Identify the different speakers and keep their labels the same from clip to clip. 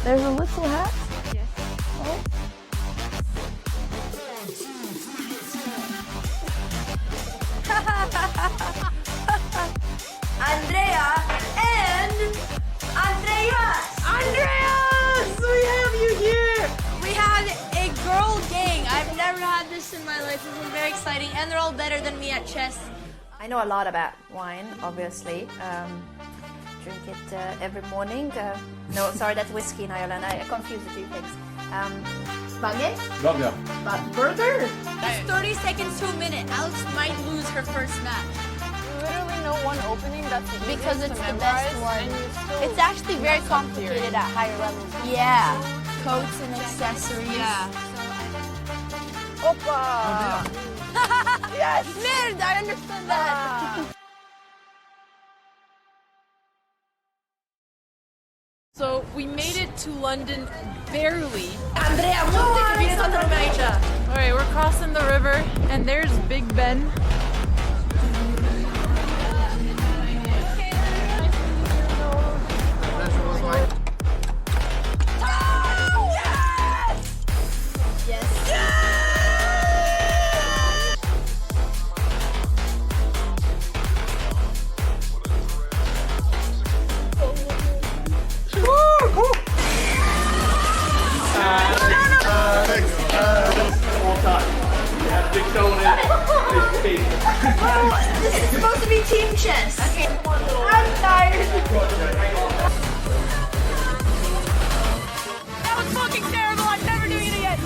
Speaker 1: There's a little hat.
Speaker 2: Yes.
Speaker 1: Oh.
Speaker 3: Andrea and Andreas!
Speaker 2: Andreas! We have you here!
Speaker 3: We have a girl gang. I've never had this in my life. This is very exciting, and they're all better than me at chess. I know a lot about wine, obviously. Drink it every morning. No, sorry, that's whiskey in Ireland. I confuse the two things. Spaghetti?
Speaker 4: Burger.
Speaker 1: Burger?
Speaker 3: It's 30 seconds to a minute. Alex might lose her first match.
Speaker 2: Literally no one opening that's the
Speaker 1: Because
Speaker 2: easiest
Speaker 1: it's
Speaker 2: to
Speaker 1: the best
Speaker 2: memorize,
Speaker 1: one.
Speaker 2: and you still
Speaker 1: It's actually very
Speaker 2: mess up
Speaker 1: complicated
Speaker 2: theory.
Speaker 1: at higher levels. Yeah. Coats and accessories.
Speaker 3: Yeah.
Speaker 2: Opa!
Speaker 1: Yes! Nerd, I understood that.
Speaker 2: So we made it to London barely.
Speaker 3: Andrea, molti che viene sotto la mecia.
Speaker 2: Alright, we're crossing the river and there's Big Ben.
Speaker 3: This is supposed to be team chess. Okay. I'm tired. That was fucking terrible. I'm never doing it again.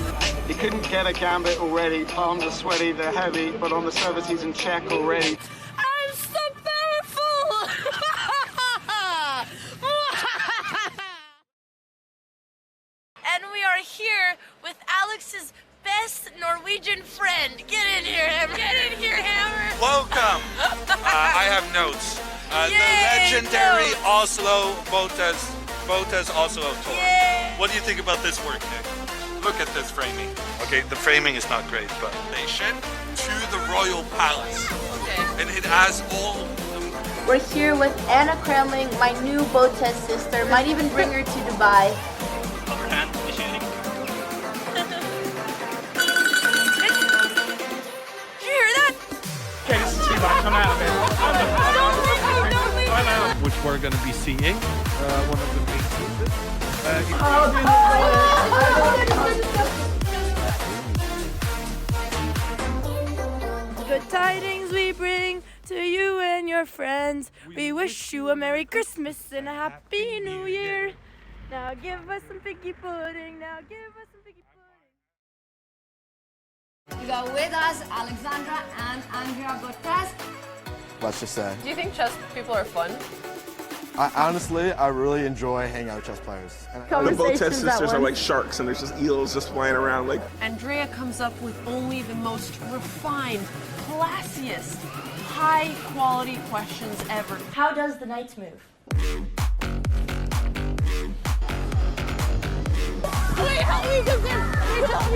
Speaker 5: He couldn't get a gambit already. Palms are sweaty, they're heavy, but on the surface he's in check already.
Speaker 3: I'm so powerful. And we are here with Alex's best Norwegian friend. Get in here, Hammer. Get in here, Hammer.
Speaker 6: Welcome. I have notes. The
Speaker 3: Yay,
Speaker 6: legendary
Speaker 3: notes.
Speaker 6: Oslo Botez Oslo tour.
Speaker 3: Yay.
Speaker 6: What do you think about this work, Nick? Look at this framing. Okay, the framing is not great, but station to the royal palace.
Speaker 3: Okay.
Speaker 6: And it has all.
Speaker 1: We're here with Anna Kremling, my new Botez sister. Might even bring her to Dubai.
Speaker 6: Overhand machining.
Speaker 3: Did you hear that?
Speaker 5: Okay, this is too much. I'm out of it.
Speaker 3: Don't leave.
Speaker 4: Which we're going to be seeing. One of the main pieces.
Speaker 3: Good tidings we bring to you and your friends. We wish you a Merry Christmas and a Happy New Year. Now give us some figgy pudding. Now give us some figgy pudding.
Speaker 7: We got with us Alexandra and Andrea Botez.
Speaker 8: Let's just say.
Speaker 2: Do you think chess people are fun?
Speaker 8: Honestly, I really enjoy hanging out with chess players. And
Speaker 9: The Botez sisters are like sharks, and there's just eels just flying around. Like
Speaker 2: Andrea comes up with only the most refined, classiest, high-quality questions ever.
Speaker 1: How does the knight move?
Speaker 3: Wait, help me because there's another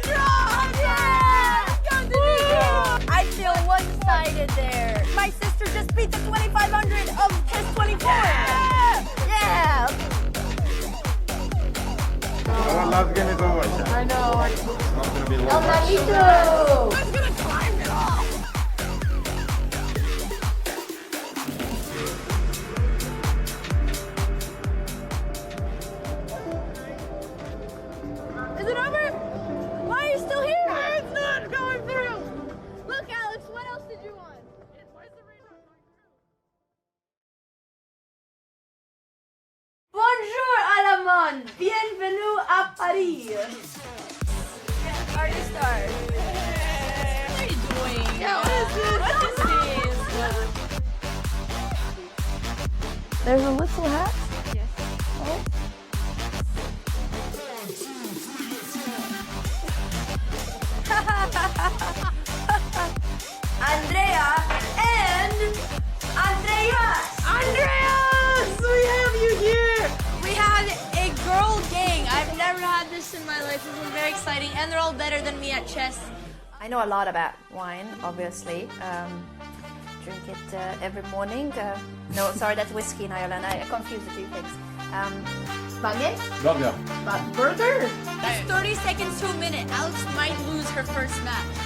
Speaker 3: draw!
Speaker 1: I feel one-sided there. My sister just beat the 2500 of chess 24. Yeah.
Speaker 5: Our love game is over.
Speaker 2: I know.
Speaker 5: It's not going to be long.
Speaker 1: Me too.
Speaker 3: Who's gonna climb it off? Is it over? Why are you still here? It's not going through. Look, Alex, what else did you want? Why is the rain not going through? Bonjour, Alamon. Bienvenue à Paris.
Speaker 1: Party start.
Speaker 2: What are you doing?
Speaker 3: Yeah, what is this?
Speaker 1: There's a little hat.
Speaker 2: Yes.
Speaker 1: Oh.
Speaker 3: Andrea and Andreas! Andreas! We have you here! We have a girl gang. I've never had this in my life. This is very exciting, and they're all better than me at chess. I know a lot about wine, obviously. Drink it every morning. No, sorry, that's whiskey in Ireland. I confuse the two things. Bagel?
Speaker 8: Burger.
Speaker 3: Burger? It's 30 seconds to a minute. Alex might lose her first match.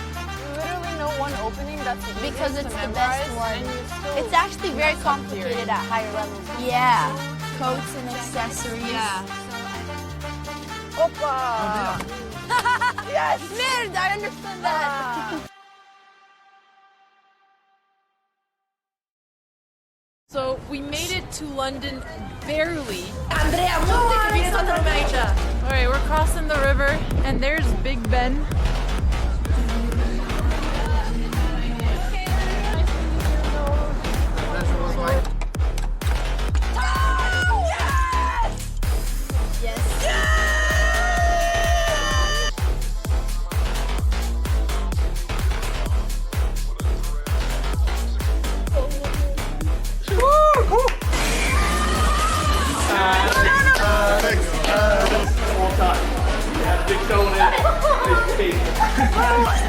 Speaker 1: Literally no one opening that's
Speaker 3: Because it's the best one.
Speaker 1: It's actually very complicated at higher levels.
Speaker 3: Yeah. Coats and accessories.
Speaker 2: Yeah.
Speaker 1: Opa! Yes! Merde, I understood that.
Speaker 2: So we made it to London barely.
Speaker 3: Andrea,
Speaker 2: All right, we're crossing the river, and there's Big Ben.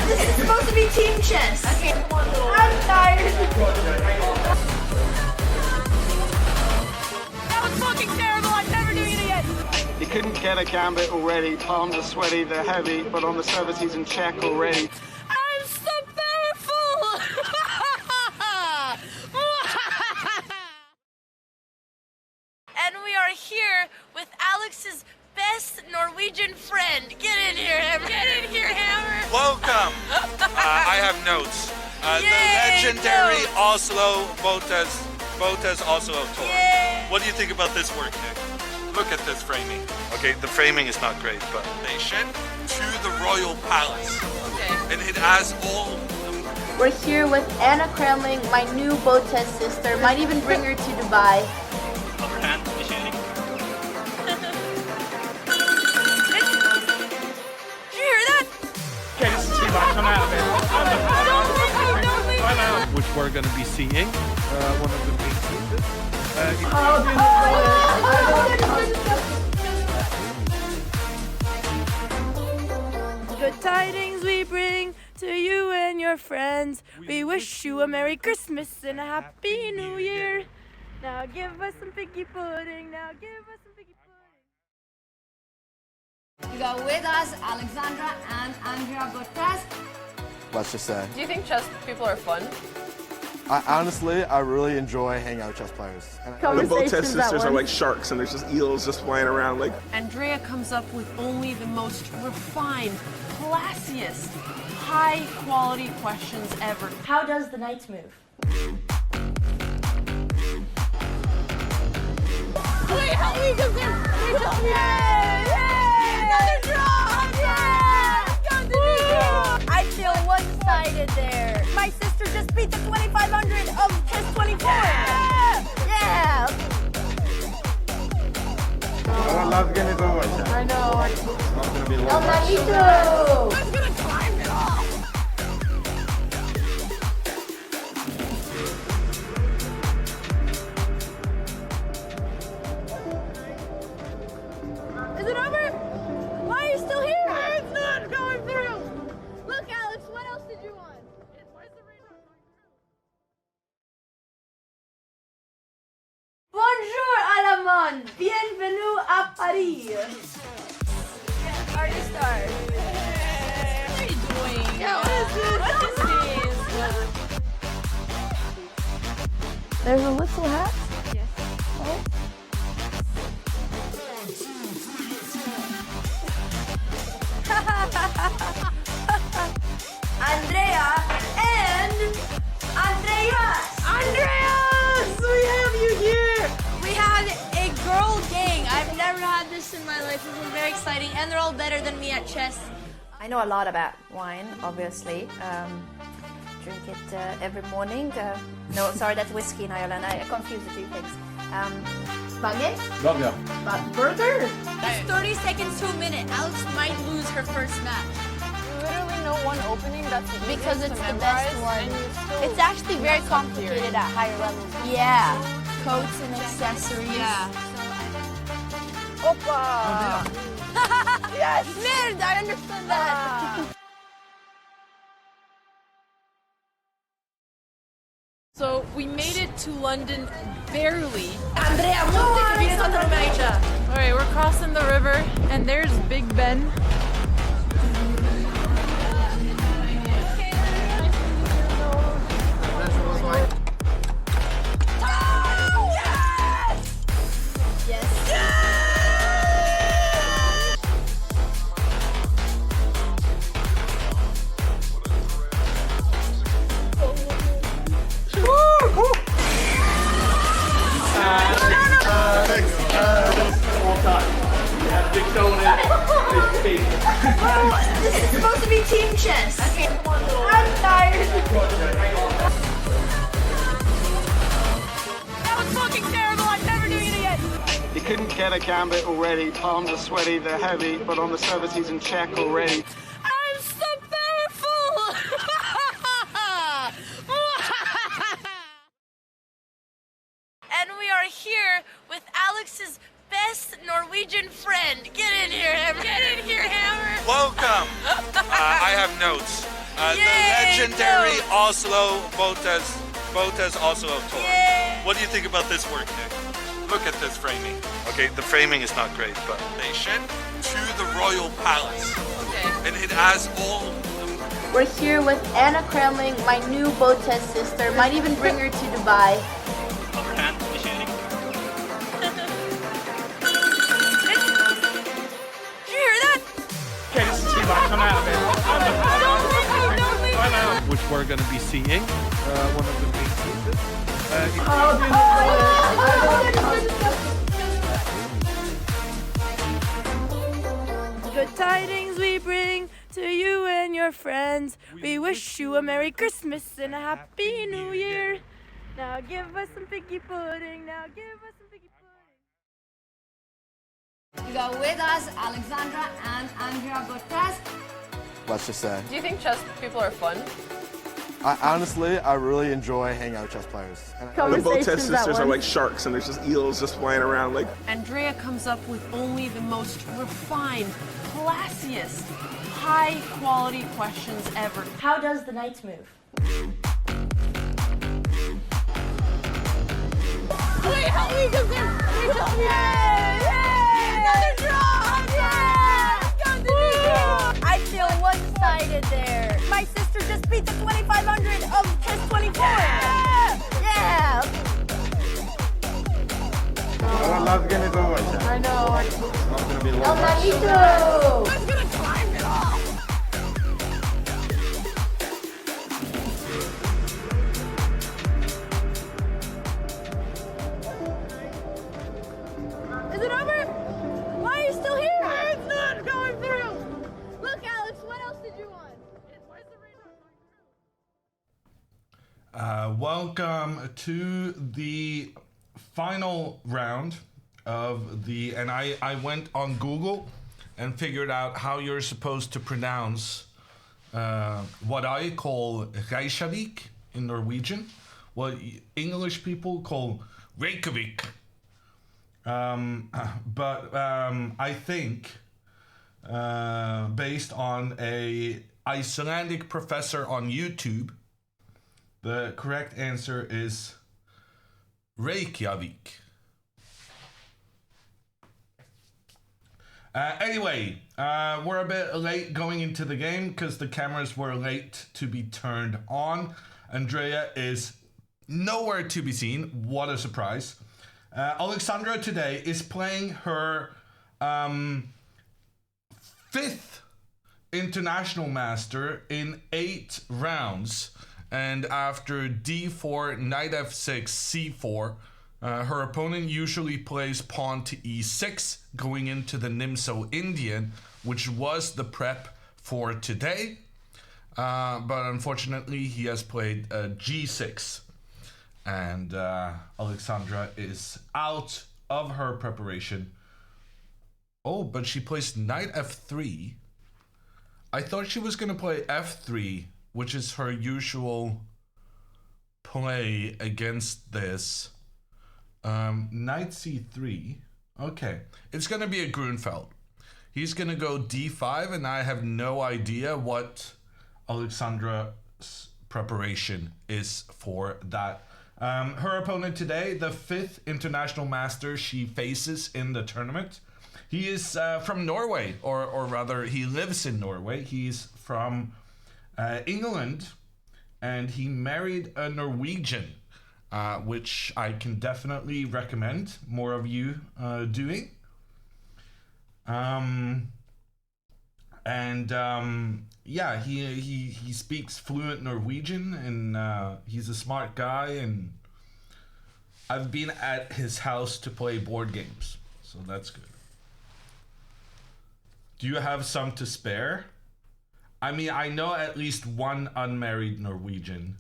Speaker 3: This is supposed to be team chess. Okay, I'm tired.
Speaker 1: That was fucking terrible. I'm never doing it again.
Speaker 5: He couldn't get a gambit already. Palms are sweaty, they're heavy, but on the service he's in check already.
Speaker 1: I'm so powerful. And we are here with Alex's best Norwegian friend. Get in here, Hammer. Get in here, Hammer.
Speaker 6: Welcome. I have notes. The
Speaker 1: Yay,
Speaker 6: legendary
Speaker 1: notes.
Speaker 6: Oslo Botez Oslo tour.
Speaker 1: Yay.
Speaker 6: What do you think about this work, Nick? Look at this framing. Okay, the framing is not great, but station to the royal palace.
Speaker 2: Okay.
Speaker 6: And it has all.
Speaker 3: We're here with Anna Kremling, my new Botez sister. Might even bring her to Dubai.
Speaker 6: Overhand machining.
Speaker 1: Did you hear that?
Speaker 4: Okay, this is too much. I'm out of it.
Speaker 1: Don't leave.
Speaker 4: I'm out. Which we're going to be seeing. One of the main pieces.
Speaker 1: Good tidings we bring to you and your friends. We wish you a Merry Christmas and a Happy New Year. Now give us some piggy pudding. Now give us some piggy pudding.
Speaker 7: We got with us Alexandra and Andrea Botez.
Speaker 8: Let's just say.
Speaker 2: Do you think chess people are fun?
Speaker 8: Honestly, I really enjoy hanging out with chess players. And
Speaker 9: The Botez sisters are like sharks, and there's just eels just flying around. Like,
Speaker 2: Andrea comes up with only the most refined, classiest, high-quality questions ever.
Speaker 3: How does the knights move?
Speaker 1: Wait, how do we get there? Another draw! I feel one-sided there. My sister just beat the 2500 of chess 24. Yeah!
Speaker 5: Last game is over.
Speaker 2: I know.
Speaker 5: It's not going to be long.
Speaker 1: Who's gonna climb it off? Is it over? Why are you still here? It's not going through. Look, Alex, what else did you want? Where's the rain not going through? Bonjour, Alamon. Bienvenue à Paris. Artist start.
Speaker 2: What are you doing?
Speaker 1: Yeah, what is this? There's a little hat.
Speaker 2: Yes.
Speaker 1: Oh. Andrea and Andreas! Andreas! We have you here!
Speaker 3: We had a girl gang. I've never had this in my life. This was very exciting, and they're all better than me at chess.
Speaker 1: I know a lot about wine, obviously. Drink it every morning. No, sorry, that's whiskey in Ireland. I confused the two things.
Speaker 3: Bagel?
Speaker 8: Burger.
Speaker 3: Burger? It's 30 seconds to a minute. Alex might lose her first match.
Speaker 1: Literally no one opening that's
Speaker 3: Because it's the best one.
Speaker 1: It's actually very complicated at higher levels.
Speaker 3: Yeah. Coats and accessories.
Speaker 2: Yeah.
Speaker 1: Opa! Yes! Merde, I understood that.
Speaker 2: So We made it to London barely.
Speaker 1: Andrea, multe vieni sotto la media.
Speaker 2: All right, we're crossing the river, and there's Big Ben.
Speaker 3: This is supposed to be team chess. Okay. I'm tired.
Speaker 1: That was fucking terrible. I'm never doing it again.
Speaker 5: He couldn't get a gambit already. Palms are sweaty, they're heavy, but on the service he's in check already.
Speaker 1: I'm so powerful. And we are here with Alex's best Norwegian friend. Get in here, Hammer. Get in here, Hammer.
Speaker 6: Welcome. I have notes. The
Speaker 1: Yay,
Speaker 6: legendary
Speaker 1: notes.
Speaker 6: Oslo Botez Oslo tour.
Speaker 1: Yay.
Speaker 6: What do you think about this work, Nick? Look at this framing. Okay, the framing is not great, but they shed to the royal palace.
Speaker 2: Okay.
Speaker 6: And it has all.
Speaker 3: We're here with Anna Kremling, my new Botez sister. Might even bring her to Dubai.
Speaker 4: Which we're going to be seeing. One of the main pieces.
Speaker 1: Good tidings we bring to you and your friends. We wish you a Merry Christmas and a Happy New Year. Now give us some piggy pudding. Now give us some piggy pudding.
Speaker 7: We got with us Alexandra and Andrea Botez.
Speaker 8: Let's just say.
Speaker 2: Do you think chess people are fun?
Speaker 8: Honestly, I really enjoy hanging out with chess players. And
Speaker 9: The Botez sisters are like sharks, and there's just eels just flying around. Like
Speaker 2: Andrea comes up with only the most refined, classiest, high-quality questions ever.
Speaker 3: How does the knights move?
Speaker 1: Wait, help me, because another draw! I feel one-sided there. My sister just beat the 2500 of chess 24. Yeah!
Speaker 2: I know.
Speaker 3: El Manito!
Speaker 2: Who's gonna climb it off?
Speaker 1: Is it over? Why are you still here? It's not going through. Look, Alex, what else did you want? Where's the rain?
Speaker 10: Welcome to the final round of the, and I went on Google and figured out how you're supposed to pronounce what I call Reykjavik in Norwegian, what English people call Reykjavik. But I think, based on a Icelandic professor on YouTube, the correct answer is Reykjavik. Anyway, we're a bit late going into the game because the cameras were late to be turned on. Andrea is nowhere to be seen. What a surprise. Alexandra today is playing her 5th international master in 8 rounds. And after d4, knight f6, c4, her opponent usually plays pawn to e6, going into the Nimso Indian, which was the prep for today. But unfortunately, he has played g6. And Alexandra is out of her preparation. Oh, but she plays knight f3. I thought she was going to play f3, which is her usual play against this. Knight c3. Okay. It's going to be a Grunfeld. He's going to go d5, and I have no idea what Alexandra's preparation is for that Her opponent today, the 5th international master she faces in the tournament. He is from Norway, or rather, he lives in Norway. He's from England, and he married a Norwegian, which I can definitely recommend more of you doing. Yeah, he speaks fluent Norwegian, and he's a smart guy, and I've been at his house to play board games, so that's good. Do you have some to spare? I mean, I know at least one unmarried Norwegian.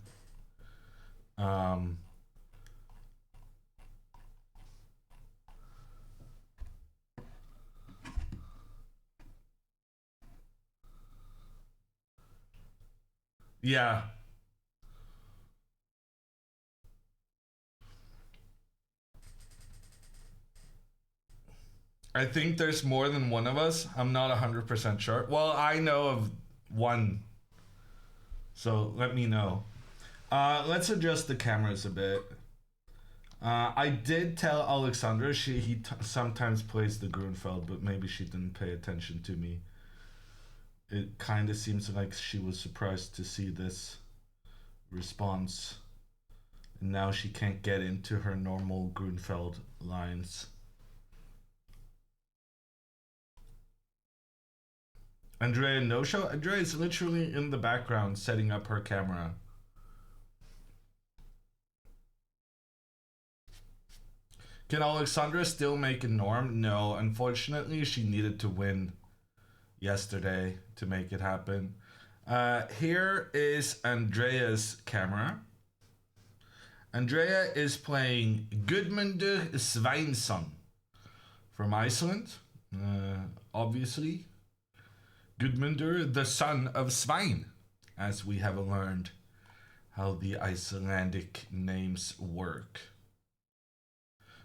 Speaker 10: Yeah. I think there's more than one of us. I'm not 100% sure. Well, I know of one. So let me know. Let's adjust the cameras a bit. I did tell Alexandra he sometimes plays the Grunfeld, but maybe she didn't pay attention to me. It kind of seems like she was surprised to see this response. And now she can't get into her normal Grunfeld lines. Andrea no-show? Andrea is literally in the background setting up her camera. Can Alexandra still make a norm? No, unfortunately she needed to win yesterday to make it happen. Here is Andrea's camera. Andrea is playing Gudmundur Sveinsson from Iceland, obviously. Gudmundur, the son of Svein, as we have learned how the Icelandic names work.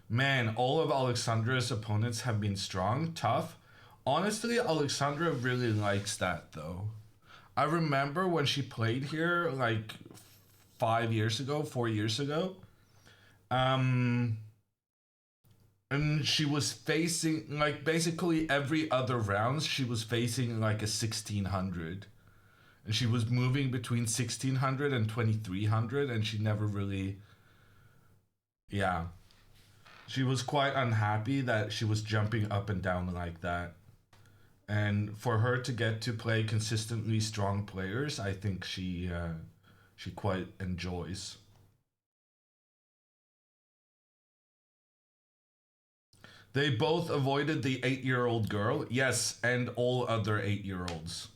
Speaker 10: Man, all of Alexandra's opponents have been strong, tough. Honestly, Alexandra really likes that, though. I remember when she played here, like 4 years ago. And she was facing, like, basically every other round, she was facing like a 1600. And she was moving between 1600 and 2300, and she never really, yeah. She was quite unhappy that she was jumping up and down like that. And for her to get to play consistently strong players, I think she quite enjoys. They both avoided the 8-year-old girl. Yes, and all other 8-year-olds.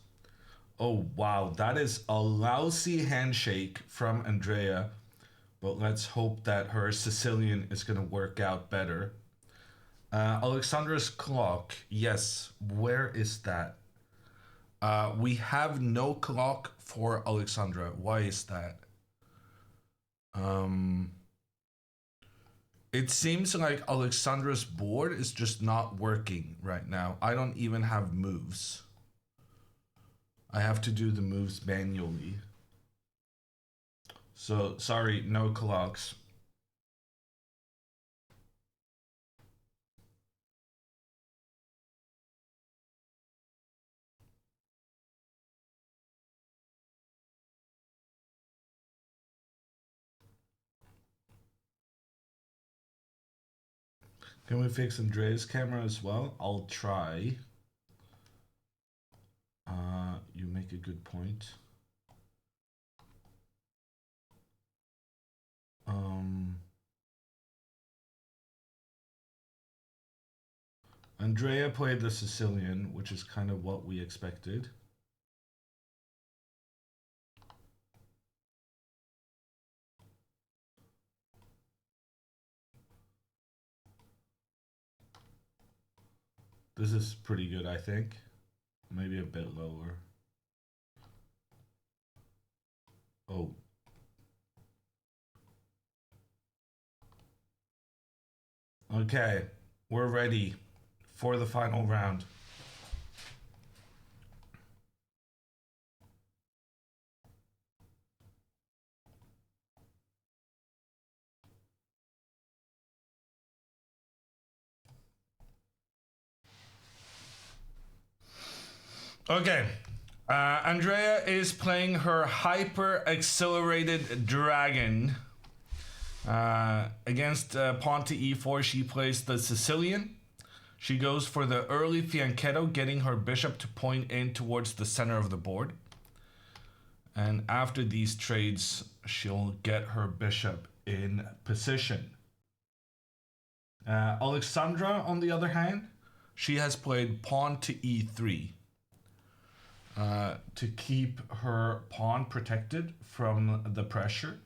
Speaker 10: Oh, wow. That is a lousy handshake from Andrea. But let's hope that her Sicilian is going to work out better. Alexandra's clock. Yes. Where is that? We have no clock for Alexandra. Why is that? It seems like Alexandra's board is just not working right now. I don't even have moves. I have to do the moves manually. So, sorry, no clocks. Can we fix Andrea's camera as well? I'll try. You make a good point. Andrea played the Sicilian, which is kind of what we expected. This is pretty good, I think. Maybe a bit lower. Oh. Okay, we're ready for the final round. Okay. Andrea is playing her hyper accelerated dragon. Against pawn to e4, she plays the Sicilian. She goes for the early fianchetto, getting her bishop to point in towards the center of the board. And after these trades, she'll get her bishop in position. Alexandra, on the other hand, she has played pawn to e3 to keep her pawn protected from the pressure.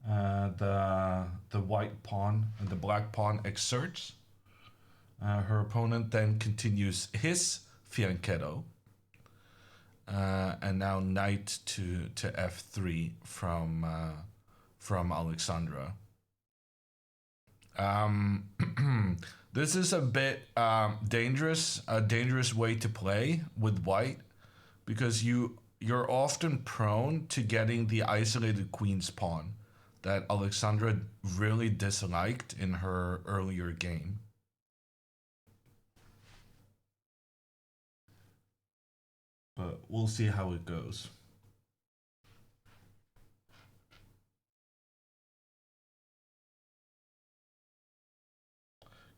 Speaker 10: The white pawn and the black pawn exerts. Her opponent then continues his fianchetto. And now knight to f3 from Alexandra. This is a bit dangerous, a dangerous way to play with white, because you're often prone to getting the isolated queen's pawn that Alexandra really disliked in her earlier game. But we'll see how it goes.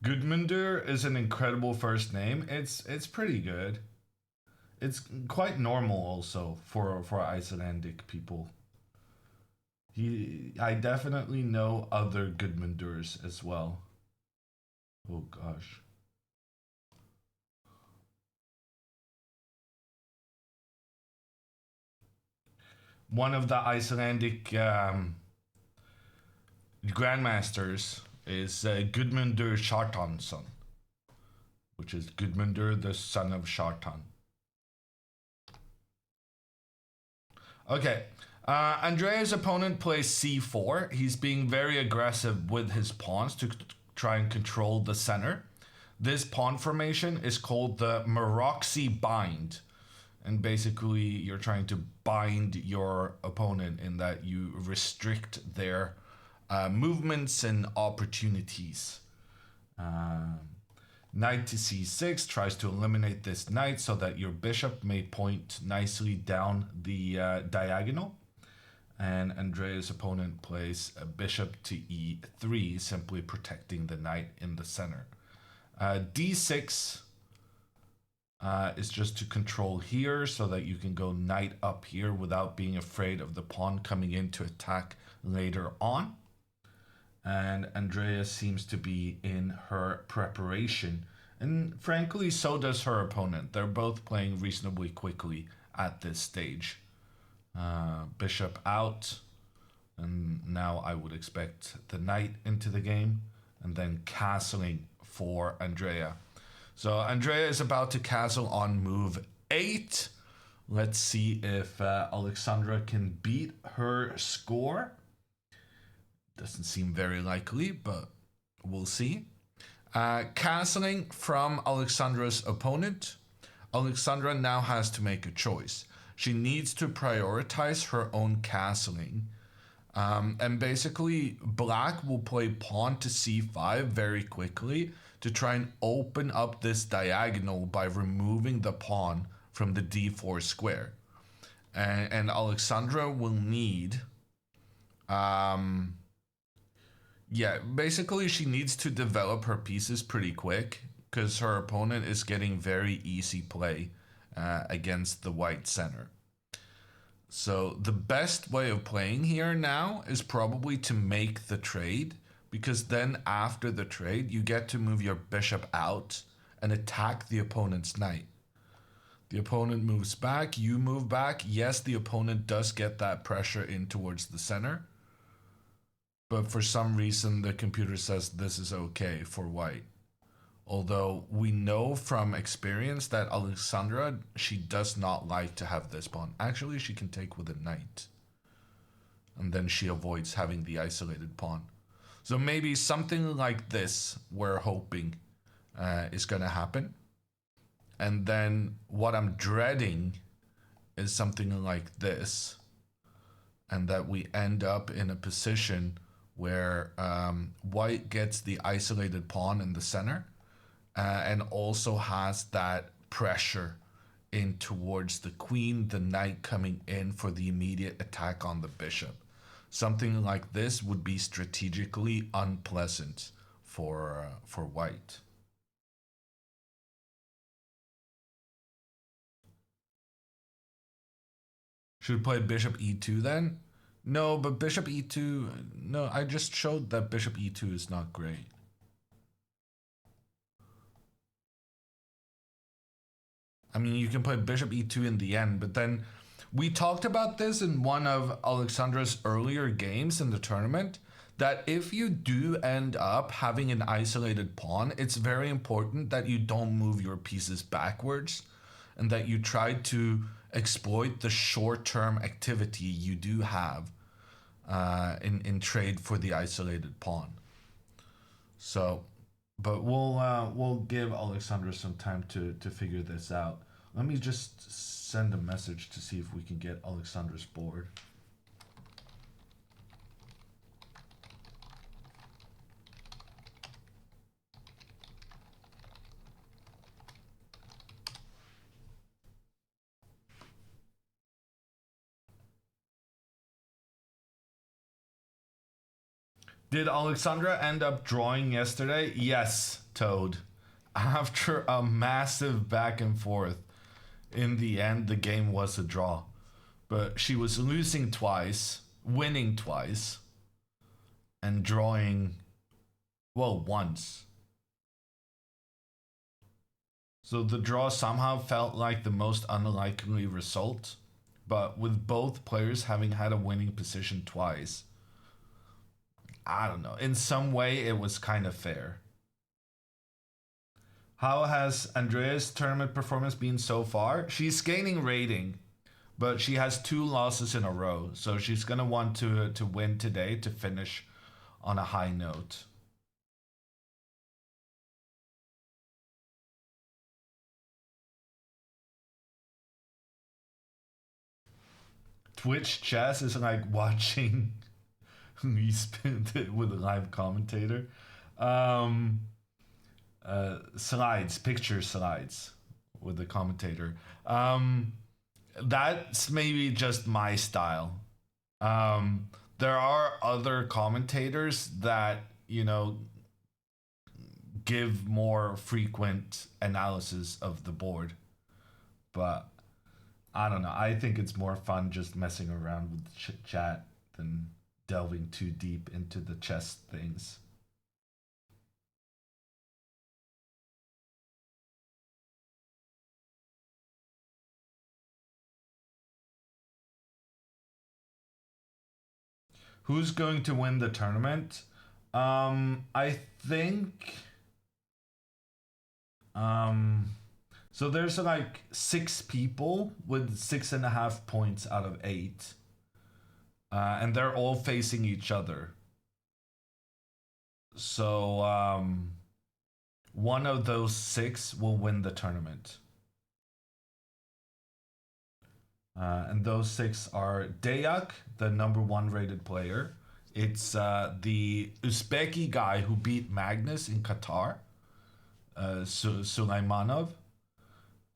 Speaker 10: Gudmundur is an incredible first name. It's pretty good. It's quite normal also for Icelandic people. I definitely know other Gudmundurs as well. Oh gosh. One of the Icelandic grandmasters is Gudmundur Kjartansson, which is Gudmundur, the son of Kjartan. Okay, Andrea's opponent plays c4. He's being very aggressive with his pawns to try and control the center. This pawn formation is called the Maroxy bind. And basically, you're trying to bind your opponent in that you restrict their movements and opportunities. Knight to c6 tries to eliminate this knight so that your bishop may point nicely down the diagonal. And Andrea's opponent plays a bishop to e3, simply protecting the knight in the center. d6 is just to control here so that you can go knight up here without being afraid of the pawn coming in to attack later on. And Andrea seems to be in her preparation, and frankly so does her opponent. They're both playing reasonably quickly at this stage. Bishop out, and now I would expect the knight into the game, and then castling for Andrea. So Andrea is about to castle on move 8. Let's see if Alexandra can beat her score. Doesn't seem very likely, but we'll see. Castling from Alexandra's opponent. Alexandra now has to make a choice. She needs to prioritize her own castling. And basically, black will play pawn to c5 very quickly to try and open up this diagonal by removing the pawn from the d4 square. And Alexandra will need... basically she needs to develop her pieces pretty quick because her opponent is getting very easy play against the white center. So the best way of playing here now is probably to make the trade, because then after the trade you get to move your bishop out and attack the opponent's knight. The opponent moves back, you move back. Yes, the opponent does get that pressure in towards the center, but for some reason the computer says this is okay for white. Although we know from experience that Alexandra, she does not like to have this pawn. Actually, she can take with a knight. And then she avoids having the isolated pawn. So maybe something like this we're hoping is going to happen. And then what I'm dreading is something like this. And that we end up in a position where white gets the isolated pawn in the center and also has that pressure in towards the queen, the knight coming in for the immediate attack on the bishop. Something like this would be strategically unpleasant for white. Should we play bishop e2 then? No, but bishop e2, no, I just showed that bishop e2 is not great. I mean, you can play bishop e2 in the end, but then we talked about this in one of Alexandra's earlier games in the tournament, that if you do end up having an isolated pawn, it's very important that you don't move your pieces backwards and that you try to exploit the short-term activity you do have in trade for the isolated pawn. So, but we'll give Alexandra some time to figure this out. Let me just send a message to see if we can get Alexandra's board. Did Alexandra end up drawing yesterday? Yes, Toad. After a massive back and forth, in the end, the game was a draw. But she was losing twice, winning twice, and drawing, well, once. So the draw somehow felt like the most unlikely result, but with both players having had a winning position twice, I don't know, in some way it was kind of fair. How has Andrea's tournament performance been so far? She's gaining rating, but she has 2 losses in a row, so she's gonna want to win today to finish on a high note. Twitch chess is like watching me spin it with a live commentator. Slides, picture slides with the commentator. That's maybe just my style. There are other commentators that, you know, give more frequent analysis of the board. But I don't know. I think it's more fun just messing around with chat than delving too deep into the chess things. Who's going to win the tournament? I think so there's like 6 people with 6.5 points out of 8. And they're all facing each other. So one of those 6 will win the tournament. And those 6 are Dayak, the #1 rated player. It's the Uzbeki guy who beat Magnus in Qatar, Sulaimanov.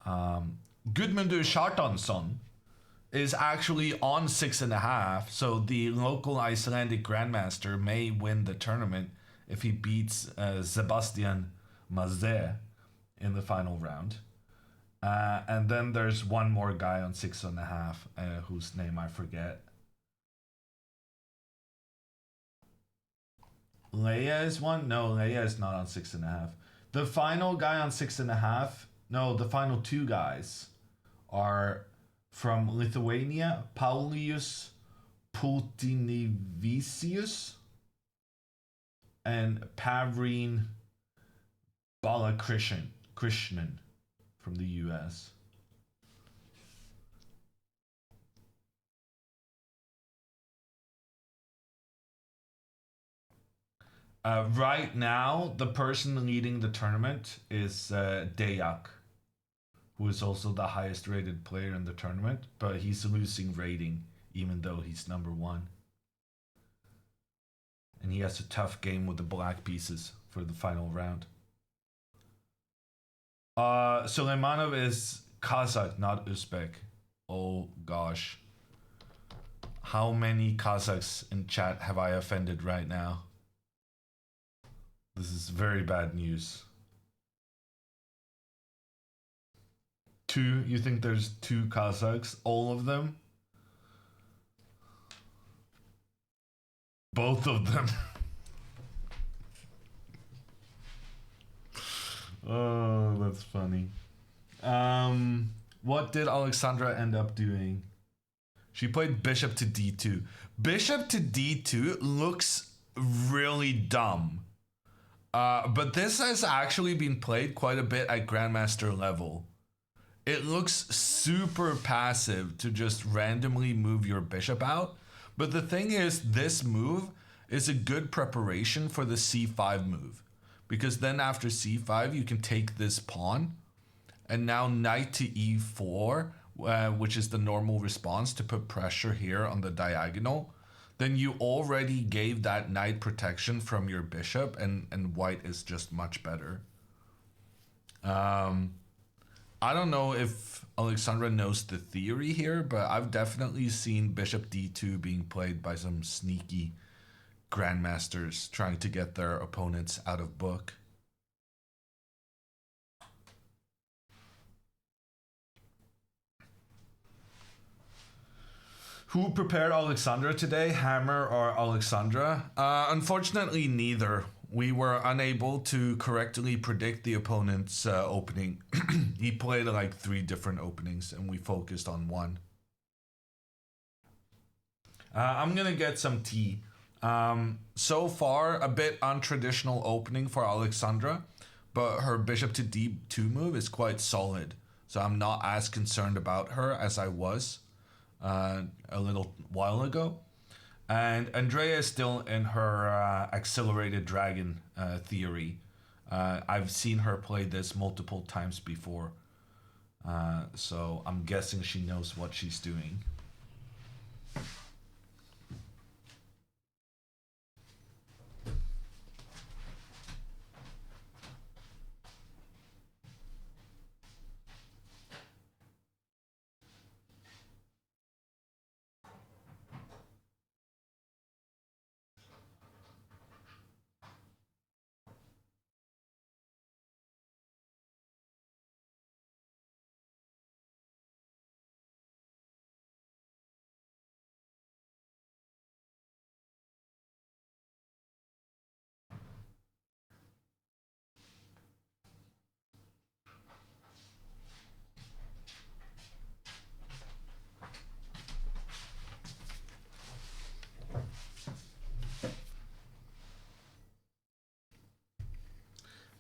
Speaker 10: Gudmundur Kjartansson is actually on 6.5, so the local Icelandic grandmaster may win the tournament if he beats Sebastian Mazet in the final round. And then there's one more guy on 6.5, whose name I forget. Leia is one? No, Leia is not on 6.5. The final guy on 6.5, no, the final 2 guys are from Lithuania, Paulius Pultinivicius and Pavrin Balakrishnan from the US. Right now, the person leading the tournament is Dayak, who is also the highest rated player in the tournament, but he's losing rating even though he's #1. And he has a tough game with the black pieces for the final round. Suleimanov is Kazakh, not Uzbek. Oh gosh. How many Kazakhs in chat have I offended right now? This is very bad news. 2? You think there's 2 Kazakhs? All of them? Both of them. Oh, that's funny. What did Alexandra end up doing? She played bishop to d2. Bishop to d2 looks really dumb. But this has actually been played quite a bit at Grandmaster level. It looks super passive to just randomly move your bishop out. But the thing is, this move is a good preparation for the c5 move. Because then after c5, you can take this pawn. And now knight to e4, which is the normal response to put pressure here on the diagonal. Then you already gave that knight protection from your bishop, and white is just much better. I don't know if Alexandra knows the theory here, but I've definitely seen bishop d2 being played by some sneaky grandmasters trying to get their opponents out of book. Who prepared Alexandra today, Hammer or Alexandra? Unfortunately, neither. We were unable to correctly predict the opponent's opening. He played like 3 different openings and we focused on one. I'm gonna get some tea. So far, a bit untraditional opening for Alexandra, but her bishop to d2 move is quite solid. So I'm not as concerned about her as I was a little while ago. And Andrea is still in her accelerated dragon theory. I've seen her play this multiple times before. So I'm guessing she knows what she's doing.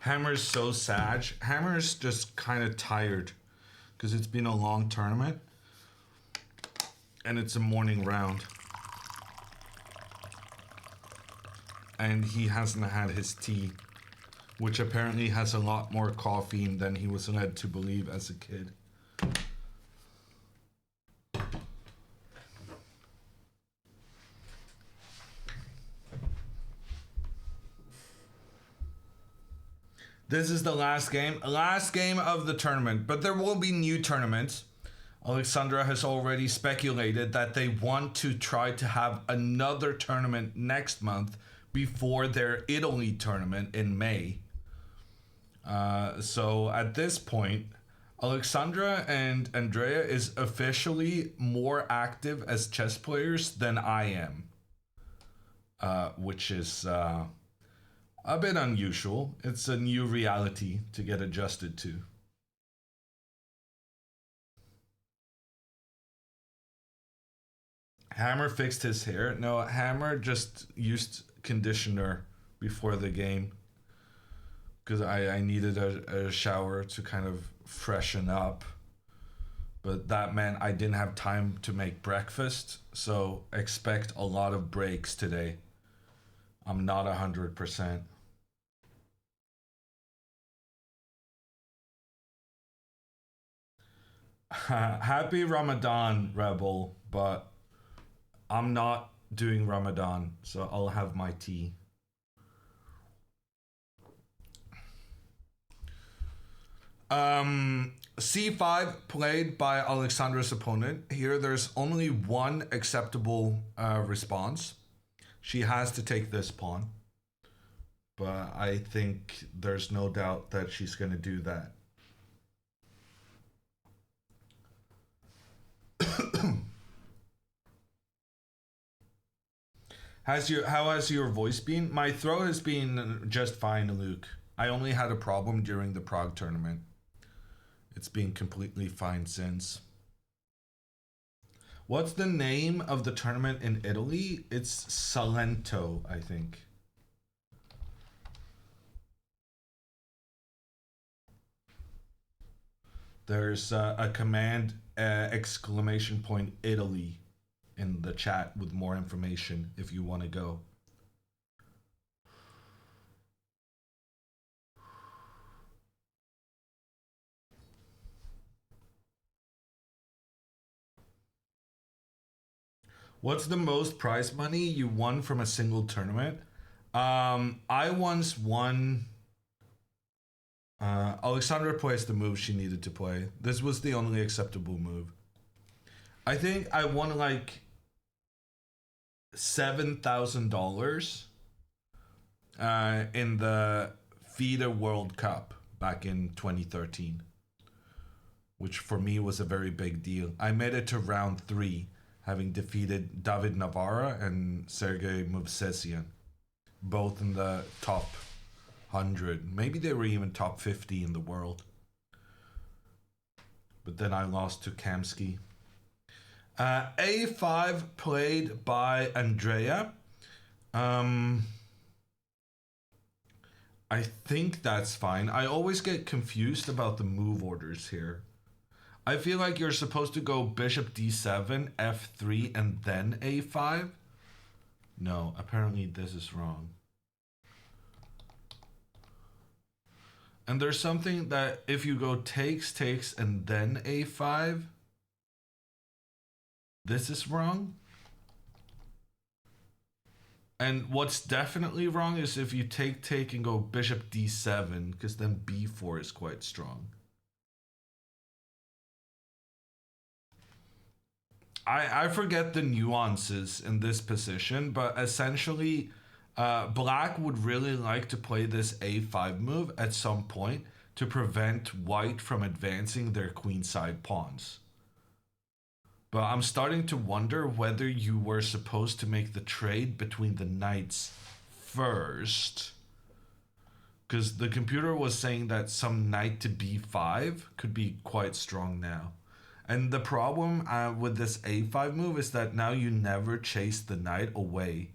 Speaker 10: Hammer's so sad. Hammer's just kind of tired because it's been a long tournament and it's a morning round. And he hasn't had his tea, which apparently has a lot more caffeine than he was led to believe as a kid. This is the last game of the tournament, but there will be new tournaments. Alexandra has already speculated that they want to try to have another tournament next month before their Italy tournament in May. So at this point, Alexandra and Andrea is officially more active as chess players than I am, which is a bit unusual. It's a new reality to get adjusted to. Hammer fixed his hair. No, Hammer just used conditioner before the game because I needed a shower to kind of freshen up. But that meant I didn't have time to make breakfast, so expect a lot of breaks today. I'm not 100%. Happy Ramadan, Rebel, but I'm not doing Ramadan, so I'll have my tea. C5 played by Alexandra's opponent. Here there's only one acceptable response. She has to take this pawn. But I think there's no doubt that she's going to do that. How has your voice been? My throat has been just fine, Luke. I only had a problem during the Prague tournament. It's been completely fine since. What's the name of the tournament in Italy? It's Salento, I think. There's a command exclamation point Italy in the chat with more information if you want to go. What's the most prize money you won from a single tournament? I once won. Alexandra plays the move she needed to play. This was the only acceptable move. I think I won like $7,000 in the FIDE World Cup back in 2013, which for me was a very big deal. I made it to round 3, having defeated David Navarra and Sergei Movsesian, both in the top 100. Maybe they were even top 50 in the world. But then I lost to Kamsky. A5 played by Andrea. I think that's fine. I always get confused about the move orders here. I feel like you're supposed to go bishop d7, f3, and then a5. No, apparently this is wrong. And there's something that if you go takes, takes, and then a5, this is wrong. And what's definitely wrong is if you take, take, and go bishop d7, because then b4 is quite strong. I forget the nuances in this position, but essentially, Black would really like to play this a5 move at some point to prevent White from advancing their queenside pawns. But I'm starting to wonder whether you were supposed to make the trade between the knights first. Because the computer was saying that some knight to b5 could be quite strong now. And the problem with this a5 move is that now you never chase the knight away.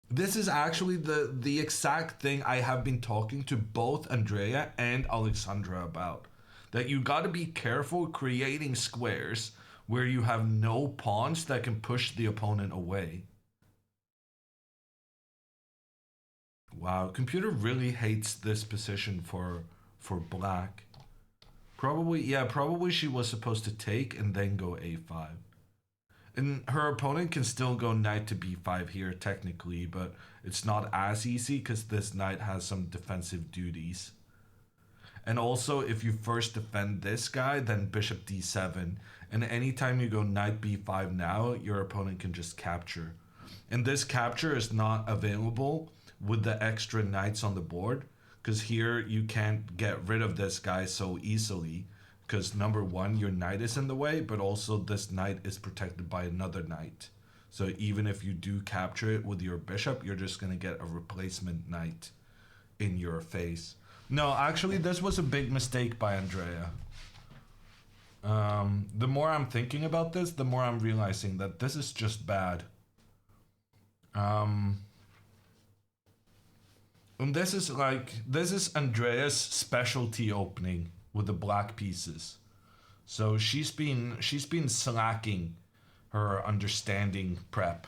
Speaker 10: This is actually the exact thing I have been talking to both Andrea and Alexandra about. That you got to be careful creating squares where you have no pawns that can push the opponent away. Wow, computer really hates this position for Black. Probably she was supposed to take and then go a5. And her opponent can still go knight to b5 here technically, but it's not as easy because this knight has some defensive duties. And also, if you first defend this guy, then bishop d7. And anytime you go knight b5 now, your opponent can just capture. And this capture is not available with the extra knights on the board, because here you can't get rid of this guy so easily. Because number one, your knight is in the way, but also this knight is protected by another knight. So even if you do capture it with your bishop, you're just going to get a replacement knight in your face. No, actually, this was a big mistake by Andrea. The more I'm thinking about this, the more I'm realizing that this is just bad. And this is Andrea's specialty opening with the black pieces. So she's been slacking her understanding prep.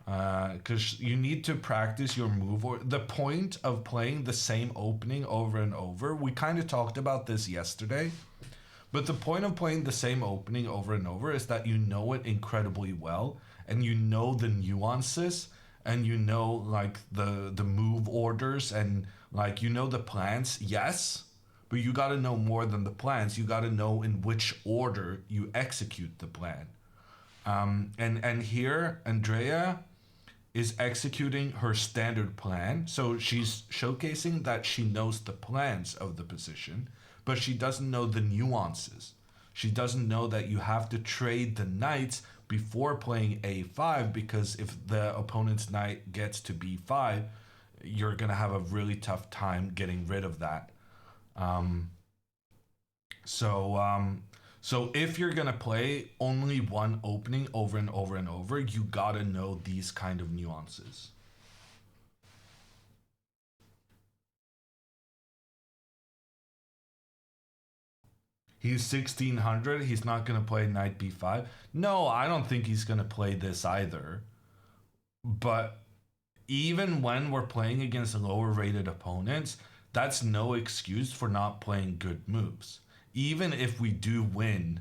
Speaker 10: Because you need to practice your move. Or the point of playing the same opening over and over, we kind of talked about this yesterday, but the point of playing the same opening over and over is that you know it incredibly well, and you know the nuances, and you know like the move orders, and like you know the plans, yes, but you got to know more than the plans. You got to know in which order you execute the plan. And here, Andrea is executing her standard plan. So she's showcasing that she knows the plans of the position, but she doesn't know the nuances. She doesn't know that you have to trade the knights before playing a5, because if the opponent's knight gets to b5, you're going to have a really tough time getting rid of that. So if you're going to play only one opening over and over and over, you got to know these kind of nuances. He's 1600. He's not going to play knight b5. No, I don't think he's going to play this either. But even when we're playing against lower rated opponents, that's no excuse for not playing good moves. Even if we do win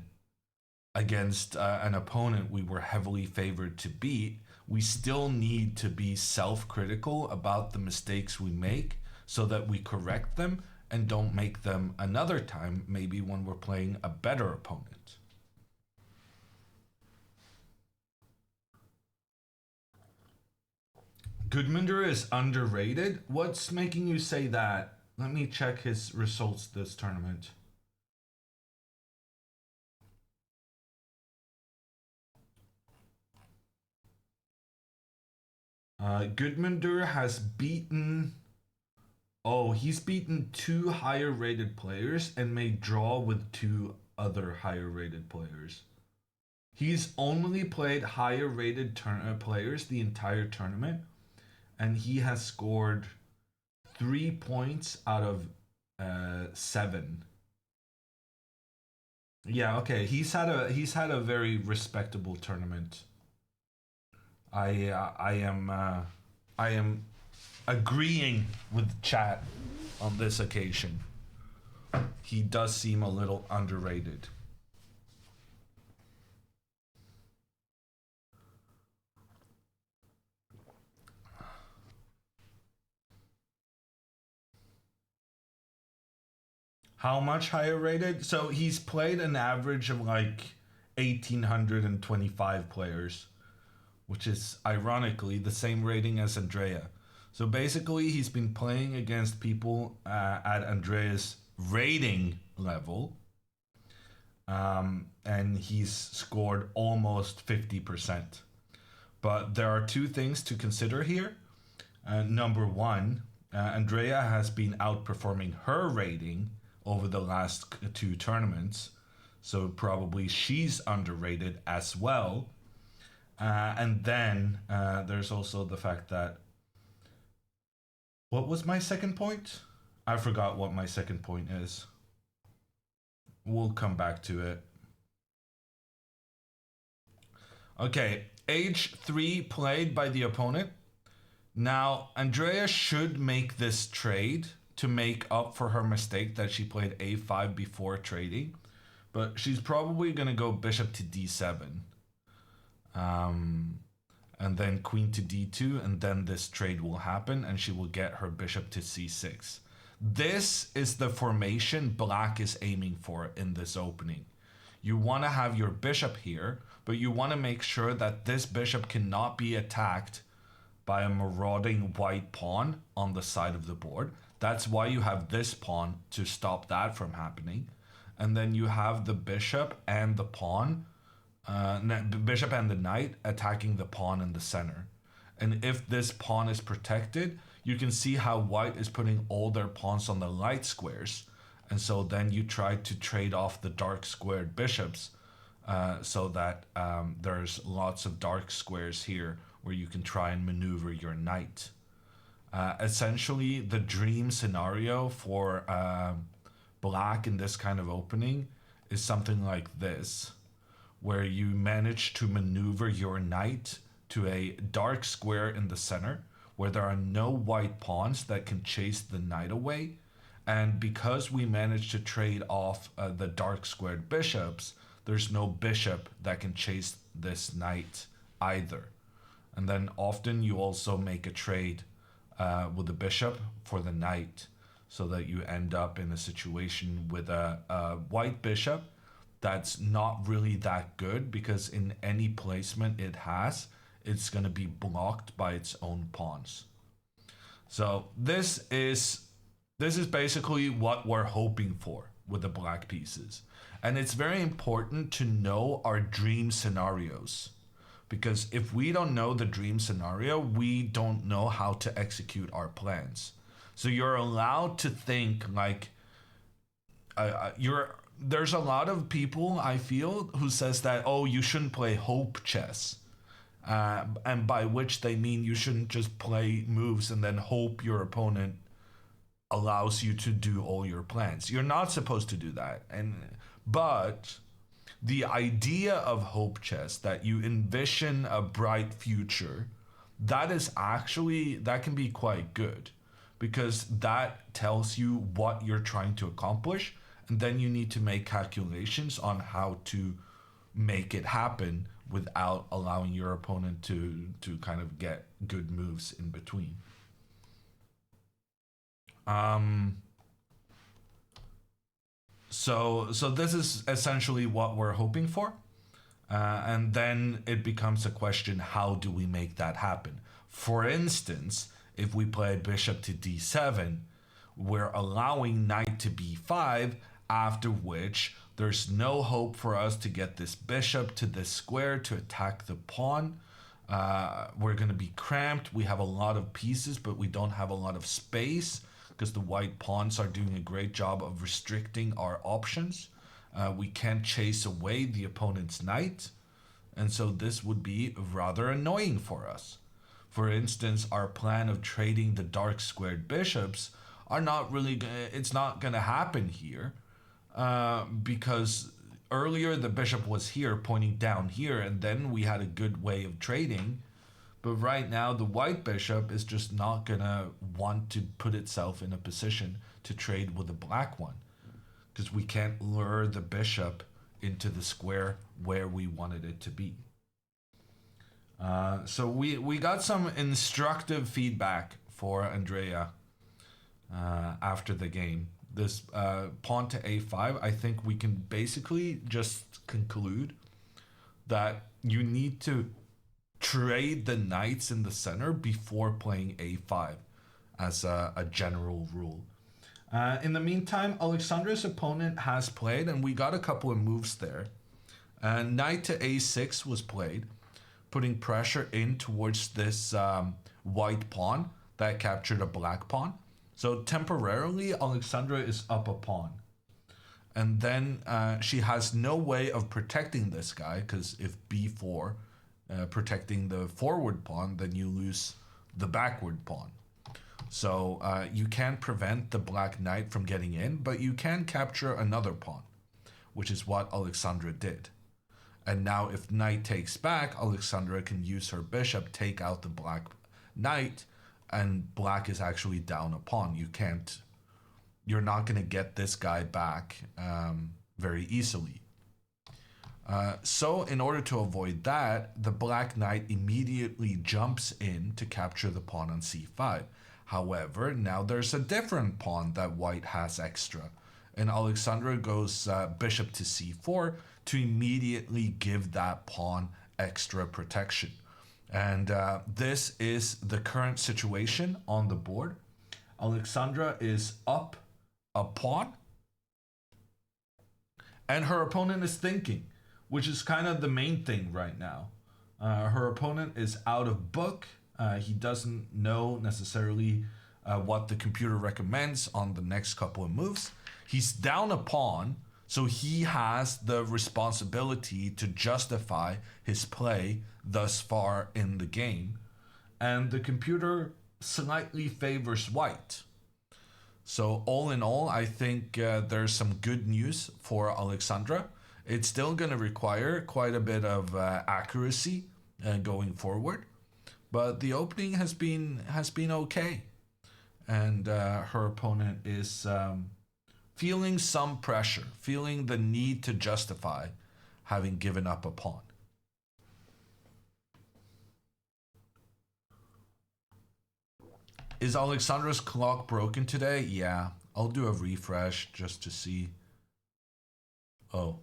Speaker 10: against an opponent we were heavily favored to beat, we still need to be self-critical about the mistakes we make so that we correct them and don't make them another time, maybe when we're playing a better opponent. Gudmundur is underrated? What's making you say that? Let me check his results this tournament. Gudmundur has beaten... Oh, he's beaten 2 higher rated players and may draw with 2 other higher rated players. He's only played higher rated players the entire tournament, and he has scored 3 points out of 7. Yeah, okay. He's had a very respectable tournament. I am agreeing with chat on this occasion. He does seem a little underrated. How much higher rated? So he's played an average of like 1,825 players, which is ironically the same rating as Andrea. So basically he's been playing against people at Andrea's rating level, and he's scored almost 50%. But there are 2 things to consider here. Number 1, Andrea has been outperforming her rating over the last 2 tournaments, so probably she's underrated as well. And then there's also the fact that... What was my second point? I forgot what my second point is. We'll come back to it. Okay, H3 played by the opponent. Now, Andrea should make this trade to make up for her mistake that she played a5 before trading, but she's probably going to go bishop to d7. And then queen to d2, and then this trade will happen, and she will get her bishop to c6. This is the formation black is aiming for in this opening. You want to have your bishop here, but you want to make sure that this bishop cannot be attacked by a marauding white pawn on the side of the board. That's why you have this pawn to stop that from happening. And then you have the bishop and the pawn, bishop and the knight attacking the pawn in the center. And if this pawn is protected, you can see how white is putting all their pawns on the light squares. And so then you try to trade off the dark squared bishops so that there's lots of dark squares here where you can try and maneuver your knight. Essentially, the dream scenario for black in this kind of opening is something like this, where you manage to maneuver your knight to a dark square in the center, where there are no white pawns that can chase the knight away. And because we managed to trade off the dark squared bishops, there's no bishop that can chase this knight either. And then often you also make a trade with the bishop for the knight. so that you end up in a situation with a white bishop that's not really that good, because in any placement it has, it's going to be blocked by its own pawns. So this is basically what we're hoping for with the black pieces. And it's very important to know our dream scenarios, because if we don't know the dream scenario, we don't know how to execute our plans. So you're allowed to think like there's a lot of people, I feel, who says that, oh, you shouldn't play hope chess. And by which they mean you shouldn't just play moves and then hope your opponent allows you to do all your plans. You're not supposed to do that. But the idea of hope chess, that you envision a bright future, that can be quite good, because that tells you what you're trying to accomplish, and then you need to make calculations on how to make it happen without allowing your opponent to kind of get good moves in between. So this is essentially what we're hoping for. And then it becomes a question, how do we make that happen? For instance, if we play bishop to d7, we're allowing knight to b5, after which there's no hope for us to get this bishop to this square to attack the pawn. We're going to be cramped. We have a lot of pieces, but we don't have a lot of space, because the white pawns are doing a great job of restricting our options. We can't chase away the opponent's knight, and so this would be rather annoying for us. For instance, our plan of trading the dark squared bishops it's not going to happen here, because earlier the bishop was here pointing down here, and then we had a good way of trading. But right now the white bishop is just not gonna want to put itself in a position to trade with the black one, because we can't lure the bishop into the square where we wanted it to be. So we got some instructive feedback for Andrea after the game. This pawn to a5, I think we can basically just conclude that you need to trade the knights in the center before playing a5 as a general rule. In the meantime, Alexandra's opponent has played, and we got a couple of moves there. Knight to a6 was played, putting pressure in towards this white pawn that captured a black pawn. So temporarily, Alexandra is up a pawn. And then she has no way of protecting this guy, because if b4, protecting the forward pawn, then you lose the backward pawn. So you can't prevent the black knight from getting in, but you can capture another pawn, which is what Alexandra did. And now if knight takes back, Alexandra can use her bishop, take out the black knight, and black is actually down a pawn. You're not going to get this guy back very easily. So in order to avoid that, the black knight immediately jumps in to capture the pawn on c5. However, now there's a different pawn that white has extra, and Alexandra goes bishop to c4 to immediately give that pawn extra protection. And this is the current situation on the board. Alexandra is up a pawn, and her opponent is thinking, which is kind of the main thing right now. Her opponent is out of book. He doesn't know necessarily what the computer recommends on the next couple of moves. He's down a pawn, so he has the responsibility to justify his play thus far in the game. And the computer slightly favors white. So all in all, I think there's some good news for Alexandra. It's still going to require quite a bit of accuracy going forward, but the opening has been okay, and her opponent is feeling some pressure, feeling the need to justify having given up a pawn. Is Alexandra's clock broken today? Yeah, I'll do a refresh just to see. Oh.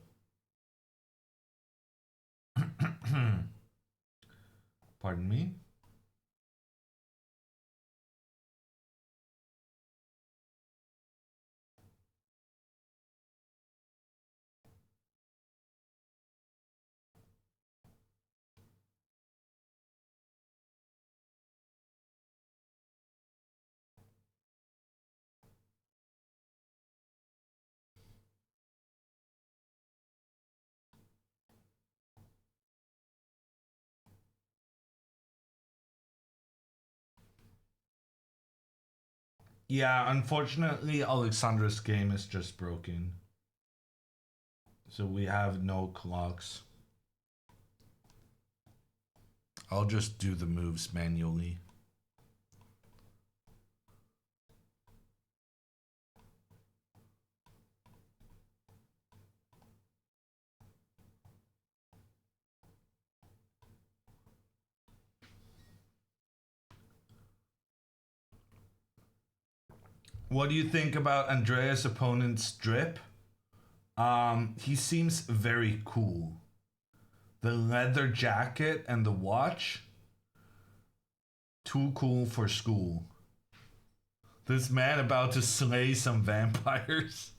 Speaker 10: Pardon me. Yeah, unfortunately, Alexandra's game is just broken. So we have no clocks. I'll just do the moves manually. What do you think about Andrea's opponent's drip? He seems very cool. The leather jacket and the watch, too cool for school. This man about to slay some vampires.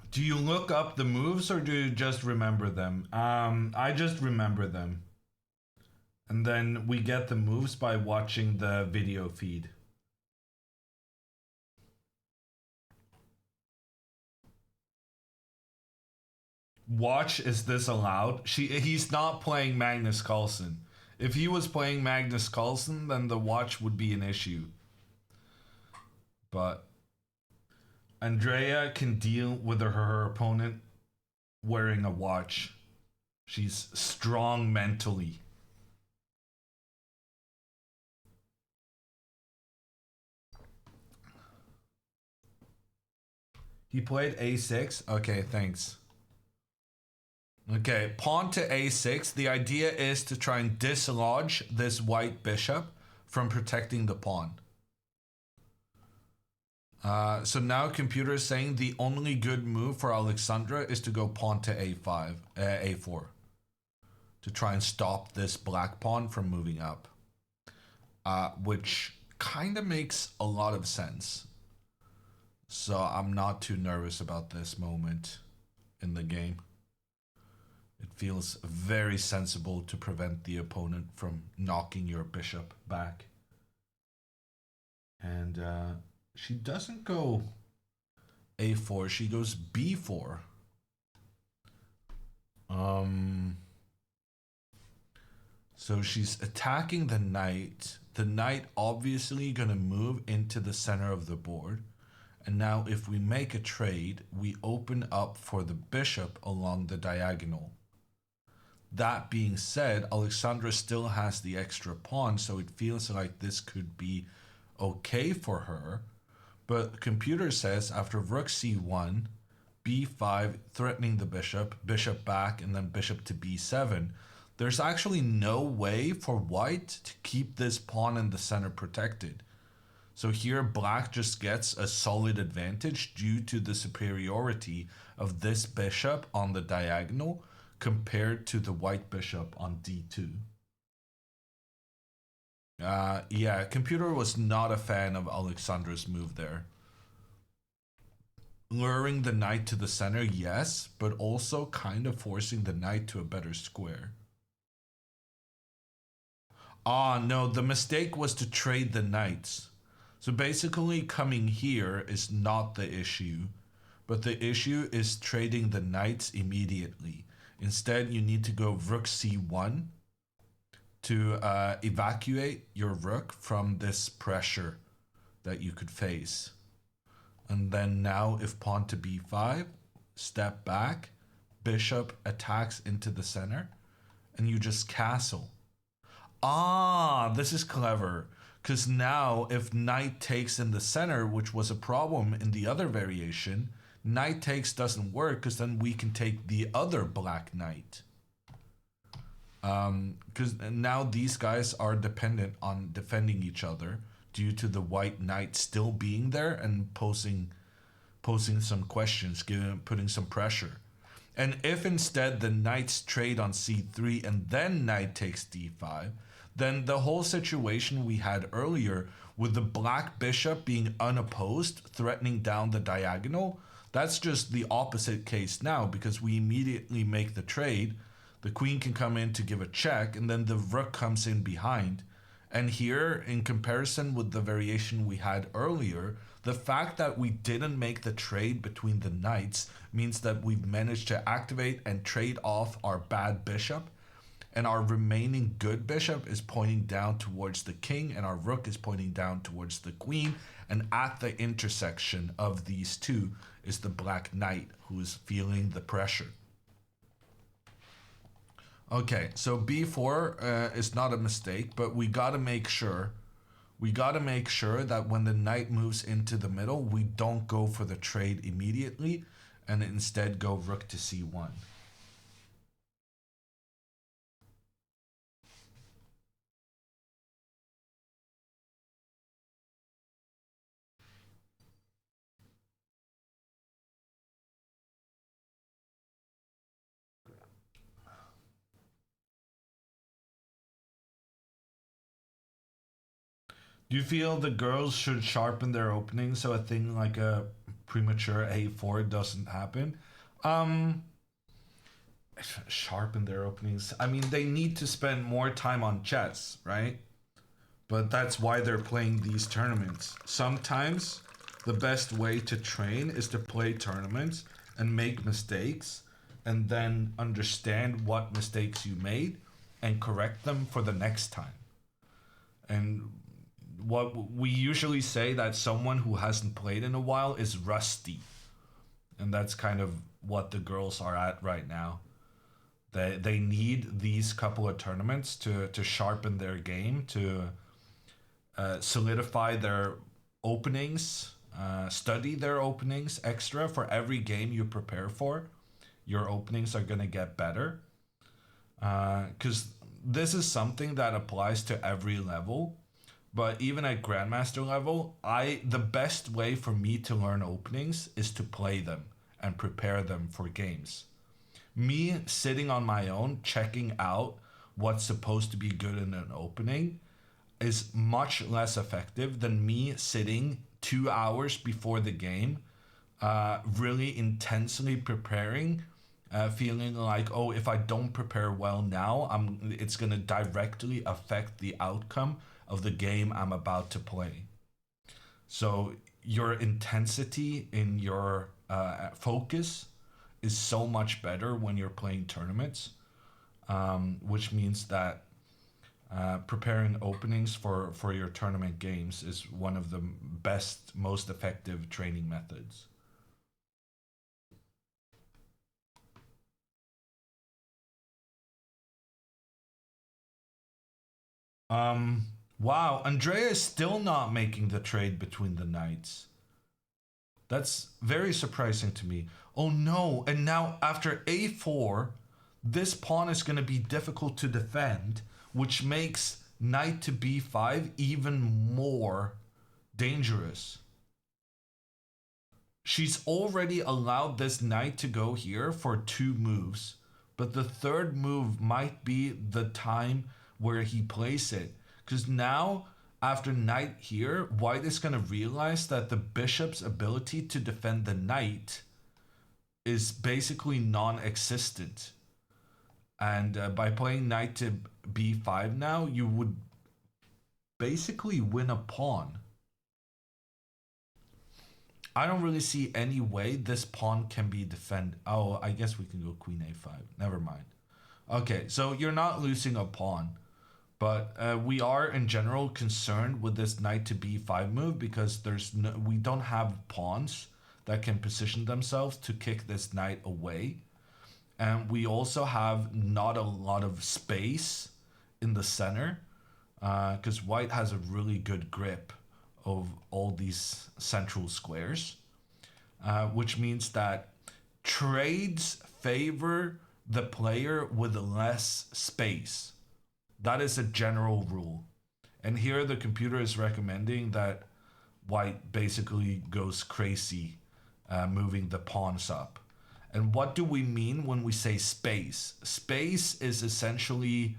Speaker 10: Do you look up the moves or do you just remember them? I just remember them. And then we get the moves by watching the video feed. Watch, is this allowed? He's not playing Magnus Carlsen. If he was playing Magnus Carlsen, then the watch would be an issue. But Andrea can deal with her opponent wearing a watch. She's strong mentally. He played a6. Okay, thanks. Okay, pawn to a6. The idea is to try and dislodge this white bishop from protecting the pawn. So now computer is saying the only good move for Alexandra is to go pawn to a5, a4. To try and stop this black pawn from moving up. Which kind of makes a lot of sense. So I'm not too nervous about this moment in the game. It feels very sensible to prevent the opponent from knocking your bishop back. And she doesn't go a4, she goes b4. So she's attacking the knight. The knight obviously gonna move into the center of the board. And now if we make a trade, we open up for the bishop along the diagonal. That being said, Alexandra still has the extra pawn, so it feels like this could be okay for her. But computer says after rook c1, b5, threatening the bishop, bishop back, and then bishop to b7, there's actually no way for white to keep this pawn in the center protected. So here black just gets a solid advantage due to the superiority of this bishop on the diagonal compared to the white bishop on d2. Yeah, computer was not a fan of Alexandra's move there. Luring the knight to the center, yes, but also kind of forcing the knight to a better square. No, the mistake was to trade the knights. So basically coming here is not the issue, but the issue is trading the knights immediately. Instead, you need to go rook c1 to evacuate your rook from this pressure that you could face. And then now if pawn to b5, step back, bishop attacks into the center, and you just castle. This is clever. Because now if knight takes in the center, which was a problem in the other variation, knight takes doesn't work because then we can take the other black knight. Because now these guys are dependent on defending each other due to the white knight still being there and posing some questions, putting some pressure. And if instead the knights trade on c3 and then knight takes d5, then the whole situation we had earlier with the black bishop being unopposed, threatening down the diagonal, that's just the opposite case now, because we immediately make the trade. The queen can come in to give a check, and then the rook comes in behind. And here, in comparison with the variation we had earlier, the fact that we didn't make the trade between the knights means that we've managed to activate and trade off our bad bishop, and our remaining good bishop is pointing down towards the king, and our rook is pointing down towards the queen, and at the intersection of these two is the black knight who is feeling the pressure. Okay, so b4 is not a mistake, but we gotta make sure that when the knight moves into the middle, we don't go for the trade immediately and instead go rook to c1. Do you feel the girls should sharpen their opening so a thing like a premature a4 doesn't happen? Sharpen their openings. I mean, they need to spend more time on chess, right? But that's why they're playing these tournaments. Sometimes the best way to train is to play tournaments and make mistakes and then understand what mistakes you made and correct them for the next time. And what we usually say that someone who hasn't played in a while is rusty. And that's kind of what the girls are at right now. They need these couple of tournaments to sharpen their game, to solidify their openings, study their openings extra. For every game you prepare for, your openings are going to get better. Because this is something that applies to every level. But even at Grandmaster level, the best way for me to learn openings is to play them and prepare them for games. Me sitting on my own, checking out what's supposed to be good in an opening is much less effective than me sitting 2 hours before the game, really intensely preparing, feeling like, oh, if I don't prepare well now, it's going to directly affect the outcome of the game I'm about to play. So your intensity in your focus is so much better when you're playing tournaments, which means that preparing openings for your tournament games is one of the best, most effective training methods. Wow, Andrea is still not making the trade between the knights. That's very surprising to me. Oh no, and now after a4, this pawn is going to be difficult to defend, which makes knight to b5 even more dangerous. She's already allowed this knight to go here for 2 moves, but the third move might be the time where he plays it. Because now, after knight here, white is going to realize that the bishop's ability to defend the knight is basically non-existent. And by playing knight to b5 now, you would basically win a pawn. I don't really see any way this pawn can be defended. Oh, I guess we can go queen a5. Never mind. Okay, so you're not losing a pawn. But we are in general concerned with this knight to b5 move because we don't have pawns that can position themselves to kick this knight away. And we also have not a lot of space in the center because white has a really good grip of all these central squares. which means that trades favor the player with less space. That is a general rule. And here the computer is recommending that white basically goes crazy, moving the pawns up. And what do we mean when we say space? Space is essentially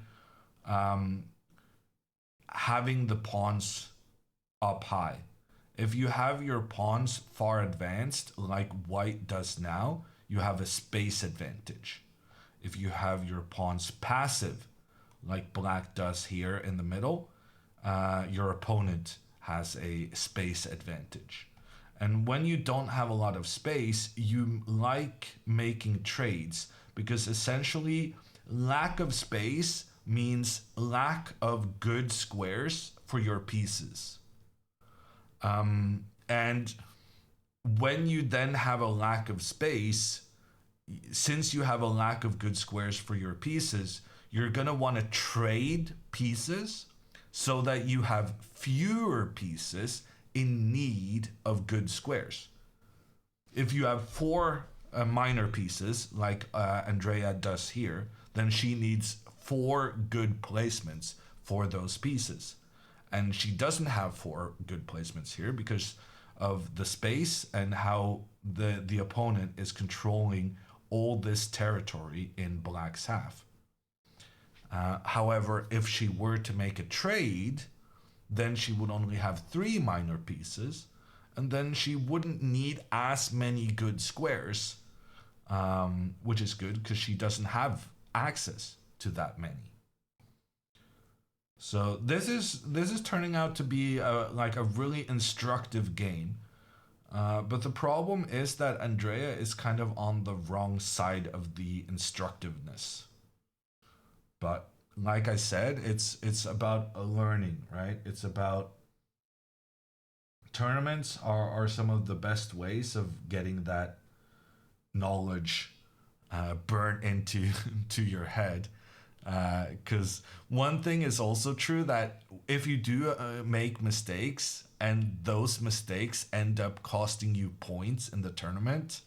Speaker 10: having the pawns up high. If you have your pawns far advanced, like white does now, you have a space advantage. If you have your pawns passive, like black does here in the middle, your opponent has a space advantage. And when you don't have a lot of space, you like making trades, because essentially lack of space means lack of good squares for your pieces. And when you then have a lack of space, since you have a lack of good squares for your pieces, you're going to want to trade pieces so that you have fewer pieces in need of good squares. If you have 4 minor pieces, like Andrea does here, then she needs 4 good placements for those pieces. And she doesn't have 4 good placements here because of the space and how the opponent is controlling all this territory in black's half. However, if she were to make a trade, then she would only have 3 minor pieces, and then she wouldn't need as many good squares, which is good because she doesn't have access to that many. So this is turning out to be like a really instructive game. But the problem is that Andrea is kind of on the wrong side of the instructiveness. But like I said, it's about learning, right? It's about tournaments are some of the best ways of getting that knowledge burnt into to your head. Because one thing is also true, that if you do make mistakes and those mistakes end up costing you points in the tournament,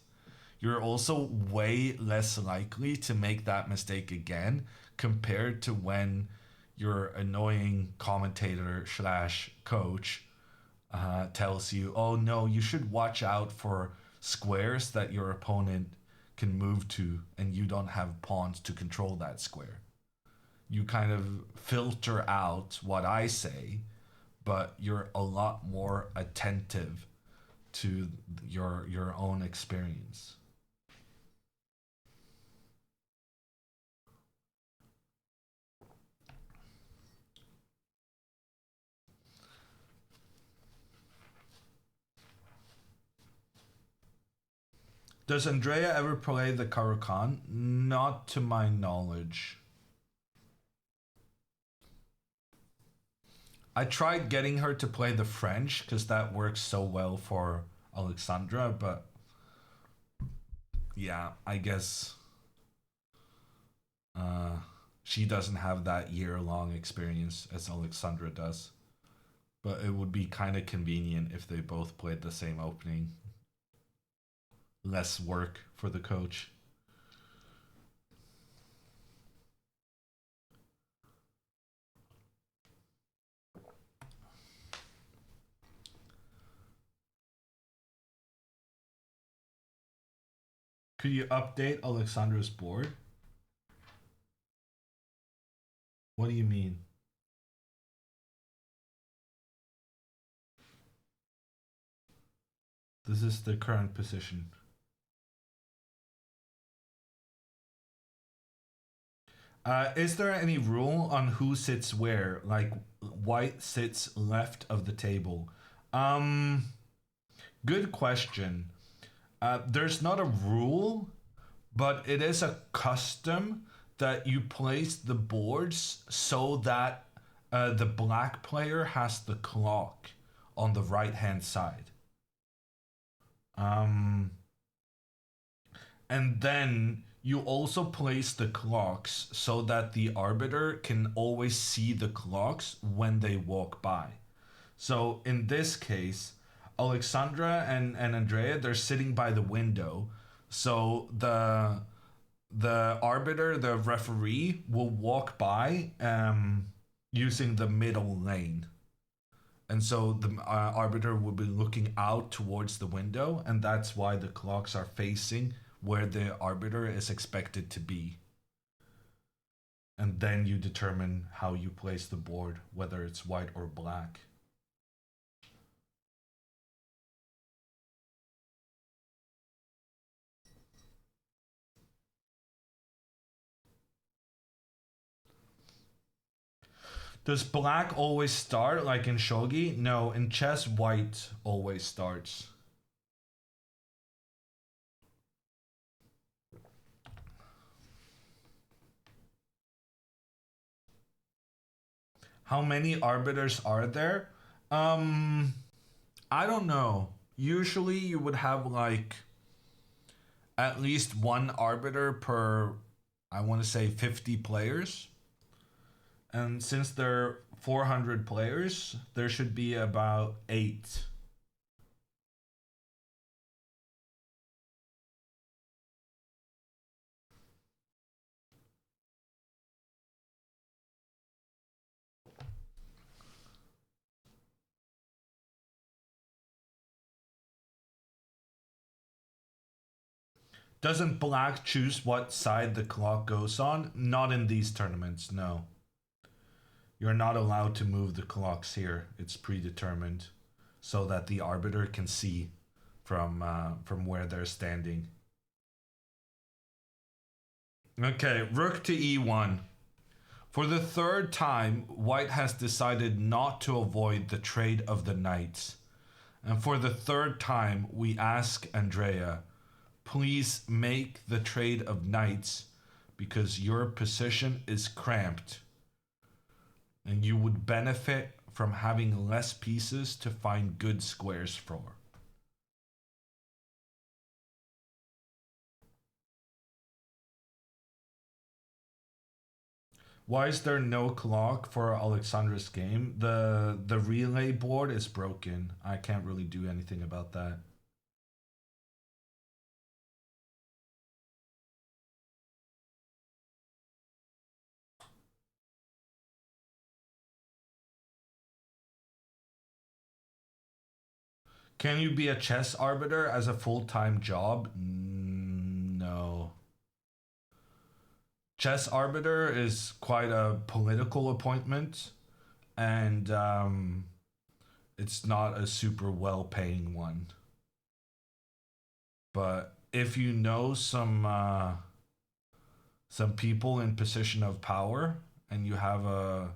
Speaker 10: you're also way less likely to make that mistake again compared to when your annoying commentator / coach tells you, oh no, you should watch out for squares that your opponent can move to and you don't have pawns to control that square. You kind of filter out what I say, but you're a lot more attentive to your own experience. Does Andrea ever play the Caro-Kann? Not to my knowledge. I tried getting her to play the French because that works so well for Alexandra, but yeah, I guess she doesn't have that year-long experience as Alexandra does. But it would be kind of convenient if they both played the same opening. Less work for the coach. Could you update Alexandra's board? What do you mean? This is the current position. Is there any rule on who sits where? Like white sits left of the table? Good question. There's not a rule, but it is a custom that you place the boards so that the black player has the clock on the right hand side. And then you also place the clocks so that the arbiter can always see the clocks when they walk by. So in this case, Alexandra and Andrea, they're sitting by the window. So the arbiter, the referee, will walk by using the middle lane. And so the arbiter will be looking out towards the window, and that's why the clocks are facing where the arbiter is expected to be. And then you determine how you place the board, whether it's white or black. Does black always start like in shogi? No, in chess, white always starts. How many arbiters are there? I don't know. Usually you would have like at least one arbiter per, I want to say 50 players. And since there are 400 players, there should be about 8. Doesn't black choose what side the clock goes on? Not in these tournaments, no. You're not allowed to move the clocks here. It's predetermined so that the arbiter can see from where they're standing. Okay, rook to e1. For the third time, white has decided not to avoid the trade of the knights. And for the third time, we ask Andrea, please make the trade of knights because your position is cramped. And you would benefit from having less pieces to find good squares for. Why is there no clock for Alexandra's game? The relay board is broken. I can't really do anything about that. Can you be a chess arbiter as a full-time job? No. Chess arbiter is quite a political appointment, and it's not a super well-paying one. But if you know some people in position of power, and you have a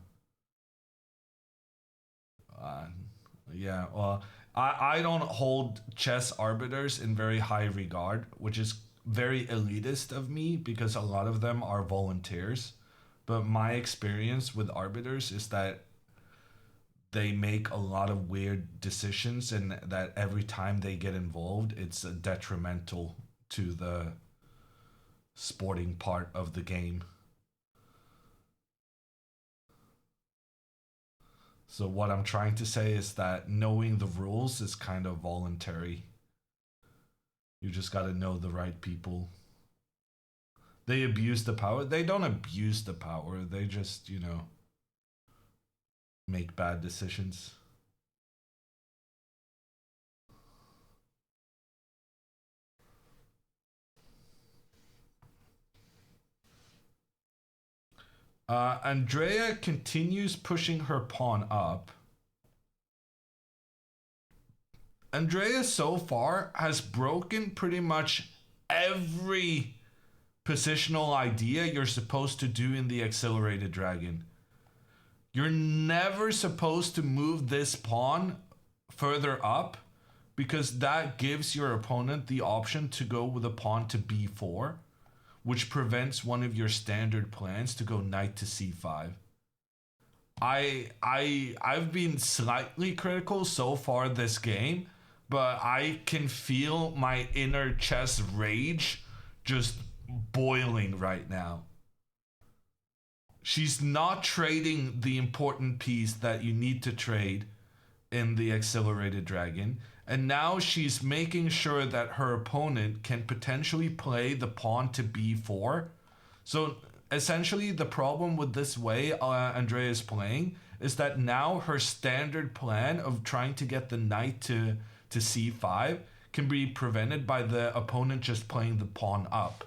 Speaker 10: yeah, well, I don't hold chess arbiters in very high regard, which is very elitist of me because a lot of them are volunteers. But my experience with arbiters is that they make a lot of weird decisions, and that every time they get involved, it's detrimental to the sporting part of the game. So what I'm trying to say is that knowing the rules is kind of voluntary. You just got to know the right people. They abuse the power. They don't abuse the power. They just, you know, make bad decisions. Andrea continues pushing her pawn up. Andrea so far has broken pretty much every positional idea you're supposed to do in the accelerated dragon. You're never supposed to move this pawn further up because that gives your opponent the option to go with a pawn to b4, which prevents one of your standard plans to go knight to c5. I've been slightly critical so far this game, but I can feel my inner chess rage just boiling right now. She's not trading the important piece that you need to trade in the accelerated dragon, and now she's making sure that her opponent can potentially play the pawn to b4. So essentially the problem with this way Andrea is playing is that now her standard plan of trying to get the knight to c5 can be prevented by the opponent just playing the pawn up.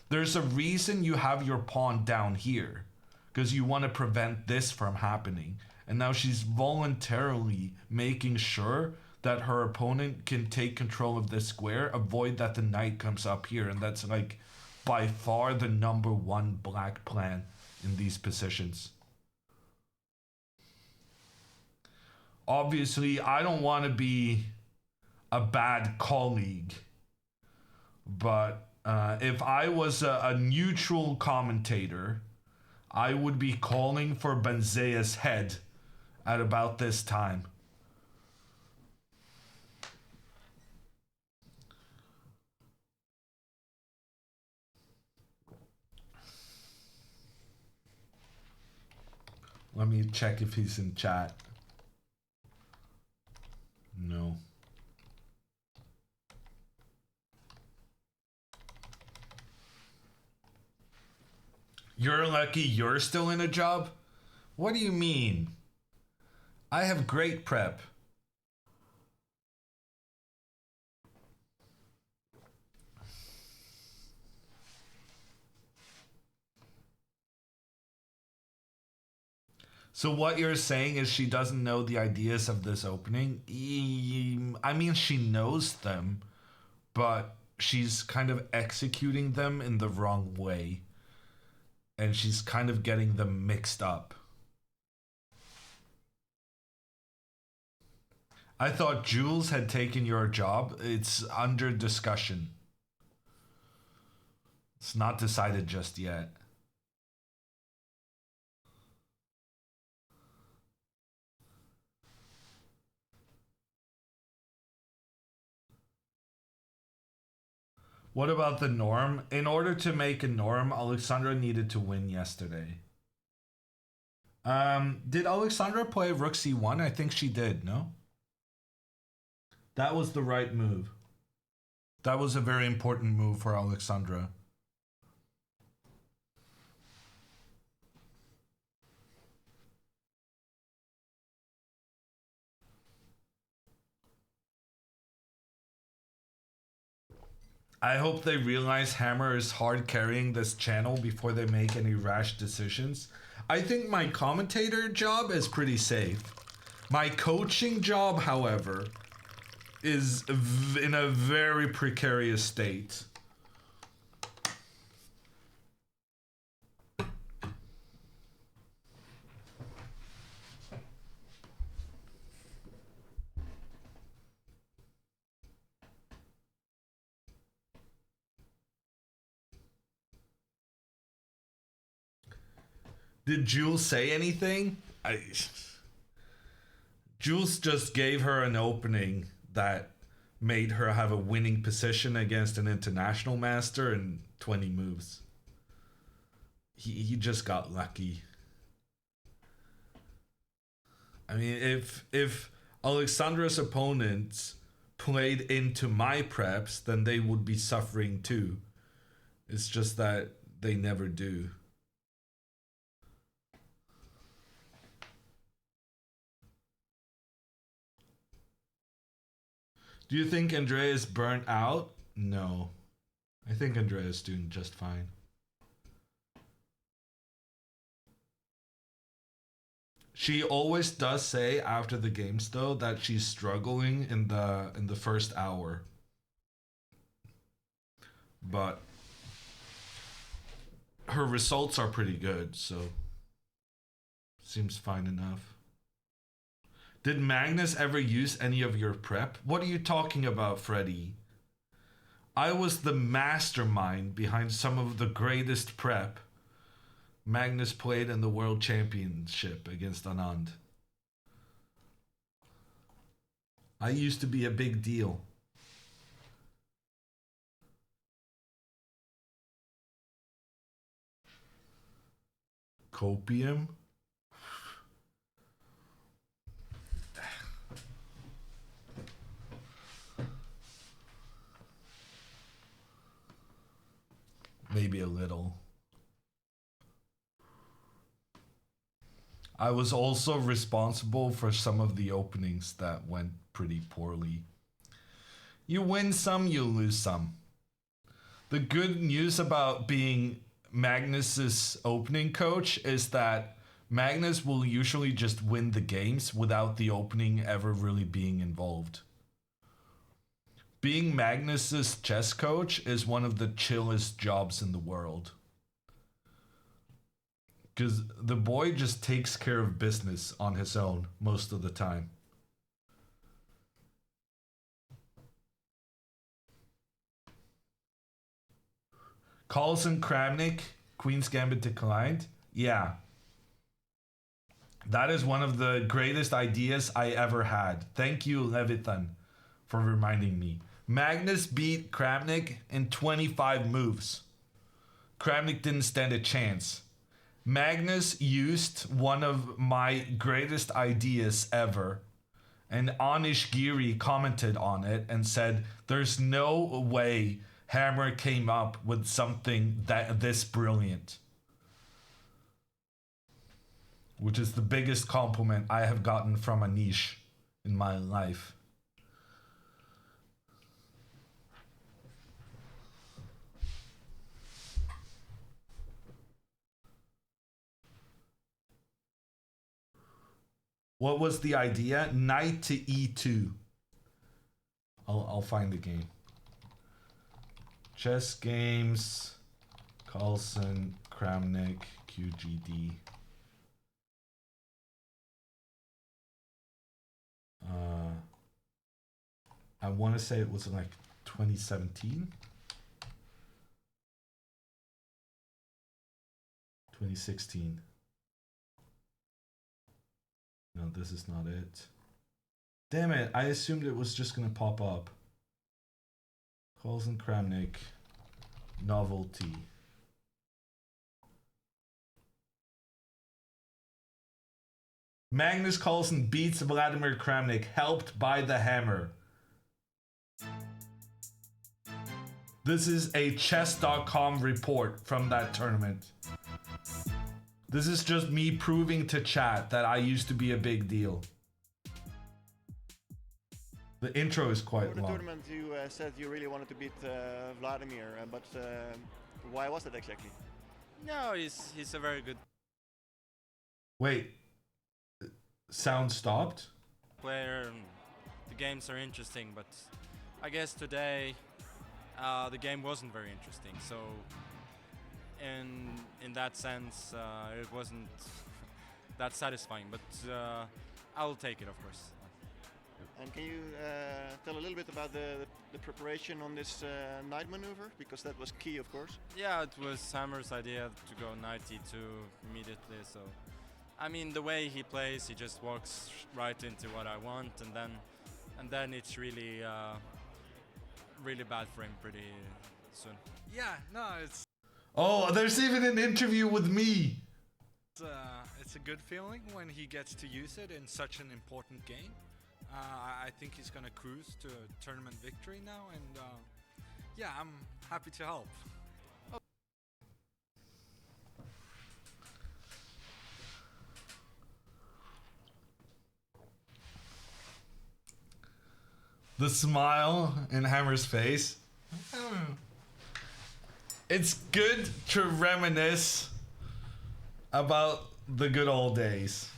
Speaker 10: There's a reason you have your pawn down here, because you want to prevent this from happening. And now she's voluntarily making sure that her opponent can take control of this square, avoid that the knight comes up here. And that's like by far the #1 black plan in these positions. Obviously, I don't want to be a bad colleague, but if I was a neutral commentator, I would be calling for Benzea's head at about this time. Let me check if he's in chat. No. You're lucky you're still in a job? What do you mean? I have great prep. So what you're saying is she doesn't know the ideas of this opening? I mean, she knows them, but she's kind of executing them in the wrong way. And she's kind of getting them mixed up. I thought Jules had taken your job. It's under discussion. It's not decided just yet. What about the norm? In order to make a norm, Alexandra needed to win yesterday. Did Alexandra play Rook C1? I think she did, no? That was the right move. That was a very important move for Alexandra. I hope they realize Hammer is hard carrying this channel before they make any rash decisions. I think my commentator job is pretty safe. My coaching job, however, is in a very precarious state. Did Jules say anything? Jules just gave her an opening that made her have a winning position against an international master in 20 moves. He just got lucky. I mean, if Alexandra's opponents played into my preps, then they would be suffering too. It's just that they never do. Do you think Andrea is burnt out? No. I think Andrea is doing just fine. She always does say after the games though that she's struggling in the first hour. But her results are pretty good, so seems fine enough. Did Magnus ever use any of your prep? What are you talking about, Freddy? I was the mastermind behind some of the greatest prep Magnus played in the World Championship against Anand. I used to be a big deal. Copium? maybe a little. I was also responsible for some of the openings that went pretty poorly. You win some, you lose some. The good news about being Magnus's opening coach is that Magnus will usually just win the games without the opening ever really being involved. Being Magnus's chess coach is one of the chillest jobs in the world. Because the boy just takes care of business on his own most of the time. Carlsen Kramnik, Queen's Gambit declined. Yeah. That is one of the greatest ideas I ever had. Thank you, Levithan, for reminding me. Magnus beat Kramnik in 25 moves. Kramnik didn't stand a chance. Magnus used one of my greatest ideas ever. And Anish Giri commented on it and said, there's no way Hammer came up with something this brilliant. Which is the biggest compliment I have gotten from Anish in my life. What was the idea? Knight to e2. I'll find the game. Chess games, Carlsen, Kramnik, QGD. I want to say it was like 2017. 2016. No, this is not it. Damn it, I assumed it was just gonna pop up. Carlsen Kramnik. Novelty. Magnus Carlsen beats Vladimir Kramnik, helped by the hammer. This is a chess.com report from that tournament. This is just me proving to chat that I used to be a big deal. The intro is quite
Speaker 11: For the
Speaker 10: long.
Speaker 11: tournament, you said you really wanted to beat Vladimir, but why was that exactly?
Speaker 12: No, he's a very good
Speaker 10: Wait, sound stopped?
Speaker 12: player. The games are interesting, but I guess today the game wasn't very interesting. So in that sense, it wasn't that satisfying. But I'll take it, of course.
Speaker 11: And can you tell a little bit about the preparation on this knight maneuver? Because that was key, of course.
Speaker 12: Yeah, it was Hammer's idea to go knight e2 immediately. So, I mean, the way he plays, he just walks right into what I want, and then it's really really bad for him pretty soon.
Speaker 4: Yeah, no, it's
Speaker 10: Oh, there's even an interview with me.
Speaker 4: it's a good feeling when he gets to use it in such an important game. I think he's gonna cruise to a tournament victory now, and yeah, I'm happy to help.
Speaker 10: The smile in Hammer's face. It's good to reminisce about the good old days.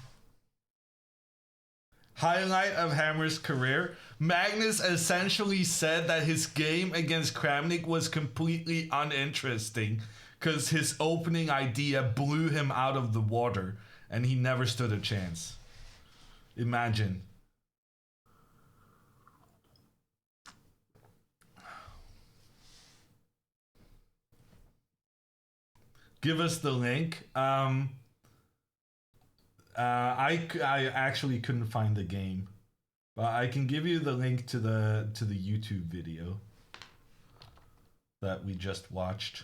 Speaker 10: Highlight of Hammer's career. Magnus essentially said that his game against Kramnik was completely uninteresting because his opening idea blew him out of the water and he never stood a chance. Imagine. Give us the link. I actually couldn't find the game, but I can give you the link to the YouTube video that we just watched.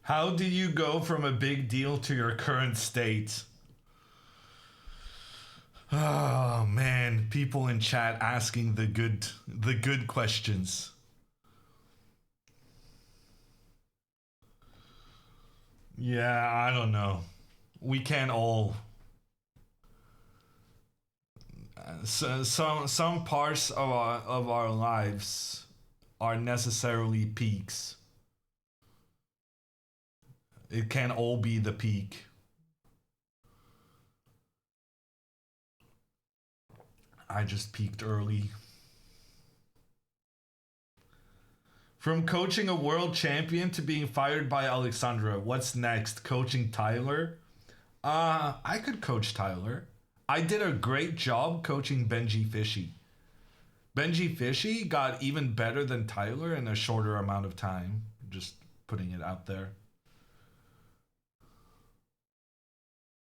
Speaker 10: How do you go from a big deal to your current state? Oh man, people in chat asking the good questions. Yeah, I don't know. We can't all. Some parts of our lives are necessarily peaks. It can't all be the peak. I just peaked early. From coaching a world champion to being fired by Alexandra, what's next? Coaching Tyler? I could coach Tyler. I did a great job coaching Benji Fishy. Benji Fishy got even better than Tyler in a shorter amount of time. Just putting it out there.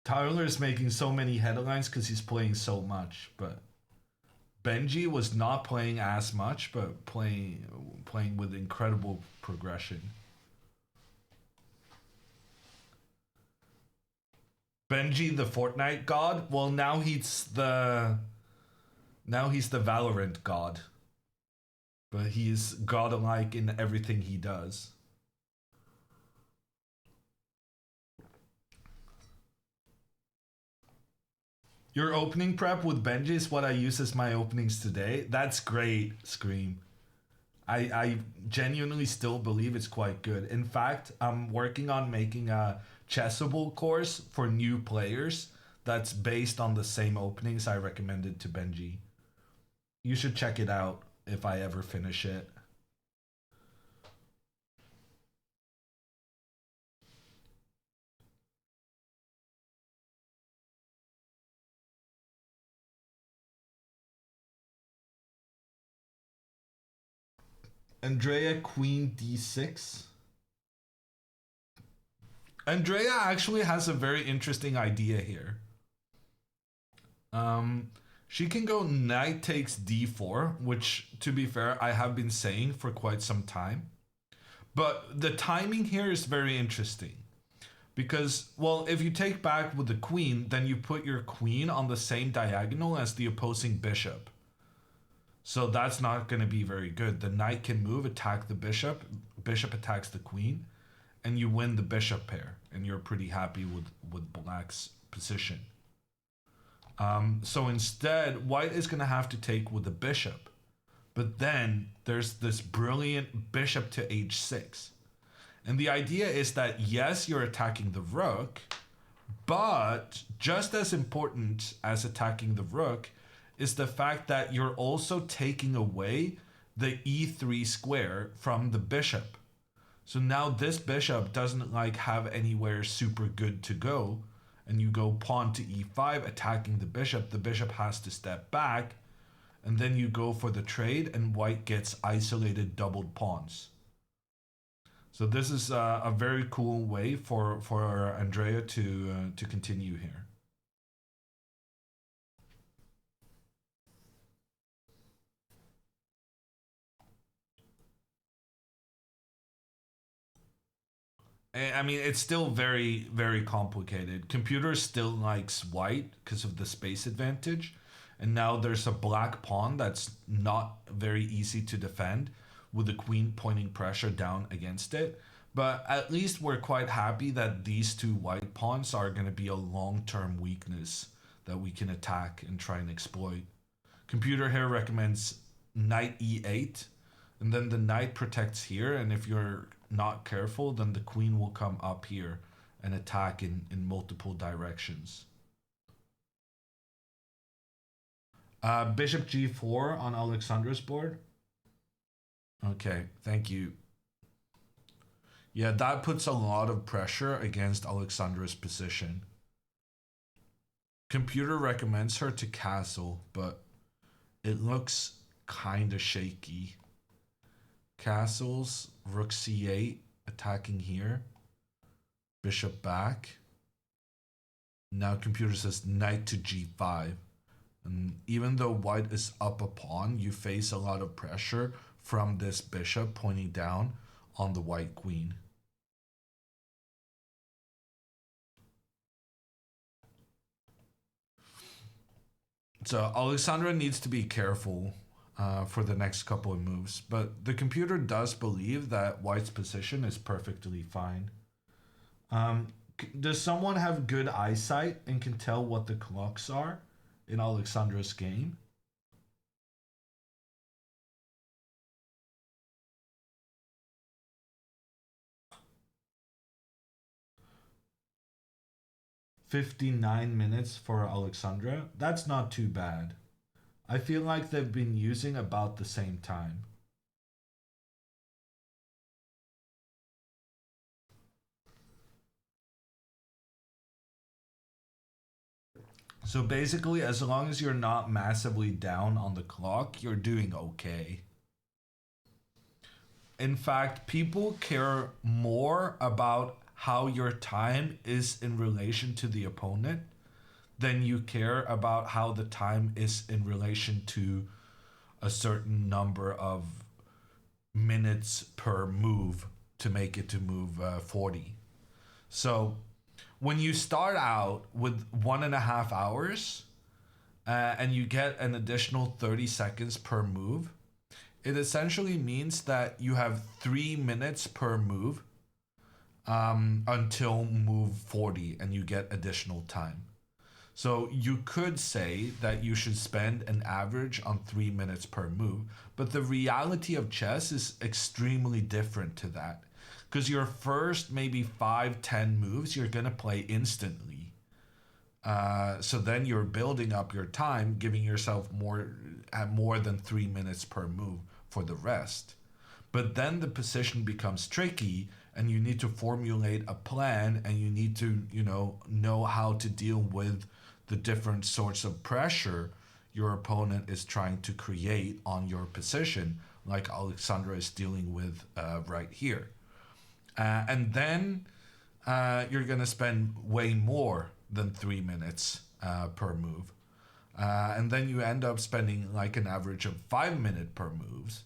Speaker 10: Tyler is making so many headlines because he's playing so much, but Benji was not playing as much, but playing with incredible progression. Benji the Fortnite god? Well, now he's the Valorant god. But he's godlike in everything he does. Your opening prep with Benji is what I use as my openings today. That's great, Scream. I genuinely still believe it's quite good. In fact, I'm working on making a Chessable course for new players that's based on the same openings I recommended to Benji. You should check it out if I ever finish it. Andrea Queen D6. Andrea actually has a very interesting idea here. She can go knight takes d4, which, to be fair, I have been saying for quite some time. But the timing here is very interesting. Because, well, if you take back with the queen, then you put your queen on the same diagonal as the opposing bishop. So that's not going to be very good. The knight can move, attack the bishop. Bishop attacks the queen. And you win the bishop pair. And you're pretty happy with black's position. So instead, white is going to have to take with the bishop. But then there's this brilliant bishop to h6. And the idea is that, yes, you're attacking the rook, but just as important as attacking the rook is the fact that you're also taking away the e3 square from the bishop. So now this bishop doesn't have anywhere super good to go. And you go pawn to e5, attacking the bishop has to step back, and then you go for the trade, and white gets isolated doubled pawns. So this is a very cool way for Andrea to continue here. I mean, it's still very, very complicated. Computer still likes white because of the space advantage. And now there's a black pawn that's not very easy to defend with the queen pointing pressure down against it. But at least we're quite happy that these two white pawns are going to be a long-term weakness that we can attack and try and exploit. Computer here recommends knight e8. And then the knight protects here. And if you're not careful, then the queen will come up here and attack in multiple directions. Bishop g4 on Alexandra's board. Okay, thank you. Yeah, that puts a lot of pressure against Alexandra's position. Computer recommends her to castle, but it looks kind of shaky. Castles, rook c8, attacking here. Bishop back. Now computer says knight to g5. And even though white is up a pawn, you face a lot of pressure from this bishop pointing down on the white queen. So Alexandra needs to be careful for the next couple of moves. But the computer does believe that white's position is perfectly fine. Does someone have good eyesight and can tell what the clocks are in Alexandra's game? "59 minutes for Alexandra. That's not too bad. I feel like they've been using about the same time. So basically, as long as you're not massively down on the clock, you're doing okay. In fact, people care more about how your time is in relation to the opponent than you care about how the time is in relation to a certain number of minutes per move to make it to move 40. So when you start out with 1.5 hours and you get an additional 30 seconds per move, it essentially means that you have 3 minutes per move until move 40 and you get additional time. So you could say that you should spend an average on 3 minutes per move, but the reality of chess is extremely different to that. Because your first maybe 5-10 moves, you're going to play instantly. So then you're building up your time, giving yourself more than 3 minutes per move for the rest. But then the position becomes tricky and you need to formulate a plan and you need to, know how to deal with the different sorts of pressure your opponent is trying to create on your position, like Alexandra is dealing with right here. And then you're going to spend way more than 3 minutes per move. And then you end up spending like an average of 5 minutes per moves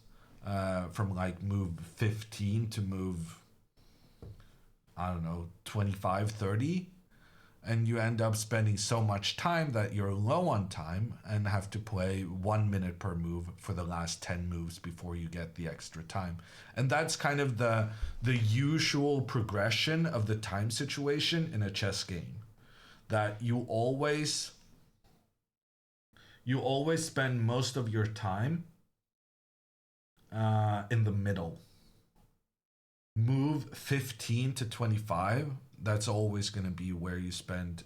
Speaker 10: from like move 15 to move, 25, 30. And you end up spending so much time that you're low on time and have to play 1 minute per move for the last 10 moves before you get the extra time. And that's kind of the usual progression of the time situation in a chess game. That you always spend most of your time in the middle. Move 15 to 25, that's always going to be where you spend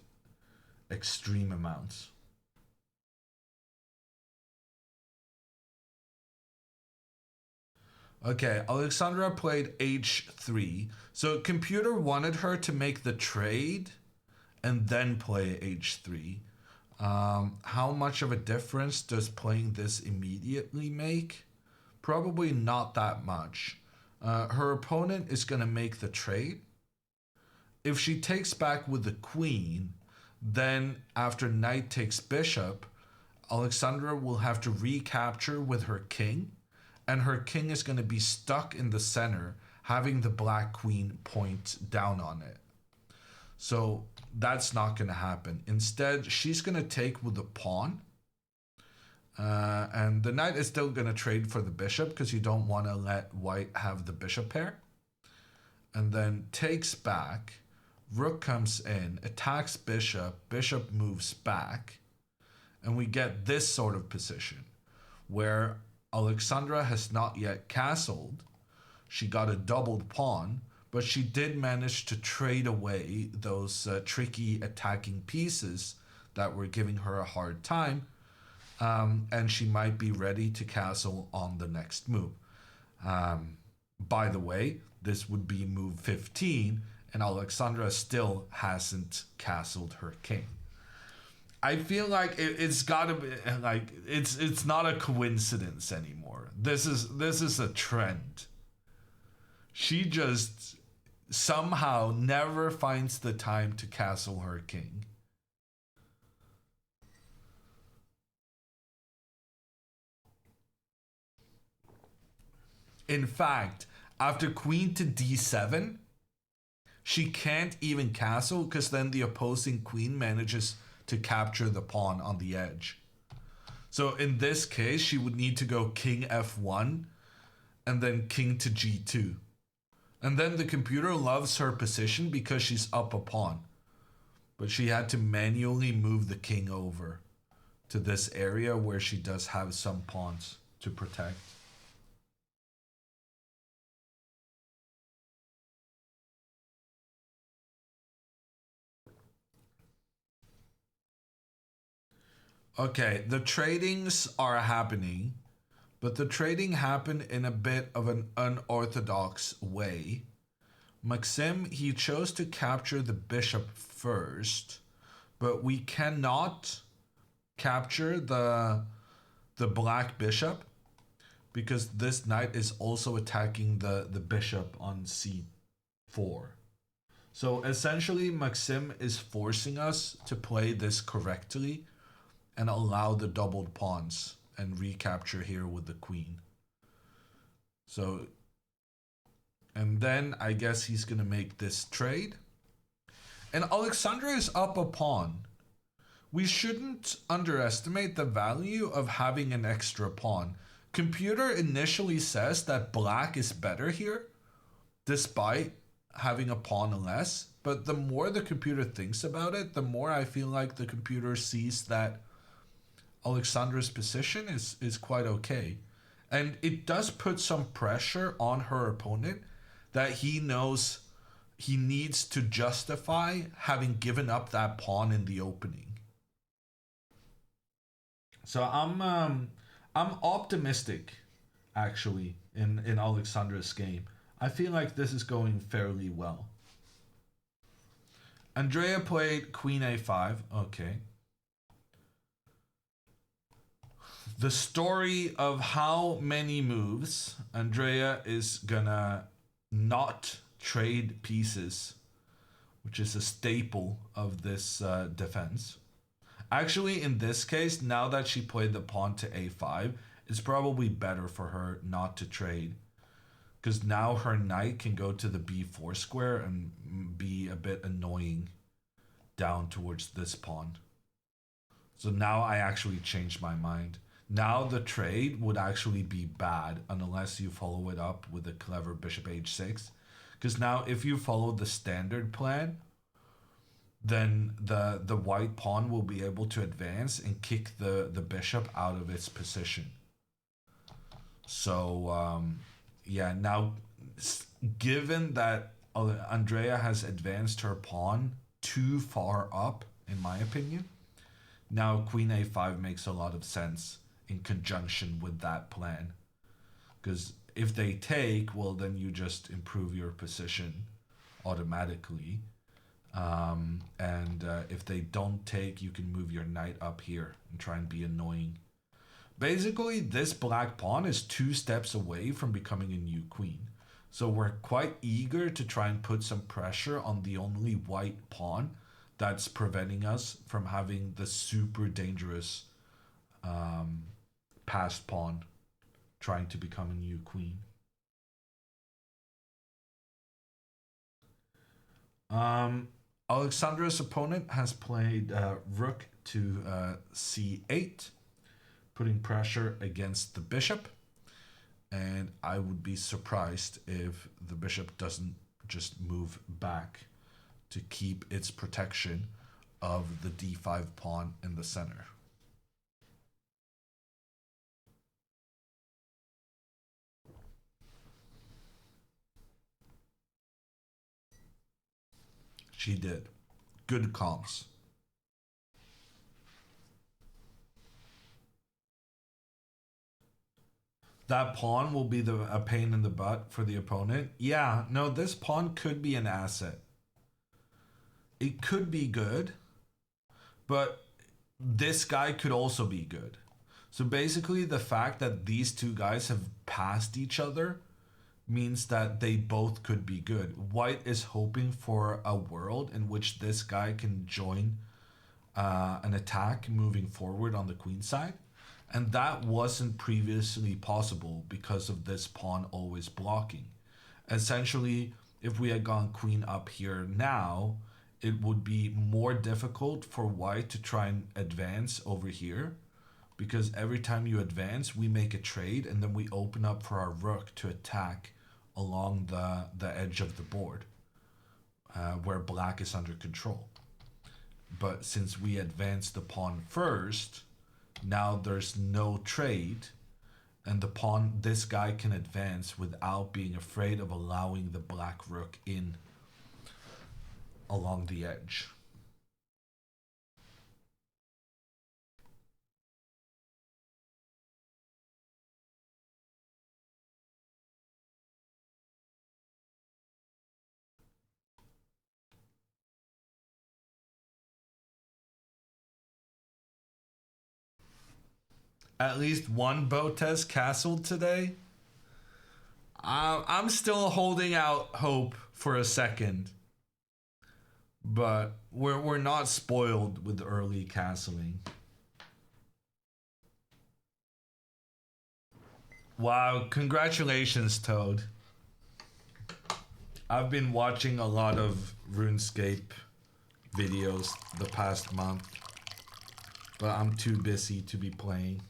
Speaker 10: extreme amounts. Okay, Alexandra played h3. So computer wanted her to make the trade and then play h3. How much of a difference does playing this immediately make? Probably not that much. Her opponent is going to make the trade. If she takes back with the queen, then after knight takes bishop, Alexandra will have to recapture with her king, and her king is going to be stuck in the center, having the black queen point down on it. So that's not going to happen. Instead, she's going to take with the pawn, and the knight is still going to trade for the bishop because you don't want to let white have the bishop pair. And then takes back, rook comes in, attacks bishop, bishop moves back, and we get this sort of position where Alexandra has not yet castled. She got a doubled pawn, but she did manage to trade away those tricky attacking pieces that were giving her a hard time, and she might be ready to castle on the next move. By the way, this would be move 15, and Alexandra still hasn't castled her king. I feel like it's gotta be like it's not a coincidence anymore. This is a trend. She just somehow never finds the time to castle her king. In fact, after queen to d7, she can't even castle because then the opposing queen manages to capture the pawn on the edge. So in this case, she would need to go king f1 and then king to g2. And then the computer loves her position because she's up a pawn. But she had to manually move the king over to this area where she does have some pawns to protect. Okay, the tradings are happening, but the trading happened in a bit of an unorthodox way. Maxim, he chose to capture the bishop first, but we cannot capture the black bishop because this knight is also attacking the bishop on c4. So essentially, Maxim is forcing us to play this correctly and allow the doubled pawns and recapture here with the queen. So, and then I guess he's gonna make this trade. And Alexandra is up a pawn. We shouldn't underestimate the value of having an extra pawn. Computer initially says that black is better here, despite having a pawn less. But the more the computer thinks about it, the more I feel like the computer sees that Alexandra's position is quite okay. And it does put some pressure on her opponent that he knows he needs to justify having given up that pawn in the opening. So I'm optimistic actually in Alexandra's game. I feel like this is going fairly well. Andrea played queen a5. Okay. The story of how many moves Andrea is gonna not trade pieces, which is a staple of this defense. Actually, in this case, now that she played the pawn to a5, it's probably better for her not to trade, because now her knight can go to the b4 square and be a bit annoying down towards this pawn. So now I actually changed my mind. Now the trade would actually be bad unless you follow it up with a clever bishop h6. Because now if you follow the standard plan, then the white pawn will be able to advance and kick the bishop out of its position. So yeah, now given that Andrea has advanced her pawn too far up, in my opinion, now queen a5 makes a lot of sense in conjunction with that plan. Because if they take, well, then you just improve your position automatically. If they don't take, you can move your knight up here and try and be annoying. Basically, this black pawn is 2 steps away from becoming a new queen. So we're quite eager to try and put some pressure on the only white pawn that's preventing us from having the super dangerous passed pawn trying to become a new queen. Alexandra's opponent has played rook to c8, putting pressure against the bishop. And I would be surprised if the bishop doesn't just move back to keep its protection of the d5 pawn in the center. She did. Good comms. That pawn will be a pain in the butt for the opponent. Yeah, no, this pawn could be an asset. It could be good, but this guy could also be good. So basically, the fact that these two guys have passed each other means that they both could be good. White is hoping for a world in which this guy can join an attack moving forward on the queen side. And that wasn't previously possible because of this pawn always blocking. Essentially, if we had gone queen up here now, it would be more difficult for white to try and advance over here because every time you advance, we make a trade, and then we open up for our rook to attack along the edge of the board, where black is under control. But since we advanced the pawn first, now there's no trade, and the pawn, this guy can advance without being afraid of allowing the black rook in along the edge. At least one Botez castled today. I'm still holding out hope for a second, but we're not spoiled with early castling. Wow, congratulations, Toad. I've been watching a lot of RuneScape videos the past month, but I'm too busy to be playing.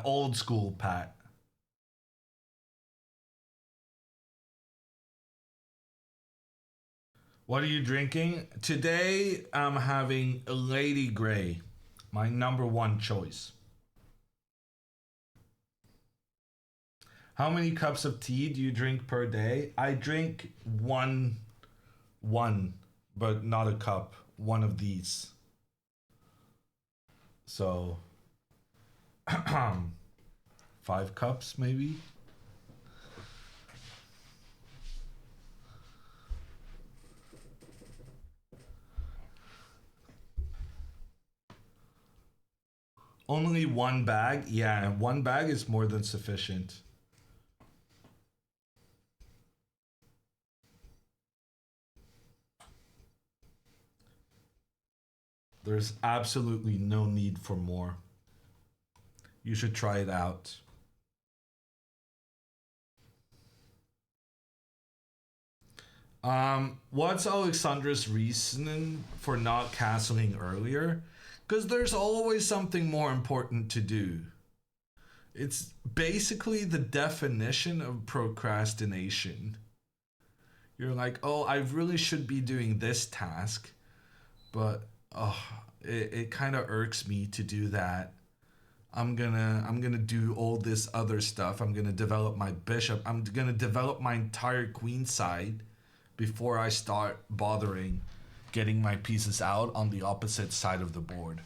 Speaker 10: Old school, Pat. What are you drinking? Today, I'm having a Lady Grey, my #1 choice. How many cups of tea do you drink per day? I drink one, but not a cup. One of these. So 5 cups maybe. Only one bag? Yeah, one bag is more than sufficient. There's absolutely no need for more. You should try it out. What's Alexandra's reason for not castling earlier? Because there's always something more important to do. It's basically the definition of procrastination. You're like, oh, I really should be doing this task, but it kind of irks me to do that. I'm gonna do all this other stuff. I'm gonna develop my bishop. I'm gonna develop my entire queen side before I start bothering getting my pieces out on the opposite side of the board.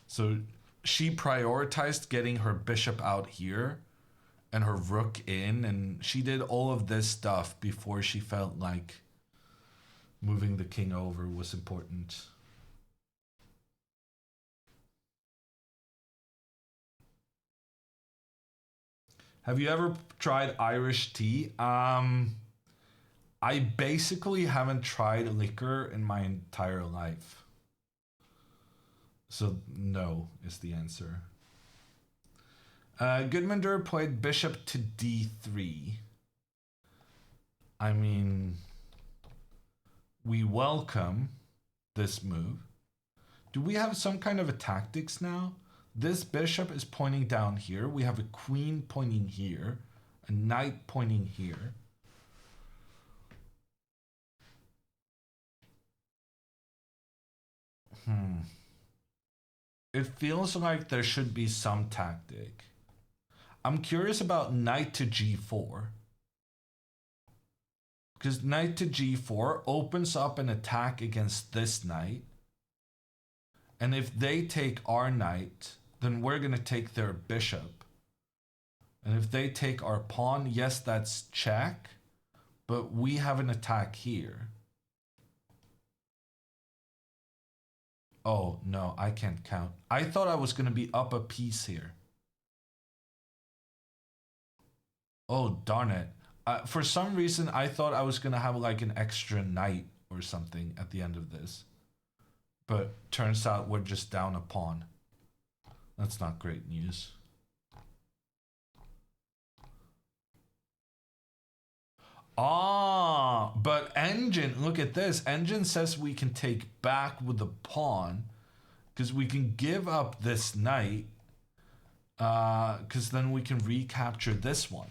Speaker 10: So she prioritized getting her bishop out here and her rook in, and she did all of this stuff before she felt like moving the king over was important. Have you ever tried Irish tea? I basically haven't tried liquor in my entire life. So no is the answer. Gudmundur played bishop to d3. I mean, we welcome this move. Do we have some kind of a tactics now? This bishop is pointing down here. We have a queen pointing here, a knight pointing here. It feels like there should be some tactic. I'm curious about knight to g4. Because knight to g4 opens up an attack against this knight. And if they take our knight, then we're going to take their bishop. And if they take our pawn, yes, that's check. But we have an attack here. Oh, no, I can't count. I thought I was going to be up a piece here. Oh, darn it. For some reason, I thought I was going to have like an extra knight or something at the end of this. But turns out we're just down a pawn. That's not great news. Ah, but Engine, look at this. Engine says we can take back with the pawn because we can give up this knight because then we can recapture this one.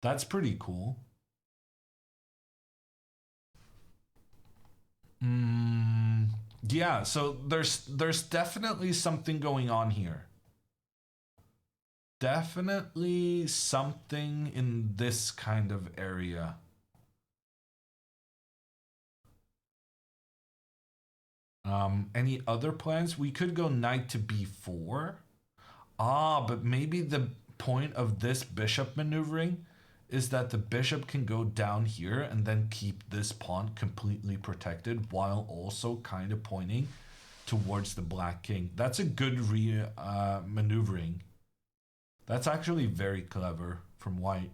Speaker 10: That's pretty cool. Yeah, so there's definitely something going on here. Definitely something in this kind of area. Any other plans? We could go knight to b4. Ah, but maybe the point of this bishop maneuvering is that the bishop can go down here and then keep this pawn completely protected while also kind of pointing towards the black king. That's a good maneuvering. That's actually very clever from white.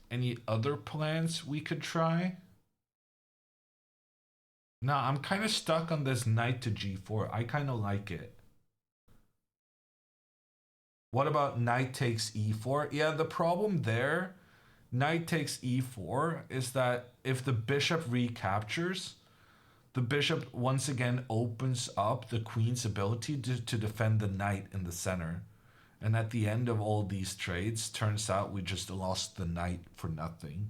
Speaker 10: Any other plans we could try? Nah, I'm kind of stuck on this knight to g4. I kind of like it. What about knight takes e4? Yeah, the problem there, knight takes e4, is that if the bishop recaptures, the bishop once again opens up the queen's ability to defend the knight in the center. And at the end of all these trades, turns out we just lost the knight for nothing.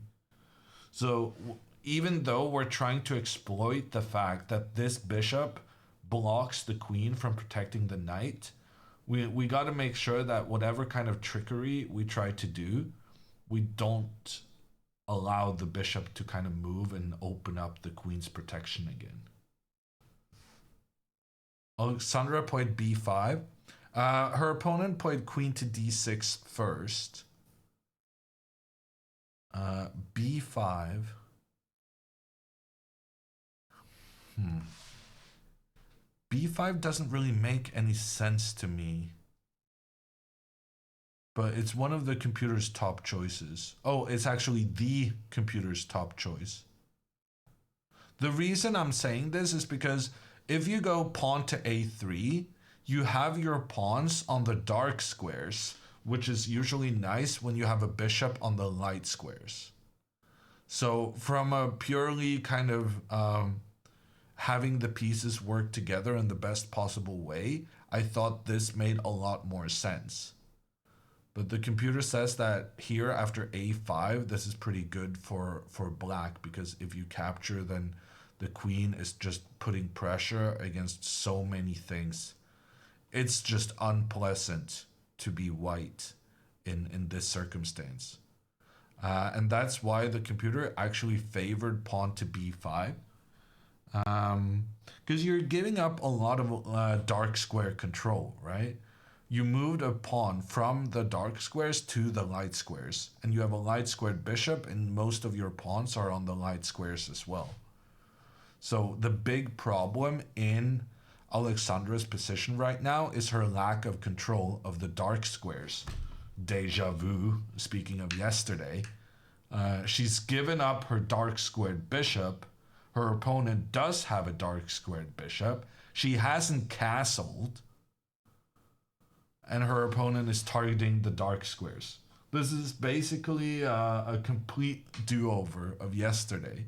Speaker 10: So even though we're trying to exploit the fact that this bishop blocks the queen from protecting the knight, we got to make sure that whatever kind of trickery we try to do, we don't allow the bishop to kind of move and open up the queen's protection again. Alexandra played b5. Her opponent played queen to d6 first. b5. b5 doesn't really make any sense to me. But it's one of the computer's top choices. Oh, it's actually the computer's top choice. The reason I'm saying this is because if you go pawn to a3, you have your pawns on the dark squares, which is usually nice when you have a bishop on the light squares. So from a purely kind of having the pieces work together in the best possible way, I thought this made a lot more sense. But the computer says that here after a5, this is pretty good for black, because if you capture, then the queen is just putting pressure against so many things. It's just unpleasant to be white in this circumstance. And that's why the computer actually favored pawn to b5. Because you're giving up a lot of dark square control, right? You moved a pawn from the dark squares to the light squares, and you have a light squared bishop, and most of your pawns are on the light squares as well. So the big problem in Alexandra's position right now is her lack of control of the dark squares. Deja vu, speaking of yesterday. She's given up her dark squared bishop. Her opponent does have a dark squared bishop. She hasn't castled. And her opponent is targeting the dark squares. This is basically a complete do-over of yesterday.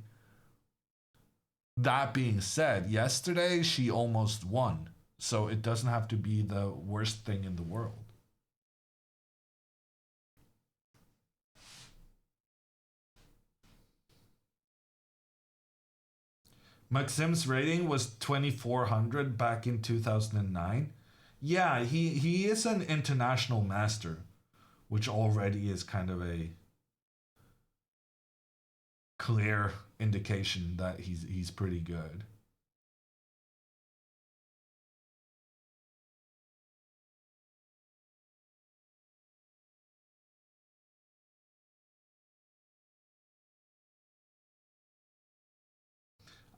Speaker 10: That being said, yesterday she almost won. So it doesn't have to be the worst thing in the world. Maxim's rating was 2400 back in 2009. Yeah, he is an international master, which already is kind of a clear indication that he's pretty good.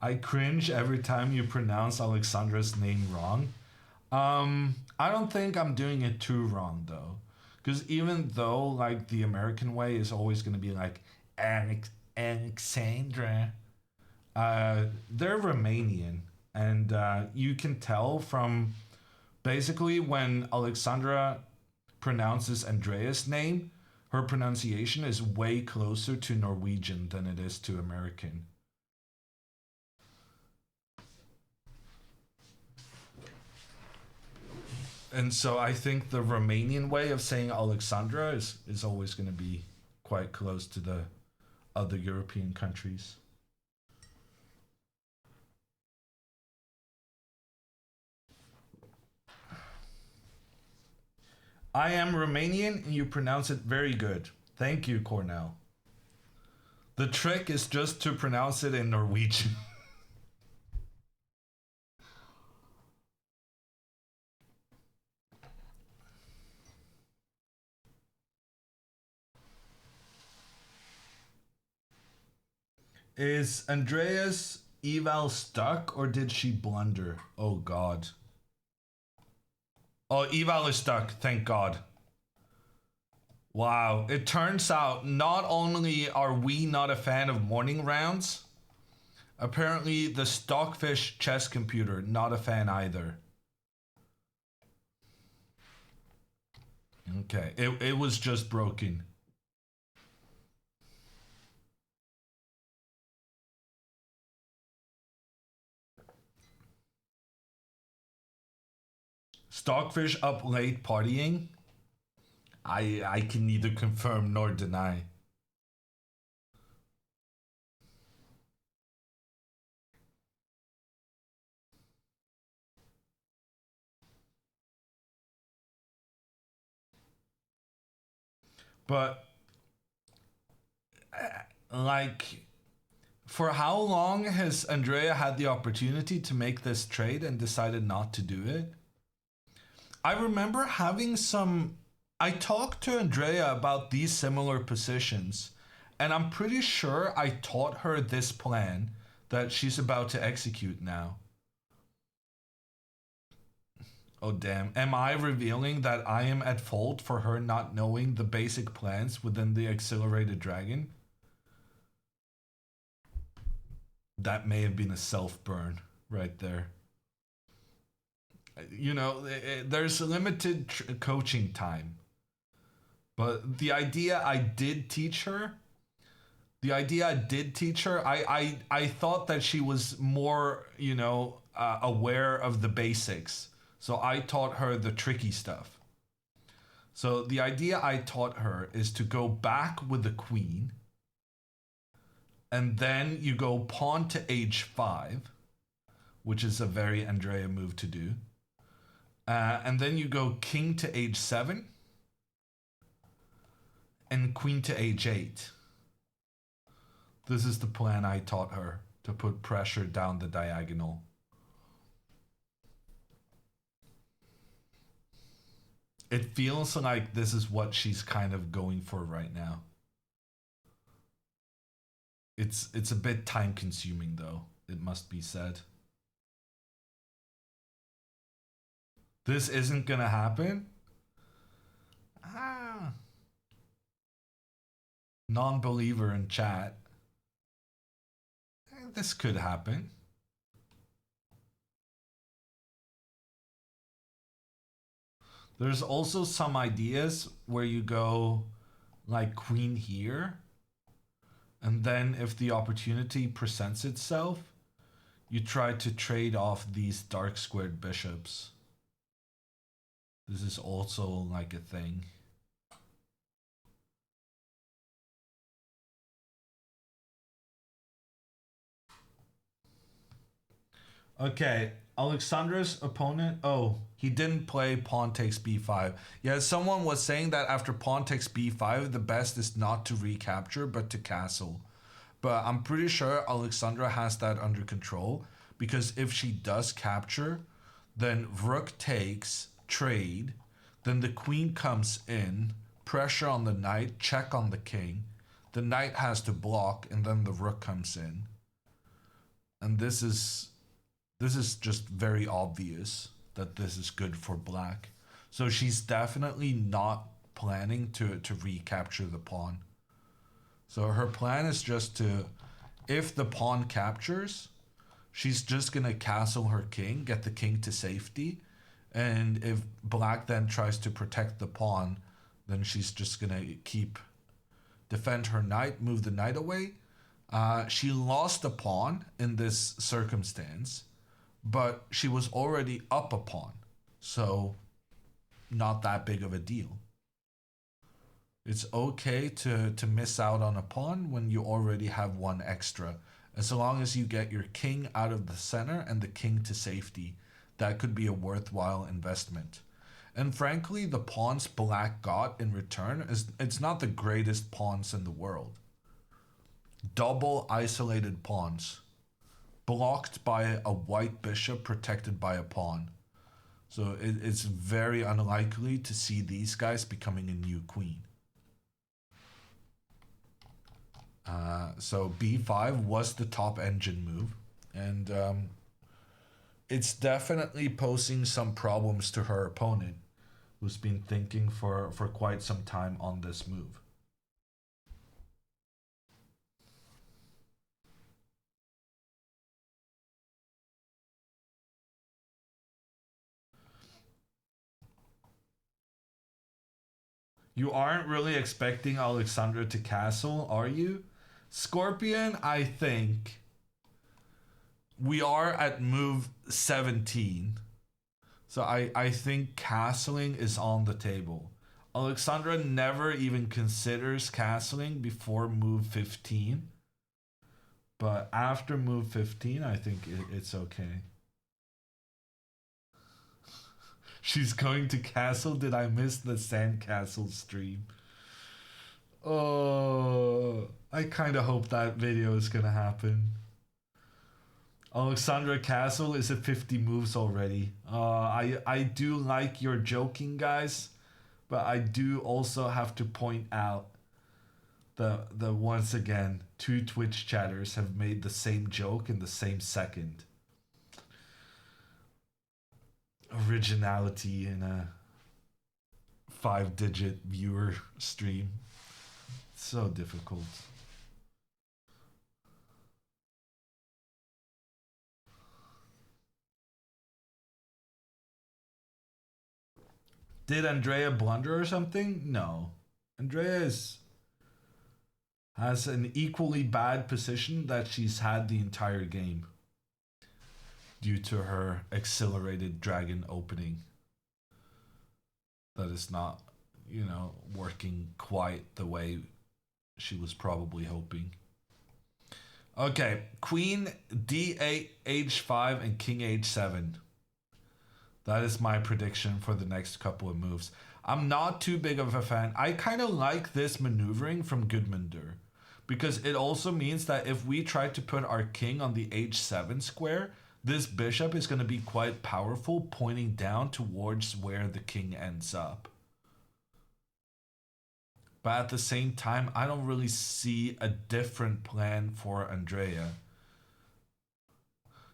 Speaker 10: I cringe every time you pronounce Alexandra's name wrong. I don't think I'm doing it too wrong though. Because even though like the American way is always going to be like Alexandra, They're Romanian, and you can tell from basically when Alexandra pronounces Andrea's name, her pronunciation is way closer to Norwegian than it is to American. And so I think the Romanian way of saying Alexandra is always going to be quite close to the other European countries. I am Romanian and you pronounce it very good. Thank you, Cornell. The trick is just to pronounce it in Norwegian. Is Andrea's eval stuck or did she blunder? Oh God. Oh, eval is stuck, thank God. Wow, it turns out not only are we not a fan of morning rounds, apparently the Stockfish chess computer, not a fan either. Okay, it was just broken. Stockfish up late partying? I can neither confirm nor deny. But like, for how long has Andrea had the opportunity to make this trade and decided not to do it? I remember having some... I talked to Andrea about these similar positions, and I'm pretty sure I taught her this plan that she's about to execute now. Oh damn, am I revealing that I am at fault for her not knowing the basic plans within the Accelerated Dragon? That may have been a self-burn right there. You know, there's limited coaching time. But the idea I did teach her, I thought that she was more, you know, aware of the basics. So I taught her the tricky stuff. So the idea I taught her is to go back with the queen, and then you go pawn to h5, which is a very Andrea move to do. And then you go king to h7 and queen to h8. This is the plan I taught her to put pressure down the diagonal. It feels like this is what she's kind of going for right now. It's a bit time consuming though, it must be said. This isn't gonna happen? Non-believer in chat. This could happen. There's also some ideas where you go like queen here, and then if the opportunity presents itself, you try to trade off these dark squared bishops. This is also like a thing. Okay, Alexandra's opponent, oh, he didn't play pawn takes b5. Yeah, someone was saying that after pawn takes b5, the best is not to recapture, but to castle. But I'm pretty sure Alexandra has that under control, because if she does capture, then rook takes, trade, then the queen comes in, pressure on the knight, check on the king, the knight has to block, and then the rook comes in. And this is just very obvious that this is good for black. So she's definitely not planning to recapture the pawn. So her plan is just to if the pawn captures, she's just going to castle her king, get the king to safety. And if black then tries to protect the pawn, then she's just going to defend her knight, move the knight away. She lost a pawn in this circumstance, but she was already up a pawn. So not that big of a deal. It's okay to miss out on a pawn when you already have one extra. As long as you get your king out of the center and the king to safety, that could be a worthwhile investment. And frankly, the pawns black got in return, it's not the greatest pawns in the world. Double isolated pawns, blocked by a white bishop, protected by a pawn. So it's very unlikely to see these guys becoming a new queen. So b5 was the top engine move, and it's definitely posing some problems to her opponent, who's been thinking for quite some time on this move. You aren't really expecting Alexandra to castle, are you? Scorpion, I think we are at move 17. So I think castling is on the table. Alexandra never even considers castling before move 15. But after move 15, I think it's okay. She's going to castle. Did I miss the sandcastle stream? Oh, I kind of hope that video is going to happen. Alexandra Castle is at 50 moves already. I do like your joking, guys, but I do also have to point out that once again, 2 Twitch chatters have made the same joke in the same second. Originality in a 5-digit viewer stream. So difficult. Did Andrea blunder or something? No. Andrea has an equally bad position that she's had the entire game due to her accelerated dragon opening. That is not, working quite the way she was probably hoping. Okay, queen d8, h5, and king h7. That is my prediction for the next couple of moves. I'm not too big of a fan. I kind of like this maneuvering from Gudmundur, because it also means that if we try to put our king on the h7 square, this bishop is going to be quite powerful, pointing down towards where the king ends up. But at the same time, I don't really see a different plan for Andrea.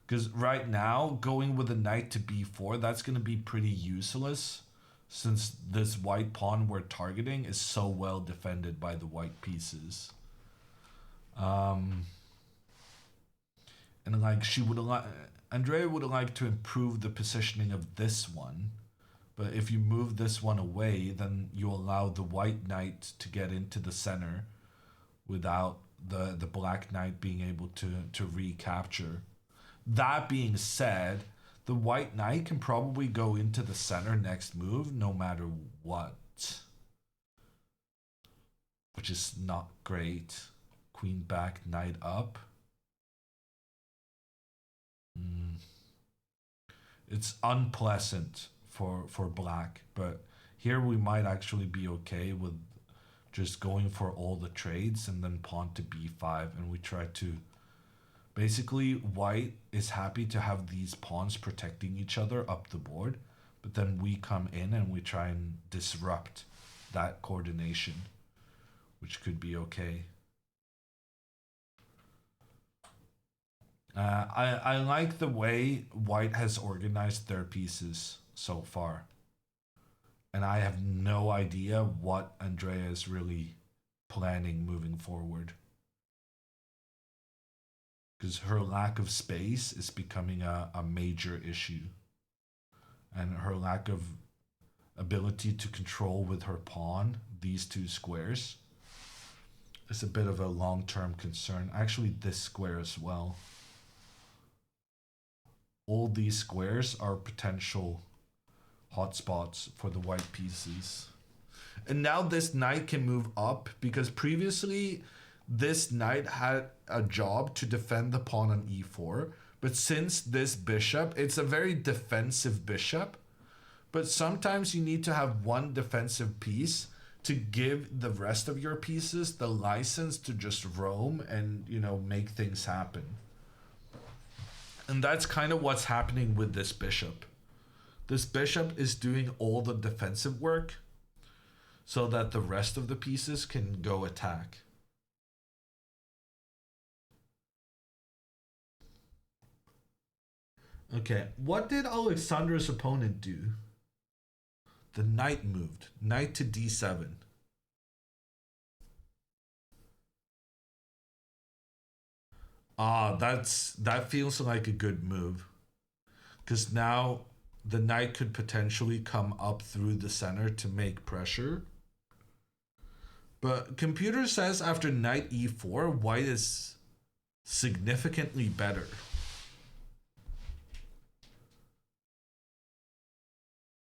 Speaker 10: Because right now, going with a knight to b4, that's going to be pretty useless, since this white pawn we're targeting is so well defended by the white pieces. And like Andrea would like to improve the positioning of this one. But if you move this one away, then you allow the white knight to get into the center without the black knight being able to recapture. That being said, the white knight can probably go into the center next move no matter what, which is not great. Queen back, knight up. It's unpleasant for black, but here we might actually be okay with just going for all the trades and then pawn to b5, and we try to basically, white is happy to have these pawns protecting each other up the board, but then we come in and we try and disrupt that coordination, which could be okay. I like the way white has organized their pieces so far. And I have no idea what Andrea is really planning moving forward. because her lack of space is becoming a major issue. And her lack of ability to control with her pawn these two squares is a bit of a long-term concern. Actually, this square as well. All these squares are potential hotspots for the white pieces. And now this knight can move up, because previously this knight had a job to defend the pawn on e4. But since this bishop, it's a very defensive bishop. But sometimes you need to have one defensive piece to give the rest of your pieces the license to just roam and, you know, make things happen. And that's kind of what's happening with this bishop. This bishop is doing all the defensive work so that the rest of the pieces can go attack. Okay, what did Alexandra's opponent do? The knight moved. Knight to d7. That feels like a good move. Because now the knight could potentially come up through the center to make pressure. But computer says after knight e4, white is significantly better.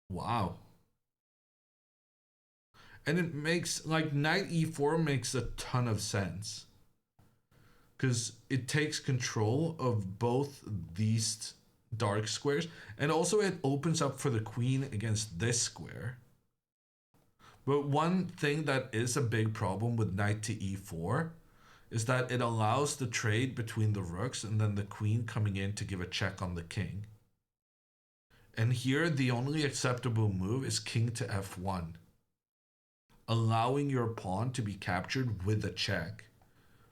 Speaker 10: Wow. And it makes, like, knight e4 makes a ton of sense. Because it takes control of both these dark squares. And also it opens up for the queen against this square. But one thing that is a big problem with knight to e4 is that it allows the trade between the rooks and then the queen coming in to give a check on the king. And here the only acceptable move is king to f1. Allowing your pawn to be captured with a check.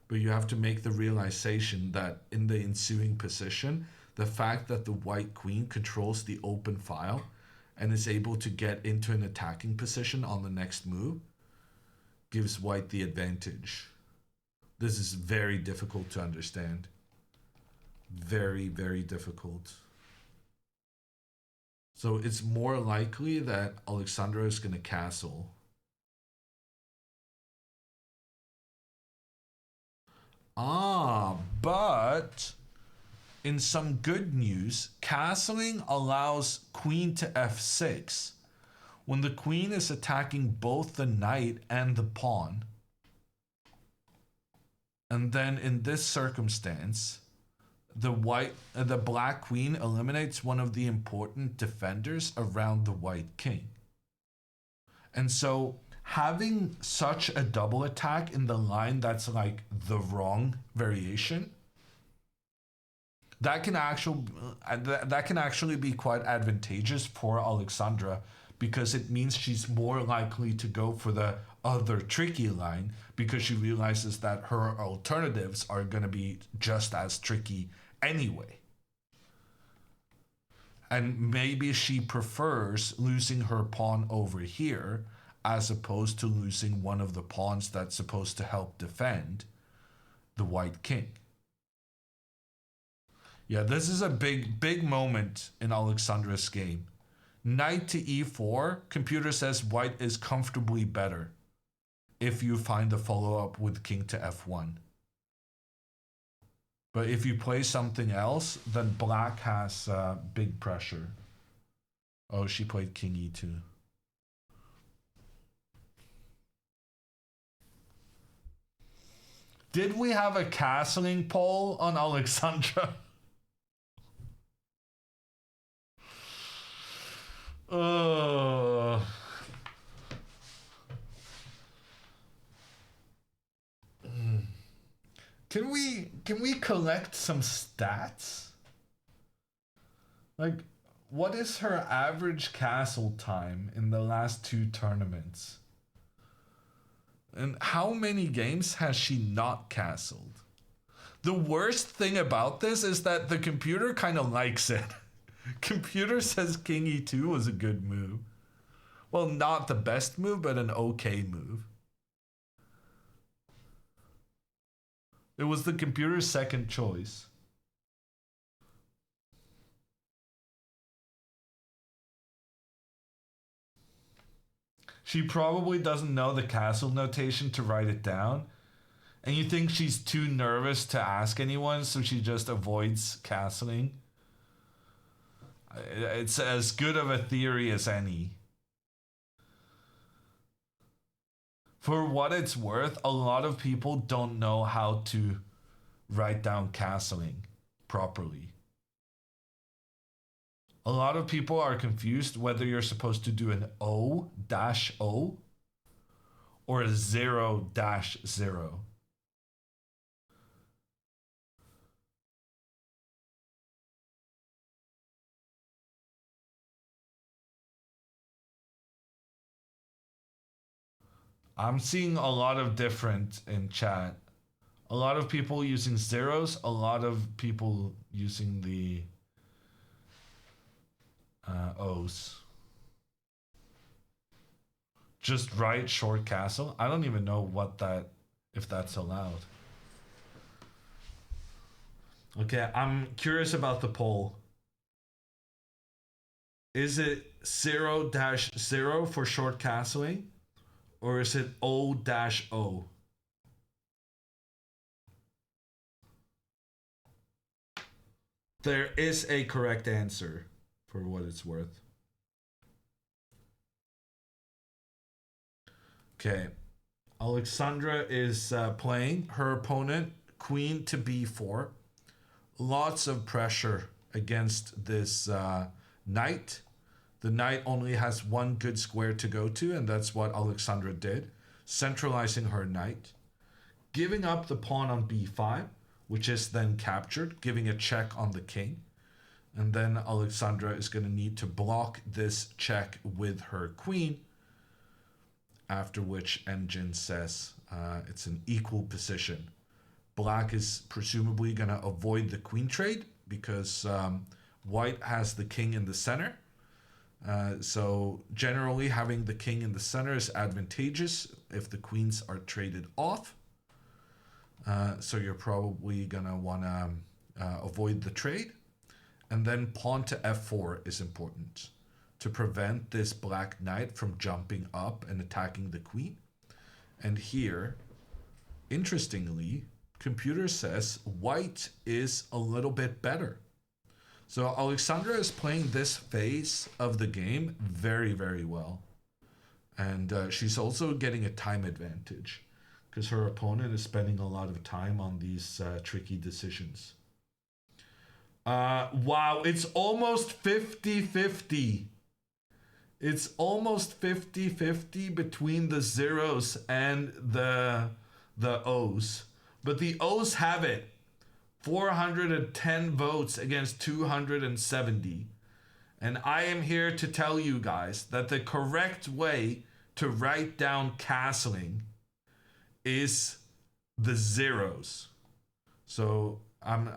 Speaker 10: But you have to make the realization that in the ensuing position, the fact that the white queen controls the open file and is able to get into an attacking position on the next move gives white the advantage. This is very difficult to understand. Very, very difficult. So it's more likely that Alexandra is going to castle. But in some good news, castling allows queen to f6 when the queen is attacking both the knight and the pawn. And then in this circumstance, the black queen eliminates one of the important defenders around the white king. And so having such a double attack in the line that's like the wrong variation, that can actually be quite advantageous for Alexandra, because it means she's more likely to go for the other tricky line because she realizes that her alternatives are going to be just as tricky anyway. And maybe she prefers losing her pawn over here as opposed to losing one of the pawns that's supposed to help defend the white king. Yeah, this is a big moment in Alexandra's game. Knight to e4, computer says white is comfortably better if you find the follow-up with king to f1. But if you play something else, then black has big pressure. Oh, she played king e2. Did we have a castling poll on Alexandra? Can we collect some stats? Like, what is her average castle time in the last 2 tournaments? And how many games has she not castled? The worst thing about this is that the computer kind of likes it. Computer says king e2 was a good move. Well, not the best move, but an okay move. It was the computer's second choice. She probably doesn't know the castle notation to write it down. And you think she's too nervous to ask anyone, so she just avoids castling. It's as good of a theory as any. For what it's worth, a lot of people don't know how to write down castling properly. A lot of people are confused whether you're supposed to do an O-O or a 0-0. I'm seeing a lot of different in chat. A lot of people using zeros, a lot of people using the O's. Just write short castle. I don't even know if that's allowed. Okay, I'm curious about the poll. Is it 0-0 for short castling? Or is it O-O? There is a correct answer, for what it's worth. Okay. Alexandra is playing. Her opponent, queen to b4. Lots of pressure against this knight. The knight only has one good square to go to, and that's what Alexandra did, centralizing her knight, giving up the pawn on b5, which is then captured, giving a check on the king. And then Alexandra is going to need to block this check with her queen, after which Engine says it's an equal position. Black is presumably going to avoid the queen trade because white has the king in the center. So generally having the king in the center is advantageous if the queens are traded off. So you're probably gonna wanna avoid the trade. And then pawn to f4 is important to prevent this black knight from jumping up and attacking the queen. And here, interestingly, computer says white is a little bit better. So Alexandra is playing this phase of the game very, very well. And she's also getting a time advantage because her opponent is spending a lot of time on these tricky decisions. Wow, it's almost 50-50. It's almost 50-50 between the zeros and the O's. But the O's have it. 410 votes against 270. And I am here to tell you guys that the correct way to write down castling is the zeros. So I'm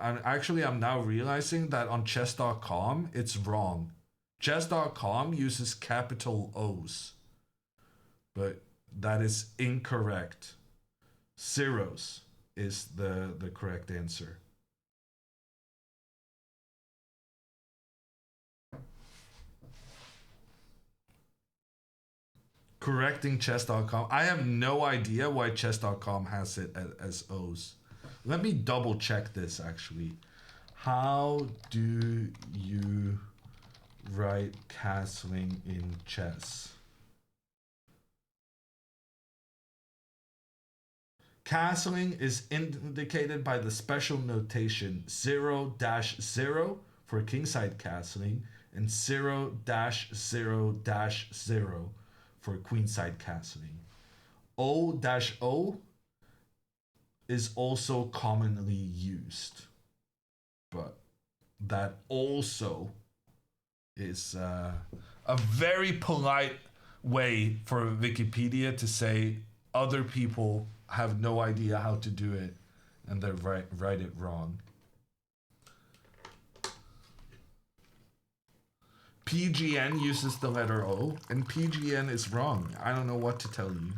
Speaker 10: now realizing that on chess.com it's wrong. Chess.com uses capital O's. But that is incorrect. Zeros is the correct answer. Correcting chess.com. I have no idea why chess.com has it as O's. Let me double check this actually. How do you write castling in chess? Castling is indicated by the special notation 0-0 for kingside castling and 0-0-0 for queenside castling. O-O is also commonly used, but that also is a very polite way for Wikipedia to say other people have no idea how to do it and they write it wrong. PGN uses the letter O, and PGN is wrong. I don't know what to tell you.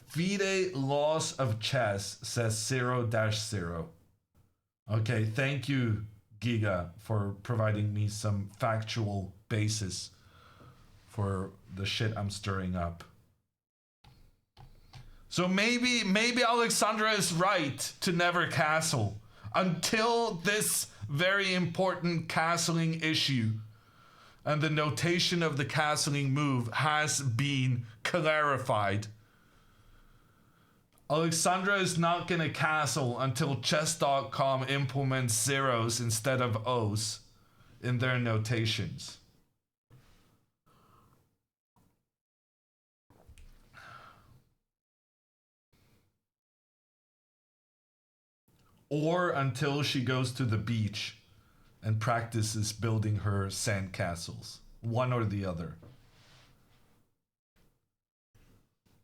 Speaker 10: FIDE Laws of Chess says 0-0. Okay, thank you, Giga, for providing me some factual basis for the shit I'm stirring up. So maybe Alexandra is right to never castle until this very important castling issue and the notation of the castling move has been clarified. Alexandra is not gonna castle until chess.com implements zeros instead of O's in their notations. Or until she goes to the beach and practices building her sand castles. One or the other.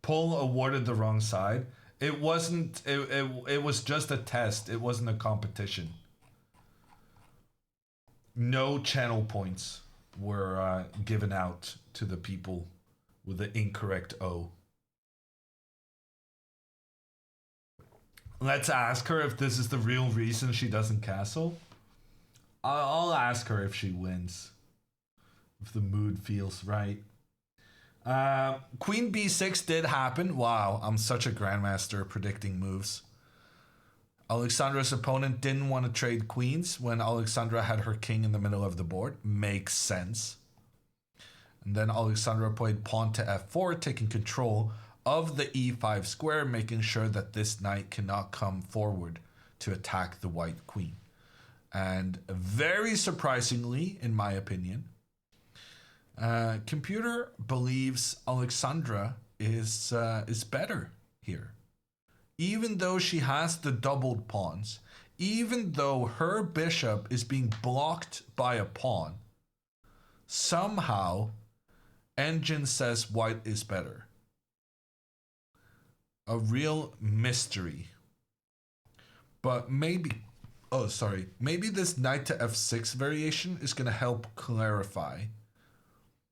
Speaker 10: Pull awarded the wrong side. It wasn't, it was just a test. It wasn't a competition. No channel points were given out to the people with the incorrect O. Let's ask her if this is the real reason she doesn't castle. I'll ask her if she wins. If the mood feels right. Queen b6 did happen. Wow, I'm such a grandmaster predicting moves. Alexandra's opponent didn't want to trade queens when Alexandra had her king in the middle of the board. Makes sense. And then Alexandra played pawn to f4, taking control of the e5 square, making sure that this knight cannot come forward to attack the white queen. And very surprisingly, in my opinion, computer believes Alexandra is better here. Even though she has the doubled pawns, even though her bishop is being blocked by a pawn, somehow Engine says white is better. A real mystery. But maybe, maybe this knight to f6 variation is going to help clarify.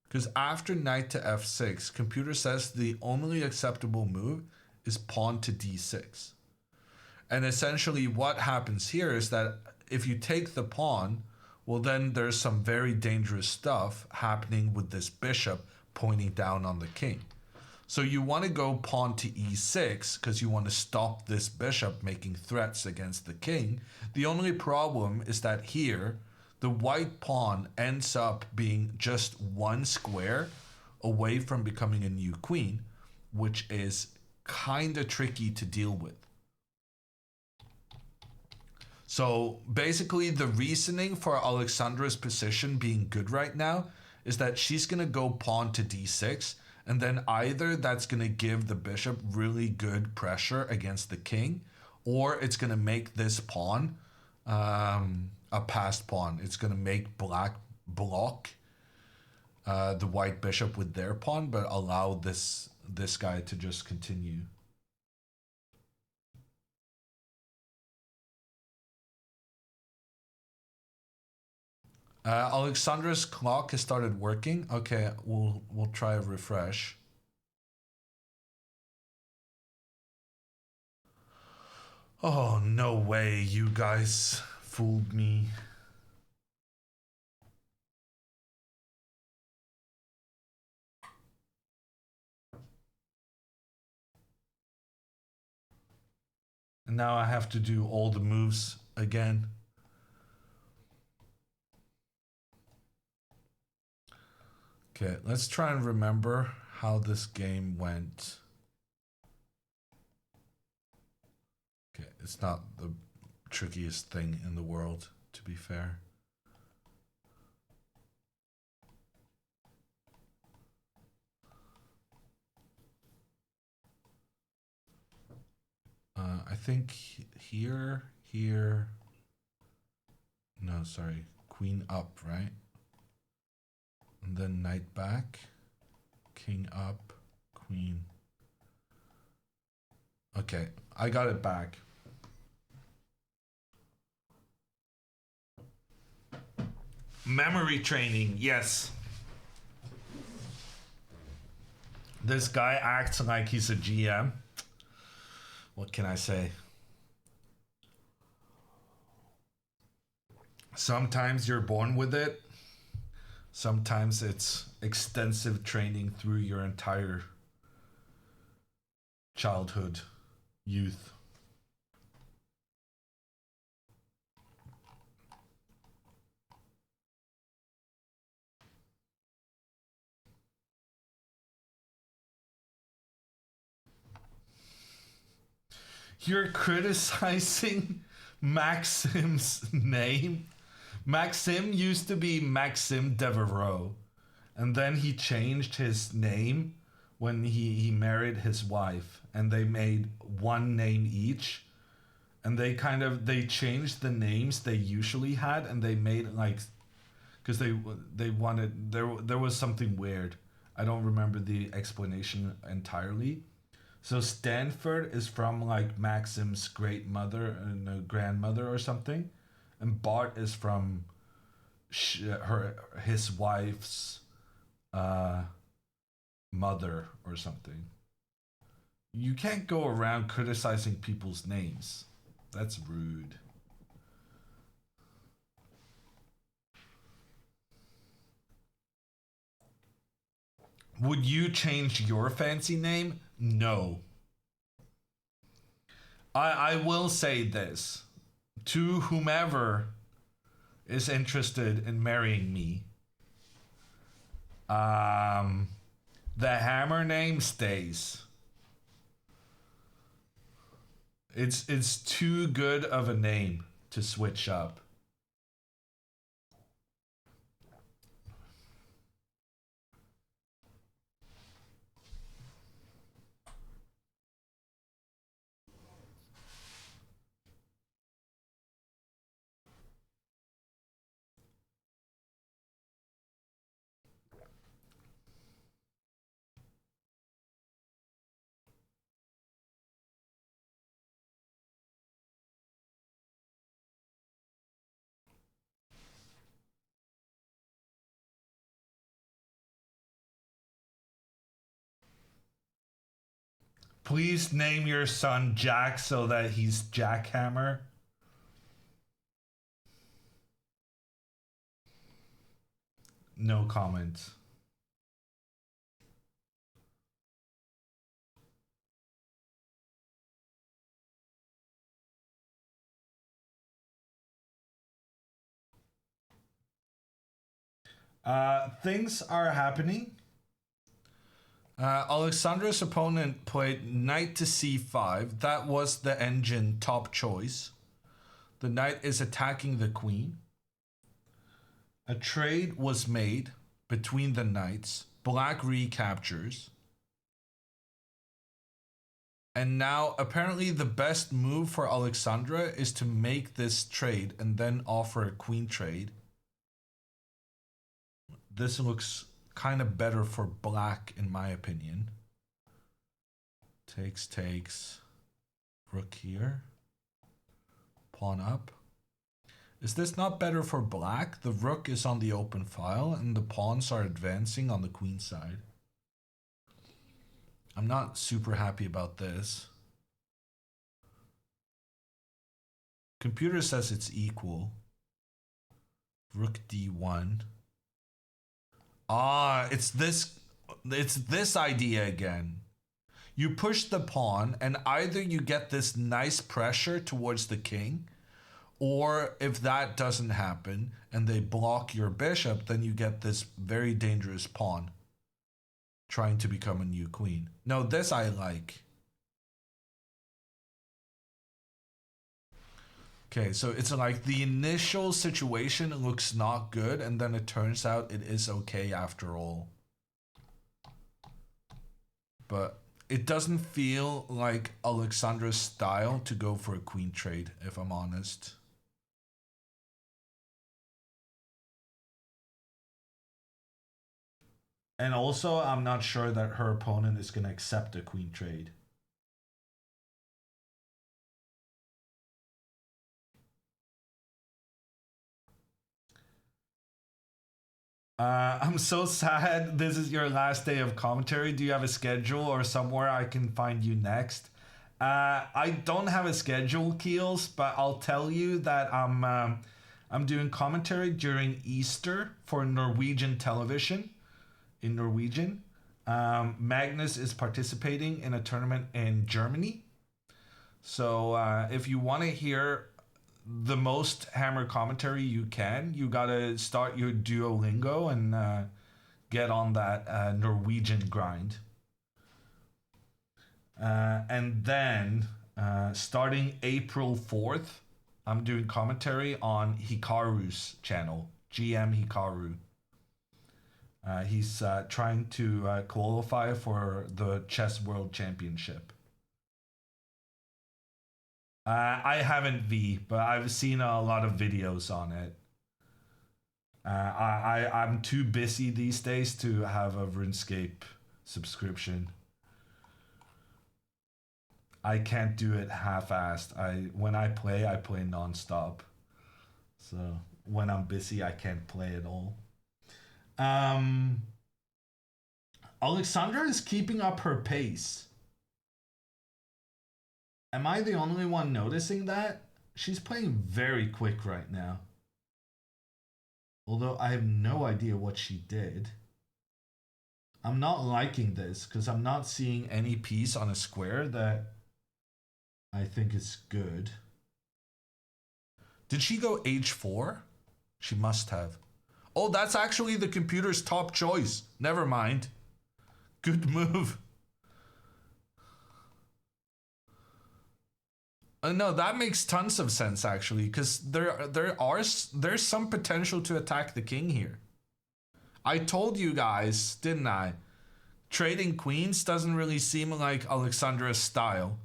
Speaker 10: Because after knight to f6, computer says the only acceptable move is pawn to d6. And essentially what happens here is that if you take the pawn, well then there's some very dangerous stuff happening with this bishop pointing down on the king. So you want to go pawn to e6 because you want to stop this bishop making threats against the king. The only problem is that here, the white pawn ends up being just one square away from becoming a new queen, which is kind of tricky to deal with. So basically the reasoning for Alexandra's position being good right now is that she's going to go pawn to d6, and then either that's going to give the bishop really good pressure against the king, or it's going to make this pawn a passed pawn. It's going to make black block the white bishop with their pawn, but allow this guy to just continue. Alexandra's clock has started working. Okay, we'll try a refresh. Oh, no way, you guys fooled me. And now I have to do all the moves again. Okay, let's try and remember how this game went. Okay, it's not the trickiest thing in the world, to be fair. I think here, no, sorry, queen up, right? And then knight back, king up, queen. Okay, I got it back. Memory training, yes. This guy acts like he's a GM. What can I say? Sometimes you're born with it. Sometimes it's extensive training through your entire childhood, youth. You're criticizing Maxim's name? Maxim used to be Maxim Devereaux, and then he changed his name when he married his wife, and they made one name each, and they changed the names they usually had, and they made like, because they wanted, there was something weird. I don't remember the explanation entirely. So Stanford is from like Maxim's great mother and grandmother or something, and Bart is from his wife's mother or something. You can't go around criticizing people's names. That's rude. Would you change your fancy name? No. I will say this to whomever is interested in marrying me. The Hammer name stays. It's too good of a name to switch up. Please name your son Jack so that he's Jackhammer. No comment. Things are happening. Alexandra's opponent played knight to c5. That was the engine top choice. The knight is attacking the queen. A trade was made between the knights. Black recaptures. And now apparently the best move for Alexandra is to make this trade and then offer a queen trade. This looks kind of better for black in my opinion. Takes. Rook here. Pawn up. Is this not better for black? The rook is on the open file and the pawns are advancing on the queen side. I'm not super happy about this. Computer says it's equal. Rook d1. Ah, it's this idea again. You push the pawn and either you get this nice pressure towards the king, or if that doesn't happen and they block your bishop, then you get this very dangerous pawn trying to become a new queen. No, this I like. Okay, so it's like the initial situation looks not good, and then it turns out it is okay after all. But it doesn't feel like Alexandra's style to go for a queen trade, if I'm honest. And also, I'm not sure that her opponent is going to accept a queen trade. I'm so sad this is your last day of commentary. Do you have a schedule or somewhere I can find you next? I don't have a schedule, Keels, but I'll tell you that I'm doing commentary during Easter for Norwegian television in Norwegian. Magnus is participating in a tournament in Germany. So if you want to hear the most Hammer commentary you can, you gotta start your Duolingo and get on that Norwegian grind. And then starting April 4th, I'm doing commentary on Hikaru's channel, GM Hikaru. He's trying to qualify for the Chess World Championship. I haven't V, but I've seen a lot of videos on it. I'm too busy these days to have a RuneScape subscription. I can't do it half-assed. When I play non-stop. So when I'm busy, I can't play at all. Alexandra is keeping up her pace. Am I the only one noticing that? She's playing very quick right now. Although I have no idea what she did. I'm not liking this because I'm not seeing any piece on a square that I think is good. Did she go H4? She must have. Oh, that's actually the computer's top choice. Never mind. Good move. No, that makes tons of sense actually, because there's some potential to attack the king here. I told you guys, didn't I? Trading queens doesn't really seem like Alexandra's style.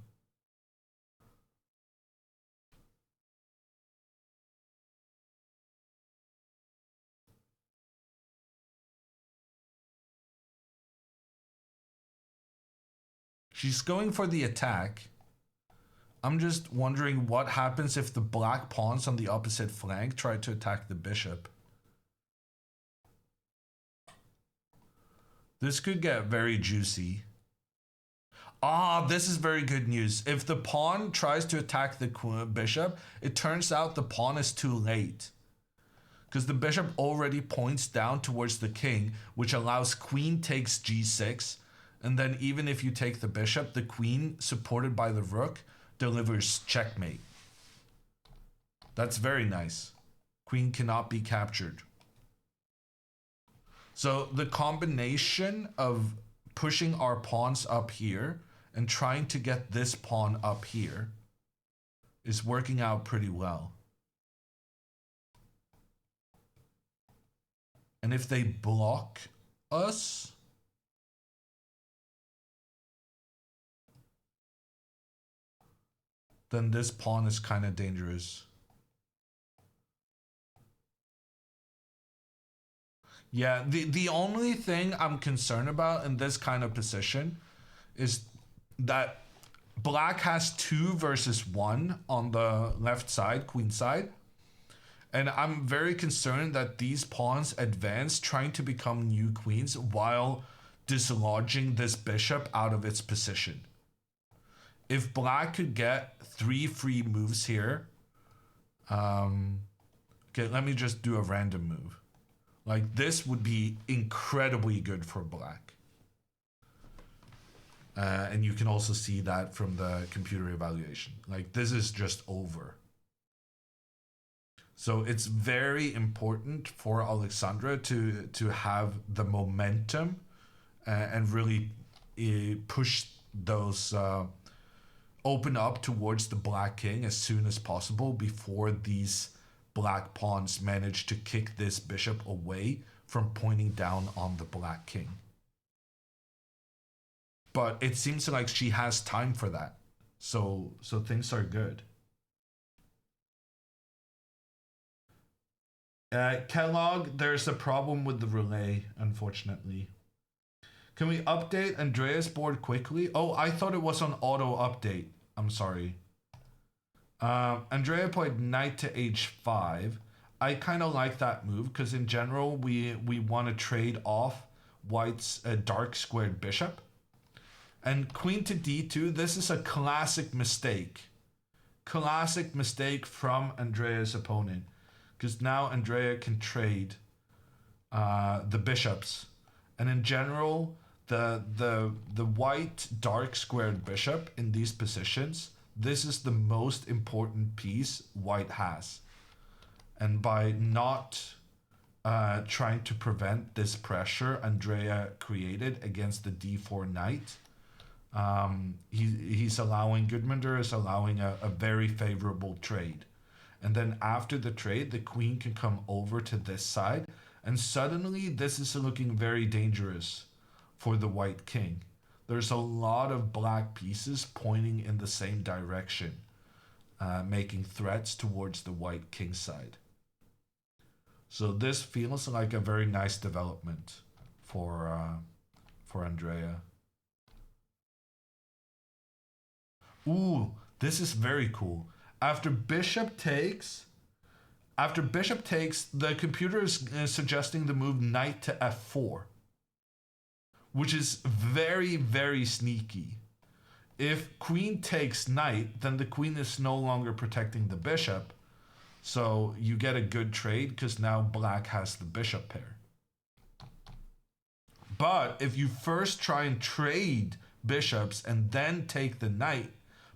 Speaker 10: She's going for the attack. I'm just wondering what happens if the black pawns on the opposite flank try to attack the bishop. This could get very juicy. Ah, this is very good news. If the pawn tries to attack the bishop, it turns out the pawn is too late. Because the bishop already points down towards the king, which allows queen takes g6. And then even if you take the bishop, the queen, supported by the rook, delivers checkmate. That's very nice. Queen cannot be captured. So the combination of pushing our pawns up here and trying to get this pawn up here is working out pretty well. And if they block us, then this pawn is kind of dangerous. Yeah, the only thing I'm concerned about in this kind of position is that black has 2 versus 1 on the left side, queen side. And I'm very concerned that these pawns advance trying to become new queens while dislodging this bishop out of its position. If black could get 3 free moves here, okay, let me just do a random move. Like this would be incredibly good for black. And you can also see that from the computer evaluation. Like this is just over. So it's very important for Alexandra to have the momentum and really push those open up towards the black king as soon as possible before these black pawns manage to kick this bishop away from pointing down on the black king. But it seems like she has time for that. So things are good. Kellogg, there's a problem with the relay, unfortunately. Can we update Andrea's board quickly? Oh, I thought it was on auto update. I'm sorry. Andrea played knight to h5. I kind of like that move because in general we want to trade off white's dark squared bishop. And queen to d2, this is a classic mistake. Classic mistake from Andrea's opponent. Because now Andrea can trade the bishops. And in general, the white dark squared bishop in these positions, this is the most important piece white has. And by not trying to prevent this pressure Andrea created against the d4 knight, he's allowing, Gudmundur is allowing a very favorable trade. And then after the trade, the queen can come over to this side, and suddenly this is looking very dangerous for the white king. There's a lot of black pieces pointing in the same direction, making threats towards the white king side. So this feels like a very nice development for Andrea. Ooh, this is very cool. After bishop takes, the computer is suggesting the move knight to f4, which is very, very sneaky. If queen takes knight, then the queen is no longer protecting the bishop. So you get a good trade because now black has the bishop pair. But if you first try and trade bishops and then take the knight,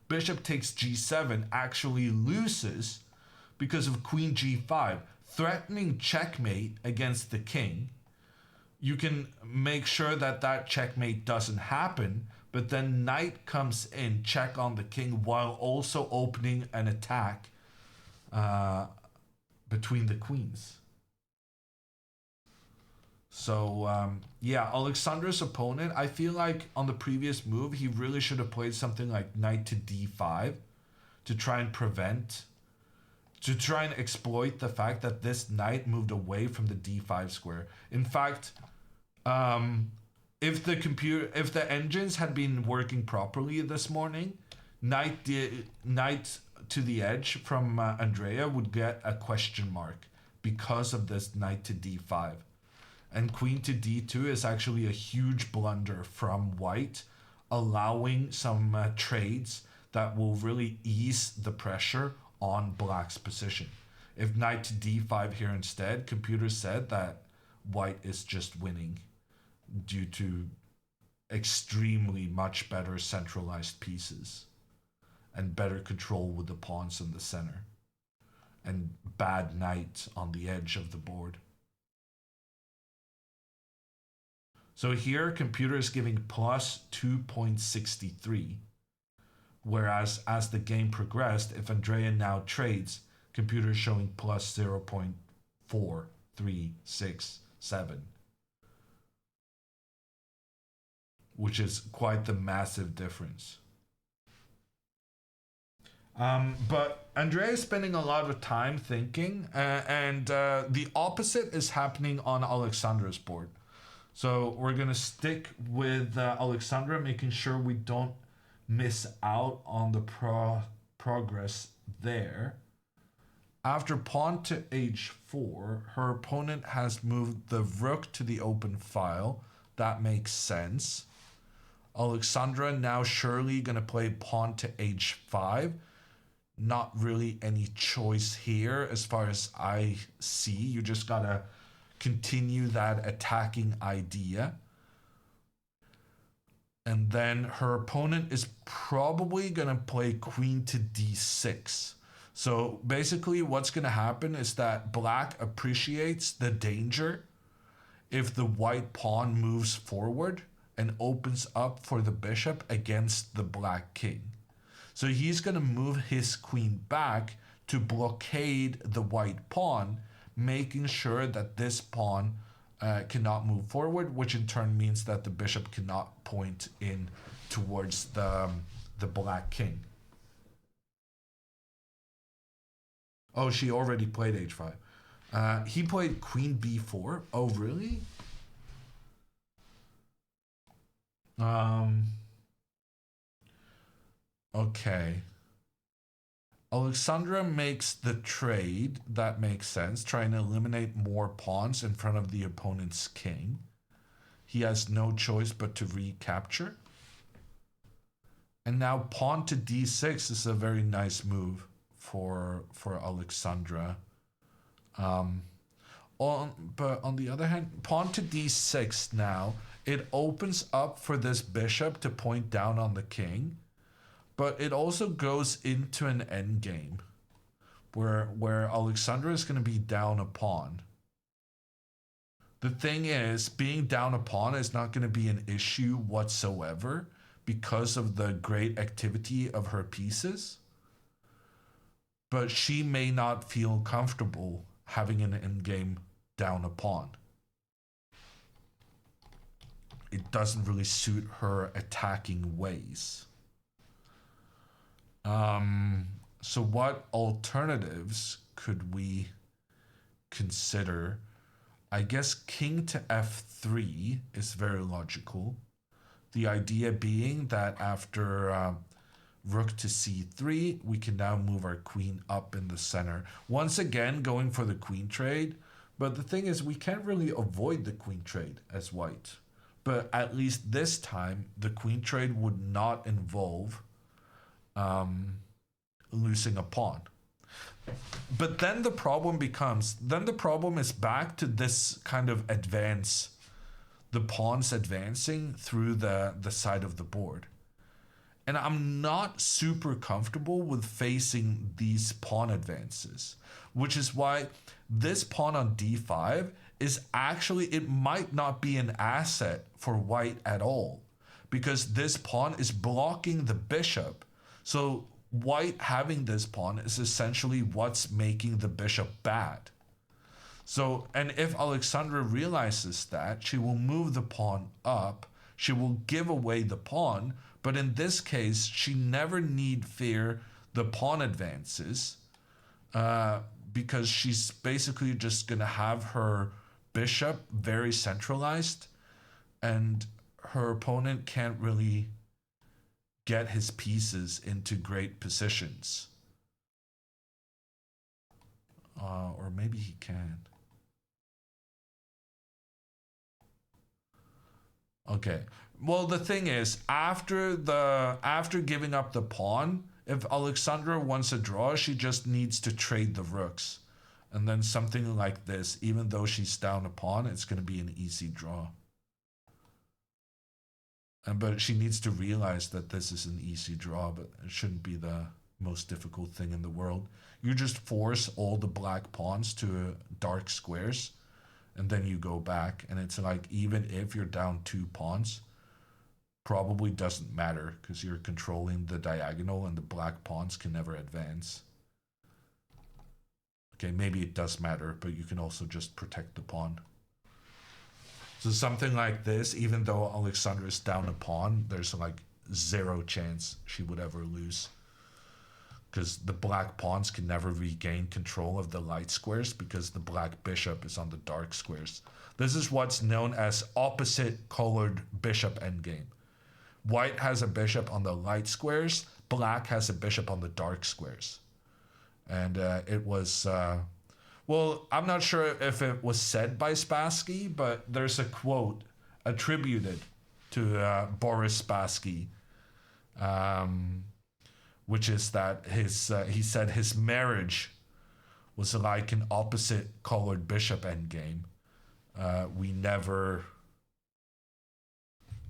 Speaker 10: bishop takes g7 actually loses because of queen g5, threatening checkmate against the king. You can make sure that that checkmate doesn't happen, but then knight comes in, check on the king, while also opening an attack between the queens. So yeah, Alexandra's opponent, I feel like on the previous move, he really should have played something like knight to d5 to try and prevent, to try and exploit the fact that this knight moved away from the d5 square. In fact, if the engines had been working properly this morning, knight to the edge from Andrea would get a question mark because of this knight to d5. And queen to d2 is actually a huge blunder from white, allowing some trades that will really ease the pressure on black's position. If knight to d5 here instead, computer said that white is just winning due to extremely much better centralized pieces and better control with the pawns in the center and bad knight on the edge of the board. So here, computer is giving plus 2.63, whereas as the game progressed, if Andrea now trades, computer is showing plus 0.4367, which is quite the massive difference. But Andrea is spending a lot of time thinking, and the opposite is happening on Alexandra's board. So we're going to stick with Alexandra, making sure we don't miss out on the progress there. After pawn to h4, her opponent has moved the rook to the open file. That makes sense. Alexandra now surely going to play pawn to h5. Not really any choice here as far as I see. You just got to continue that attacking idea. And then her opponent is probably going to play queen to d6. So basically what's going to happen is that black appreciates the danger if the white pawn moves forward and opens up for the bishop against the black king. So he's going to move his queen back to blockade the white pawn, making sure that this pawn cannot move forward, which in turn means that the bishop cannot point in towards the black king. Oh, she already played h5. He played queen b4. Oh, really? Okay. Alexandra makes the trade. That makes sense. Trying to eliminate more pawns in front of the opponent's king. He has no choice but to recapture. And now pawn to d6 is a very nice move for Alexandra. But on the other hand, pawn to d6 now, it opens up for this bishop to point down on the king, but it also goes into an endgame where Alexandra is going to be down a pawn. The thing is, being down a pawn is not going to be an issue whatsoever because of the great activity of her pieces. But she may not feel comfortable having an endgame down a pawn. It doesn't really suit her attacking ways. So what alternatives could we consider? I guess king to f3 is very logical. The idea being that after rook to c3, we can now move our queen up in the center. Once again, going for the queen trade. But the thing is, we can't really avoid the queen trade as white. But at least this time, the queen trade would not involve losing a pawn. But then the problem is back to this kind of advance, the pawns advancing through the side of the board. And I'm not super comfortable with facing these pawn advances, which is why this pawn on d5 is actually, it might not be an asset for white at all, because this pawn is blocking the bishop. So white having this pawn is essentially what's making the bishop bad. So, and if Alexandra realizes that, she will move the pawn up, she will give away the pawn, but in this case, she never need fear the pawn advances, because she's basically just gonna have her bishop very centralized, and her opponent can't really get his pieces into great positions. Or maybe he can. Okay. Well, the thing is, after giving up the pawn, if Alexandra wants a draw, she just needs to trade the rooks. And then something like this, even though she's down a pawn, it's going to be an easy draw. But she needs to realize that this is an easy draw, but it shouldn't be the most difficult thing in the world. You just force all the black pawns to dark squares, and then you go back. And it's like, even if you're down 2 pawns, probably doesn't matter, because you're controlling the diagonal and the black pawns can never advance. Okay, maybe it does matter, but you can also just protect the pawn. So something like this, even though Alexandra is down a pawn, there's like 0 chance she would ever lose, because the black pawns can never regain control of the light squares because the black bishop is on the dark squares. This is what's known as opposite colored bishop endgame. White has a bishop on the light squares, black has a bishop on the dark squares. And it was... well, I'm not sure if it was said by Spassky, but there's a quote attributed to Boris Spassky, which is that he said his marriage was like an opposite colored bishop endgame. We never...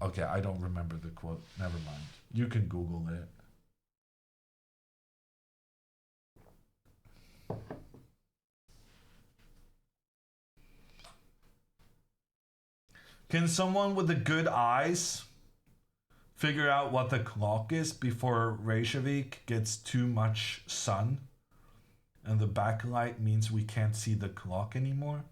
Speaker 10: Okay, I don't remember the quote. Never mind. You can Google it. Can someone with the good eyes figure out what the clock is before Reykjavik gets too much sun and the backlight means we can't see the clock anymore?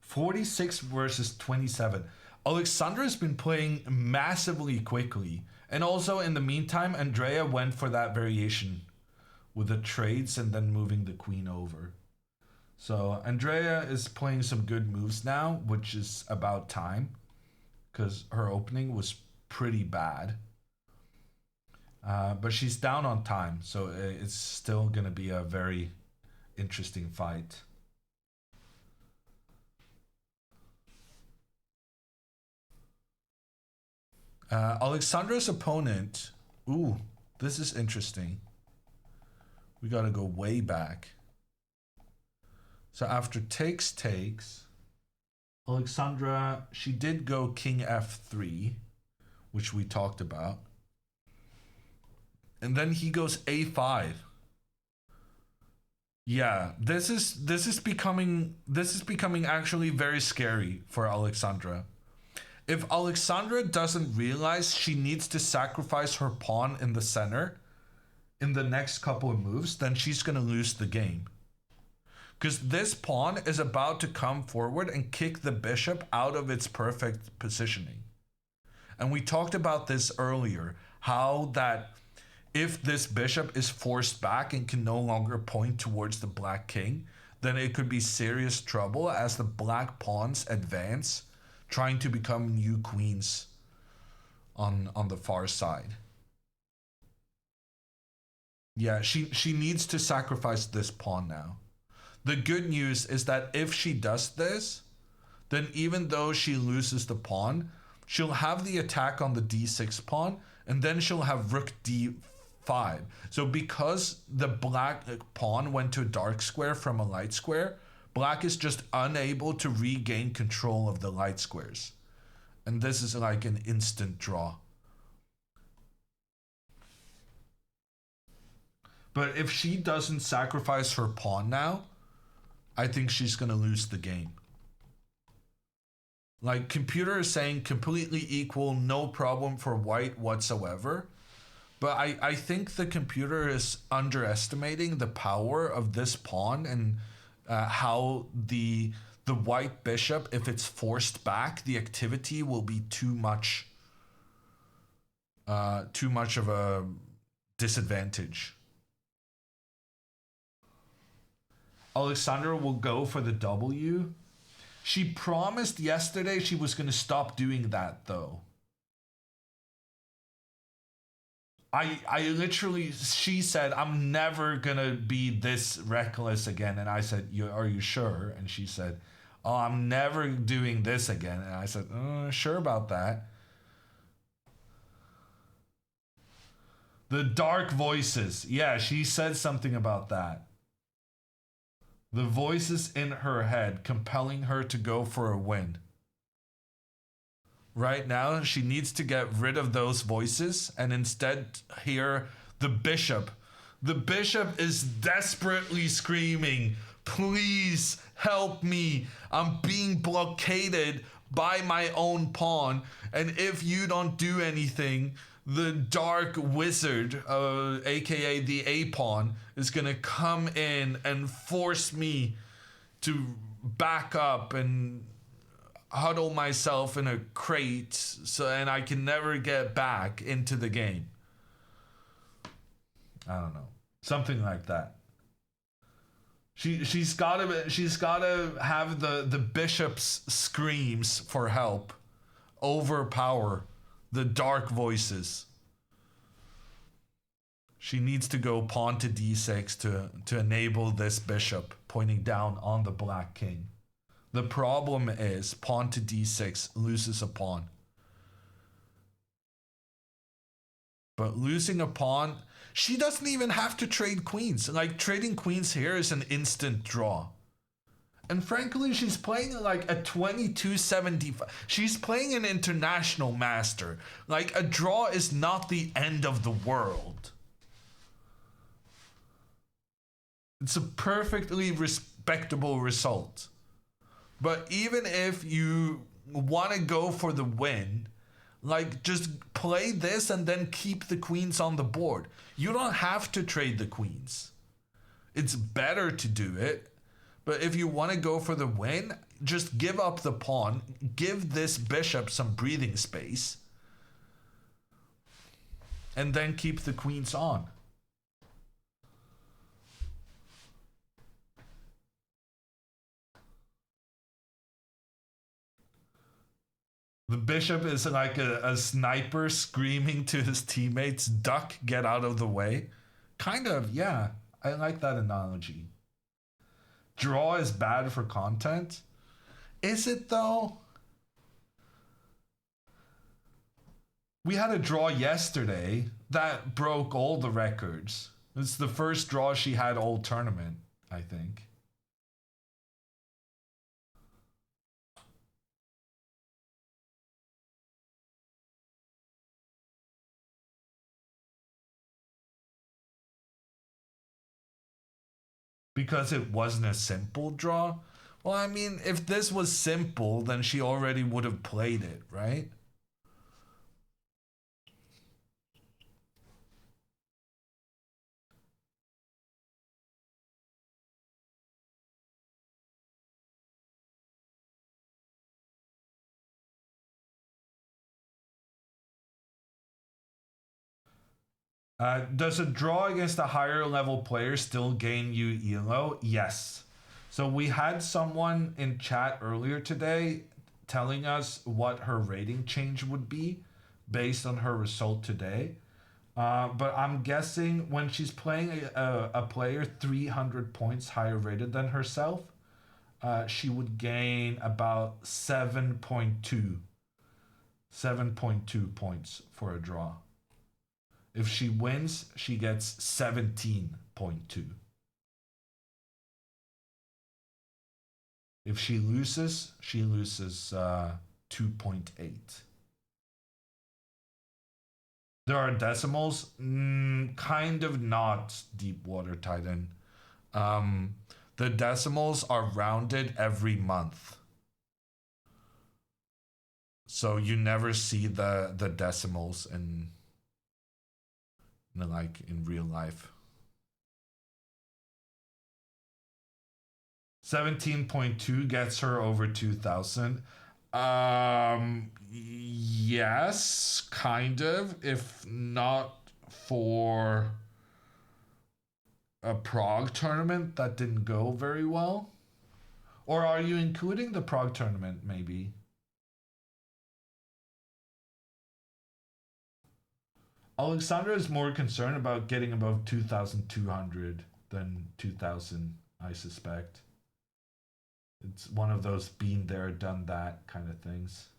Speaker 10: 46 versus 27. Alexandra has been playing massively quickly, and also in the meantime Andrea went for that variation with the trades and then moving the queen over. So Andrea is playing some good moves now, which is about time, because her opening was pretty bad. But she's down on time, so it's still going to be a very interesting fight. Alexandra's opponent. Ooh, this is interesting. We gotta go way back. So after takes, Alexandra, she did go king f3, which we talked about. And then he goes a5. Yeah, this is becoming actually very scary for Alexandra. If Alexandra doesn't realize she needs to sacrifice her pawn in the center in the next couple of moves, then she's gonna lose the game. Because this pawn is about to come forward and kick the bishop out of its perfect positioning. And we talked about this earlier, how that if this bishop is forced back and can no longer point towards the black king, then it could be serious trouble as the black pawns advance, trying to become new queens on the far side. Yeah, she needs to sacrifice this pawn now. The good news is that if she does this, then even though she loses the pawn, she'll have the attack on the d6 pawn, and then she'll have rook d5. So because the black pawn went to a dark square from a light square, black is just unable to regain control of the light squares. And this is like an instant draw. But if she doesn't sacrifice her pawn now, I think she's gonna lose the game. Like, computer is saying completely equal, no problem for white whatsoever. But I think the computer is underestimating the power of this pawn and how the white bishop, if it's forced back, the activity will be too much of a disadvantage. Alexandra will go for the W. She promised yesterday she was going to stop doing that, though. I literally, she said, I'm never going to be this reckless again. And I said, are you sure? And she said, oh, I'm never doing this again. And I said, sure about that. The dark voices. Yeah, she said something about that. The voices in her head compelling her to go for a win. Right now, she needs to get rid of those voices and instead hear the bishop. The bishop is desperately screaming, please help me. I'm being blockaded by my own pawn. And if you don't do anything, the dark wizard, aka the A-pawn, is gonna come in and force me to back up and huddle myself in a crate and I can never get back into the game. I don't know. Something like that. She's gotta have the bishop's screams for help overpower the dark voices. She needs to go pawn to d6 to enable this bishop pointing down on the black king. The problem is pawn to d6 loses a pawn. But losing a pawn, she doesn't even have to trade queens. Like, trading queens here is an instant draw. And frankly, she's playing like a 2275. She's playing an international master. Like, a draw is not the end of the world. It's a perfectly respectable result. But even if you want to go for the win, like, just play this and then keep the queens on the board. You don't have to trade the queens. It's better to do it. But if you want to go for the win, just give up the pawn. Give this bishop some breathing space. And then keep the queens on. The bishop is like a sniper screaming to his teammates, duck, get out of the way. Kind of, yeah. I like that analogy. Draw is bad for content. Is it though? We had a draw yesterday that broke all the records. It's the first draw she had all tournament, I think. Because it wasn't a simple draw? Well, I mean, if this was simple, then she already would have played it, right? Does a draw against a higher level player still gain you ELO? Yes. So we had someone in chat earlier today telling us what her rating change would be based on her result today. But I'm guessing when she's playing a player 300 points higher rated than herself, she would gain about 7.2 points for a draw. If she wins, she gets 17.2. If she loses 2.8. There are decimals, kind of not, Deepwater Titan. The decimals are rounded every month. So you never see the decimals in real life. 17.2 gets her over 2,000. Yes, kind of. If not for a Prague tournament that didn't go very well. Or are you including the Prague tournament, maybe? Alexandra is more concerned about getting above 2,200 than 2,000, I suspect. It's one of those been there, done that kind of things.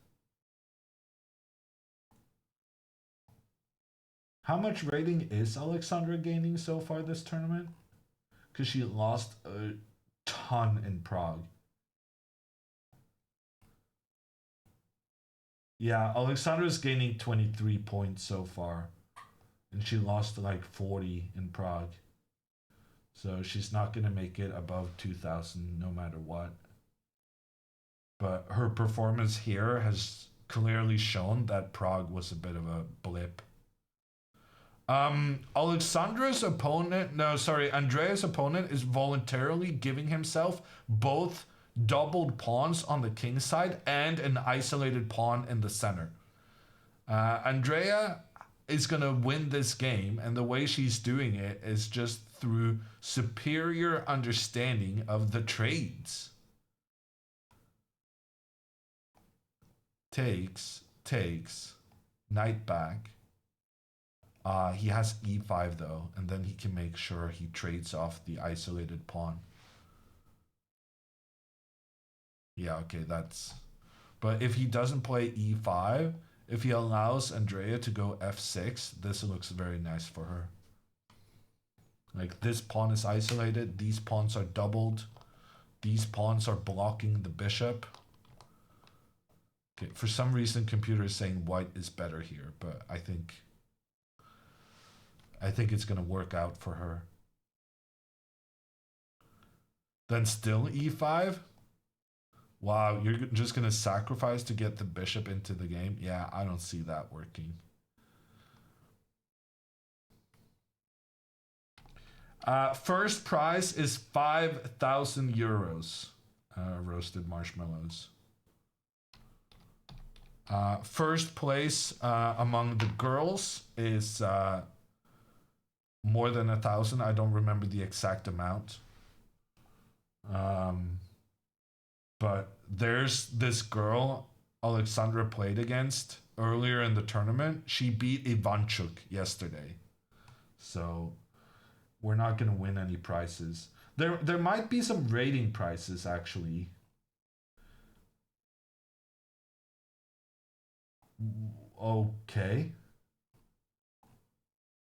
Speaker 10: How much rating is Alexandra gaining so far this tournament? Because she lost a ton in Prague. Yeah, Alexandra's gaining 23 points so far. And she lost like 40 in Prague. So she's not going to make it above 2,000 no matter what. But her performance here has clearly shown that Prague was a bit of a blip. Andrea's opponent is voluntarily giving himself both doubled pawns on the king side and an isolated pawn in the center. Andrea is going to win this game, and the way she's doing it is just through superior understanding of the trades. Takes, knight back. He has e5 though, and then he can make sure he trades off the isolated pawn. Yeah, okay, that's... But if he doesn't play e5, if he allows Andrea to go f6, this looks very nice for her. Like, this pawn is isolated, these pawns are doubled, these pawns are blocking the bishop. Okay, for some reason, computer is saying white is better here, but I think it's going to work out for her. Then still e5? Wow, you're just going to sacrifice to get the bishop into the game? Yeah, I don't see that working. First prize is 5,000 euros. Roasted marshmallows. First place among the girls is more than 1,000. I don't remember the exact amount. But there's this girl Alexandra played against earlier in the tournament. She beat Ivanchuk yesterday. So we're not going to win any prizes. There might be some rating prizes, actually. Okay.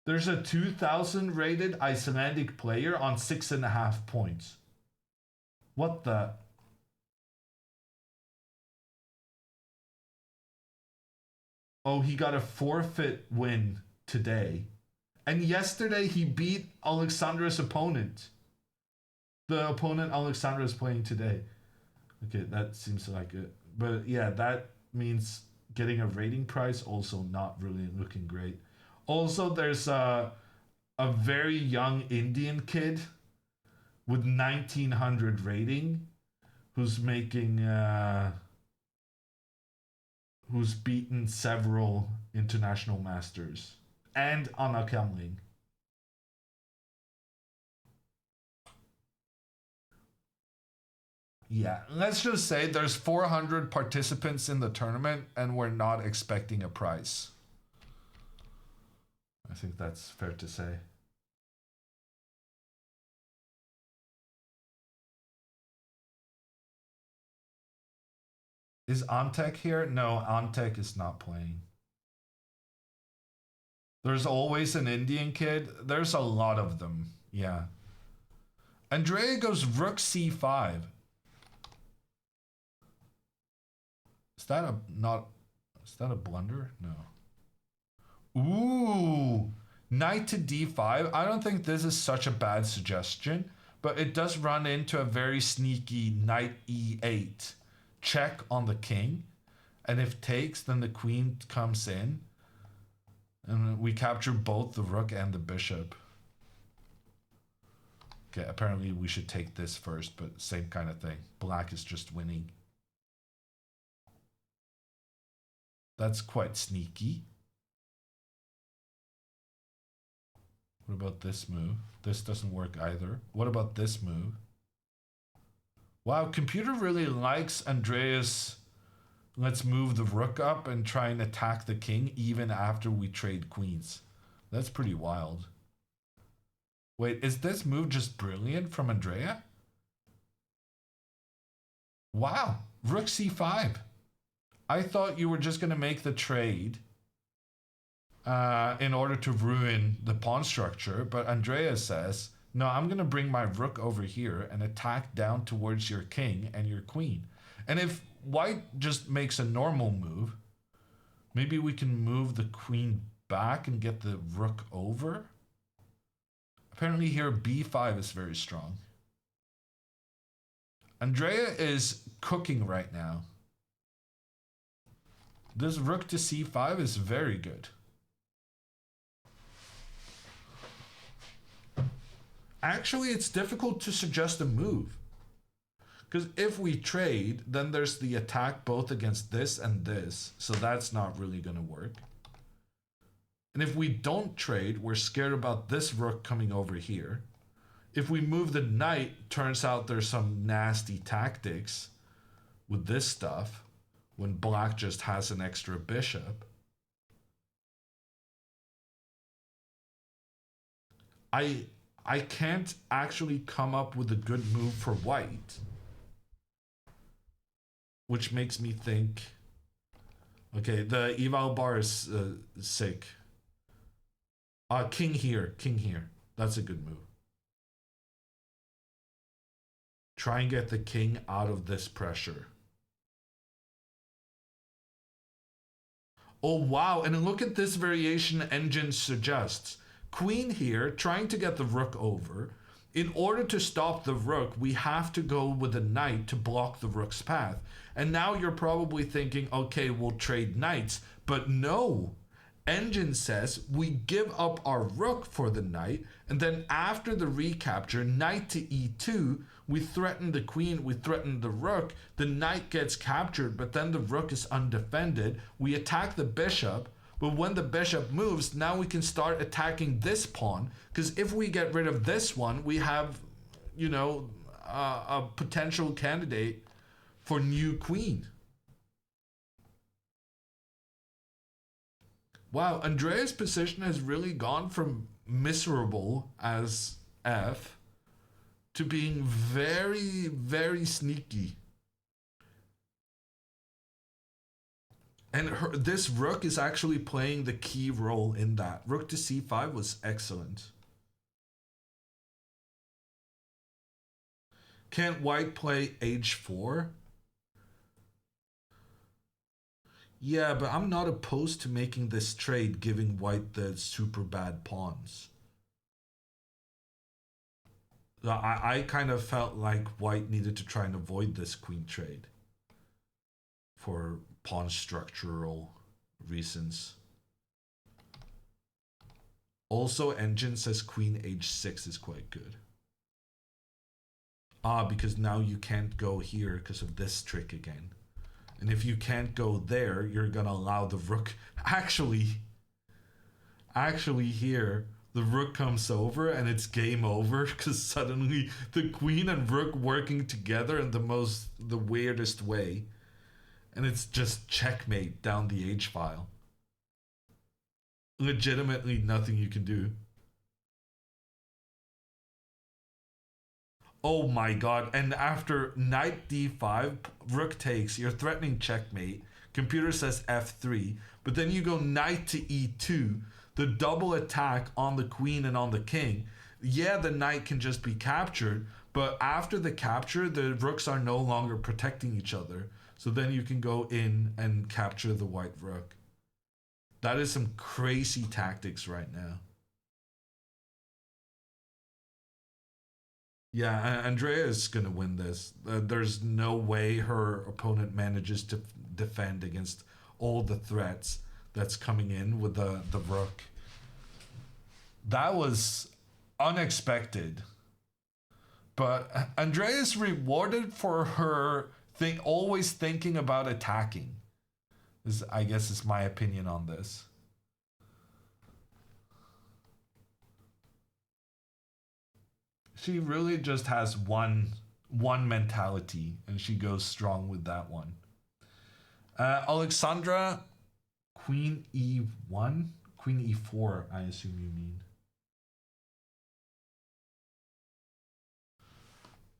Speaker 10: There's a 2000 rated Icelandic player on 6.5 points. What the? Oh, he got a forfeit win today. And yesterday he beat Alexandra's opponent. The opponent Alexandra is playing today. Okay, that seems like it. But yeah, that means getting a rating prize also not really looking great. Also, there's a very young Indian kid with 1900 rating who's making who's beaten several international masters and Anna Kamling. Yeah, let's just say there's 400 participants in the tournament and we're not expecting a prize. I think that's fair to say. Is Antek here? No, Antek is not playing. There's always an Indian kid. There's a lot of them. Yeah. Andrea goes Rook C5. Is that a blunder? No. Ooh. Knight to D5. I don't think this is such a bad suggestion, but it does run into a very sneaky Knight E8. Check on the king. And if takes, then the queen comes in. And we capture both the rook and the bishop. Okay, apparently we should take this first, but same kind of thing. Black is just winning. That's quite sneaky. What about this move? This doesn't work either. What about this move? Wow, computer really likes Andreas. Let's move the rook up and try and attack the king even after we trade queens. That's pretty wild. Wait, is this move just brilliant from Andrea? Wow, rook c5. I thought you were just going to make the trade in order to ruin the pawn structure, but Andrea says, no, I'm going to bring my rook over here and attack down towards your king and your queen. And if white just makes a normal move, maybe we can move the queen back and get the rook over. Apparently here b5 is very strong. Andrea is cooking right now. This rook to c5 is very good. Actually, it's difficult to suggest a move. Because if we trade, then there's the attack both against this and this. So that's not really going to work. And if we don't trade, we're scared about this rook coming over here. If we move the knight, turns out there's some nasty tactics with this stuff when black just has an extra bishop. I can't actually come up with a good move for white. Which makes me think, okay, the eval bar is sick. King here, king here. That's a good move. Try and get the king out of this pressure. Oh, wow. And look at this variation engine suggests. Queen here, trying to get the rook over. In order to stop the rook, we have to go with a knight to block the rook's path. And now you're probably thinking, okay, we'll trade knights. But no. Engine says we give up our rook for the knight, and then after the recapture, knight to e2, we threaten the queen, we threaten the rook, the knight gets captured, but then the rook is undefended. We attack the bishop, but when the bishop moves, now we can start attacking this pawn, because if we get rid of this one, we have, you know, a potential candidate for new queen. Wow, Andrea's position has really gone from miserable as F to being very, very sneaky. And this rook is actually playing the key role in that. Rook to c5 was excellent. Can't white play h4? Yeah, but I'm not opposed to making this trade, giving white the super bad pawns. I kind of felt like white needed to try and avoid this queen trade for pawn structural reasons. Also, Engine says queen h6 is quite good. Because now you can't go here because of this trick again. And if you can't go there, you're gonna allow the rook. Actually here, the rook comes over and it's game over because suddenly the queen and rook working together in the weirdest way. And it's just checkmate down the H file. Legitimately nothing you can do. Oh my god, and after knight d5, rook takes, you're threatening checkmate. Computer says f3, but then you go knight to e2, the double attack on the queen and on the king. Yeah, the knight can just be captured, but after the capture, the rooks are no longer protecting each other. So then you can go in and capture the white rook. That is some crazy tactics right now. Yeah, Andrea is going to win this. There's no way her opponent manages to defend against all the threats that's coming in with the rook. That was unexpected. But Andrea is rewarded for her always thinking about attacking. This, I guess, is my opinion on this. She really just has one mentality, and she goes strong with that one. Alexandra, queen e1, queen e4, I assume you mean.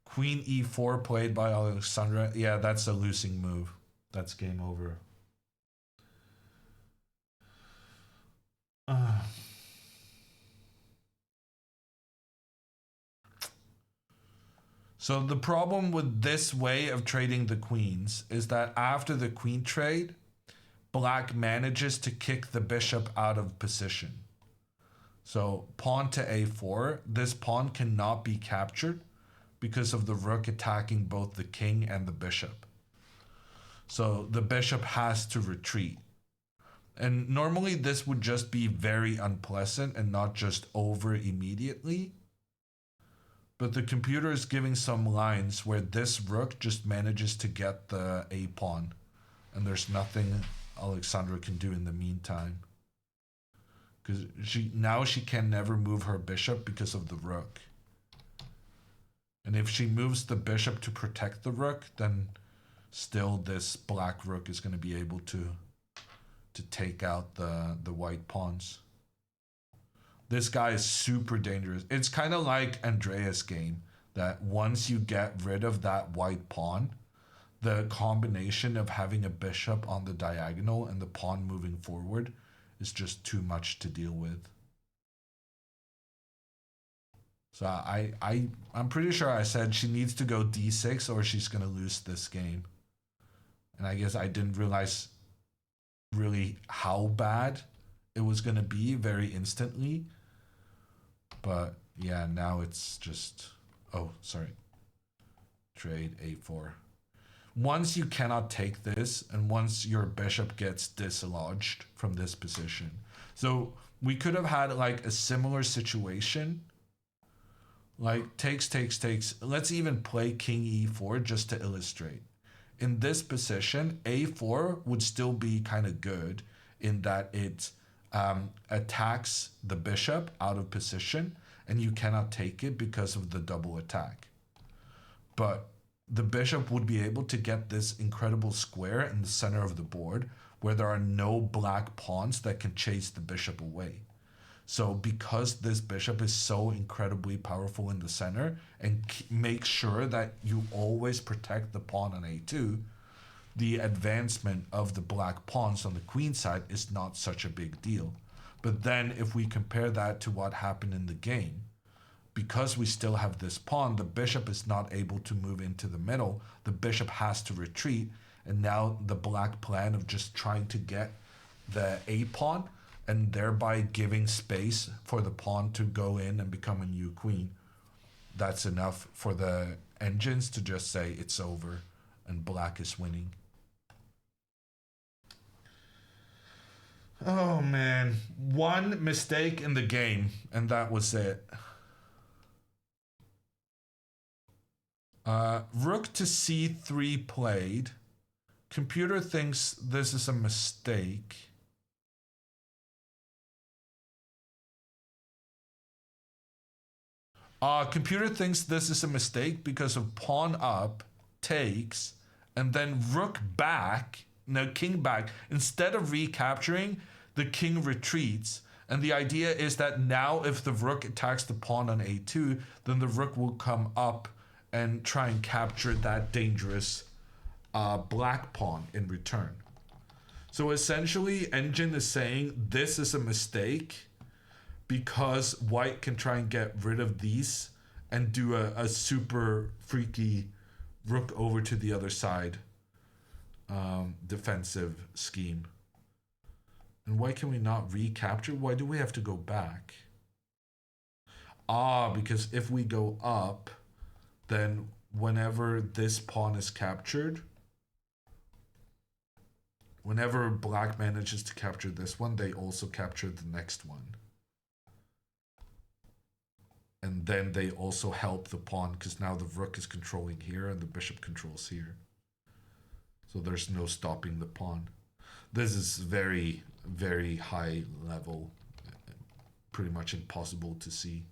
Speaker 10: Queen e4 played by Alexandra. Yeah, that's a losing move. That's game over. So the problem with this way of trading the queens is that after the queen trade, black manages to kick the bishop out of position. So pawn to a4, this pawn cannot be captured because of the rook attacking both the king and the bishop. So the bishop has to retreat. And normally this would just be very unpleasant and not just over immediately. But the computer is giving some lines where this rook just manages to get the a pawn. And there's nothing Alexandra can do in the meantime. Because she can never move her bishop because of the rook. And if she moves the bishop to protect the rook, then still this black rook is going to be able to take out the white pawns. This guy is super dangerous. It's kind of like Andrea's game, that once you get rid of that white pawn, the combination of having a bishop on the diagonal and the pawn moving forward is just too much to deal with. So I'm pretty sure I said she needs to go d6 or she's going to lose this game. And I guess I didn't realize really how bad it was going to be very instantly. But yeah, now it's just... Oh, sorry. Trade a4. Once you cannot take this, and once your bishop gets dislodged from this position. So we could have had like a similar situation. Like takes. Let's even play king e4 just to illustrate. In this position, a4 would still be kind of good in that it attacks the bishop out of position, and you cannot take it because of the double attack. But the bishop would be able to get this incredible square in the center of the board where there are no black pawns that can chase the bishop away. So because this bishop is so incredibly powerful in the center and make sure that you always protect the pawn on a2, the advancement of the black pawns on the queen side is not such a big deal. But then if we compare that to what happened in the game, because we still have this pawn, the bishop is not able to move into the middle. The bishop has to retreat. And now the black plan of just trying to get the a pawn and thereby giving space for the pawn to go in and become a new queen, that's enough for the engines to just say it's over and black is winning. Oh man, one mistake in the game and that was it. Rook to c3 played. Computer thinks this is a mistake. Computer thinks this is a mistake because of pawn up, takes, and then rook back, no, king back. Instead of recapturing, the king retreats. And the idea is that now if the rook attacks the pawn on a2, then the rook will come up and try and capture that dangerous black pawn in return. So essentially, Engine is saying this is a mistake because white can try and get rid of these and do a super freaky rook over to the other side defensive scheme. And why can we not recapture? Why do we have to go back? Because if we go up, then whenever this pawn is captured, whenever black manages to capture this one, they also capture the next one. And then they also help the pawn because now the rook is controlling here and the bishop controls here. So there's no stopping the pawn. This is very, very high level, pretty much impossible to see.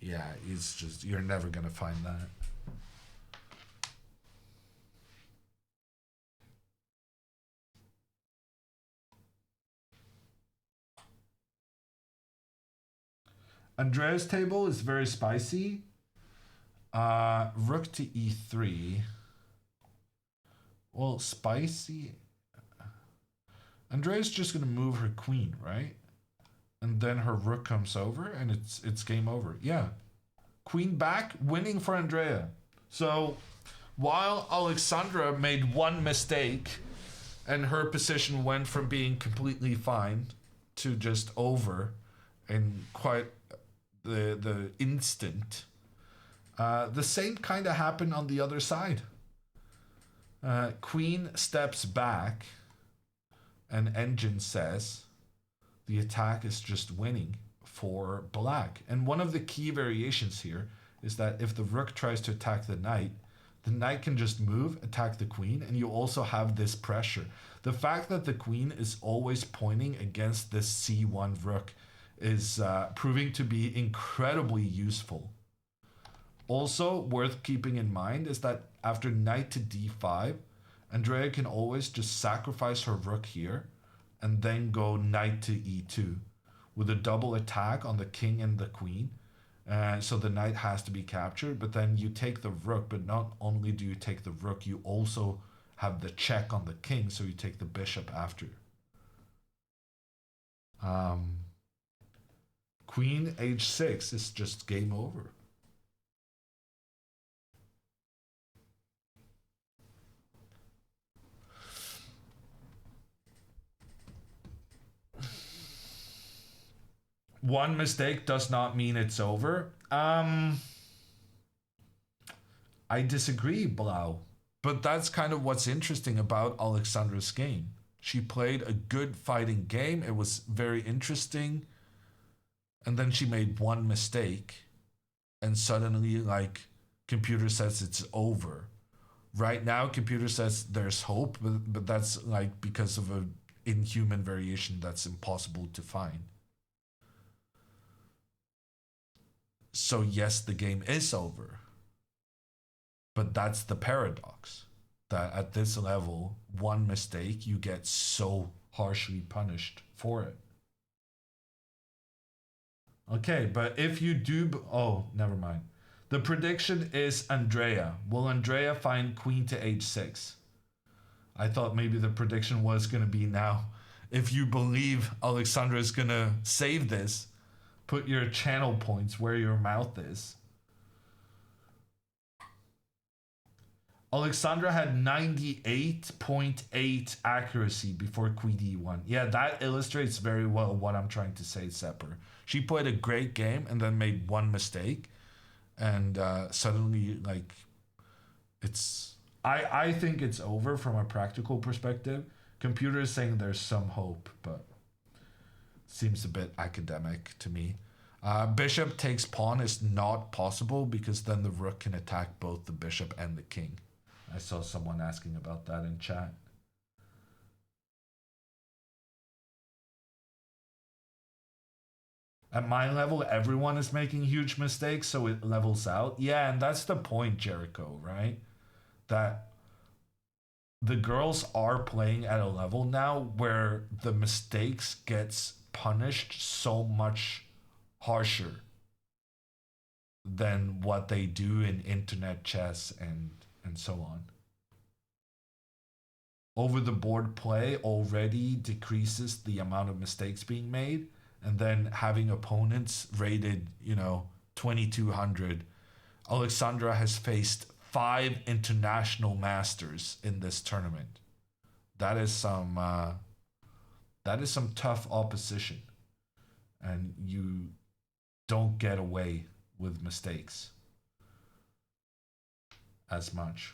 Speaker 10: Yeah, it's just, you're never gonna find that. Andrea's table is very spicy. Rook to e3. Well, spicy. Andrea's just gonna move her queen, right? And then her rook comes over and it's game over. Yeah. Queen back, winning for Andrea. So while Alexandra made one mistake and her position went from being completely fine to just over in quite the instant, the same kind of happened on the other side. Queen steps back and Engine says the attack is just winning for black. And one of the key variations here is that if the rook tries to attack the knight can just move, attack the queen, and you also have this pressure. The fact that the queen is always pointing against this c1 rook is proving to be incredibly useful. Also worth keeping in mind is that after knight to d5, Andrea can always just sacrifice her rook here and then go knight to e2 with a double attack on the king and the queen. So the knight has to be captured, but then you take the rook, but not only do you take the rook, you also have the check on the king, so you take the bishop after. Queen h6 is just game over. One mistake does not mean it's over. I disagree, Blau. But that's kind of what's interesting about Alexandra's game. She played a good fighting game. It was very interesting. And then she made one mistake. And suddenly, like, computer says it's over. Right now, computer says there's hope. But that's, like, because of an inhuman variation that's impossible to find. So yes, the game is over. But that's the paradox. That at this level, one mistake, you get so harshly punished for it. Okay, but if you do... Oh, never mind. The prediction is Andrea. Will Andrea find queen to h6? I thought maybe the prediction was going to be now. If you believe Alexandra is going to save this, put your channel points where your mouth is. Alexandra had 98.8 accuracy before queen e1. Yeah, that illustrates very well what I'm trying to say, Sepper. She played a great game and then made one mistake. And suddenly, like, it's... I think it's over from a practical perspective. Computer is saying there's some hope, but seems a bit academic to me. Bishop takes pawn is not possible because then the rook can attack both the bishop and the king. I saw someone asking about that in chat. At my level, everyone is making huge mistakes, so it levels out. Yeah, and that's the point, Jericho, right? That the girls are playing at a level now where the mistakes gets punished so much harsher than what they do in internet chess and so on. Over the board play already decreases the amount of mistakes being made, and then having opponents rated, 2200. Alexandra has faced 5 international masters in this tournament. That is some tough opposition, and you don't get away with mistakes as much.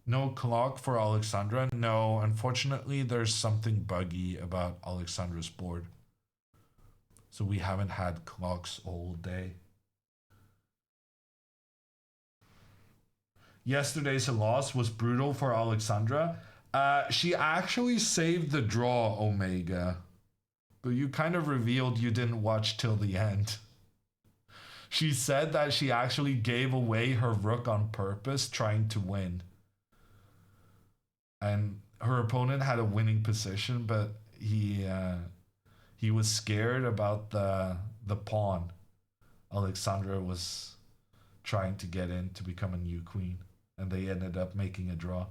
Speaker 10: No clock for Alexandra? No, unfortunately there's something buggy about Alexandra's board. So we haven't had clocks all day. Yesterday's loss was brutal for Alexandra. She actually saved the draw, Omega. But you kind of revealed you didn't watch till the end. She said that she actually gave away her rook on purpose, trying to win. And her opponent had a winning position, but he was scared about the pawn Alexandra was trying to get in to become a new queen, and they ended up making a draw.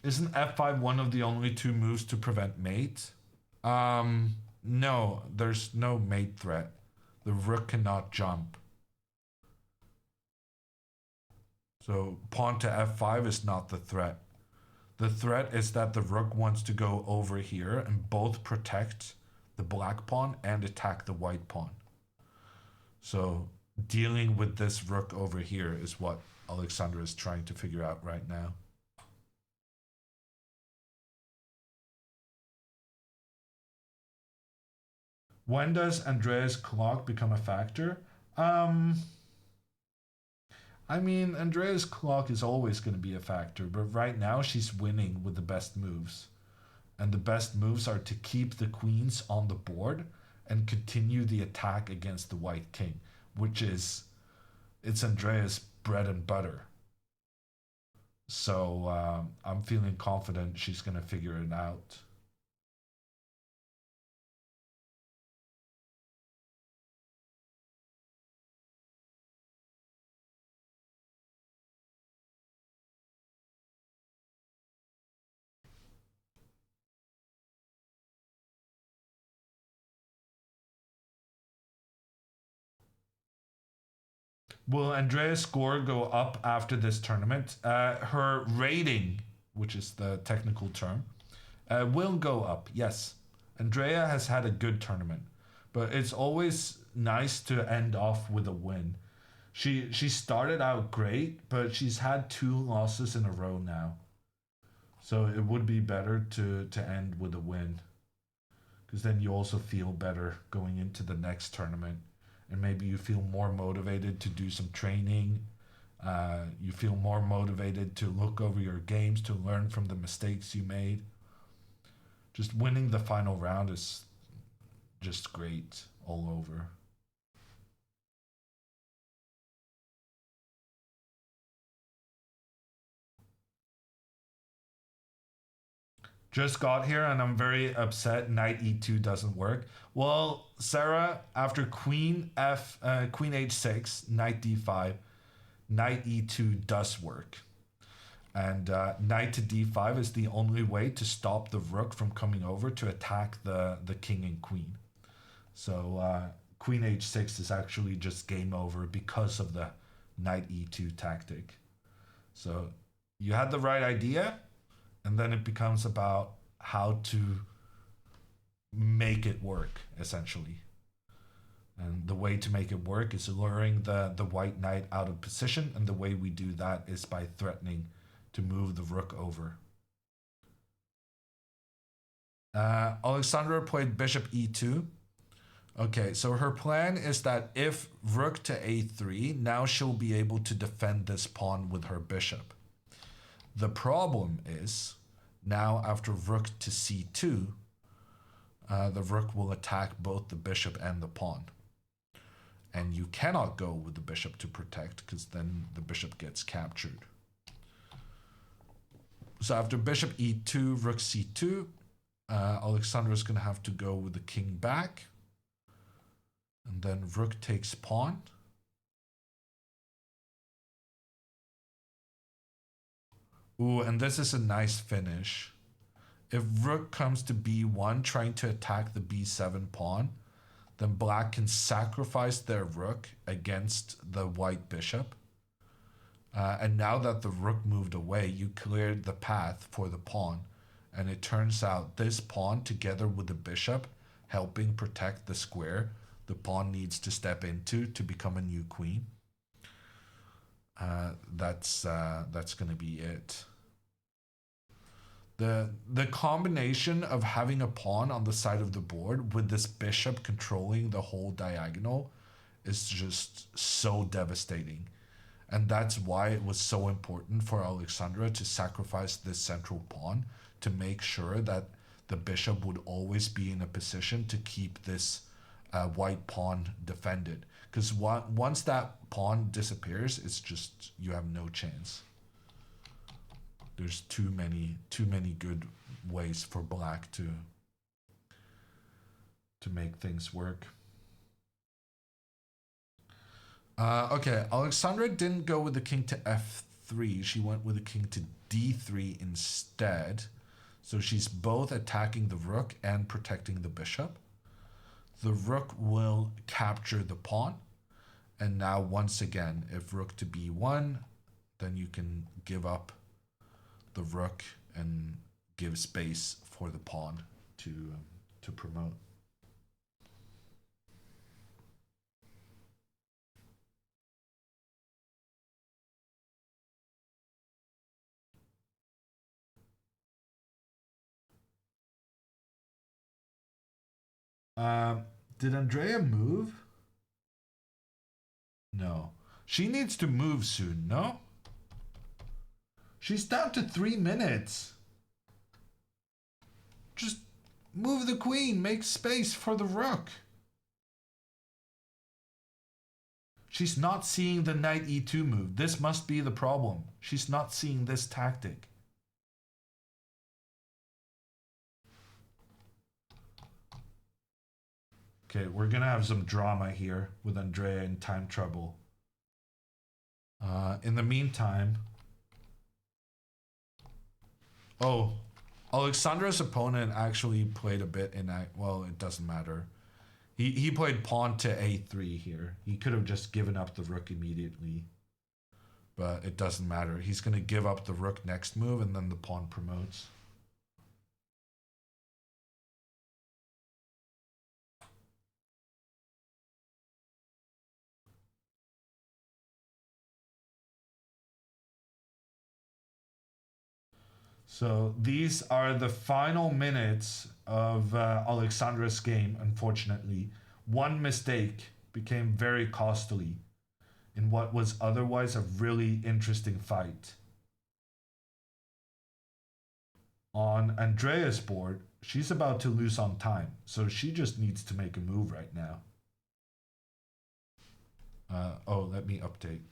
Speaker 10: Isn't f5 one of the only 2 moves to prevent mate? No, there's no mate threat. The rook cannot jump. So pawn to f5 is not the threat. The threat is that the rook wants to go over here and both protect the black pawn and attack the white pawn. So dealing with this rook over here is what Alexandra is trying to figure out right now. When does Andrea's clock become a factor? I mean, Andrea's clock is always going to be a factor, but right now she's winning with the best moves. And the best moves are to keep the queens on the board and continue the attack against the white king, which is, it's Andrea's bread and butter. So I'm feeling confident she's going to figure it out. Will Andrea's score go up after this tournament? Her rating, which is the technical term, will go up, yes. Andrea has had a good tournament, but it's always nice to end off with a win. She started out great, but she's had 2 losses in a row now. So it would be better to end with a win, because then you also feel better going into the next tournament. And maybe you feel more motivated to do some training You feel more motivated to look over your games, to learn from the mistakes you made. Just winning the final round is just great all over. Just got here and I'm very upset. Knight e2 doesn't work. Well, Sarah, after queen h6, knight d5, knight e2 does work. And knight to d5 is the only way to stop the rook from coming over to attack the king and queen. So queen h6 is actually just game over because of the knight e2 tactic. So you had the right idea, and then it becomes about how to make it work, essentially. And the way to make it work is luring the white knight out of position, and the way we do that is by threatening to move the rook over. Alexandra played bishop e2. Okay, so her plan is that if rook to a3, now she'll be able to defend this pawn with her bishop. The problem is, now after rook to c2, the rook will attack both the bishop and the pawn. And you cannot go with the bishop to protect, because then the bishop gets captured. So after bishop e2, rook c2, Alexandra's going to have to go with the king back. And then rook takes pawn. Ooh, and this is a nice finish. If rook comes to b1 trying to attack the b7 pawn, then black can sacrifice their rook against the white bishop. And now that the rook moved away, you cleared the path for the pawn. And it turns out this pawn, together with the bishop, helping protect the square the pawn needs to step into to become a new queen. That's going to be it. The combination of having a pawn on the side of the board with this bishop controlling the whole diagonal is just so devastating. And that's why it was so important for Alexandra to sacrifice this central pawn to make sure that the bishop would always be in a position to keep this white pawn defended. Because once that pawn disappears, it's just, you have no chance. There's too many good ways for black to make things work. Okay, Alexandra didn't go with the king to f3. She went with the king to d3 instead. So she's both attacking the rook and protecting the bishop. The rook will capture the pawn. And now once again, if rook to b1, then you can give up the rook and give space for the pawn to promote. Did Andrea move? No. She needs to move soon, no? She's down to 3 minutes. Just move the queen, make space for the rook. She's not seeing the knight e2 move. This must be the problem. She's not seeing this tactic. Okay, we're gonna have some drama here with Andrea in time trouble. In the meantime... Oh, Alexandra's opponent actually played a bit in... Well, it doesn't matter. He played pawn to a3 here. He could have just given up the rook immediately. But it doesn't matter. He's going to give up the rook next move, and then the pawn promotes. So these are the final minutes of Alexandra's game, unfortunately. One mistake became very costly in what was otherwise a really interesting fight. On Andrea's board, she's about to lose on time, so she just needs to make a move right now. Oh, let me update.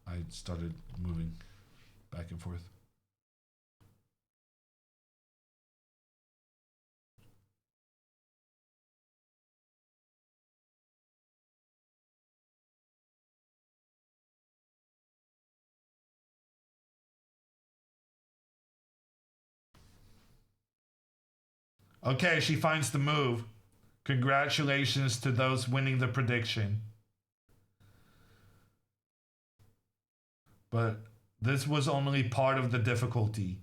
Speaker 10: I started moving back and forth. Okay, she finds the move. Congratulations to those winning the prediction. But this was only part of the difficulty.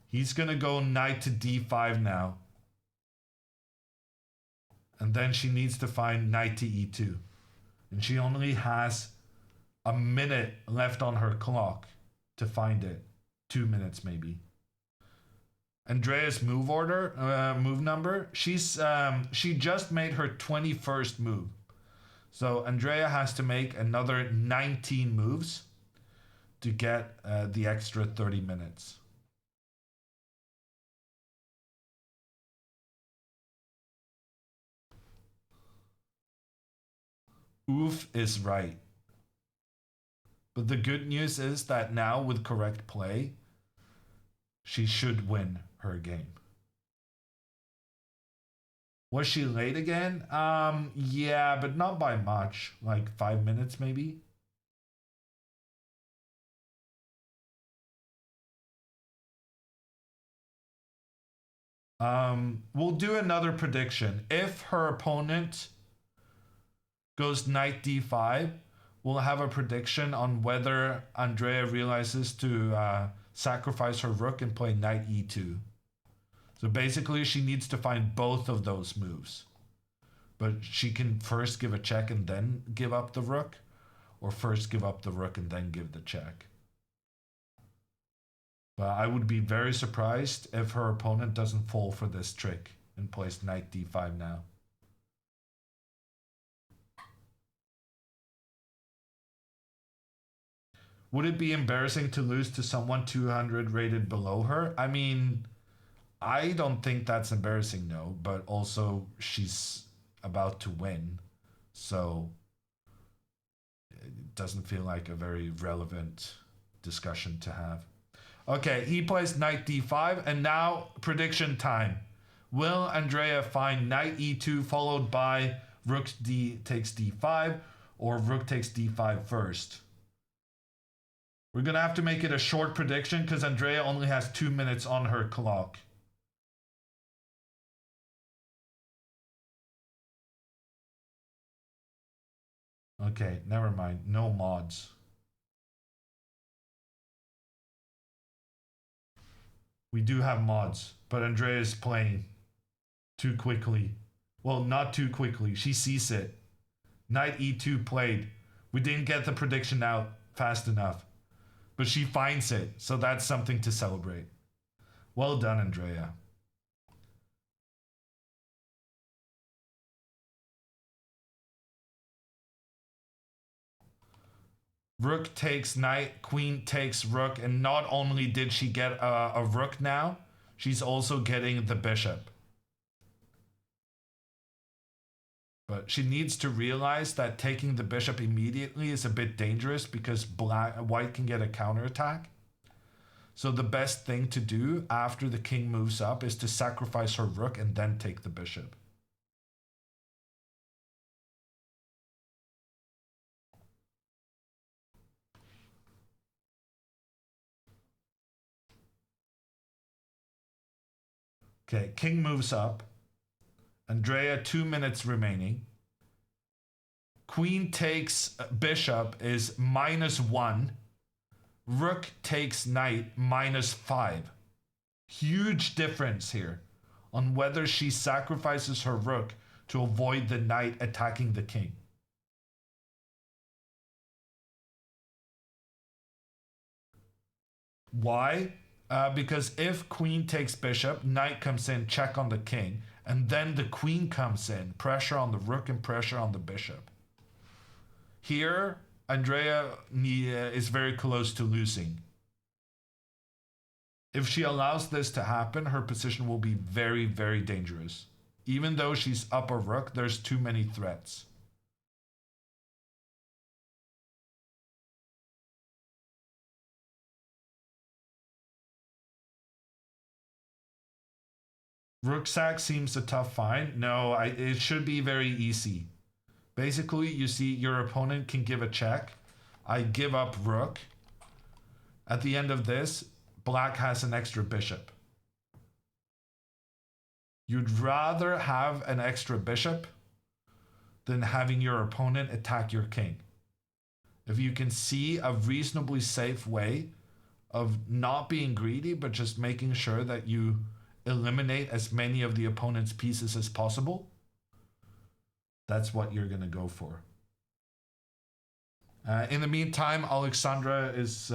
Speaker 10: He's gonna go knight to d5 now. And then she needs to find knight to e2. And she only has a minute left on her clock to find it. 2 minutes maybe. Andrea's move order, move number, she just made her 21st move. So Andrea has to make another 19 moves to get the extra 30 minutes. Oof is right. But the good news is that now with correct play, she should win her game. Was she late again? Yeah, but not by much. Like 5 minutes maybe. We'll do another prediction. If her opponent goes knight d5, we'll have a prediction on whether Andrea realizes to sacrifice her rook and play knight e2. So basically, she needs to find both of those moves. But she can first give a check and then give up the rook, or first give up the rook and then give the check. But I would be very surprised if her opponent doesn't fall for this trick and plays knight d5 now. Would it be embarrassing to lose to someone 200 rated below her? I mean, I don't think that's embarrassing, no, but also she's about to win, so it doesn't feel like a very relevant discussion to have. Okay, he plays knight d5, and now prediction time. Will Andrea find knight e2 followed by rook takes d5, or rook takes d5 first? We're gonna have to make it a short prediction because Andrea only has 2 minutes on her clock. Okay, never mind. No mods. We do have mods, but Andrea is playing too quickly. Well, not too quickly. She sees it. Knight e2 played. We didn't get the prediction out fast enough. But she finds it, so that's something to celebrate. Well done, Andrea. Rook takes knight, queen takes rook, and not only did she get a rook now, she's also getting the bishop. But she needs to realize that taking the bishop immediately is a bit dangerous because white can get a counterattack. So the best thing to do after the king moves up is to sacrifice her rook and then take the bishop. Okay, king moves up. Andrea, 2 minutes remaining. Queen takes bishop is -1. Rook takes knight -5. Huge difference here on whether she sacrifices her rook to avoid the knight attacking the king. Why? Because if queen takes bishop, knight comes in, check on the king, and then the queen comes in, pressure on the rook and pressure on the bishop. Here, Andrea is very close to losing. If she allows this to happen, her position will be very, very dangerous. Even though she's up a rook, there's too many threats. Rook sack seems a tough find. No, it should be very easy. Basically, you see your opponent can give a check. I give up rook. At the end of this, black has an extra bishop. You'd rather have an extra bishop than having your opponent attack your king. If you can see a reasonably safe way of not being greedy, but just making sure that you eliminate as many of the opponent's pieces as possible, that's what you're going to go for. In the meantime, Alexandra is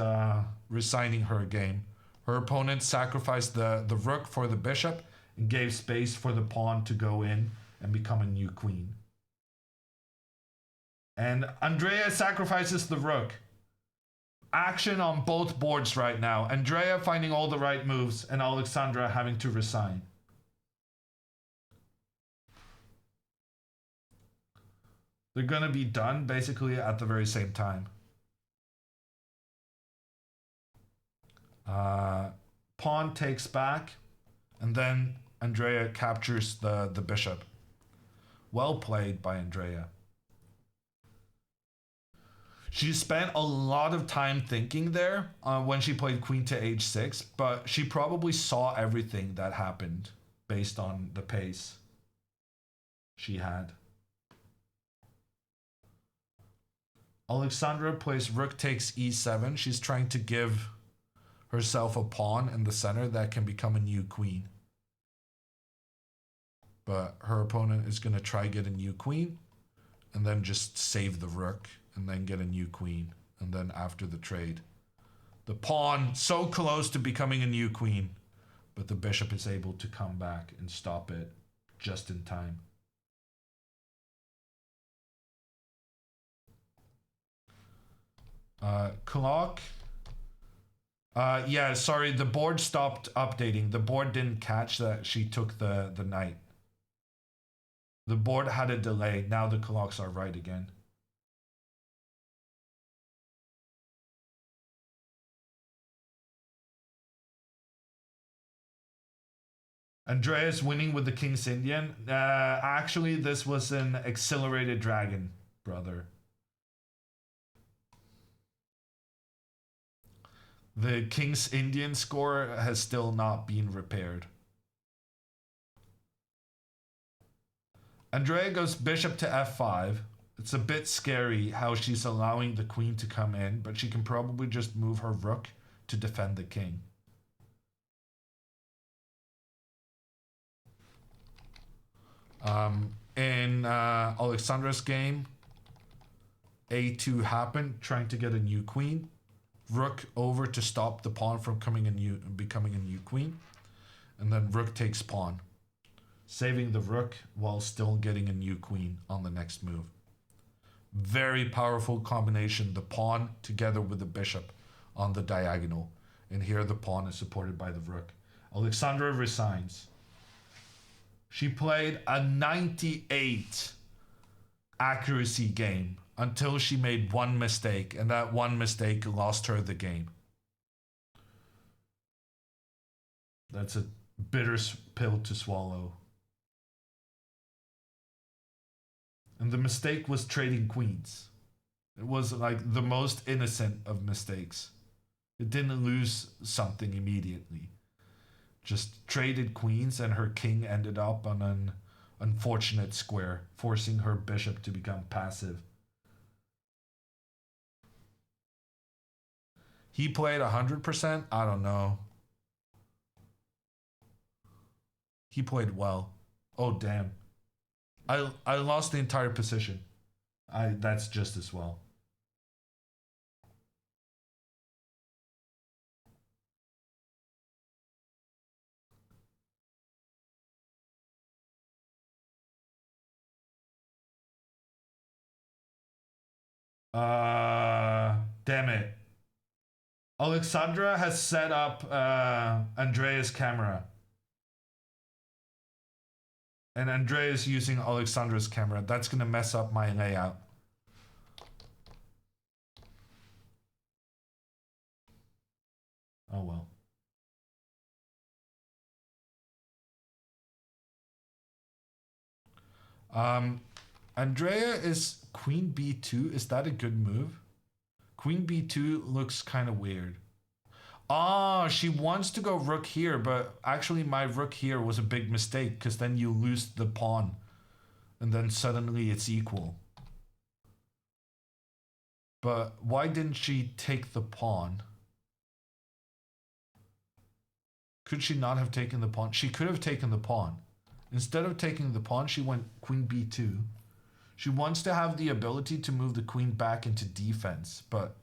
Speaker 10: resigning her game. Her opponent sacrificed the rook for the bishop and gave space for the pawn to go in and become a new queen. And Andrea sacrifices the rook. Action on both boards right now. Andrea finding all the right moves and Alexandra having to resign. They're gonna be done basically at the very same time. Pawn takes back, and then Andrea captures the bishop. Well played by Andrea. She spent a lot of time thinking there when she played queen to h6, but she probably saw everything that happened based on the pace she had. Alexandra plays rook takes e7. She's trying to give herself a pawn in the center that can become a new queen. But her opponent is going to try get a new queen and then just save the rook and then get a new queen. And then after the trade, the pawn so close to becoming a new queen, but the bishop is able to come back and stop it just in time. Clock. Yeah, sorry, the board stopped updating. The board didn't catch that she took the knight. The board had a delay. Now the clocks are right again. Andreas winning with the King's Indian. Actually, this was an accelerated dragon, brother. The King's Indian score has still not been repaired. Andrea goes bishop to f5. It's a bit scary how she's allowing the queen to come in, but she can probably just move her rook to defend the king. In Alexandra's game, a2 happened, trying to get a new queen. Rook over to stop the pawn from becoming a new queen. And then rook takes pawn, saving the rook while still getting a new queen on the next move. Very powerful combination, the pawn together with the bishop on the diagonal. And here the pawn is supported by the rook. Alexandra resigns. She played a 98 accuracy game until she made one mistake, and that one mistake lost her the game. That's a bitter pill to swallow. And the mistake was trading queens. It was like the most innocent of mistakes. It didn't lose something immediately. Just traded queens and her king ended up on an unfortunate square, forcing her bishop to become passive. He played 100%? I don't know. He played well. Oh, damn. I lost the entire position. That's just as well. Damn it. Alexandra has set up Andrea's camera. And Andrea is using Alexandra's camera. That's gonna mess up my layout. Oh well. Andrea is Queen B2. Is that a good move? Queen B2 looks kind of weird. Ah, she wants to go rook here, but actually my rook here was a big mistake because then you lose the pawn and then suddenly it's equal. But why didn't she take the pawn? Could she not have taken the pawn? She could have taken the pawn. Instead of taking the pawn, she went Queen B2. She wants to have the ability to move the queen back into defense, but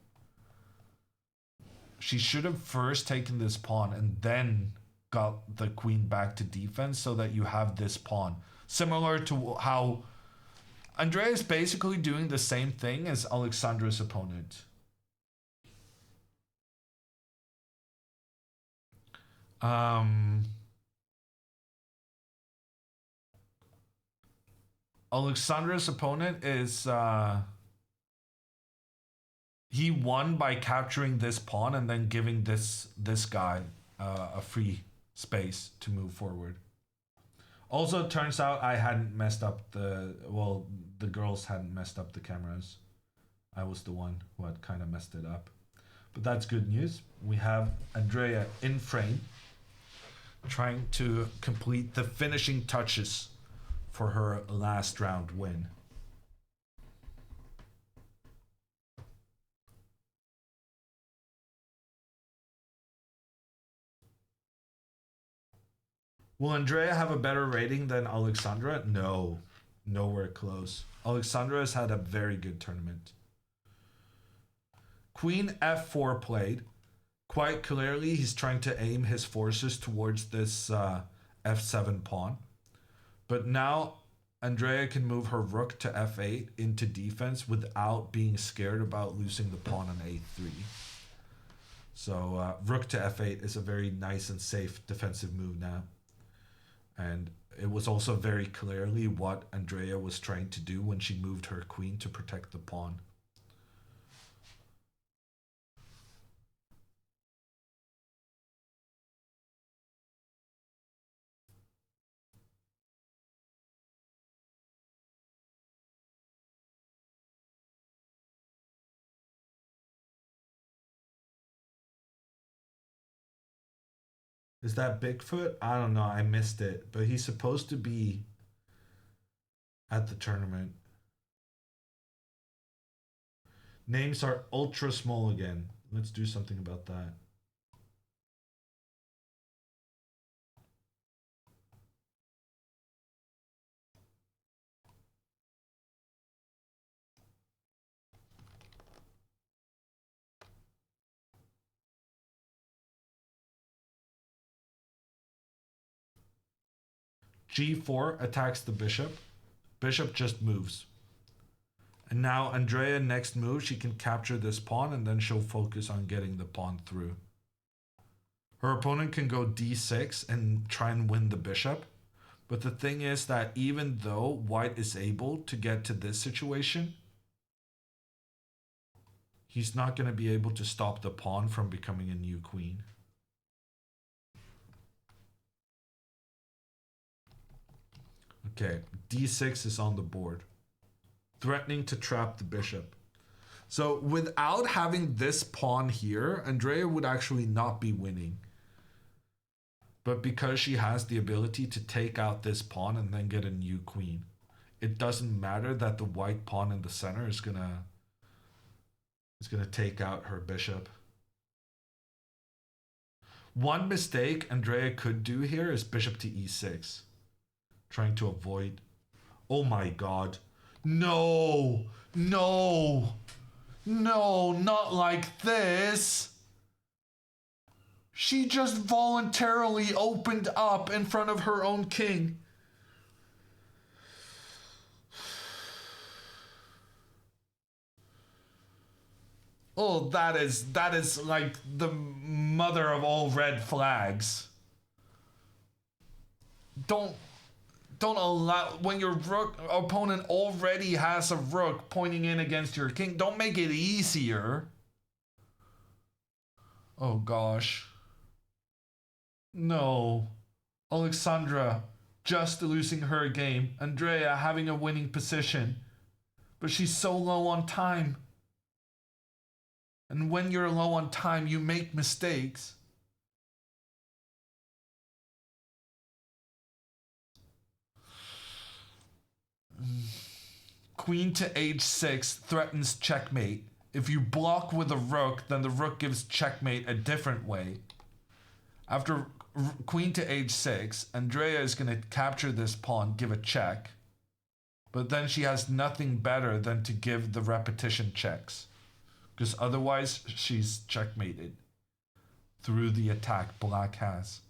Speaker 10: she should have first taken this pawn and then got the queen back to defense so that you have this pawn. Similar to how Andrea is basically doing the same thing as Alexandra's opponent. Alexandra's opponent is he won by capturing this pawn and then giving this guy a free space to move forward. Also, it turns out I hadn't messed up the girls hadn't messed up the cameras. I was the one who had kind of messed it up. But that's good news. We have Andrea in frame, trying to complete the finishing touches for her last round win. Will Andrea have a better rating than Alexandra? No, nowhere close. Alexandra has had a very good tournament. Queen F4 played. Quite clearly, he's trying to aim his forces towards this F7 pawn. But now Andrea can move her rook to F8 into defense without being scared about losing the pawn on A3. So rook to F8 is a very nice and safe defensive move now. And it was also very clearly what Andrea was trying to do when she moved her queen to protect the pawn. Is that Bigfoot? I don't know. I missed it. But he's supposed to be at the tournament. Names are ultra small again. Let's do something about that. G4 attacks the bishop. Bishop just moves. And now Andrea next move, she can capture this pawn and then she'll focus on getting the pawn through. Her opponent can go D6 and try and win the bishop. But the thing is that even though white is able to get to this situation, he's not going to be able to stop the pawn from becoming a new queen. Okay, D6 is on the board, threatening to trap the bishop. So without having this pawn here, Andrea would actually not be winning. But because she has the ability to take out this pawn and then get a new queen, it doesn't matter that the white pawn in the center is gonna take out her bishop. One mistake Andrea could do here is bishop to E6. Trying to avoid. Oh my god. No! No! No, not like this! She just voluntarily opened up in front of her own king. Oh, that is like the mother of all red flags. Don't allow, when your rook opponent already has a rook pointing in against your king, don't make it easier. Oh gosh. No. Alexandra just losing her game. Andrea having a winning position. But she's so low on time. And when you're low on time, you make mistakes. Queen to h6 threatens checkmate. If you block with a rook, then the rook gives checkmate a different way. After queen to h6, Andrea is going to capture this pawn, give a check. But then she has nothing better than to give the repetition checks. Because otherwise, she's checkmated through the attack black has.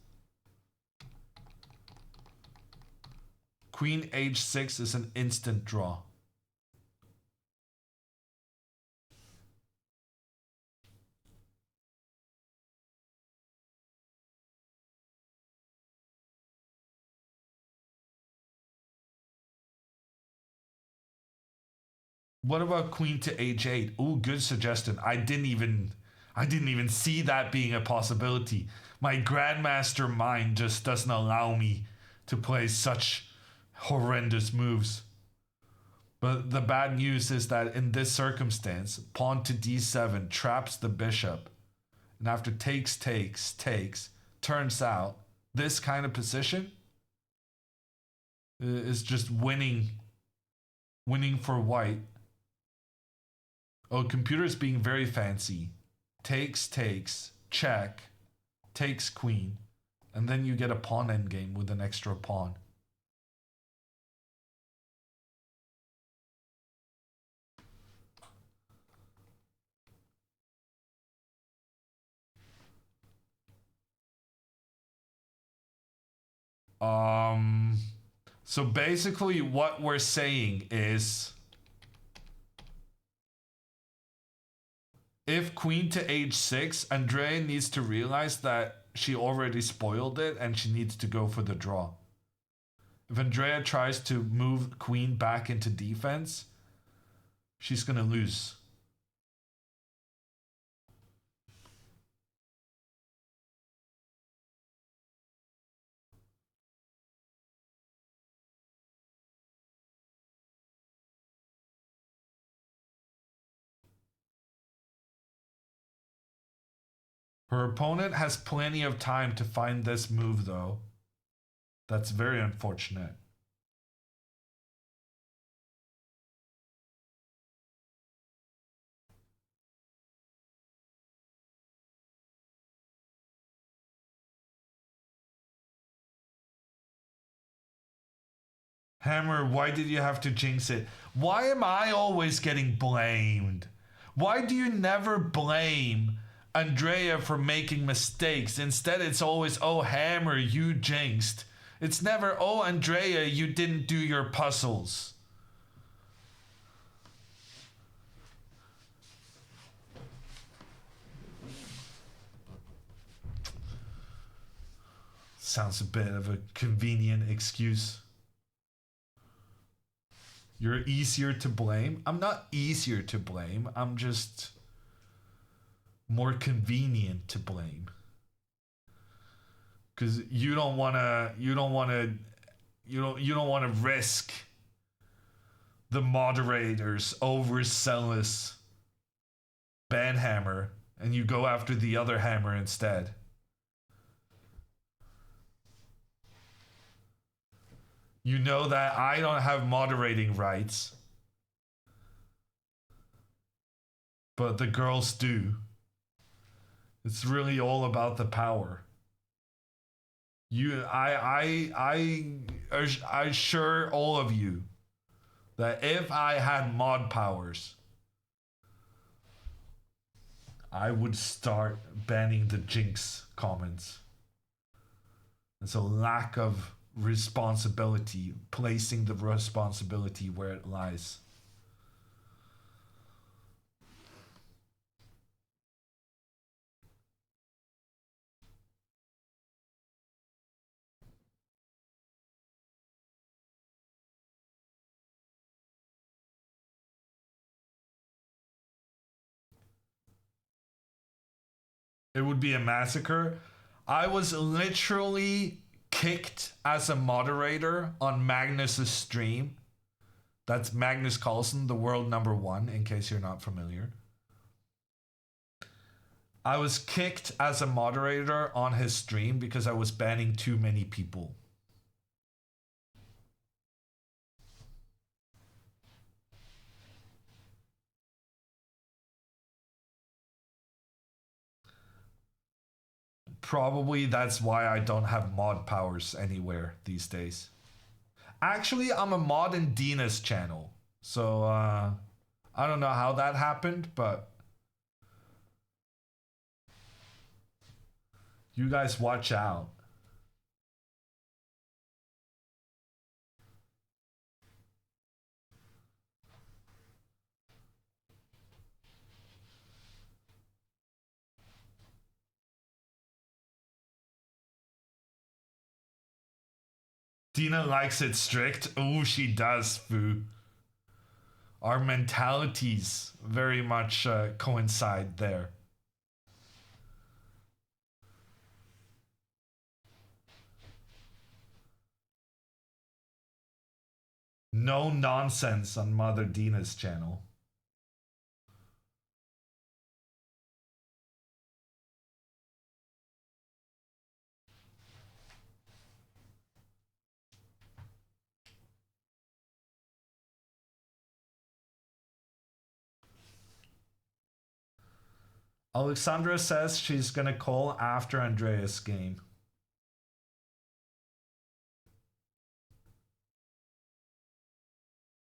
Speaker 10: Queen h6 is an instant draw. What about queen to h8? Ooh, good suggestion. I didn't even see that being a possibility. My grandmaster mind just doesn't allow me to play such horrendous moves. But the bad news is that in this circumstance, pawn to d7 traps the bishop. And after takes, turns out this kind of position is just winning for white. Oh, computer's being very fancy. Takes, check, takes queen, and then you get a pawn endgame with an extra pawn. So basically what we're saying is if queen to h6, Andrea needs to realize that she already spoiled it and she needs to go for the draw. If Andrea tries to move queen back into defense, she's gonna lose. Her opponent has plenty of time to find this move, though. That's very unfortunate. Hammer, why did you have to jinx it? Why am I always getting blamed? Why do you never blame Andrea for making mistakes? Instead, it's always, oh, Hammer, you jinxed. It's never, oh, Andrea, you didn't do your puzzles. Sounds a bit of a convenient excuse. You're easier to blame. I'm not easier to blame. I'm just more convenient to blame. Because you don't want to risk the moderator's overzealous ban hammer, and you go after the other hammer instead. You know that I don't have moderating rights, but the girls do. It's really all about the power. I assure all of you that if I had mod powers, I would start banning the jinx comments. It's a lack of responsibility, placing the responsibility where it lies. It would be a massacre. I was literally kicked as a moderator on Magnus's stream. That's Magnus Carlsen, the world #1, in case you're not familiar. I was kicked as a moderator on his stream because I was banning too many people. Probably that's why I don't have mod powers anywhere these days. Actually, I'm a mod in Dina's channel. So, I don't know how that happened, but you guys watch out. Dina likes it strict. Oh, she does, Foo. Our mentalities very much coincide there. No nonsense on Mother Dina's channel. Alexandra says she's gonna call after Andreas' game.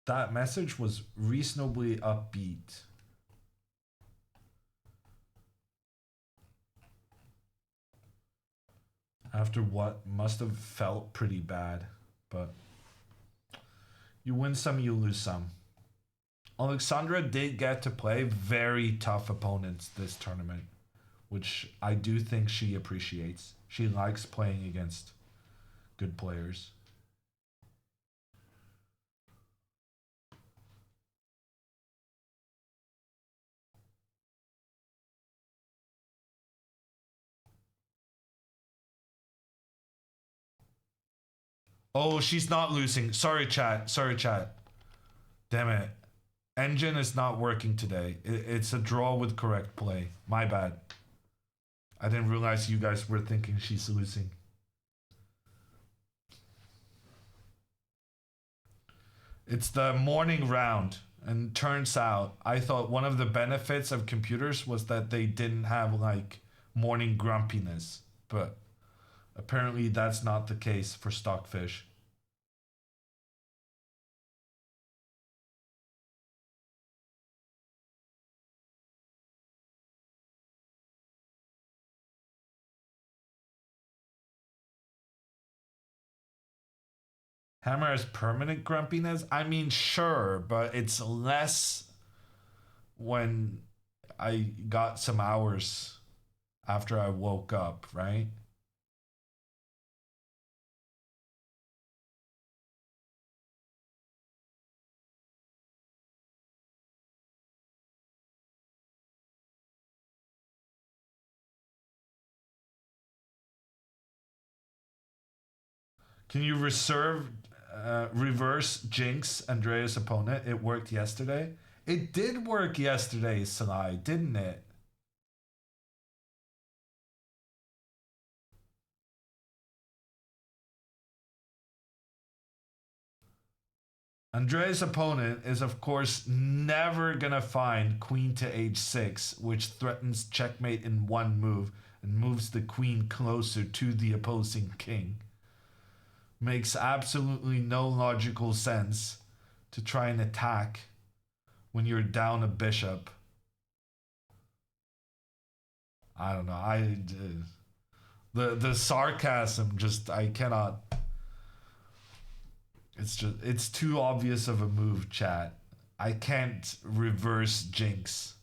Speaker 10: That message was reasonably upbeat. After what must have felt pretty bad, but you win some, you lose some. Alexandra did get to play very tough opponents this tournament, which I do think she appreciates. She likes playing against good players. Oh, she's not losing. Sorry, chat. Sorry, chat. Damn it. Engine is not working today. It's a draw with correct play. My bad. I didn't realize you guys were thinking she's losing. It's the morning round, and turns out I thought one of the benefits of computers was that they didn't have like morning grumpiness, but apparently that's not the case for Stockfish. Hammer has permanent grumpiness? I mean, sure, but it's less when I got some hours after I woke up, right? Can you reverse Jinx, Andrea's opponent? It worked yesterday. It did work yesterday, Salai, didn't it? Andrea's opponent is, of course, never gonna find queen to h6, which threatens checkmate in one move and moves the queen closer to the opposing king. Makes absolutely no logical sense to try and attack when you're down a bishop. I don't know. The sarcasm just, I cannot. It's too obvious of a move, chat. I can't reverse Jinx,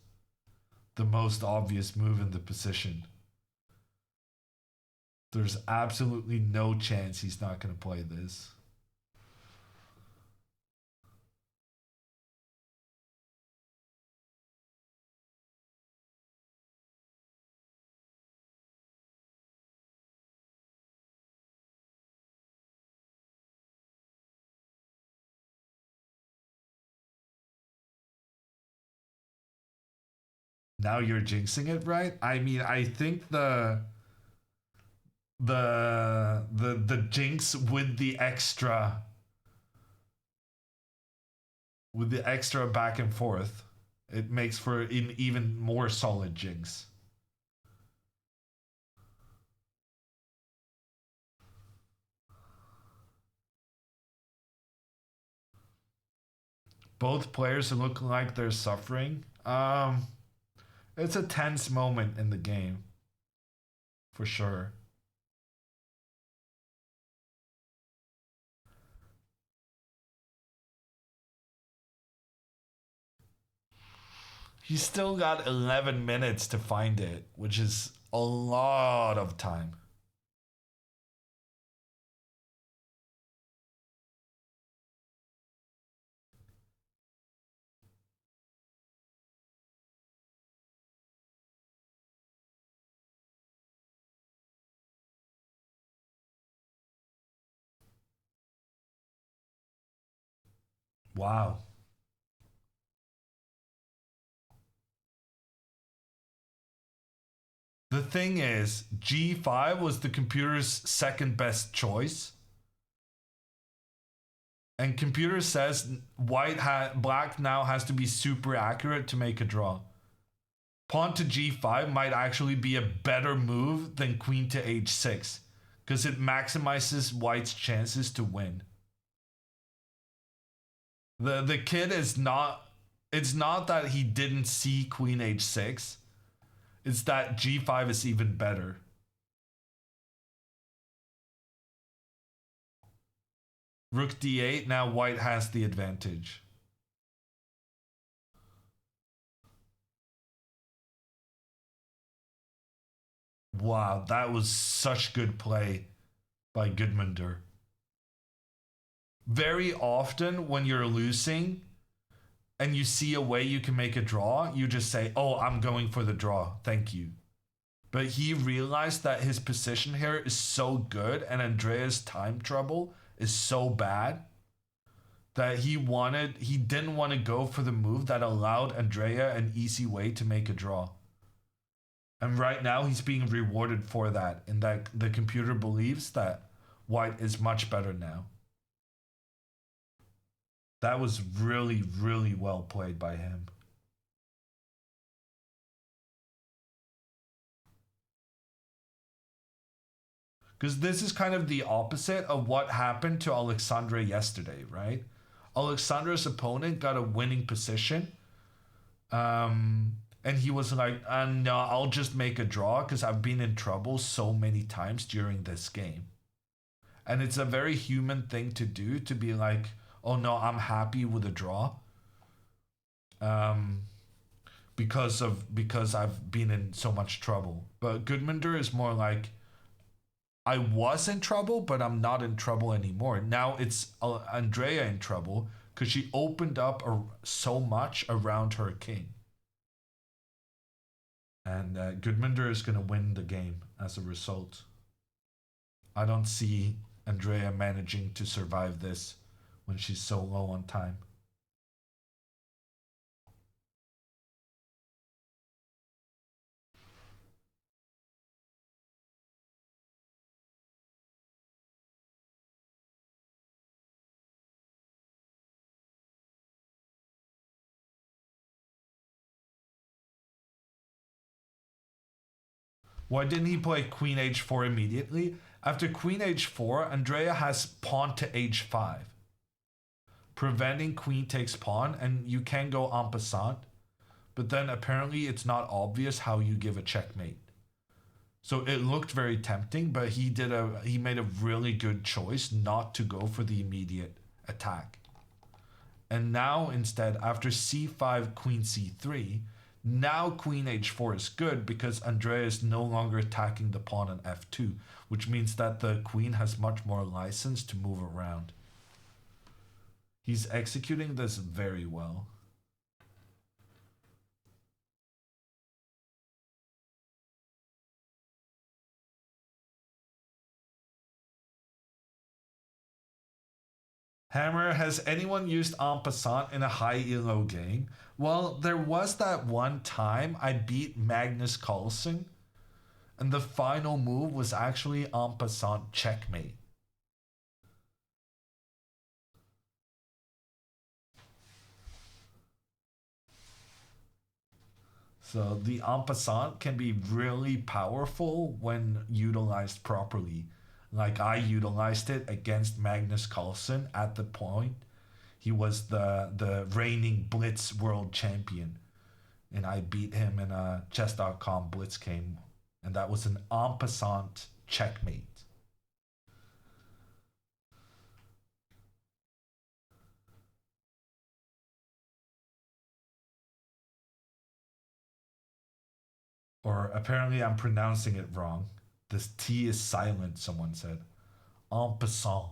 Speaker 10: the most obvious move in the position. There's absolutely no chance he's not going to play this. Now you're jinxing it, right? I mean, I think the jinx with the extra back and forth, it makes for an even more solid jinx. Both players look like they're suffering. It's a tense moment in the game, for sure. He's still got 11 minutes to find it, which is a lot of time. Wow. The thing is, G5 was the computer's second best choice. And computer says black now has to be super accurate to make a draw. Pawn to G5 might actually be a better move than queen to H6, because it maximizes white's chances to win. The kid is not, it's not that he didn't see queen H6, it's that G5 is even better. Rook D8, now white has the advantage. Wow, that was such good play by Gudmundur. Very often when you're losing and you see a way you can make a draw, you just say, oh, I'm going for the draw, thank you. But he realized that his position here is so good and Andrea's time trouble is so bad that he didn't want to go for the move that allowed Andrea an easy way to make a draw. And right now he's being rewarded for that, in that the computer believes that white is much better now. That was really, really well played by him. Because this is kind of the opposite of what happened to Alexandra yesterday, right? Alexandra's opponent got a winning position. And he was like, no, I'll just make a draw because I've been in trouble so many times during this game. And it's a very human thing to do, to be like, oh no, I'm happy with a draw. Because I've been in so much trouble. But Gudmundur is more like, I was in trouble, but I'm not in trouble anymore. Now it's Andrea in trouble because she opened up so much around her king. And Gudmundur is going to win the game as a result. I don't see Andrea managing to survive this when she's so low on time. Why didn't he play queen h4 immediately? After queen h4, Andrea has pawn to h5, preventing queen takes pawn, and you can go en passant, but then apparently it's not obvious how you give a checkmate. So it looked very tempting, but he made a really good choice not to go for the immediate attack. And now instead, after c5, queen c3, now queen h4 is good because Andrea is no longer attacking the pawn on f2, which means that the queen has much more license to move around. He's executing this very well. Hammer, has anyone used en passant in a high elo game? Well, there was that one time I beat Magnus Carlsen, and the final move was actually en passant checkmate. So the en passant can be really powerful when utilized properly. Like I utilized it against Magnus Carlsen at the point. He was the reigning Blitz world champion. And I beat him in a chess.com Blitz game. And that was an en passant checkmate. Or apparently I'm pronouncing it wrong. This T is silent, someone said. En passant.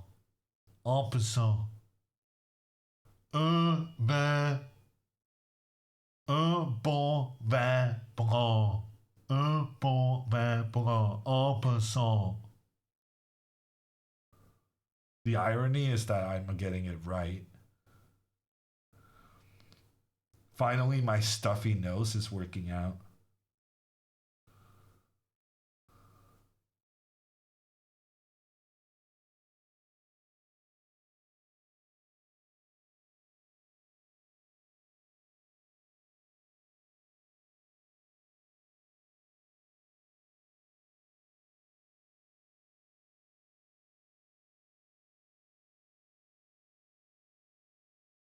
Speaker 10: En passant. Un vin. Un bon vin blanc. Un bon vin blanc. En passant. The irony is that I'm getting it right. Finally, my stuffy nose is working out.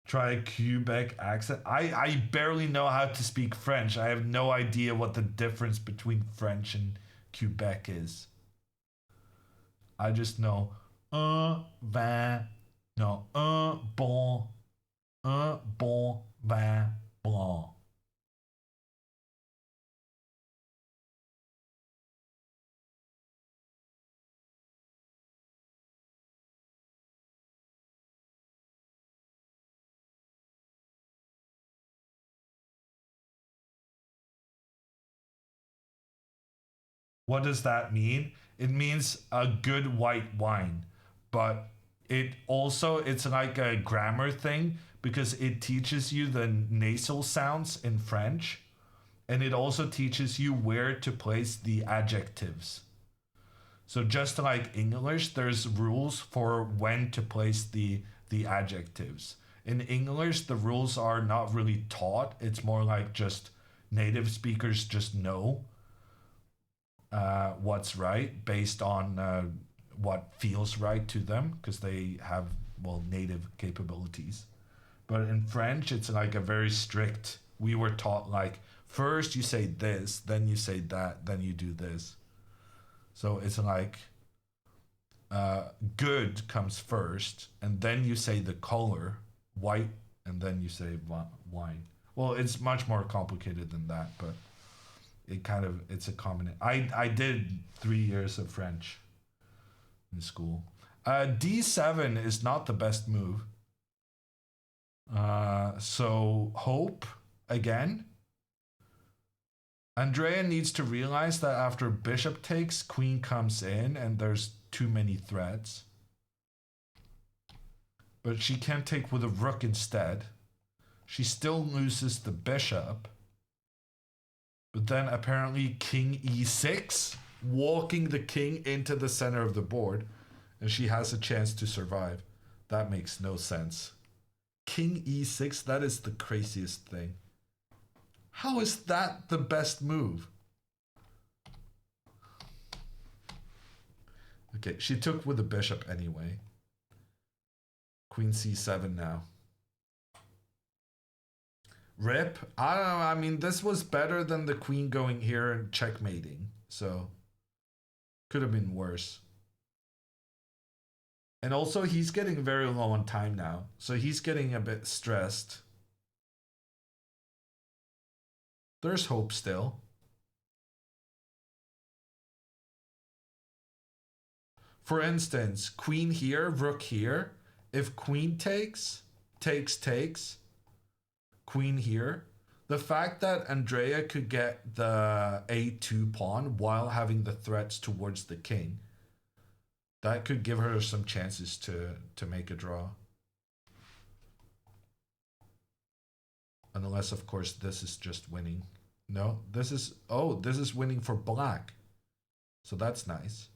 Speaker 10: Try a Quebec accent. I barely know how to speak French. I have no idea what the difference between French and Quebec is. I just know un bon vin blanc. What does that mean? It means a good white wine, but it's like a grammar thing because it teaches you the nasal sounds in French, and it also teaches you where to place the adjectives. So just like English, there's rules for when to place the adjectives. In English, the rules are not really taught. It's more like just native speakers just know what's right based on what feels right to them because they have, well, native capabilities. But in French, it's like a very strict, we were taught like, first you say this, then you say that, then you do this. So it's like good comes first, and then you say the color, white, and then you say wine. Well, it's much more complicated than that, but it's a common. I did 3 years of French in school. D7 is not the best move. So hope again. Andrea needs to realize that after bishop takes, queen comes in and there's too many threats. But she can take with a rook instead. She still loses the bishop. But then apparently king e6, walking the king into the center of the board, and she has a chance to survive. That makes no sense. King e6, that is the craziest thing. How is that the best move? Okay, she took with the bishop anyway. Queen c7 now. Rip. I don't know. I mean, this was better than the queen going here and checkmating. So, could have been worse. And also, he's getting very low on time now. So, he's getting a bit stressed. There's hope still. For instance, queen here, rook here. If queen takes, queen here. The fact that Andrea could get the a2 pawn while having the threats towards the king, that could give her some chances to make a draw. Unless, of course, this is just winning. No, this is... Oh, this is winning for black. So that's nice.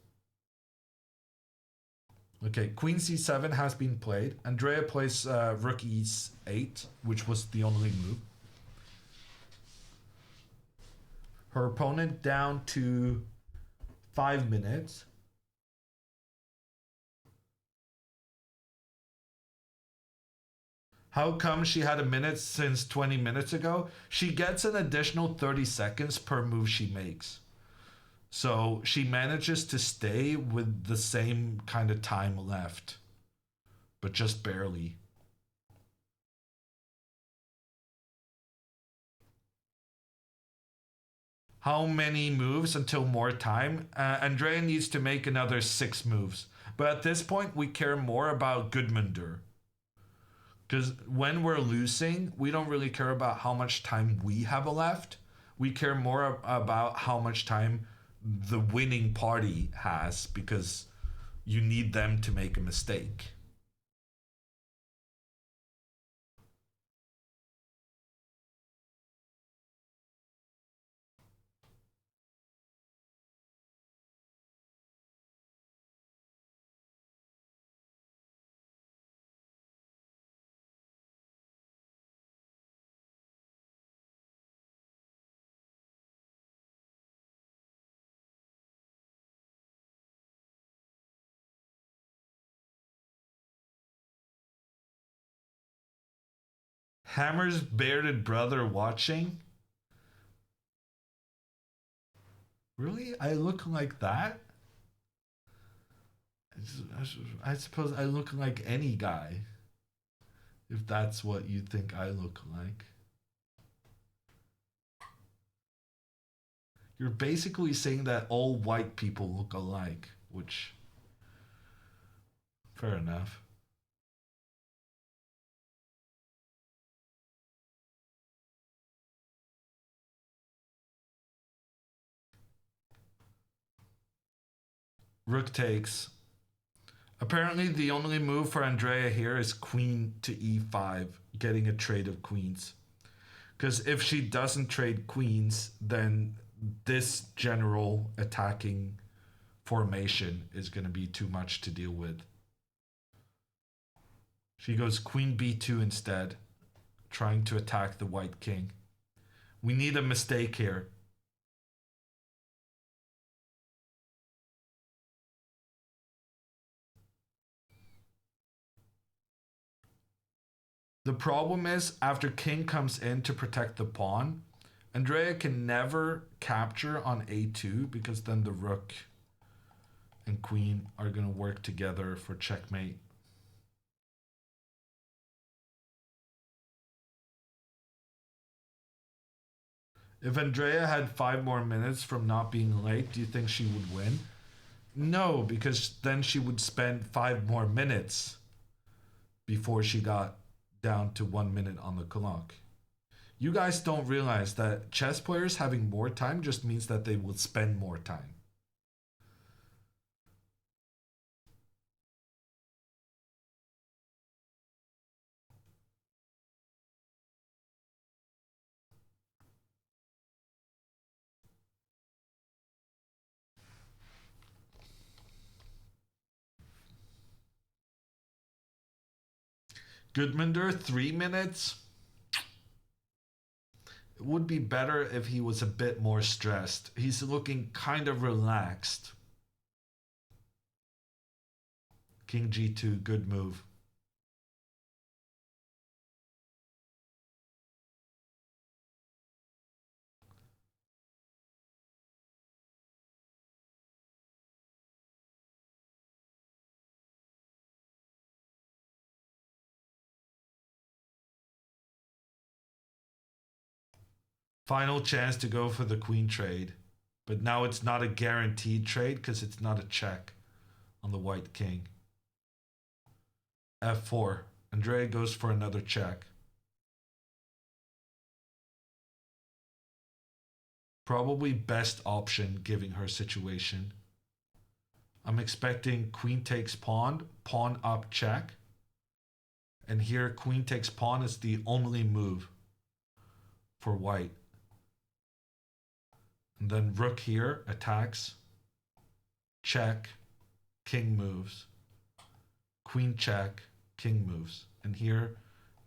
Speaker 10: Okay, queen c7 has been played. Andrea plays rook e8, which was the only move. Her opponent down to 5 minutes. How come she had a minute since 20 minutes ago? She gets an additional 30 seconds per move she makes. So she manages to stay with the same kind of time left, but just barely. How many moves until more time? Andrea needs to make another 6 moves. But at this point, we care more about Gudmundur. Because when we're losing, we don't really care about how much time we have left. We care more about how much time the winning party has, because you need them to make a mistake. Hammer's bearded brother watching? Really? I look like that? I suppose I look like any guy. If that's what you think I look like. You're basically saying that all white people look alike, which... Fair enough. Rook takes. Apparently the only move for Andrea here is queen to e5, getting a trade of queens. Because if she doesn't trade queens, then this general attacking formation is going to be too much to deal with. She goes queen b2 instead, trying to attack the white king. We need a mistake here. The problem is, after king comes in to protect the pawn, Andrea can never capture on a2, because then the rook and queen are going to work together for checkmate. If Andrea had 5 more minutes from not being late, do you think she would win? No, because then she would spend 5 more minutes before she got down to 1 minute on the clock. You guys don't realize that chess players having more time just means that they will spend more time. Gudmundur, 3 minutes? It would be better if he was a bit more stressed. He's looking kind of relaxed. King g2, good move. Final chance to go for the queen trade. But now it's not a guaranteed trade because it's not a check on the white king. f4. Andrea goes for another check. Probably best option given her situation. I'm expecting queen takes pawn, pawn up check. And here queen takes pawn is the only move. for white. And then rook here attacks. Check. King moves. Queen check. King moves. And here,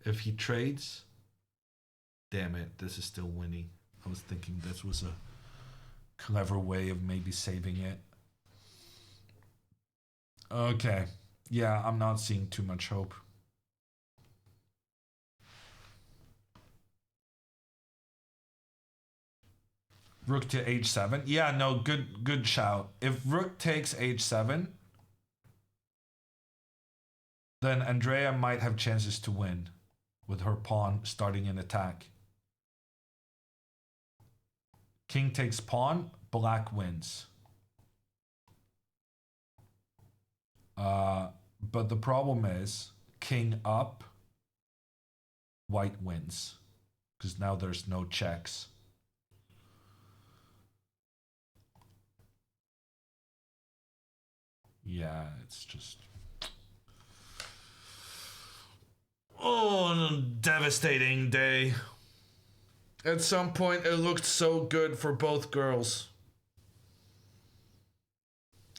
Speaker 10: if he trades... Damn it, this is still winning. I was thinking this was a clever way of maybe saving it. Okay. Yeah, I'm not seeing too much hope. Rook to h7. Yeah, no, good shout. If rook takes h7, then Andrea might have chances to win with her pawn starting an attack. King takes pawn, black wins. But the problem is, king up, white wins. Because now there's no checks. Yeah, it's just... Oh, devastating day. At some point, it looked so good for both girls.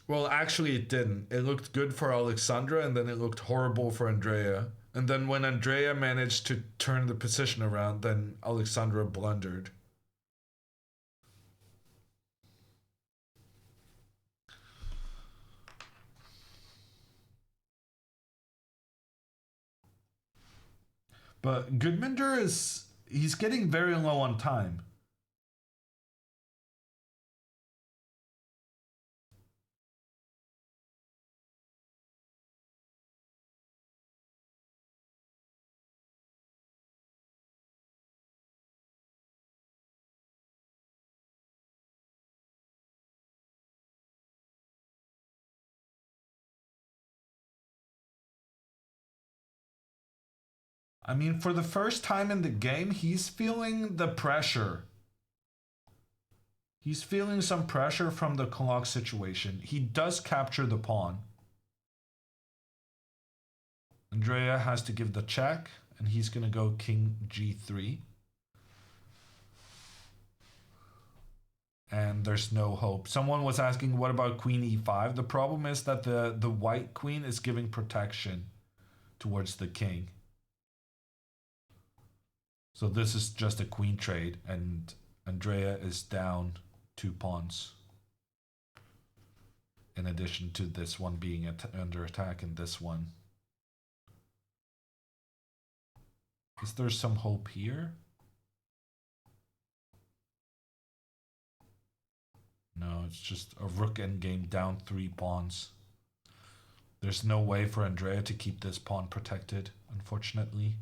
Speaker 10: Well, actually, it didn't. It looked good for Alexandra, and then it looked horrible for Andrea. And then when Andrea managed to turn the position around, then Alexandra blundered. But Gudmundur he's getting very low on time. I mean, for the first time in the game, he's feeling the pressure. He's feeling some pressure from the clock situation. He does capture the pawn. Andrea has to give the check, and he's going to go king g3. And there's no hope. Someone was asking, what about queen e5? The problem is that the white queen is giving protection towards the king. So this is just a queen trade, and Andrea is down 2 pawns. In addition to this one being under attack and this one. Is there some hope here? No, it's just a rook endgame down 3 pawns. There's no way for Andrea to keep this pawn protected, unfortunately.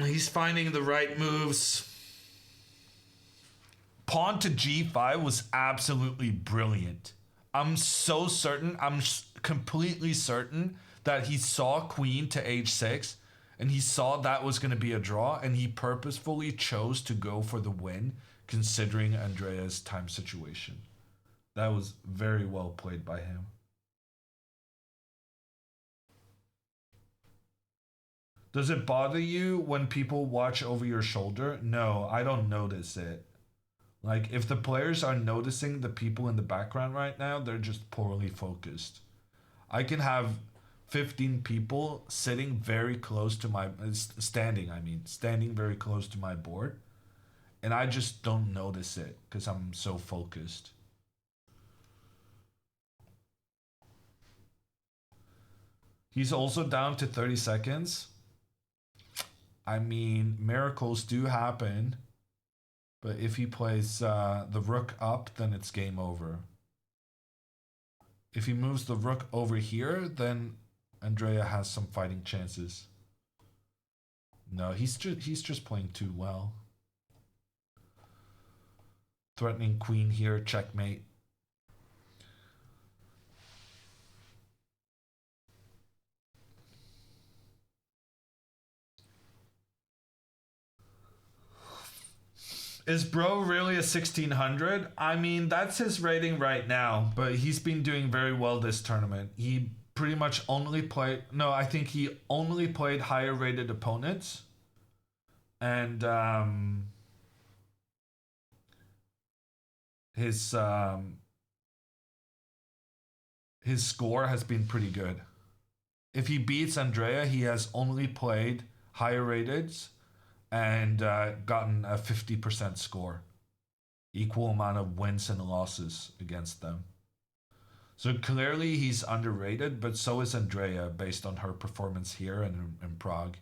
Speaker 10: He's finding the right moves. Pawn to g5 was absolutely brilliant. I'm so certain, I'm completely certain that he saw queen to h6 and he saw that was going to be a draw, and he purposefully chose to go for the win considering Andrea's time situation. That was very well played by him. Does it bother you when people watch over your shoulder? No, I don't notice it. Like, if the players are noticing the people in the background right now, they're just poorly focused. I can have 15 people sitting very close to my... standing very close to my board. And I just don't notice it because I'm so focused. He's also down to 30 seconds. I mean, miracles do happen. But if he plays the rook up, then it's game over. If he moves the rook over here, then Andrea has some fighting chances. No, he's just playing too well. Threatening queen here, checkmate. Is bro really a 1600? I mean, that's his rating right now, but he's been doing very well this tournament. He pretty much only played, no, I think he only played higher rated opponents. And his score has been pretty good. If he beats Andrea, he has only played higher rateds and gotten a 50% score. Equal amount of wins and losses against them. So clearly he's underrated, but so is Andrea based on her performance here and in Prague.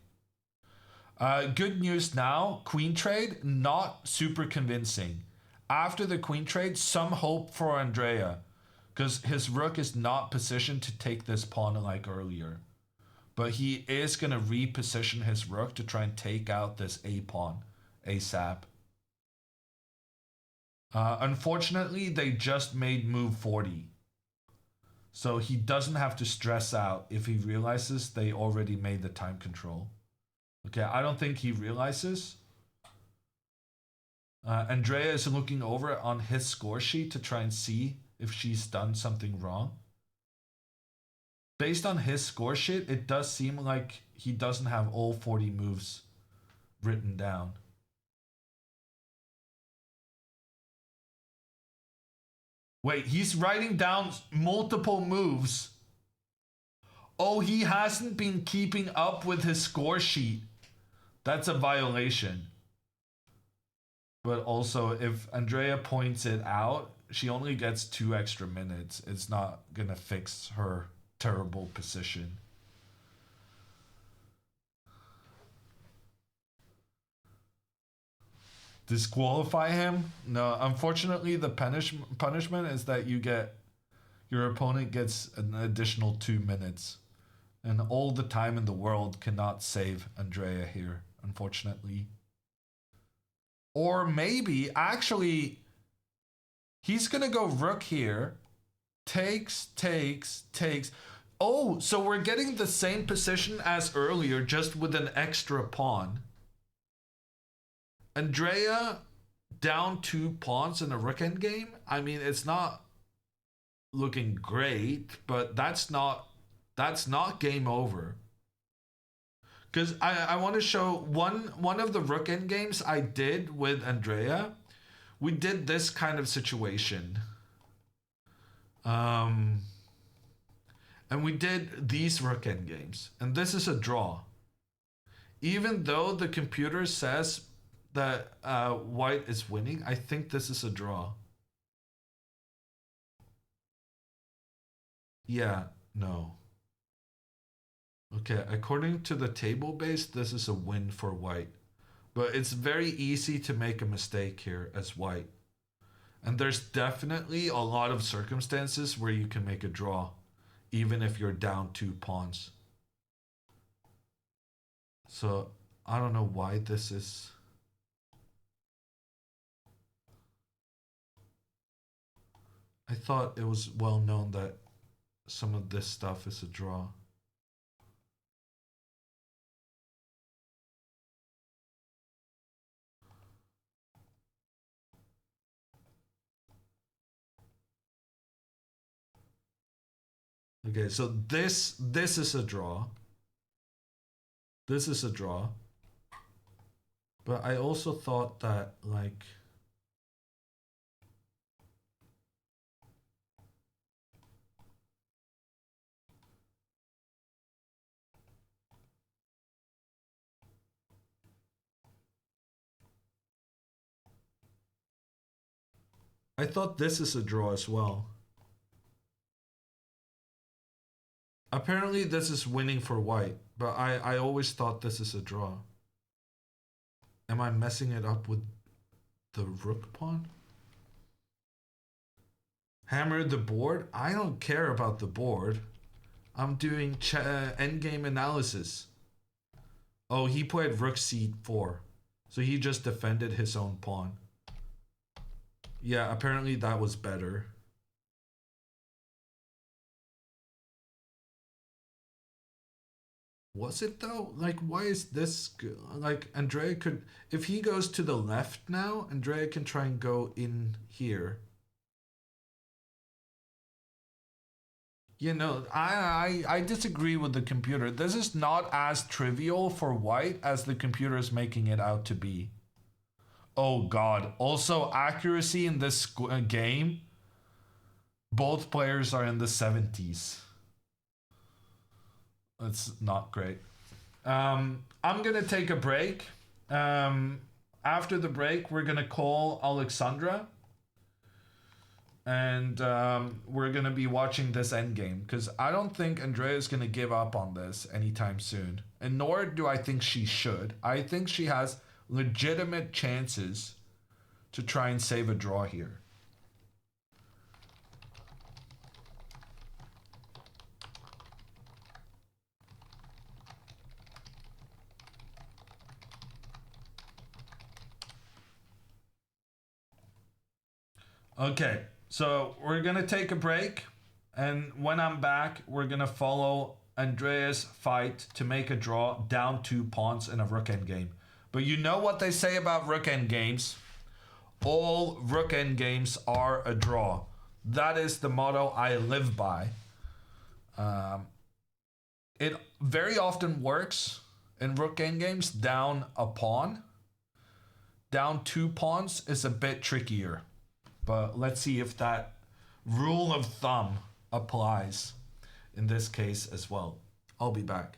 Speaker 10: Good news now, queen trade, not super convincing. After the queen trade, some hope for Andrea, because his rook is not positioned to take this pawn like earlier. But he is going to reposition his rook to try and take out this A pawn ASAP. Unfortunately, they just made move 40. So he doesn't have to stress out if he realizes they already made the time control. Okay, I don't think he realizes. Andrea is looking over on his score sheet to try and see if she's done something wrong. Based on his score sheet, it does seem like he doesn't have all 40 moves written down. Wait, he's writing down multiple moves. Oh, he hasn't been keeping up with his score sheet. That's a violation. But also, if Andrea points it out, she only gets 2 extra minutes. It's not gonna fix her terrible position. Disqualify him? No, unfortunately the punishment is that your opponent gets an additional 2 minutes. And all the time in the world cannot save Andrea here, unfortunately. Or maybe, actually, he's gonna go rook here. Takes. Oh, so we're getting the same position as earlier, just with an extra pawn. Andrea down 2 pawns in a rook endgame. I mean, it's not looking great, but that's not game over. Because I want to show one of the rook endgames I did with Andrea. We did this kind of situation. And we did these rook endgames. And this is a draw. Even though the computer says that white is winning, I think this is a draw. Yeah, no. Okay, according to the table base, this is a win for white. But it's very easy to make a mistake here as white. And there's definitely a lot of circumstances where you can make a draw, even if you're down 2 pawns. So, I don't know why this is... I thought it was well known that some of this stuff is a draw. Okay, so this is a draw. This is a draw. But I also thought that, like... I thought this is a draw as well. Apparently this is winning for white, but I always thought this is a draw. Am I messing it up with the rook pawn? Hammer the board? I don't care about the board. I'm doing endgame analysis. Oh, he played rook c4. So he just defended his own pawn. Yeah, apparently that was better. Was it though? Like, why is this like Andrea could, if he goes to the left now, Andrea can try and go in here. You know, I disagree with the computer. This is not as trivial for white as the computer is making it out to be. Oh god. Also, accuracy in this game, both players are in the 70s. That's not great. I'm gonna take a break. After the break, we're gonna call Alexandra. And we're gonna be watching this Endgame, because I don't think Andrea is gonna give up on this anytime soon, and nor do I think she should. I think she has legitimate chances to try and save a draw here. Okay, so we're gonna take a break, and when I'm back, we're gonna follow Andrea's fight to make a draw down 2 pawns in a rook endgame. But you know what they say about rook endgames? All rook endgames are a draw. That is the motto I live by. It very often works in rook endgames down a pawn. Down 2 pawns is a bit trickier. But let's see if that rule of thumb applies in this case as well. I'll be back.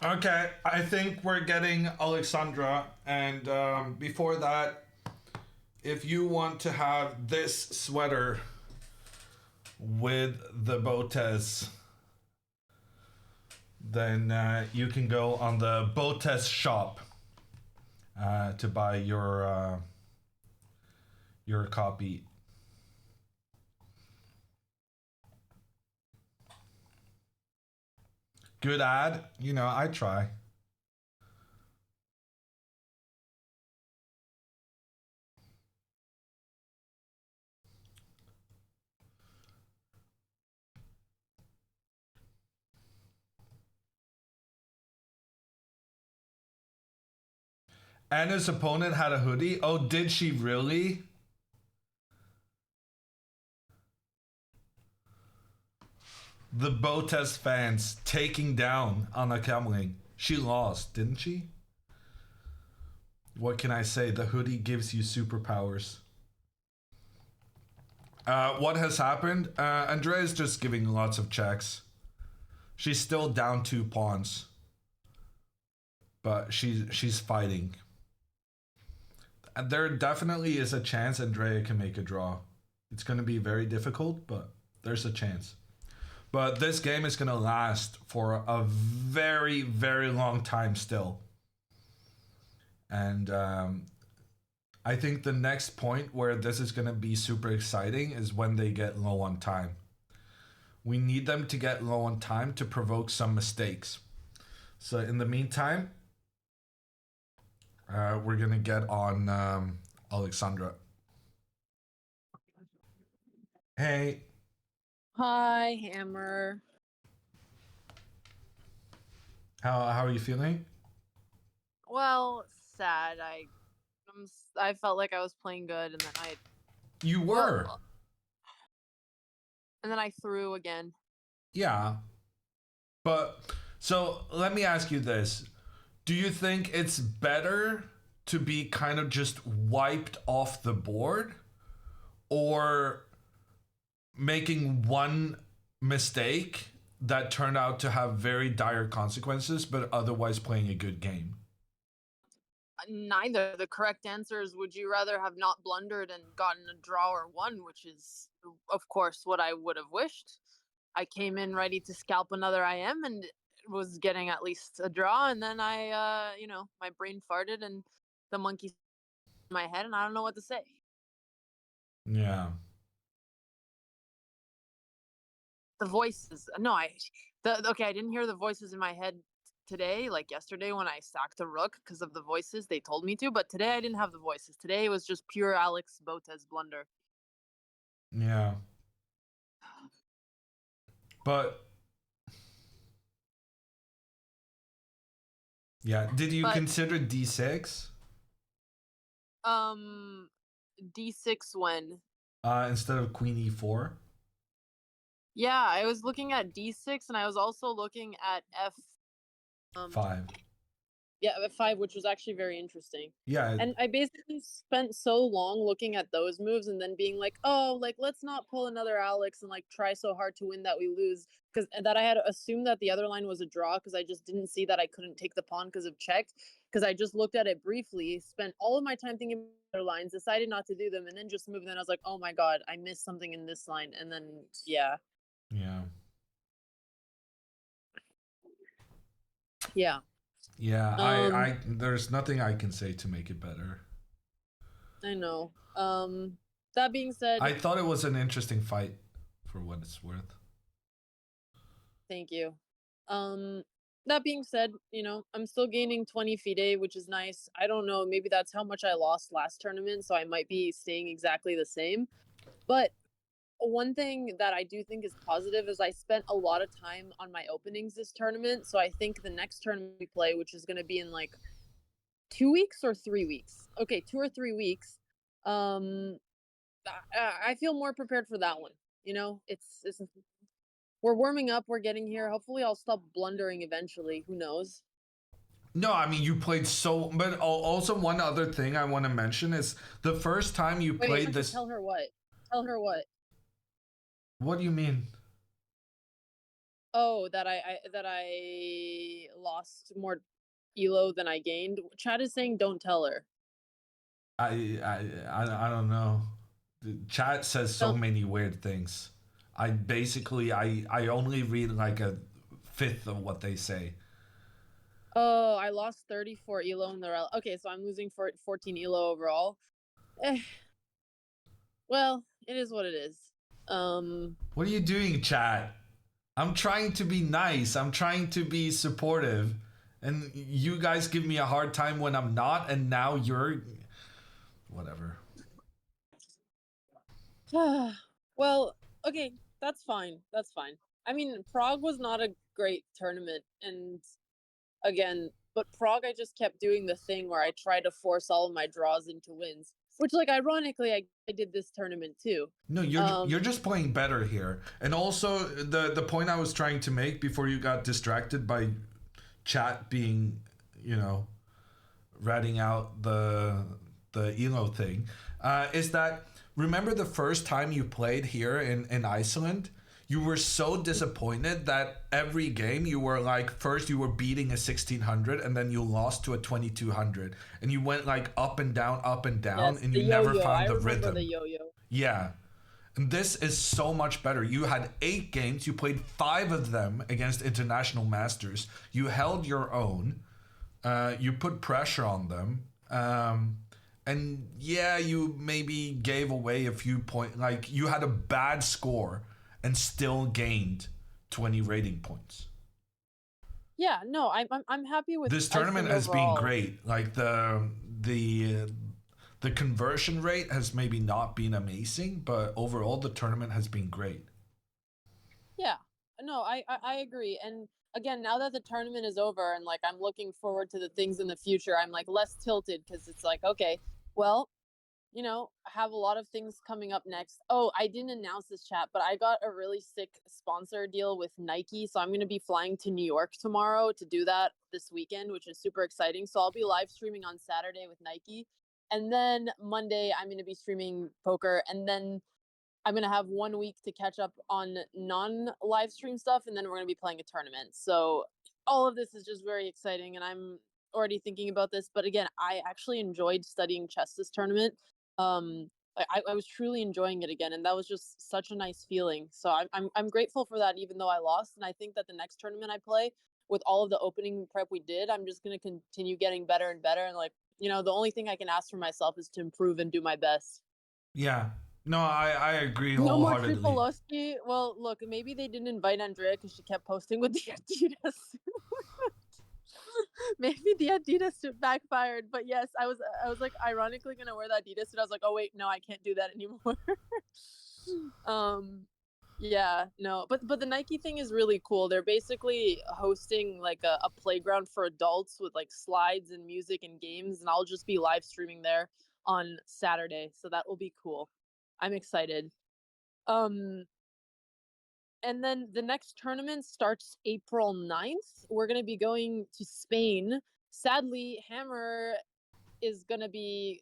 Speaker 10: Okay, I think we're getting Alexandra, and before that, if you want to have this sweater with the Botez, then you can go on the Botez shop to buy your copy. Good ad, you know, I try. Anna's opponent had a hoodie. Oh, did she really? The Botez fans taking down Anna Kamling. She lost, didn't she? What can I say? The hoodie gives you superpowers. What has happened? Andrea is just giving lots of checks. She's still down 2 pawns. But she's fighting. And there definitely is a chance Andrea can make a draw. It's going to be very difficult, but there's a chance. But this game is going to last for a very, very long time still. And I think the next point where this is going to be super exciting is when they get low on time. We need them to get low on time to provoke some mistakes. So in the meantime, we're going to get on Alexandra. Hey.
Speaker 2: Hi, Hammer.
Speaker 10: How are you feeling?
Speaker 2: Well, sad. I felt like I was playing good, and then
Speaker 10: You were.
Speaker 2: And then I threw again.
Speaker 10: Yeah. But so let me ask you this. Do you think it's better to be kind of just wiped off the board, or making one mistake that turned out to have very dire consequences, but otherwise playing a good game?
Speaker 2: Neither. The correct answer is, would you rather have not blundered and gotten a draw or won, which is, of course, what I would have wished. I came in ready to scalp another IM and was getting at least a draw, and then I, my brain farted and the monkey in my head, and I don't know what to say.
Speaker 10: Yeah.
Speaker 2: The voices. No, I didn't hear the voices in my head today, like yesterday when I sacked the Rook because of the voices. They told me to, but today I didn't have the voices. Today it was just pure Alex Botez blunder.
Speaker 10: Yeah. But yeah, did you consider D6?
Speaker 2: D6 when?
Speaker 10: Instead of Queen E4?
Speaker 2: Yeah, I was looking at D6 and I was also looking at
Speaker 10: F5.
Speaker 2: Yeah, F5, which was actually very interesting.
Speaker 10: Yeah.
Speaker 2: And I basically spent so long looking at those moves and then being like, oh, like, let's not pull another Alex and, like, try so hard to win that we lose. Because that I had assumed that the other line was a draw because I just didn't see that I couldn't take the pawn because of check. Because I just looked at it briefly, spent all of my time thinking about other lines, decided not to do them, and then just moved. And then I was like, oh my god, I missed something in this line. And then, yeah.
Speaker 10: Yeah.
Speaker 2: Yeah.
Speaker 10: Yeah, I there's nothing I can say to make it better.
Speaker 2: I know. That being said,
Speaker 10: I thought it was an interesting fight for what it's worth.
Speaker 2: Thank you. That being said, I'm still gaining 20 FIDE, which is nice. I don't know, maybe that's how much I lost last tournament, so I might be staying exactly the same. But one thing that I do think is positive is I spent a lot of time on my openings this tournament, so I think the next tournament we play, which is going to be in like 2 weeks or 3 weeks. Okay, 2 or 3 weeks. I feel more prepared for that one. It's we're warming up, we're getting here. Hopefully I'll stop blundering eventually. Who knows?
Speaker 10: No, I mean, you played so... But also one other thing I want to mention is the first time you played this...
Speaker 2: Tell her what? Tell her what?
Speaker 10: What do you mean?
Speaker 2: Oh, that I lost more elo than I gained. Chad is saying don't tell her.
Speaker 10: I don't know. The chat says so
Speaker 2: Don't.
Speaker 10: many weird things. I only read like a fifth of what they say.
Speaker 2: Oh, I lost 34 elo in the okay, so I'm losing 14 elo overall. Well, it is what it is.
Speaker 10: What are you doing, chat? I'm trying to be nice. I'm trying to be supportive. And you guys give me a hard time when I'm not, and now you're... Whatever.
Speaker 2: Well, okay, that's fine. That's fine. I mean, Prague was not a great tournament, and again, but Prague, I just kept doing the thing where I tried to force all of my draws into wins, which, like, ironically, I did this tournament too.
Speaker 10: No, you're just playing better here. And also, the point I was trying to make before you got distracted by chat being, you know, ratting out the elo thing, is that, remember the first time you played here in Iceland? You were so disappointed that every game you were like, first you were beating a 1600 and then you lost to a 2200, and you went like up and down,
Speaker 2: Yes,
Speaker 10: and
Speaker 2: the
Speaker 10: you never
Speaker 2: yo-yo.
Speaker 10: found
Speaker 2: I
Speaker 10: the
Speaker 2: remember
Speaker 10: rhythm.
Speaker 2: the yo-yo.
Speaker 10: Yeah. And this is so much better. You had 8 games, you played 5 of them against international masters. You held your own. You put pressure on them. And yeah, you maybe gave away a few points. Like, you had a bad score and still gained 20 rating points.
Speaker 2: Yeah, no, I'm happy with
Speaker 10: This tournament
Speaker 2: Iceland
Speaker 10: has been
Speaker 2: overall.
Speaker 10: great. Like, the conversion rate has maybe not been amazing, but overall the tournament has been great.
Speaker 2: Yeah, no, I agree. And again, now that the tournament is over and like I'm looking forward to the things in the future, I'm like less tilted because it's like, okay, well, you know, I have a lot of things coming up next. Oh, I didn't announce this, chat, but I got a really sick sponsor deal with Nike. So I'm going to be flying to New York tomorrow to do that this weekend, which is super exciting. So I'll be live streaming on Saturday with Nike. And then Monday, I'm going to be streaming poker. And then I'm going to have 1 week to catch up on non-live stream stuff. And then we're going to be playing a tournament. So all of this is just very exciting. And I'm already thinking about this. But again, I actually enjoyed studying chess this tournament. I was truly enjoying it again, and that was just such a nice feeling. So I'm grateful for that, even though I lost. And I think that the next tournament I play, with all of the opening prep we did, I'm just gonna continue getting better and better. And like, you know, the only thing I can ask for myself is to improve and do my best.
Speaker 10: Yeah. No, I agree
Speaker 2: No more
Speaker 10: wholeheartedly.
Speaker 2: Tripolowski. Well, look, maybe they didn't invite Andrea because she kept posting with the Adidas. Maybe the Adidas suit backfired, but yes, I was like ironically gonna wear the Adidas suit. I was like, oh wait, no, I can't do that anymore. Yeah, no, but the Nike thing is really cool. They're basically hosting like a playground for adults with like slides and music and games, and I'll just be live streaming there on Saturday, so that will be cool. I'm excited. And then the next tournament starts April 9th. We're going to be going to Spain. Sadly, Hammer is going to be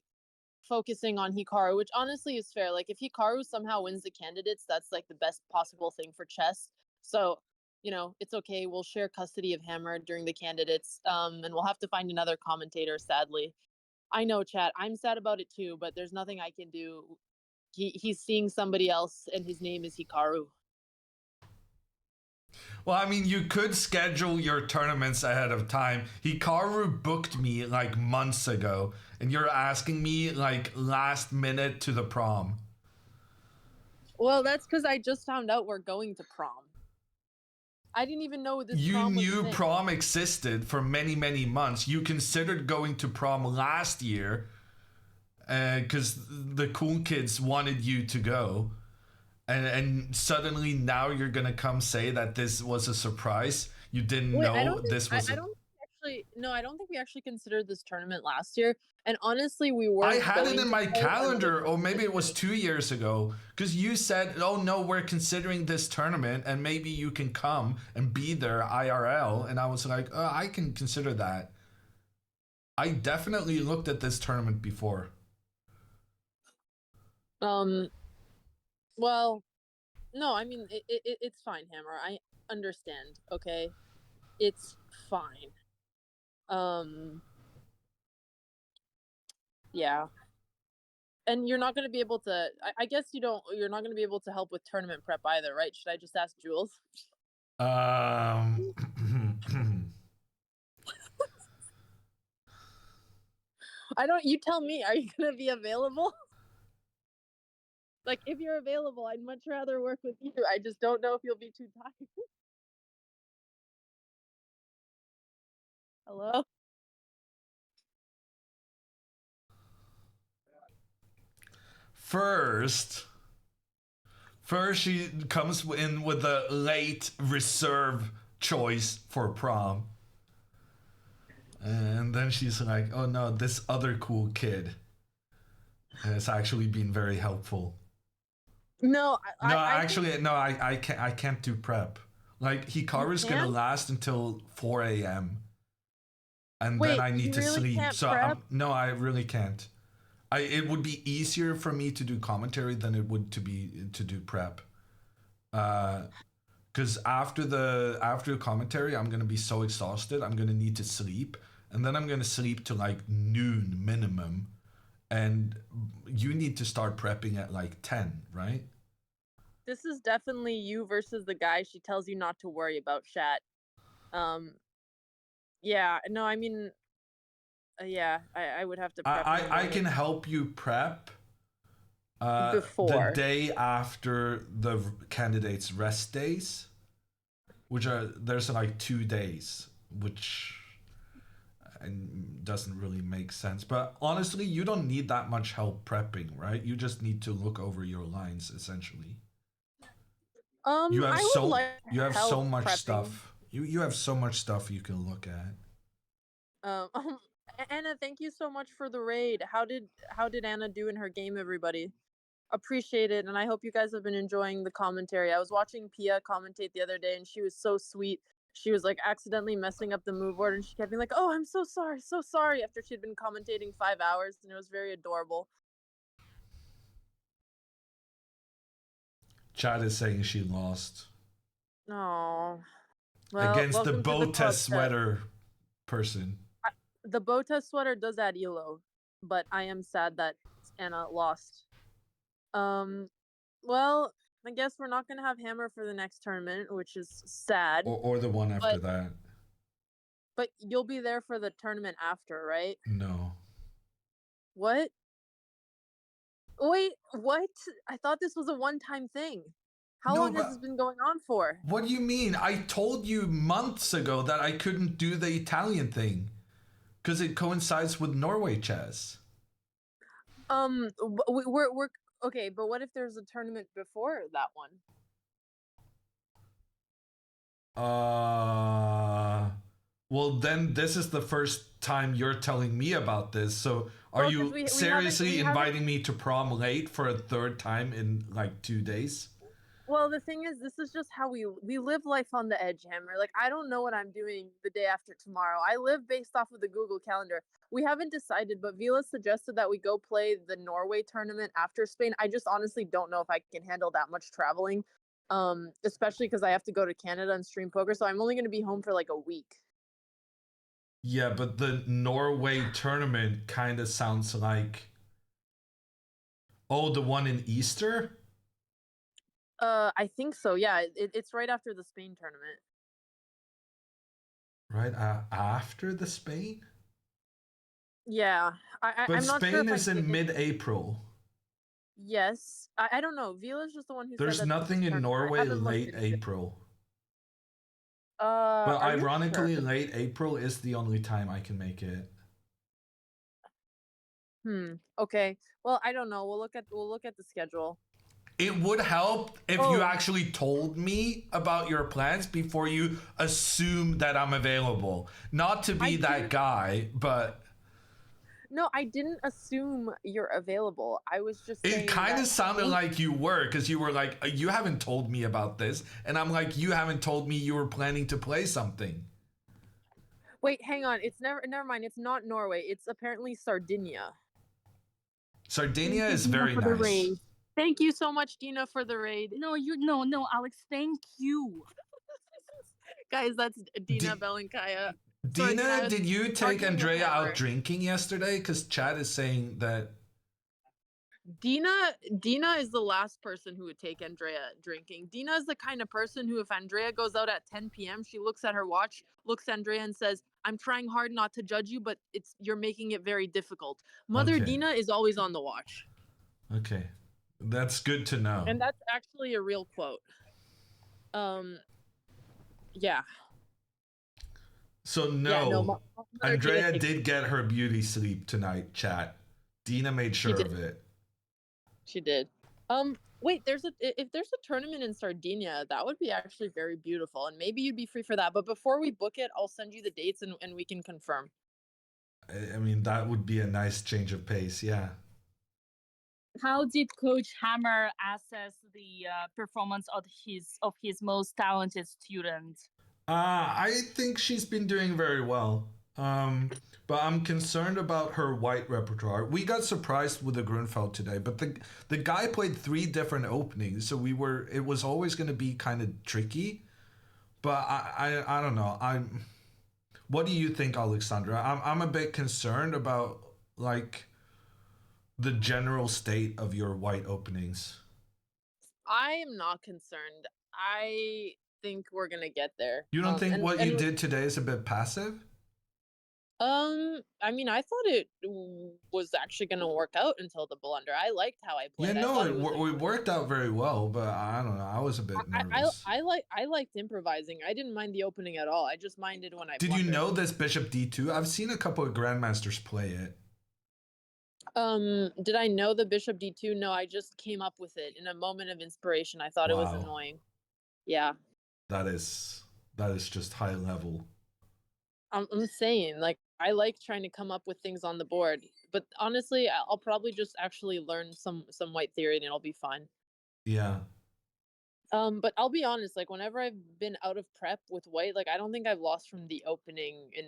Speaker 2: focusing on Hikaru, which honestly is fair. Like, if Hikaru somehow wins the candidates, that's like the best possible thing for chess. So, you know, it's okay. We'll share custody of Hammer during the candidates, and we'll have to find another commentator, sadly. I know, chat. I'm sad about it too, but there's nothing I can do. He's seeing somebody else, and his name is Hikaru.
Speaker 10: Well, I mean, you could schedule your tournaments ahead of time. Hikaru booked me like months ago, and you're asking me like last minute to the prom.
Speaker 2: Well, that's because I just found out we're going to prom. I didn't even know this prom was a
Speaker 10: You
Speaker 2: thing.
Speaker 10: knew prom existed for many, many months. You considered going to prom last year because the cool kids wanted you to go. And suddenly now you're gonna come say that this was a surprise. You didn't know this was.
Speaker 2: I don't think we actually considered this tournament last year. And honestly, we were.
Speaker 10: I had it in my calendar, or maybe it was 2 years ago, because you said, "Oh no, we're considering this tournament, and maybe you can come and be there IRL." And I was like, "Oh, I can consider that." I definitely looked at this tournament before.
Speaker 2: Well, no, I mean it's fine, Hammer. I understand, okay? It's fine. Yeah. And you're not going to be able to, I guess you're not going to be able to help with tournament prep either, right? Should I just ask Jules? You tell me, are you going to be available? Like, if you're available, I'd much rather work with you. I just don't know if you'll be too tired. Hello?
Speaker 10: First she comes in with a late reserve choice for prom. And then she's like, oh no, this other cool kid has actually been very helpful.
Speaker 2: No,
Speaker 10: I can't do prep. Like, Hikaru's gonna last until 4 a.m. And
Speaker 2: Wait,
Speaker 10: then I need
Speaker 2: you
Speaker 10: to
Speaker 2: really
Speaker 10: sleep.
Speaker 2: can't
Speaker 10: So
Speaker 2: prep?
Speaker 10: no, I really can't. It would be easier for me to do commentary than it would to do prep. Because after commentary, I'm gonna be so exhausted. I'm gonna need to sleep, and then I'm gonna sleep to like noon minimum. And you need to start prepping at like 10, right?
Speaker 2: This is definitely you versus the guy she tells you not to worry about, chat. Yeah, no, I mean, yeah, I would have to prep.
Speaker 10: I can help you prep
Speaker 2: before
Speaker 10: the day after the candidates' rest days, which there's like 2 days, which doesn't really make sense. But honestly, you don't need that much help prepping, right? You just need to look over your lines, essentially. You have so much
Speaker 2: prepping.
Speaker 10: stuff. You have so much stuff you can look at.
Speaker 2: Anna, thank you so much for the raid. How did Anna do in her game, everybody? Appreciate it, and I hope you guys have been enjoying the commentary. I was watching Pia commentate the other day, and she was so sweet. She was like accidentally messing up the move board, and she kept being like, "Oh, I'm so sorry," after she'd been commentating 5 hours, and it was very adorable.
Speaker 10: Chad is saying she lost.
Speaker 2: Oh, well,
Speaker 10: against the Botez sweater person.
Speaker 2: The Botez sweater does add elo, but I am sad that Anna lost. Well, I guess we're not gonna have Hammer for the next tournament, which is sad.
Speaker 10: Or the one after that.
Speaker 2: But you'll be there for the tournament after, right?
Speaker 10: No.
Speaker 2: What? Wait, what? I thought this was a one-time thing. How long has this been going on for?
Speaker 10: What do you mean? I told you months ago that I couldn't do the Italian thing because it coincides with Norway chess.
Speaker 2: We're okay, but what if there's a tournament before that one?
Speaker 10: Well, then this is the first time you're telling me about this. So are you seriously inviting me to prom late for a third time in like 2 days?
Speaker 2: Well, the thing is, this is just how we live life on the edge, Hammer. Like, I don't know what I'm doing the day after tomorrow. I live based off of the Google Calendar. We haven't decided, but Vila suggested that we go play the Norway tournament after Spain. I just honestly don't know if I can handle that much traveling, especially because I have to go to Canada and stream poker. So I'm only going to be home for like a week.
Speaker 10: Yeah, but the Norway tournament kind of sounds like... Oh, the one in Easter?
Speaker 2: I think so. Yeah, it's right after the Spain tournament.
Speaker 10: Right after the Spain?
Speaker 2: Yeah, I'm not sure.
Speaker 10: Spain is in mid-April.
Speaker 2: Yes, I don't know. Vila's just the one who.
Speaker 10: There's
Speaker 2: said
Speaker 10: nothing in Norway late April. But ironically, late April is the only time I can make it.
Speaker 2: Okay. Well, I don't know. We'll look at the schedule.
Speaker 10: It would help if you actually told me about your plans before you assume that I'm available. Not to be that guy, but...
Speaker 2: No, I didn't assume you're available. I was just saying
Speaker 10: it kind of sounded like you were, because you were like, you haven't told me about this. And I'm like, you haven't told me you were planning to play something.
Speaker 2: Wait, hang on. It's never mind. It's not Norway. It's apparently Sardinia.
Speaker 10: Sardinia is very nice.
Speaker 2: Thank you so much, Dina, for the raid.
Speaker 13: No, Alex, thank you.
Speaker 2: Guys, that's Dina Belenkaya. Sorry,
Speaker 10: Dina, did you take
Speaker 2: arguing with
Speaker 10: Andrea
Speaker 2: Hammer.
Speaker 10: out drinking yesterday? Because Chad is saying that.
Speaker 2: Dina is the last person who would take Andrea drinking. Dina is the kind of person who, if Andrea goes out at 10 p.m., she looks at her watch, looks at Andrea and says, "I'm trying hard not to judge you, but you're making it very difficult." Mother
Speaker 10: Okay.
Speaker 2: Dina is always on the watch.
Speaker 10: Okay, that's good to know.
Speaker 2: And that's actually a real quote. Yeah.
Speaker 10: So no,
Speaker 2: Yeah, no, Mother
Speaker 10: Andrea
Speaker 2: Dina takes-
Speaker 10: did get her beauty sleep tonight, chat. Dina made sure of it.
Speaker 2: She did. Wait, if there's a tournament in Sardinia, that would be actually very beautiful, and maybe you'd be free for that. But before we book it, I'll send you the dates and we can confirm.
Speaker 10: I mean, that would be a nice change of pace, yeah.
Speaker 13: How did Coach Hammer assess the performance of his most talented student?
Speaker 10: I think she's been doing very well. But I'm concerned about her white repertoire. We got surprised with the Grunfeld today, but the guy played 3 different openings, so it was always going to be kind of tricky. But I don't know. What do you think, Alexandra? I'm a bit concerned about like the general state of your white openings.
Speaker 2: I am not concerned. I think we're gonna get there.
Speaker 10: You don't think what you did today is a bit passive?
Speaker 2: I mean, I thought it was actually gonna work out until the blunder. I liked how I played.
Speaker 10: Yeah, no, it worked out very well, but I don't know. I was a bit nervous.
Speaker 2: I liked improvising. I didn't mind the opening at all. I just minded when I
Speaker 10: Did
Speaker 2: blundered.
Speaker 10: you know this Bishop D2? I've seen a couple of grandmasters play it.
Speaker 2: Did I know the Bishop D2? No, I just came up with it in a moment of inspiration. I thought it was
Speaker 10: Wow.
Speaker 2: annoying. Yeah.
Speaker 10: That is just high level.
Speaker 2: I'm saying, like, I like trying to come up with things on the board, but honestly, I'll probably just actually learn some white theory and it'll be fine.
Speaker 10: Yeah.
Speaker 2: But I'll be honest, like, whenever I've been out of prep with white, like, I don't think I've lost from the opening in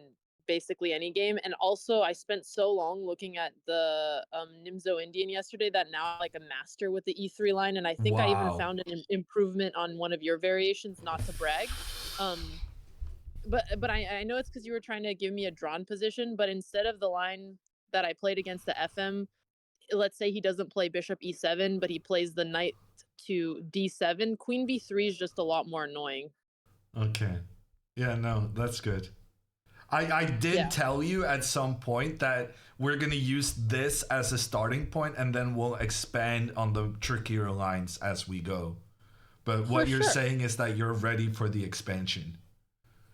Speaker 2: basically any game. And also, I spent so long looking at the Nimzo Indian yesterday that now I'm like a master with the E3 line, and I think I even
Speaker 10: Wow.
Speaker 2: found an improvement on one of your variations, not to brag. But I know it's because you were trying to give me a drawn position, but instead of the line that I played against the FM, let's say he doesn't play bishop e7, but he plays the knight to d7, queen b3 is just a lot more annoying.
Speaker 10: Okay. Yeah, no, that's good. I did tell you at some point that we're going to use this as a starting point and then we'll expand on the trickier lines as we go. But what you're saying is that you're ready for the expansion.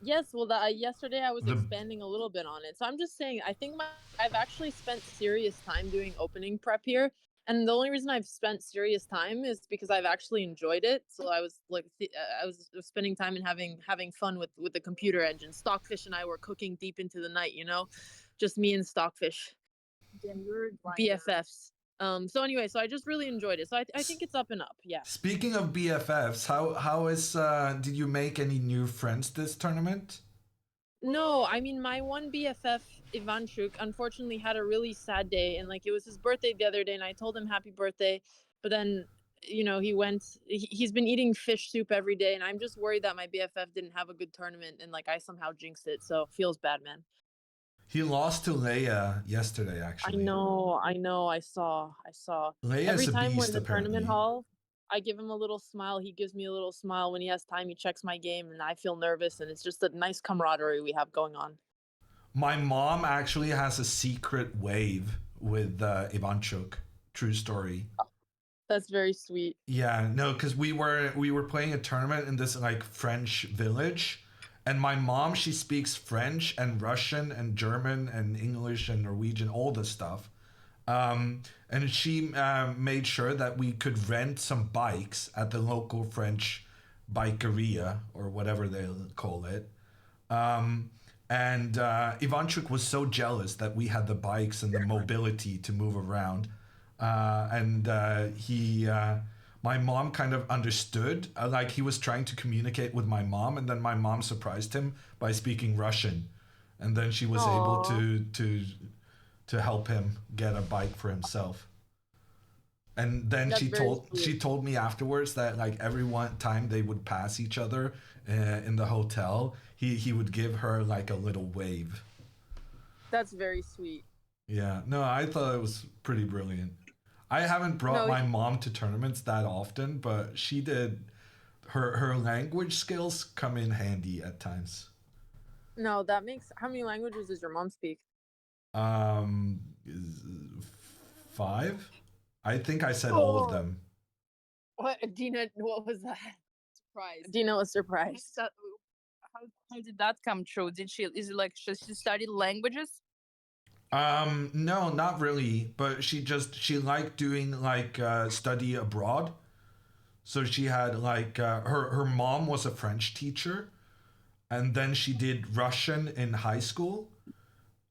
Speaker 2: Yes, well, yesterday I was expanding a little bit on it. So I'm just saying, I think I've actually spent serious time doing opening prep here. And the only reason I've spent serious time is because I've actually enjoyed it. So I was like, I was spending time and having fun with the computer engine. Stockfish and I were cooking deep into the night, you know, just me and Stockfish, BFFs. So anyway, so I just really enjoyed it. So I think it's up and up. Yeah.
Speaker 10: Speaking of BFFs, how is did you make any new friends this tournament?
Speaker 2: No, I mean, my one BFF, Ivanchuk, unfortunately had a really sad day, and like it was his birthday the other day, and I told him happy birthday, but then, you know, he's been eating fish soup every day, and I'm just worried that my BFF didn't have a good tournament, and like I somehow jinxed it, so feels bad, man.
Speaker 10: He lost to Leia yesterday, actually.
Speaker 2: I know, I saw.
Speaker 10: Leia's
Speaker 2: Every
Speaker 10: a
Speaker 2: time we're
Speaker 10: beast,
Speaker 2: in the tournament
Speaker 10: apparently.
Speaker 2: hall, I give him a little smile. He gives me a little smile. When he has time, he checks my game, and I feel nervous. And it's just a nice camaraderie we have going on.
Speaker 10: My mom actually has a secret wave with Ivanchuk. True story.
Speaker 2: That's very sweet.
Speaker 10: Yeah, no, because we were playing a tournament in this like French village, and my mom, she speaks French and Russian and German and English and Norwegian, all this stuff. And she made sure that we could rent some bikes at the local French bikeria or whatever they call it. And Ivanchuk was so jealous that we had the bikes and the mobility to move around. My mom kind of understood, like he was trying to communicate with my mom, and then my mom surprised him by speaking Russian. And then she was able to help him get a bike for himself. And then
Speaker 2: That's very
Speaker 10: she
Speaker 2: sweet.
Speaker 10: told me afterwards that like every one time they would pass each other in the hotel, he would give her like a little wave.
Speaker 2: That's very sweet.
Speaker 10: Yeah, no, I thought it was pretty brilliant. I haven't brought
Speaker 2: No,
Speaker 10: my mom to tournaments that often, but she did. Her language skills come in handy at times.
Speaker 2: no, that makes. How many languages does your mom speak?
Speaker 10: Um, 5. I think I said all of
Speaker 2: Oh.
Speaker 10: them.
Speaker 2: What, Dina? What was that? Surprise. Dina was surprised.
Speaker 13: How did that come true? Is it like she studied languages?
Speaker 10: No, not really. But she liked doing like study abroad. So she had like her mom was a French teacher, and then she did Russian in high school,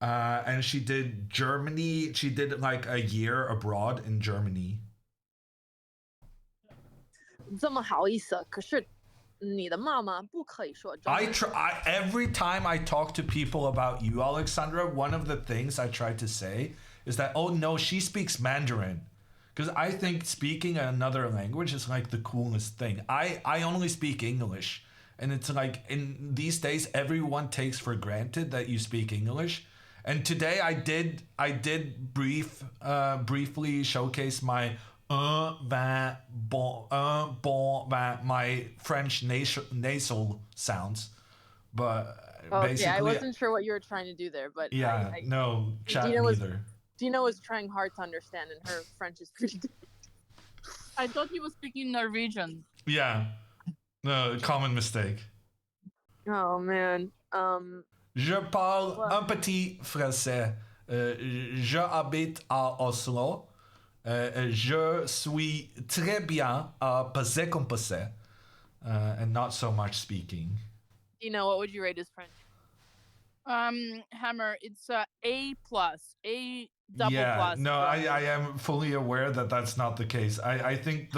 Speaker 10: and she did Germany. She did like a year abroad in Germany.
Speaker 2: 这么好意思，可是你的妈妈不可以说中文。
Speaker 10: Every time I talk to people about you, Alexandra, one of the things I try to say is that, oh no, she speaks Mandarin. Because I think speaking another language is like the coolest thing. I only speak English. And it's like in these days, everyone takes for granted that you speak English. And today I did briefly showcase my my French nasal sounds, but
Speaker 2: Okay,
Speaker 10: basically
Speaker 2: I wasn't sure what you were trying to do there, but
Speaker 10: yeah, no chat neither.
Speaker 2: Dina was trying hard to understand, and her French is pretty good.
Speaker 13: I thought he was speaking Norwegian.
Speaker 10: Yeah, no, common mistake.
Speaker 2: Oh man.
Speaker 10: Je parle un petit français. Je habite à Oslo. Je suis très bien à passer comme passer, and not so much speaking.
Speaker 2: Dina, what would you rate his French?
Speaker 13: Hammer, it's A plus, A double
Speaker 10: yeah,
Speaker 13: plus.
Speaker 10: no, I am fully aware that that's not the case. I think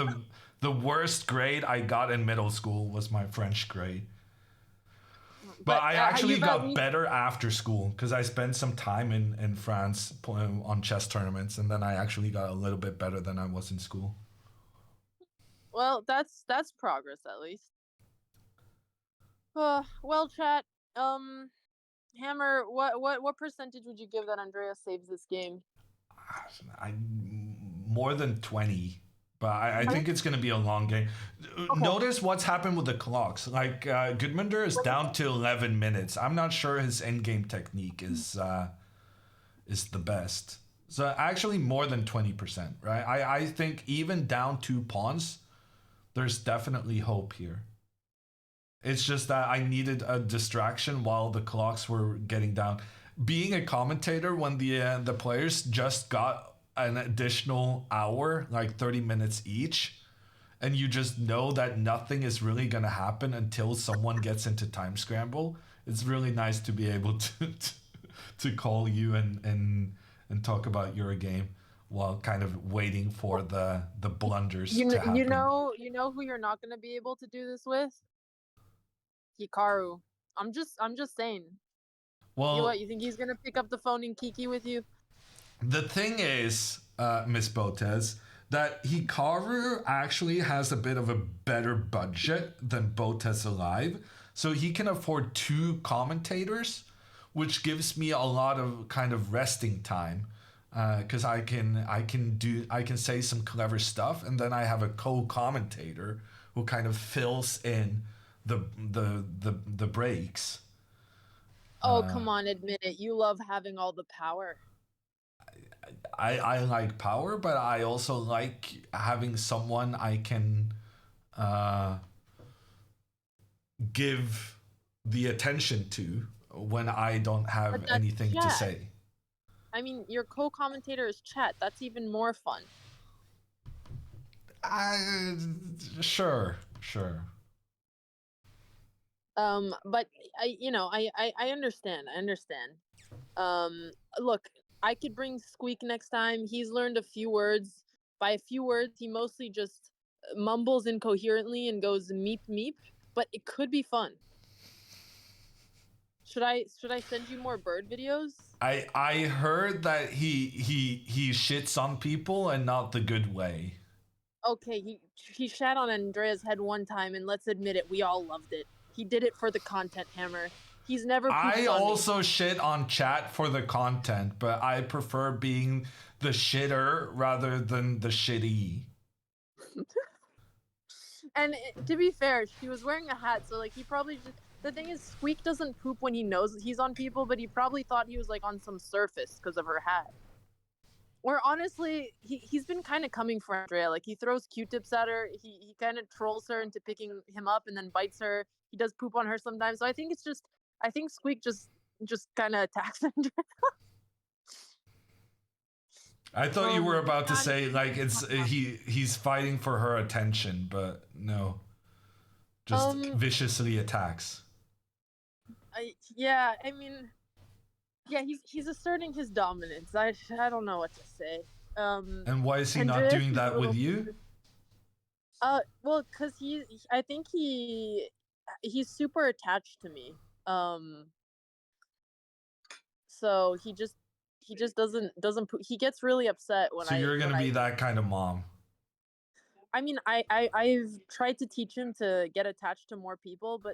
Speaker 10: the worst grade I got in middle school was my French grade. But I actually got better after school because I spent some time in France playing on chess tournaments, and then I actually got a little bit better than I was in school.
Speaker 2: Well, that's progress at least. Well, chat. Hammer, what percentage would you give that Andrea saves this game?
Speaker 10: More than 20. But I think it's going to be a long game. Okay. Notice what's happened with the clocks. Like, Gudmundur is down to 11 minutes. I'm not sure his endgame technique is the best. So actually more than 20%, right? I think even down 2 pawns, there's definitely hope here. It's just that I needed a distraction while the clocks were getting down. Being a commentator when the players just got an additional hour, like 30 minutes each, and you just know that nothing is really going to happen until someone gets into time scramble. It's really nice to be able to call you and talk about your game while kind of waiting for the blunders to happen.
Speaker 2: You know who you're not going to be able to do this with? Hikaru. I'm just saying.
Speaker 10: Well,
Speaker 2: you think he's going to pick up the phone and kiki with you?
Speaker 10: The thing is, Miss Botez, that Hikaru actually has a bit of a better budget than BotezLive, so he can afford 2 commentators, which gives me a lot of kind of resting time, because I can say some clever stuff, and then I have a co-commentator who kind of fills in the breaks.
Speaker 2: Oh, come on, admit it. You love having all the power.
Speaker 10: I like power, but I also like having someone I can give the attention to when I don't have anything to say.
Speaker 2: I mean, your co-commentator is chat. That's even more fun.
Speaker 10: Sure.
Speaker 2: But I understand. Look, I could bring Squeak next time. He's learned a few words. By a few words, he mostly just mumbles incoherently and goes meep meep, but it could be fun. Should I send you more bird videos?
Speaker 10: I heard that he shits on people and not the good way.
Speaker 2: Okay, he shat on Andrea's head one time, and let's admit it, we all loved it. He did it for the content, Hammer. He's never pooped
Speaker 10: I
Speaker 2: on me.
Speaker 10: also shit on chat for the content, but I prefer being the shitter rather than the shitty.
Speaker 2: And to be fair, she was wearing a hat, so like he probably just. The thing is, Squeak doesn't poop when he knows he's on people, but he probably thought he was like on some surface because of her hat. Or honestly, he's been kind of coming for Andrea. Like he throws Q-tips at her. He kind of trolls her into picking him up and then bites her. He does poop on her sometimes. So I think it's just, I think Squeak just kind of attacks Andrea.
Speaker 10: I thought you were about to say like he's fighting for her attention, but no, just viciously attacks.
Speaker 2: Yeah, I mean, yeah, he's asserting his dominance. I don't know what to say.
Speaker 10: And why is he not doing that with you?
Speaker 2: Well, cause I think he's super attached to me. So he just doesn't he gets really upset when
Speaker 10: So you're gonna be that kind of mom.
Speaker 2: I mean, I've tried to teach him to get attached to more people, but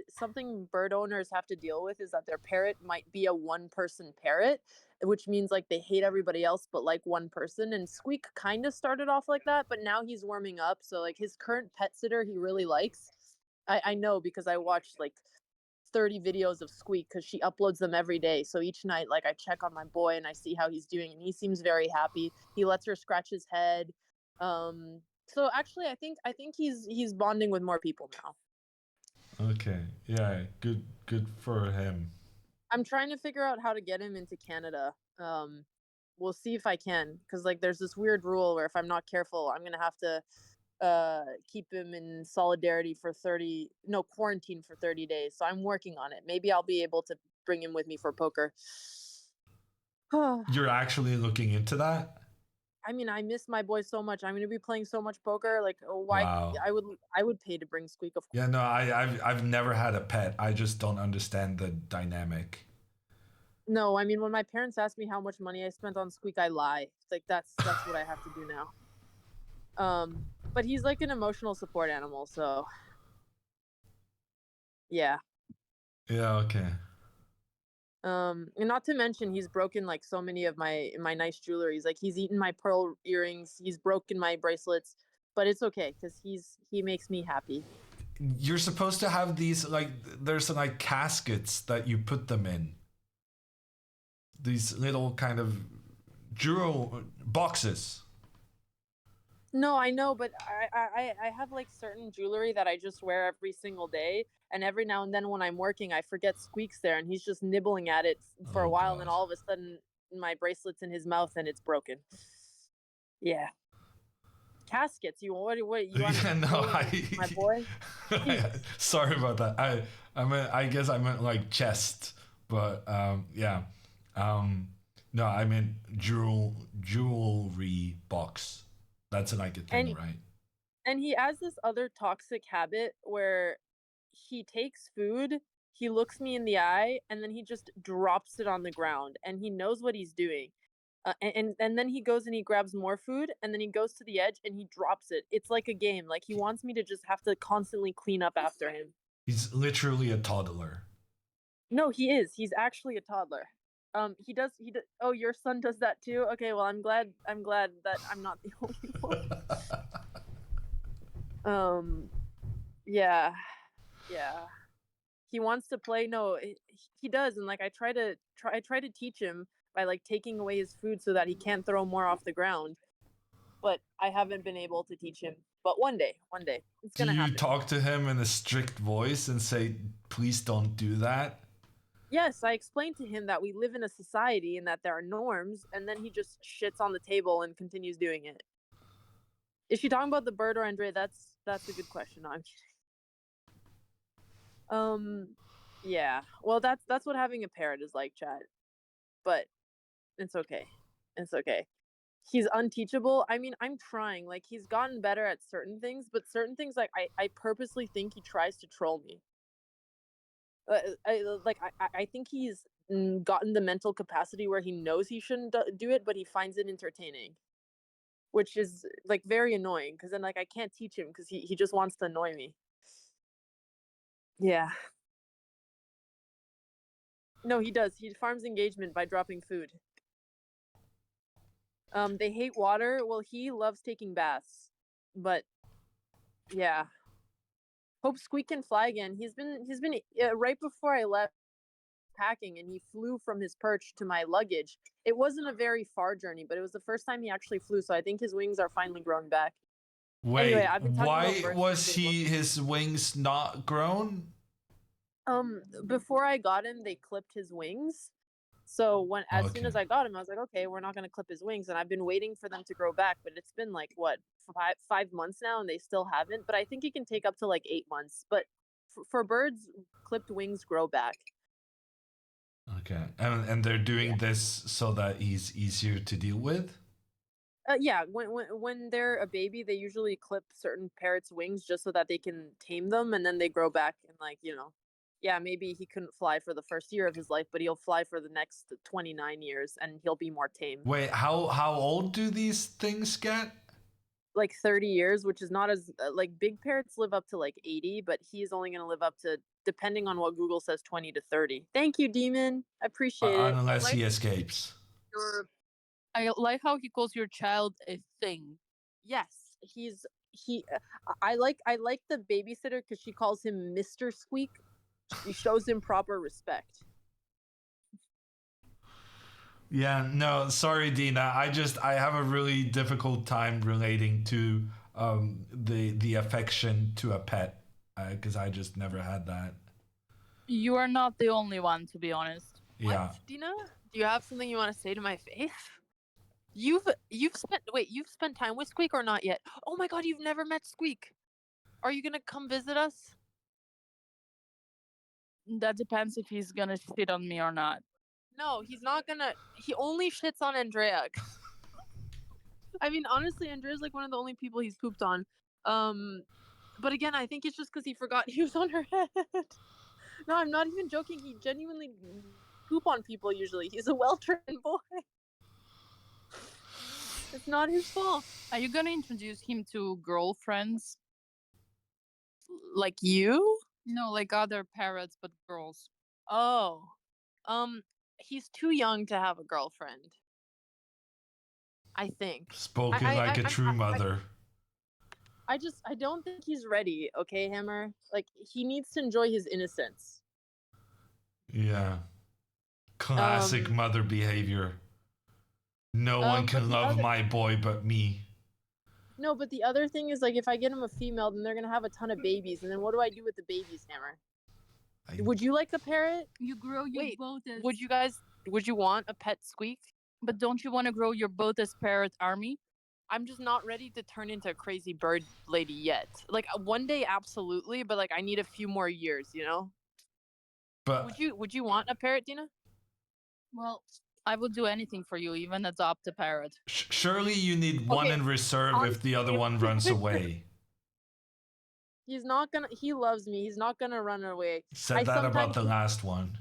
Speaker 2: something bird owners have to deal with is that their parrot might be a one-person parrot, which means like they hate everybody else but like one person. And Squeak kind of started off like that, but now he's warming up. So like his current pet sitter he really likes. I know because I watched like 30 videos of Squeak because she uploads them every day. So each night, like I check on my boy and I see how he's doing, and he seems very happy. He lets her scratch his head. So actually, I think he's bonding with more people now.
Speaker 10: Okay, yeah, good for him.
Speaker 2: I'm trying to figure out how to get him into Canada. We'll see if I can, because like there's this weird rule where if I'm not careful, I'm gonna have to keep him in solidarity for quarantine for 30 days. So I'm working on it. Maybe I'll be able to bring him with me for poker.
Speaker 10: You're actually looking into that?
Speaker 2: I mean, I miss my boy so much. I'm gonna be playing so much poker. Like, why?
Speaker 10: Wow.
Speaker 2: I would pay to bring Squeak. Of course.
Speaker 10: Yeah, no, I've never had a pet. I just don't understand the dynamic.
Speaker 2: No, I mean, when my parents ask me how much money I spent on Squeak, I lie. It's like that's what I have to do now. But he's like an emotional support animal, so yeah.
Speaker 10: Yeah, okay.
Speaker 2: And not to mention he's broken like so many of my nice jewelries. Like he's eaten my pearl earrings, he's broken my bracelets, but it's okay because he makes me happy.
Speaker 10: You're supposed to have these like there's like caskets that you put them in. These little kind of jewel boxes.
Speaker 2: No, I know, but I have like certain jewelry that I just wear every single day, and every now and then when I'm working, I forget Squeak's there, and he's just nibbling at it for a while, and then all of a sudden my bracelet's in his mouth and it's broken. Yeah. Caskets. You what you want?
Speaker 10: Yeah, no,
Speaker 2: my boy.
Speaker 10: Sorry about that. I guess I meant like chest, but yeah. No, I meant jewelry box. That's like a thing, right?
Speaker 2: And he has this other toxic habit where he takes food, he looks me in the eye, and then he just drops it on the ground, and he knows what he's doing. And then he goes and he grabs more food, and then he goes to the edge and he drops it. It's like a game. Like he wants me to just have to constantly clean up after him.
Speaker 10: He's literally a toddler.
Speaker 2: No, he is. He's actually a toddler. He does. Oh, your son does that too. Okay, well, I'm glad that I'm not the only one. Yeah. He wants to play. No, he does, and like I try to teach him by like taking away his food so that he can't throw more off the ground. But I haven't been able to teach him. But one day, it's gonna happen.
Speaker 10: Do you talk to him in a strict voice and say, "Please don't do that"?
Speaker 2: Yes, I explained to him that we live in a society and that there are norms, and then he just shits on the table and continues doing it. Is she talking about the bird or Andre? That's a good question. No, I'm kidding. Yeah. Well, that's what having a parrot is like, Chad. But it's okay. It's okay. He's unteachable. I mean, I'm trying. Like he's gotten better at certain things, but certain things like I purposely think he tries to troll me. I think he's gotten the mental capacity where he knows he shouldn't do it, but he finds it entertaining. which is like very annoying because then like I can't teach him because he just wants to annoy me. Yeah. No, he does. He farms engagement by dropping food. They hate water. Well, he loves taking baths, but yeah. Hope Squeak can fly again. He's been right before I left packing, and he flew from his perch to my luggage. It wasn't a very far journey, but it was the first time he actually flew, so I think his wings are finally grown back.
Speaker 10: Wait,
Speaker 2: Anyway, I've been talking
Speaker 10: why
Speaker 2: about birds
Speaker 10: was
Speaker 2: for too long.
Speaker 10: his wings not grown?
Speaker 2: Before I got him, they clipped his wings. So as soon as I got him, I was like, okay, we're not gonna clip his wings, and I've been waiting for them to grow back. But it's been like what 5 months now, and they still haven't. But I think it can take up to like 8 months. But for birds, clipped wings grow back.
Speaker 10: Okay, and they're doing this so that he's easier to deal with.
Speaker 2: Yeah, when they're a baby, they usually clip certain parrots' wings just so that they can tame them, and then they grow back and like yeah, maybe he couldn't fly for the first year of his life, but he'll fly for the next 29 years, and he'll be more tame.
Speaker 10: Wait, how old do these things get?
Speaker 2: Like 30 years, which is not as like big parrots live up to like 80, but he's only going to live up to, depending on what Google says, 20 to 30. Thank you, Demon. I appreciate it.
Speaker 10: Unless he escapes.
Speaker 13: I like how he calls your child a thing.
Speaker 2: Yes, I like the babysitter because she calls him Mr. Squeak. She shows him proper respect.
Speaker 10: Yeah, no, sorry, Dina. I have a really difficult time relating to the affection to a pet because I just never had that.
Speaker 13: You are not the only one, to be honest.
Speaker 10: Yeah.
Speaker 2: Dina, do you have something you want to say to my face? You've spent time with Squeak or not yet? Oh my god, you've never met Squeak. Are you gonna come visit us?
Speaker 13: That depends if he's gonna shit on me or not.
Speaker 2: No, he's not gonna. He only shits on Andrea. I mean, honestly, Andrea's like one of the only people he's pooped on. But again, I think it's just because he forgot he was on her head. No, I'm not even joking. He genuinely poop on people usually. He's a well-trained boy. It's not his fault.
Speaker 13: Are you gonna introduce him to girlfriends? Like you? No, like other parrots, but girls.
Speaker 2: Oh. He's too young to have a girlfriend. I think.
Speaker 10: Spoken like a true mother.
Speaker 2: I don't think he's ready, okay, Hammer? Like, he needs to enjoy his innocence.
Speaker 10: Yeah. Classic mother behavior. No one can love my boy but me.
Speaker 2: No, but the other thing is, like, if I get him a female, then they're gonna have a ton of babies, and then what do I do with the babies, Hammer? Would you like a parrot?
Speaker 13: You grow your boat as...
Speaker 2: Would you want a pet Squeak?
Speaker 13: But don't you want to grow your boat as parrot army?
Speaker 2: I'm just not ready to turn into a crazy bird lady yet. Like, one day, absolutely, but like, I need a few more years, you know?
Speaker 10: But
Speaker 2: would you want a parrot, Dina?
Speaker 13: Well, I would do anything for you, even adopt a parrot.
Speaker 10: Surely you need one in reserve if the other one runs away.
Speaker 2: He's not gonna. He loves me. He's not gonna run away.
Speaker 10: Said that about the last one.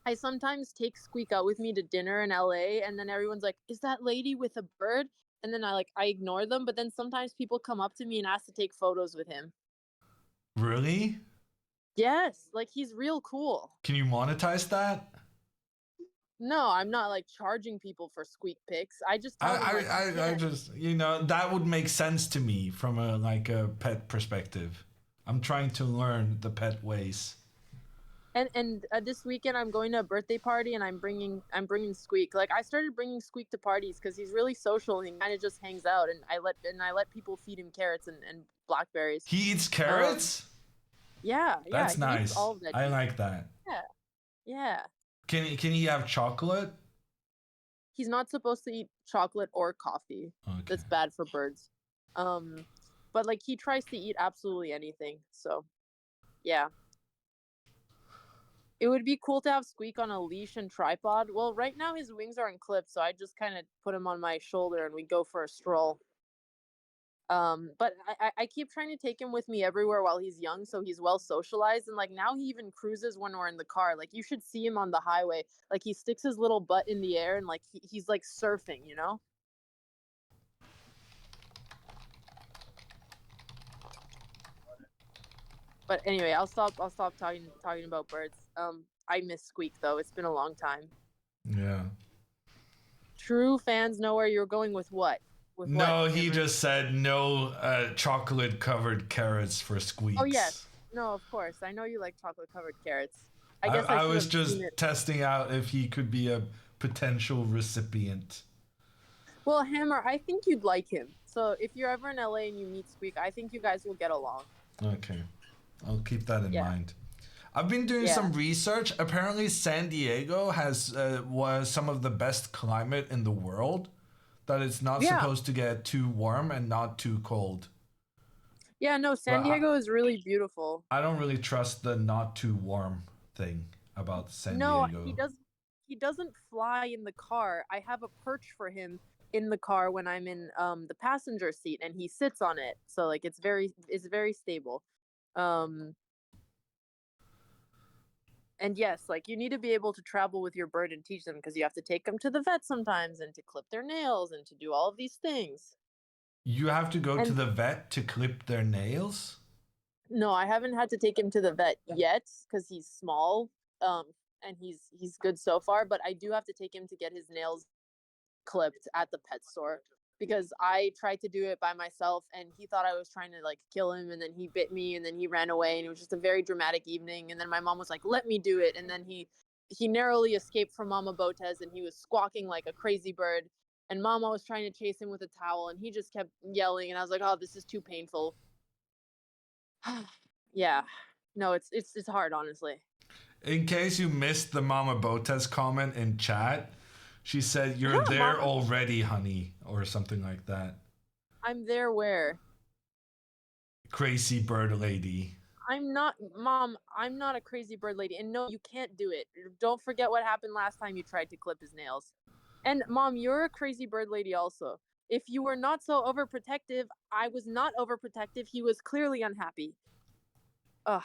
Speaker 2: I sometimes take Squeak out with me to dinner in LA, and then everyone's like, "Is that lady with a bird?" And then I ignore them. But then sometimes people come up to me and ask to take photos with him.
Speaker 10: Really?
Speaker 2: Yes, like he's real cool.
Speaker 10: Can you monetize that?
Speaker 2: No, I'm not like charging people for Squeak pics. I just tell them,
Speaker 10: I just that would make sense to me from a pet perspective. I'm trying to learn the pet ways.
Speaker 2: And this weekend I'm going to a birthday party and I'm bringing Squeak. Like I started bringing Squeak to parties because he's really social and he kind of just hangs out, and I let people feed him carrots and blackberries.
Speaker 10: He eats carrots?
Speaker 2: Yeah,
Speaker 10: that's nice. All of I like that.
Speaker 2: Yeah.
Speaker 10: Can he have chocolate?
Speaker 2: He's not supposed to eat chocolate or coffee. Okay. That's bad for birds. But like he tries to eat absolutely anything. So, yeah. It would be cool to have Squeak on a leash and tripod. Well, right now his wings are unclipped, so I just kind of put him on my shoulder and we go for a stroll. But I keep trying to take him with me everywhere while he's young, so he's well socialized, and like now he even cruises when we're in the car. Like you should see him on the highway. Like he sticks his little butt in the air and like he's like surfing, you know? But anyway, I'll stop talking about birds. I miss Squeak though. It's been a long time.
Speaker 10: Yeah.
Speaker 2: True fans know where you're going with what? With
Speaker 10: No,
Speaker 2: what,
Speaker 10: he
Speaker 2: Hammer?
Speaker 10: just said no chocolate covered carrots for Squeaks.
Speaker 2: Oh yes. No, of course. I know you like chocolate covered carrots. I guess
Speaker 10: I
Speaker 2: should
Speaker 10: was
Speaker 2: have
Speaker 10: just
Speaker 2: seen it.
Speaker 10: testing out if he could be a potential recipient.
Speaker 2: Well, Hammer, I think you'd like him. So if you're ever in LA and you meet Squeak, I think you guys will get along.
Speaker 10: Okay. I'll keep that in
Speaker 2: Yeah.
Speaker 10: mind. I've been doing
Speaker 2: Yeah.
Speaker 10: some research. Apparently, San Diego was some of the best climate in the world. That it's not
Speaker 2: Yeah.
Speaker 10: supposed to get too warm and not too cold.
Speaker 2: Yeah, no, San
Speaker 10: But
Speaker 2: Diego is really beautiful.
Speaker 10: I don't really trust the not too warm thing about San
Speaker 2: No,
Speaker 10: Diego.
Speaker 2: he doesn't fly in the car. I have a perch for him in the car when I'm in the passenger seat and he sits on it. So like it's very stable. And yes, like you need to be able to travel with your bird and teach them because you have to take them to the vet sometimes and to clip their nails and to do all of these things.
Speaker 10: You have to go to
Speaker 2: And-
Speaker 10: the vet to clip their nails?
Speaker 2: No, I haven't had to take him to the vet yet because he's small, and he's good so far. But I do have to take him to get his nails clipped at the pet store because I tried to do it by myself, and he thought I was trying to like kill him, and then he bit me, and then he ran away, and it was just a very dramatic evening. And then my mom was like, "Let me do it," and then he narrowly escaped from Mama Botez, and he was squawking like a crazy bird. And Mama was trying to chase him with a towel, and he just kept yelling, and I was like, "Oh, this is too painful." Yeah, no, it's hard, honestly.
Speaker 10: In case you missed the Mama Botes comment in chat, she said, "You're
Speaker 2: Yeah,
Speaker 10: there
Speaker 2: Mama.
Speaker 10: already, honey," or something like that.
Speaker 2: I'm there where?
Speaker 10: Crazy bird lady.
Speaker 2: I'm not, Mom, I'm not a crazy bird lady. And no, you can't do it. Don't forget what happened last time you tried to clip his nails. And Mom, you're a crazy bird lady also. If you were not so overprotective, I was not overprotective. He was clearly unhappy. Ugh.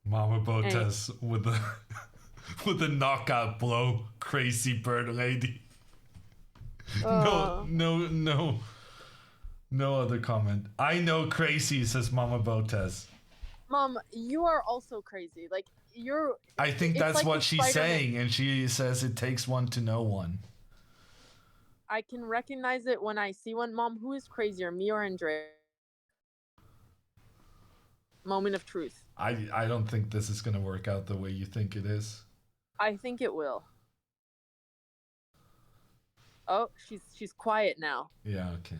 Speaker 10: Mama Botes with a with a knockout blow. Crazy bird lady. No other comment. I know crazy, says Mama Botes.
Speaker 2: Mom, you are also crazy. Like, you're...
Speaker 10: I think
Speaker 2: it's
Speaker 10: that's
Speaker 2: like
Speaker 10: what
Speaker 2: the
Speaker 10: she's
Speaker 2: Spider-Man.
Speaker 10: saying, and she says it takes one to know one.
Speaker 2: I can recognize it when I see one. Mom, who is crazier, me or Andrea? Moment of truth.
Speaker 10: I don't think this is gonna work out the way you think it is.
Speaker 2: I think it will. Oh, she's quiet now.
Speaker 10: Yeah, okay.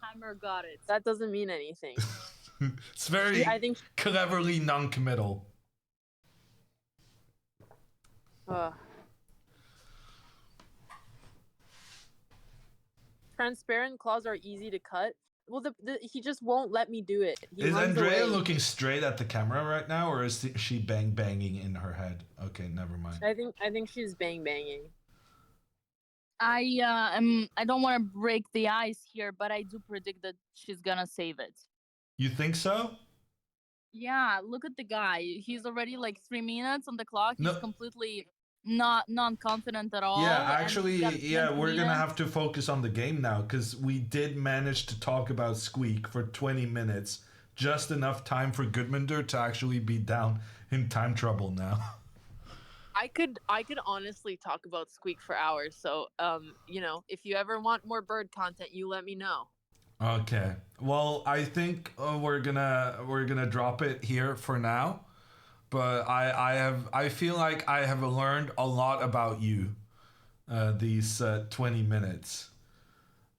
Speaker 13: Hammer got it.
Speaker 2: That doesn't mean anything.
Speaker 10: It's very
Speaker 2: I think
Speaker 10: cleverly non-committal.
Speaker 2: Transparent claws are easy to cut. Well, he just won't let me do it. He
Speaker 10: Is
Speaker 2: runs
Speaker 10: Andrea
Speaker 2: away.
Speaker 10: looking straight at the camera right now, or is she banging in her head? Okay, never mind.
Speaker 2: I think she's banging.
Speaker 13: I don't want to break the ice here, but I do predict that she's gonna save it.
Speaker 10: You think so?
Speaker 13: Yeah, look at the guy. He's already like 3 minutes on the clock. He's
Speaker 10: No.
Speaker 13: completely not non-confident at all.
Speaker 10: Yeah,
Speaker 13: and
Speaker 10: actually,
Speaker 13: he's got
Speaker 10: yeah,
Speaker 13: 20
Speaker 10: we're gonna
Speaker 13: minutes.
Speaker 10: have to focus on the game now because we did manage to talk about Squeak for 20 minutes, just enough time for Goodmunder to actually be down in time trouble now.
Speaker 2: I could honestly talk about Squeak for hours. So, if you ever want more bird content, you let me know.
Speaker 10: Okay. Well, I think we're gonna drop it here for now. But I feel like I have learned a lot about you these 20 minutes.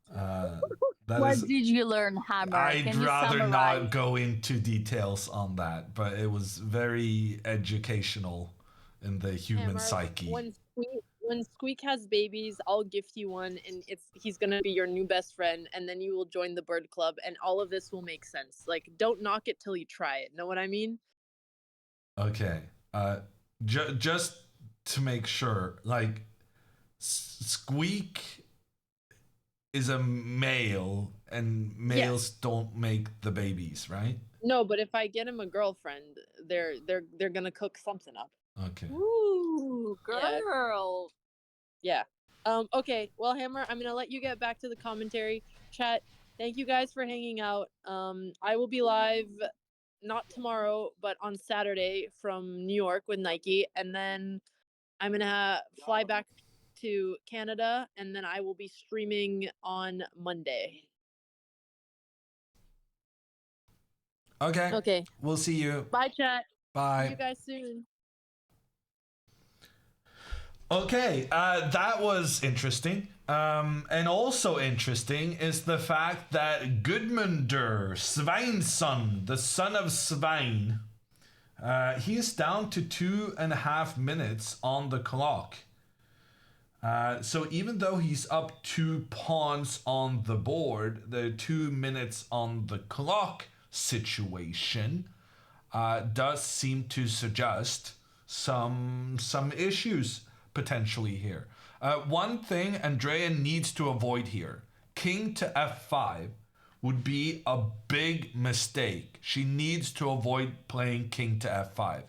Speaker 13: What did you learn, Hammer?
Speaker 10: I'd
Speaker 13: Can you
Speaker 10: rather
Speaker 13: summarize?
Speaker 10: not go into details on that, but it was very educational in the human
Speaker 2: Hammer,
Speaker 10: psyche.
Speaker 2: When Squeak has babies, I'll gift you one, and he's gonna be your new best friend, and then you will join the bird club, and all of this will make sense. Like, don't knock it till you try it. Know what I mean?
Speaker 10: Okay. Just to make sure, like, Squeak is a male, and males don't make the babies, right?
Speaker 2: No, but if I get him a girlfriend, they're gonna cook something up.
Speaker 10: Okay.
Speaker 13: Ooh, girl.
Speaker 2: Yeah. Okay. Well, Hammer, I'm gonna let you get back to the commentary. Chat, Thank you guys for hanging out. I will be live not tomorrow, but on Saturday from New York with Nike, and then I'm gonna fly back to Canada, and then I will be streaming on Monday.
Speaker 10: Okay.
Speaker 2: Okay.
Speaker 10: We'll see you.
Speaker 2: Bye, chat.
Speaker 10: Bye.
Speaker 2: See you guys soon.
Speaker 10: Okay, that was interesting. And also interesting is the fact that Gudmundur Sveinsson, the son of Svein, he is down to 2.5 minutes on the clock. So even though he's up 2 pawns on the board, the 2 minutes on the clock situation does seem to suggest some issues potentially here. One thing Andrea needs to avoid here, king to f5 would be a big mistake. She needs to avoid playing king to f5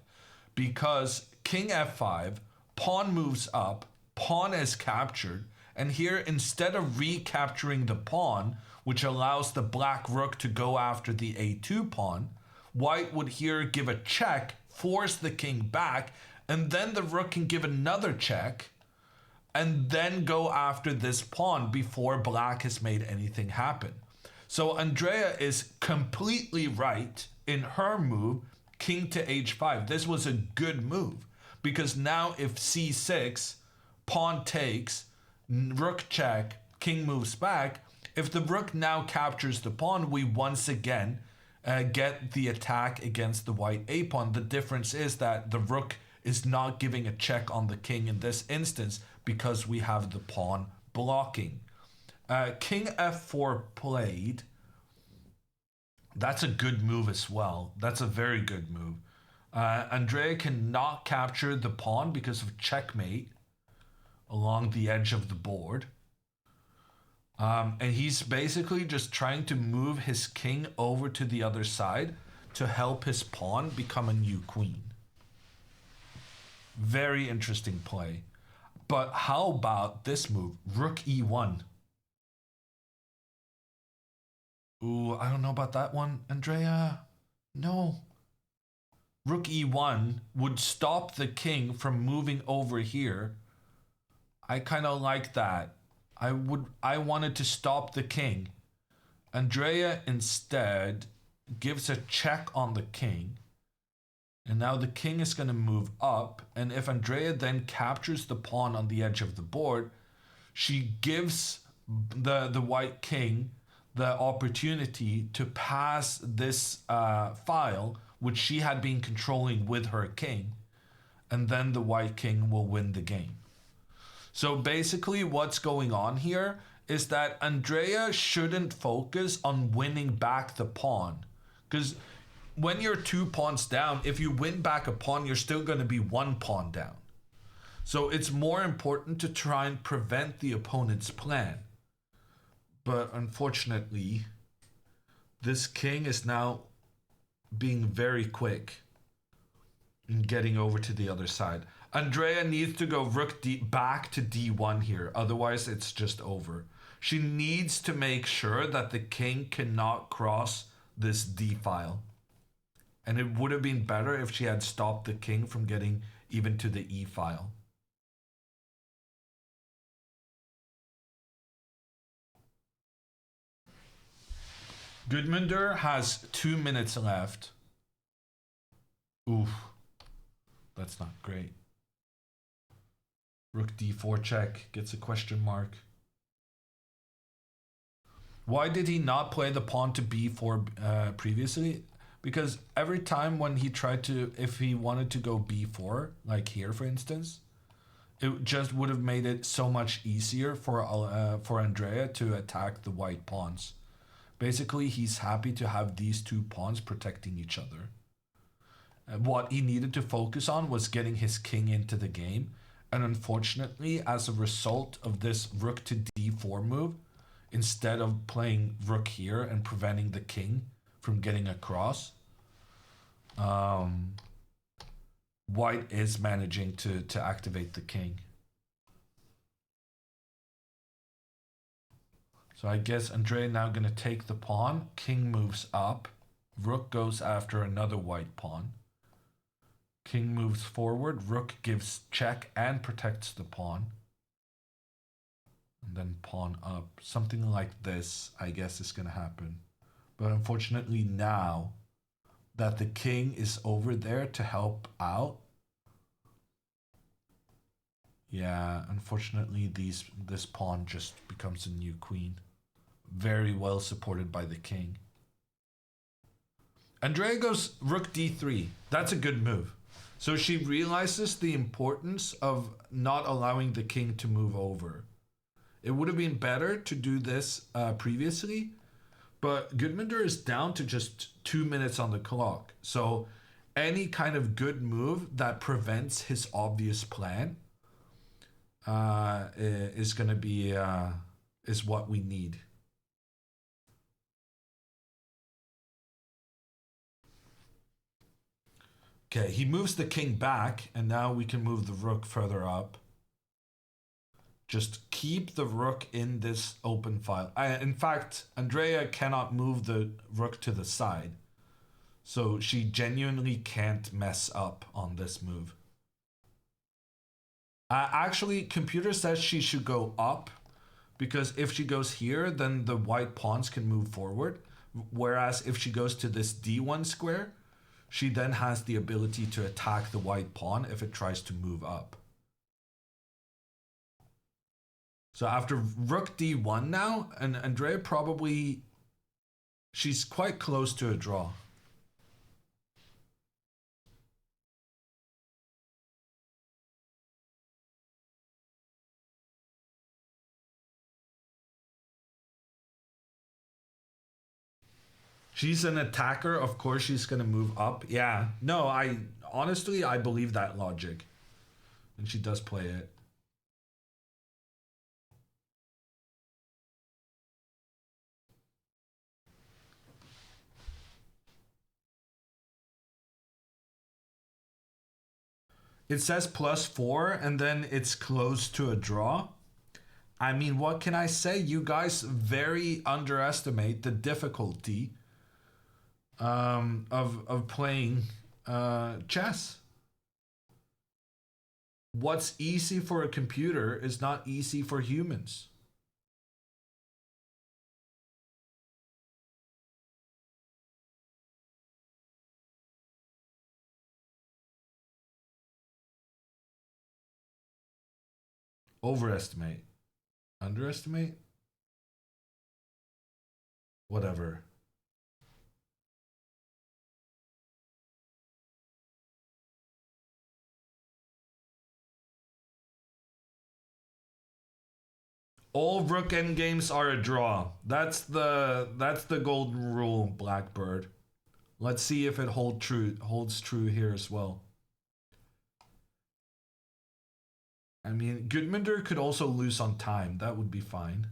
Speaker 10: because king f5, pawn moves up, pawn is captured, and here instead of recapturing the pawn, which allows the black rook to go after the a2 pawn, white would here give a check, force the king back, and then the rook can give another check and then go after this pawn before black has made anything happen. So Andrea is completely right in her move, king to h5. This was a good move because now if c6, pawn takes, rook check, king moves back, if the rook now captures the pawn, we once again get the attack against the white a pawn. The difference is that the rook is not giving a check on the king in this instance because we have the pawn blocking. King f4 played. That's a good move as well. That's a very good move. Andrea cannot capture the pawn because of checkmate along the edge of the board. And he's basically just trying to move his king over to the other side to help his pawn become a new queen. Very interesting play. But how about this move? Rook e1. Ooh, I don't know about that one, Andrea. No. Rook e1 would stop the king from moving over here. I kind of like that. I wanted to stop the king. Andrea instead gives a check on the king. And now the king is going to move up. And if Andrea then captures the pawn on the edge of the board, she gives the white king the opportunity to pass this file, which she had been controlling with her king. And then the white king will win the game. So basically what's going on here is that Andrea shouldn't focus on winning back the pawn. Because when you're 2 pawns down, if you win back a pawn, you're still going to be 1 pawn down. So it's more important to try and prevent the opponent's plan. But unfortunately, this king is now being very quick in getting over to the other side. Andrea needs to go rook back to d1 here, otherwise it's just over. She needs to make sure that the king cannot cross this d file. And it would have been better if she had stopped the king from getting even to the e file. Gudmundur has 2 minutes left. Oof, that's not great. Rook d4 check gets a question mark. Why did he not play the pawn to b4 previously? Because every time when he tried to, if he wanted to go b4, like here for instance, it just would have made it so much easier for Andrea to attack the white pawns. Basically, he's happy to have these 2 pawns protecting each other. What he needed to focus on was getting his king into the game. And unfortunately, as a result of this rook to d4 move, instead of playing rook here and preventing the king from getting across, white is managing to activate the king. So I guess Andrea now gonna take the pawn. King moves up. Rook goes after another white pawn. King moves forward. Rook gives check and protects the pawn. And then pawn up. Something like this, I guess, is gonna happen. But unfortunately now that the king is over there to help out, yeah, unfortunately this pawn just becomes a new queen. Very well supported by the king. Andrea goes rook d3. That's a good move. So she realizes the importance of not allowing the king to move over. It would have been better to do this previously, but Gudmundur is down to just 2 minutes on the clock. So any kind of good move that prevents his obvious plan is going to be is what we need. Okay, he moves the king back, and now we can move the rook further up. Just keep the rook in this open file. In fact, Andrea cannot move the rook to the side. So she genuinely can't mess up on this move. Actually, computer says she should go up, because if she goes here, then the white pawns can move forward. Whereas if she goes to this d1 square, she then has the ability to attack the white pawn if it tries to move up. So after rook d1 now, and Andrea probably, she's quite close to a draw. She's an attacker, of course she's gonna move up. Yeah, no, I believe that logic. And she does play it. It says +4 and then it's close to a draw. I mean, what can I say? You guys very underestimate the difficulty of playing chess. What's easy for a computer is not easy for humans. Overestimate. Underestimate? Whatever. All rook endgames are a draw. That's the golden rule, Blackbird. Let's see if it holds true here as well. I mean, Gudmundur could also lose on time. That would be fine.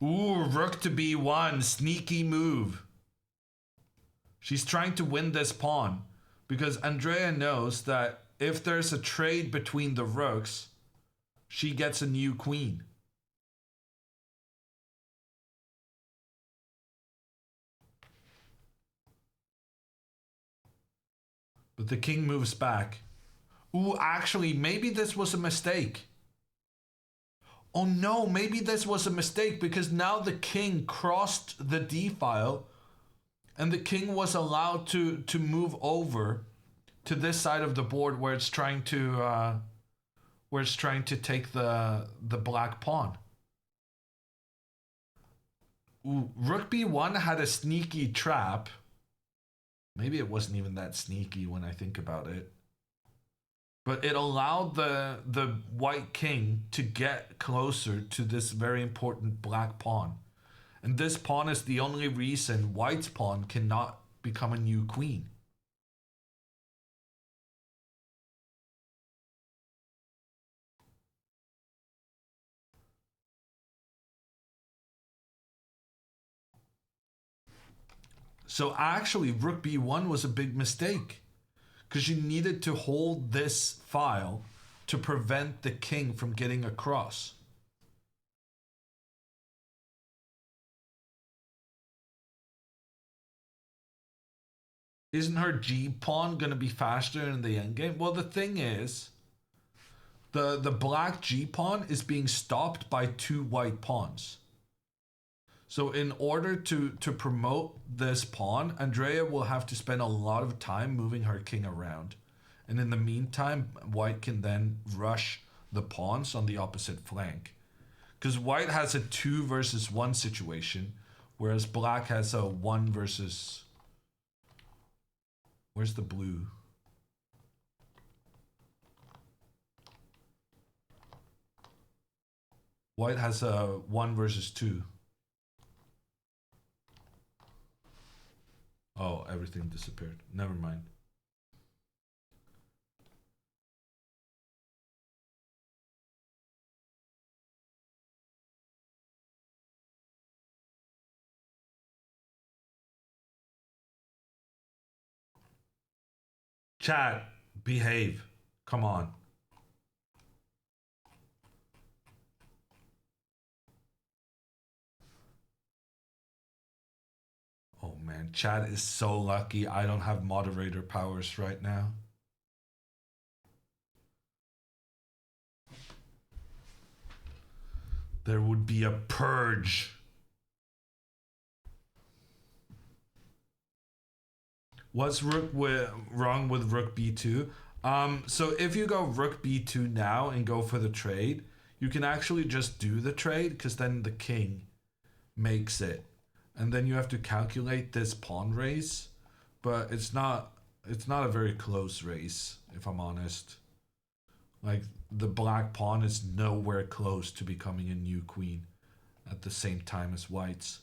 Speaker 10: Ooh, rook to b1. Sneaky move. She's trying to win this pawn because Andrea knows that if there's a trade between the rooks, she gets a new queen. But the king moves back. Ooh, actually, maybe this was a mistake. Oh no, maybe this was a mistake because now the king crossed the d-file and the king was allowed to move over to this side of the board where it's trying to take the black pawn. Ooh, rook b1 had a sneaky trap. Maybe it wasn't even that sneaky when I think about it. But it allowed the white king to get closer to this very important black pawn. And this pawn is the only reason white's pawn cannot become a new queen. So actually, rook b1 was a big mistake, because you needed to hold this file to prevent the king from getting across. Isn't her g-pawn going to be faster in the endgame? Well, the thing is, the black g-pawn is being stopped by 2 white pawns. So in order to promote this pawn, Andrea will have to spend a lot of time moving her king around. And in the meantime, white can then rush the pawns on the opposite flank. Because white has a 2 versus 1 situation, whereas black has a 1 versus... Where's the blue? White has a 1 versus 2. Oh, everything disappeared. Never mind. Chat, behave. Come on. Oh man, chat is so lucky I don't have moderator powers right now. There would be a purge. What's wrong with rook b2? So if you go rook b2 now and go for the trade, you can actually just do the trade, because then the king makes it. And then you have to calculate this pawn race, but it's not a very close race, if I'm honest. Like, the black pawn is nowhere close to becoming a new queen at the same time as white's.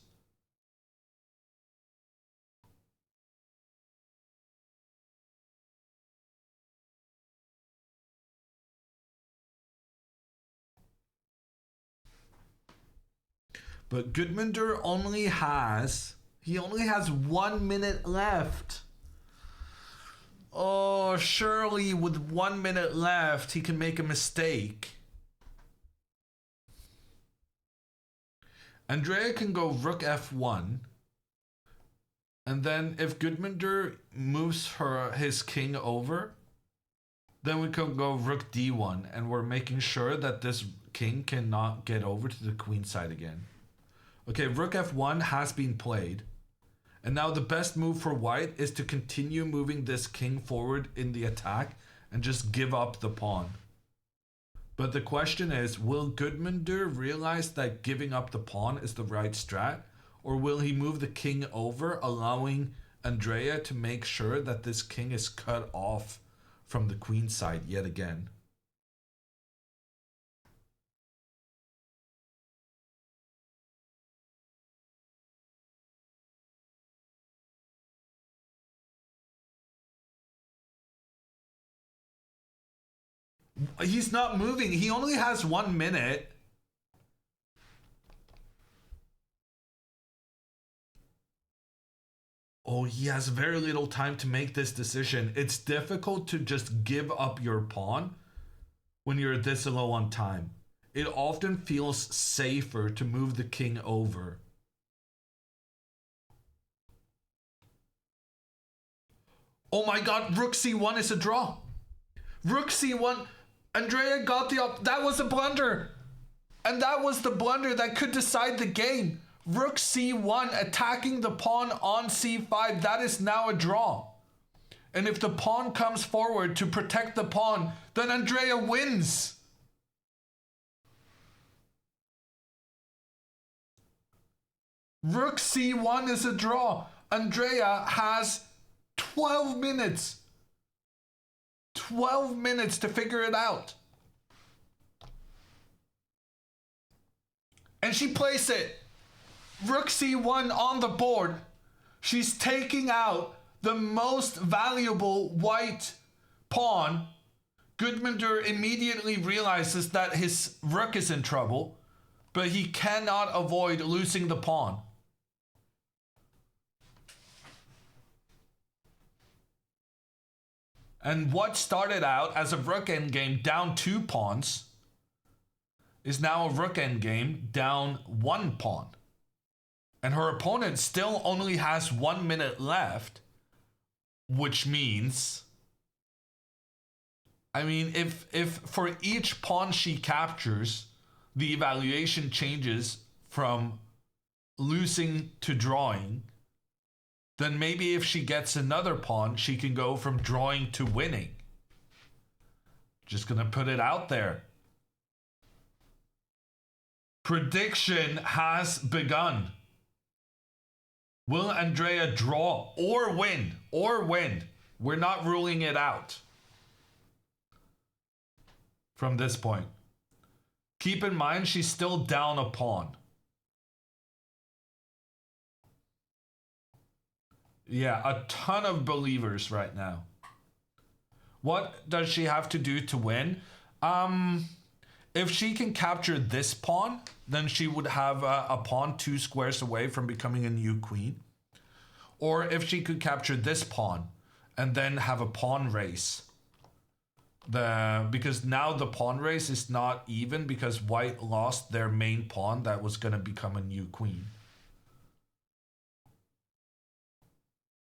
Speaker 10: But Gudmundur only has 1 minute left. Oh, surely with 1 minute left, he can make a mistake. Andrea can go rook f1. And then if Gudmundur moves his king over, then we can go rook d1. And we're making sure that this king cannot get over to the queen side again. Okay, rook f1 has been played. And now the best move for white is to continue moving this king forward in the attack and just give up the pawn. But the question is, will Gudmundur realize that giving up the pawn is the right strat? Or will he move the king over, allowing Andrea to make sure that this king is cut off from the queen side yet again? He's not moving. He only has 1 minute. Oh, he has very little time to make this decision. It's difficult to just give up your pawn when you're this low on time. It often feels safer to move the king over. Oh my god, rook c1 is a draw. Rook c1. Andrea got that was a blunder. And that was the blunder that could decide the game. Rook c1 attacking the pawn on c5. That is now a draw. And if the pawn comes forward to protect the pawn, then Andrea wins. Rook c1 is a draw. Andrea has 12 minutes. 12 minutes to figure it out. And she plays it. Rook c1 on the board. She's taking out the most valuable white pawn. Gudmundur immediately realizes that his rook is in trouble, but he cannot avoid losing the pawn. And what started out as a rook endgame down 2 pawns is now a rook endgame down 1 pawn. And her opponent still only has 1 minute left, which means, I mean, if for each pawn she captures, the evaluation changes from losing to drawing, then maybe if she gets another pawn, she can go from drawing to winning. Just gonna put it out there. Prediction has begun. Will Andrea draw or win? Or win. We're not ruling it out from this point. Keep in mind, she's still down a pawn. Yeah, a ton of believers right now. What does she have to do to win? If she can capture this pawn, then she would have a pawn 2 squares away from becoming a new queen. Or if she could capture this pawn and then have a pawn race. Because now the pawn race is not even because white lost their main pawn that was going to become a new queen.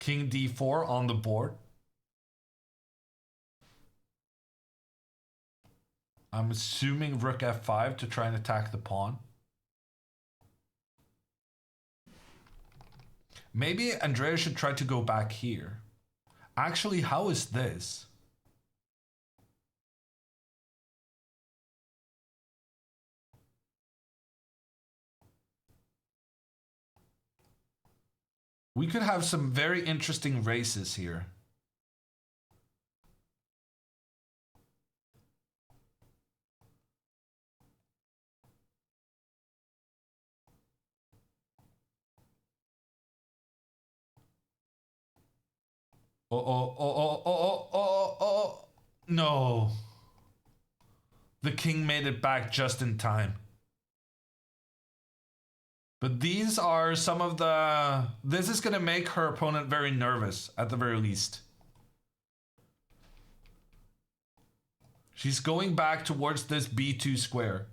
Speaker 10: King d4 on the board. I'm assuming rook f5 to try and attack the pawn. Maybe Andrea should try to go back here. Actually, how is this? We could have some very interesting races here. Oh. No. The king made it back just in time. But these are some of the... This is going to make her opponent very nervous, at the very least. She's going back towards this b2 square.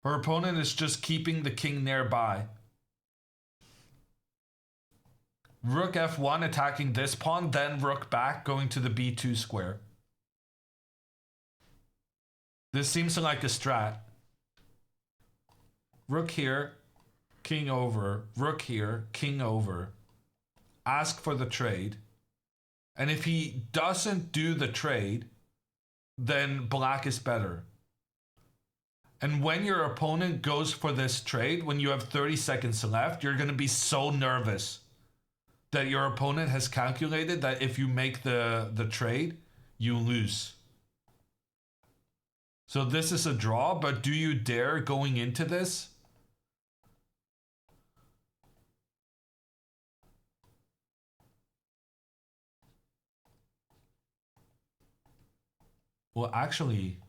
Speaker 10: Her opponent is just keeping the king nearby. Rook f1 attacking this pawn, then rook back, going to the b2 square. This seems like a strat. Rook here, king over, rook here, king over. Ask for the trade. And if he doesn't do the trade, then black is better. And when your opponent goes for this trade, when you have 30 seconds left, you're going to be so nervous that your opponent has calculated that if you make the trade, you lose. So this is a draw, but do you dare going into this? Well, actually,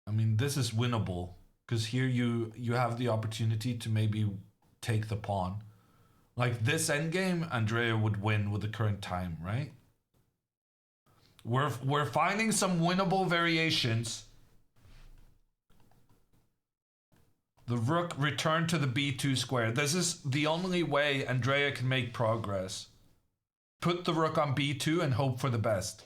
Speaker 10: I mean, this is winnable because here you have the opportunity to maybe take the pawn. Like this endgame, Andrea would win with the current time, right? We're finding some winnable variations. The rook returned to the b2 square. This is the only way Andrea can make progress. Put the rook on b2 and hope for the best.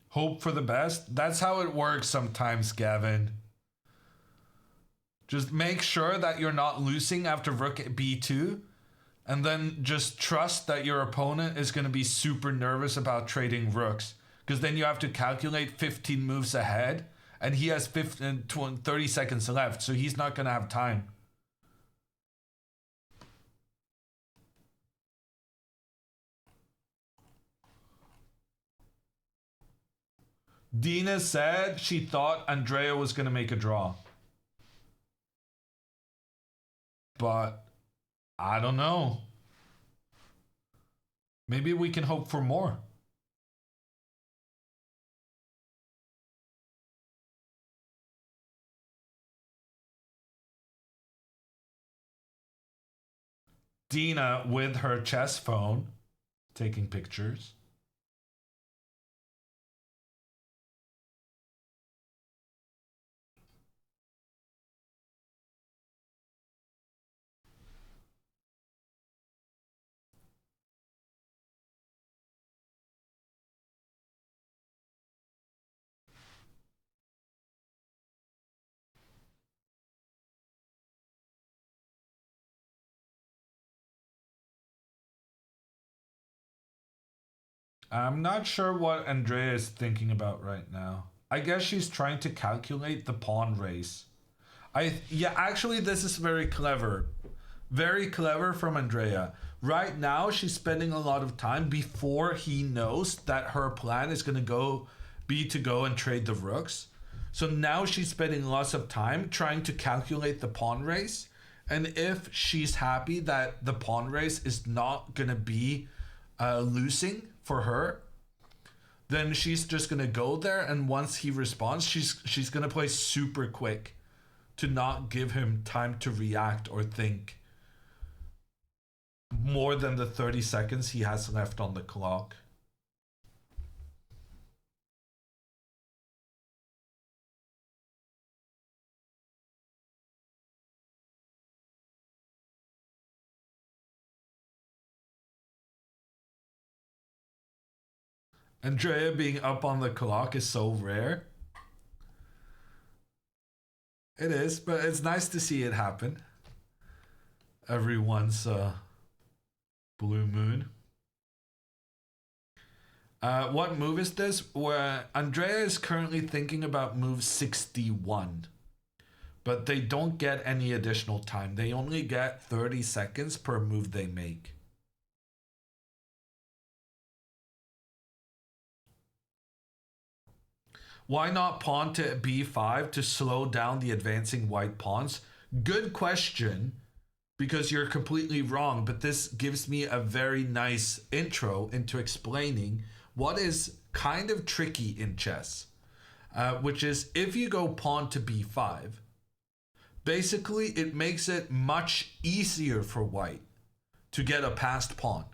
Speaker 10: Hope for the best. That's how it works sometimes, Gavin. Just make sure that you're not losing after rook b2, and then just trust that your opponent is going to be super nervous about trading rooks, because then you have to calculate 15 moves ahead, and he has 30 seconds left, so he's not going to have time. Dina said she thought Andrea was going to make a draw. But I don't know. Maybe we can hope for more. Dina with her chess phone taking pictures. I'm not sure what Andrea is thinking about right now. I guess she's trying to calculate the pawn race. Yeah, actually this is very clever. Very clever from Andrea. Right now she's spending a lot of time before he knows that her plan is going to go and trade the rooks. So now she's spending lots of time trying to calculate the pawn race. And if she's happy that the pawn race is not going to be losing for her, then she's just gonna go there, and once he responds, she's gonna play super quick to not give him time to react or think more than the 30 seconds he has left on the clock. Andrea being up on the clock is so rare. It is, but it's nice to see it happen. Every once blue moon. What move is this? Where Andrea is currently thinking about move 61. But they don't get any additional time. They only get 30 seconds per move they make. Why not pawn to b5 to slow down the advancing white pawns? Good question, because you're completely wrong, but this gives me a very nice intro into explaining what is kind of tricky in chess, which is if you go pawn to b5, basically it makes it much easier for white to get a passed pawn.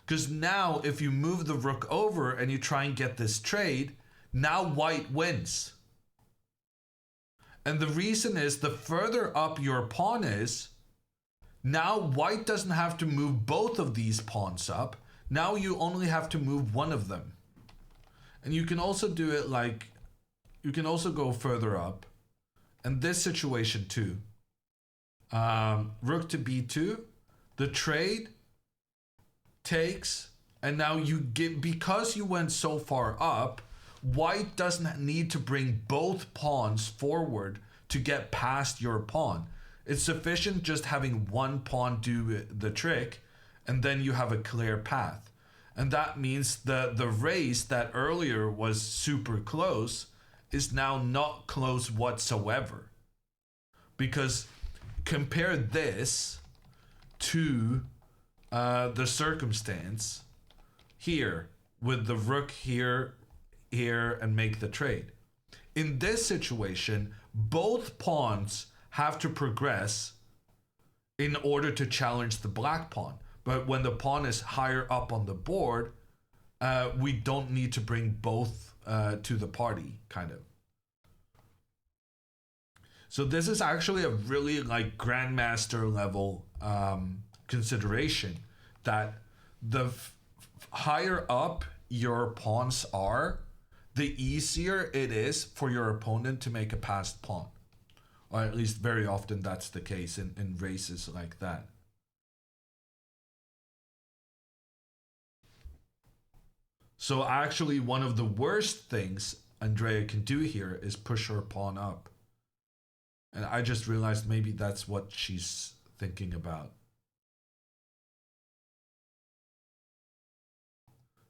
Speaker 10: Because now if you move the rook over and you try and get this trade, now white wins. And the reason is the further up your pawn is, now white doesn't have to move both of these pawns up. Now you only have to move one of them. And you can also do it like, you can also go further up. And this situation too. Rook to b2, the trade takes, and now you get, because you went so far up, white doesn't need to bring both pawns forward to get past your pawn. It's sufficient just having one pawn do the trick, and then you have a clear path. And that means that the race that earlier was super close is now not close whatsoever. Because compare this to the circumstance here with the rook here and make the trade. In this situation, both pawns have to progress in order to challenge the black pawn. But when the pawn is higher up on the board, we don't need to bring both to the party, kind of. So this is actually a really like grandmaster level consideration, that the higher up your pawns are, the easier it is for your opponent to make a passed pawn. Or at least very often that's the case in races like that. So actually one of the worst things Andrea can do here is push her pawn up. And I just realized maybe that's what she's thinking about.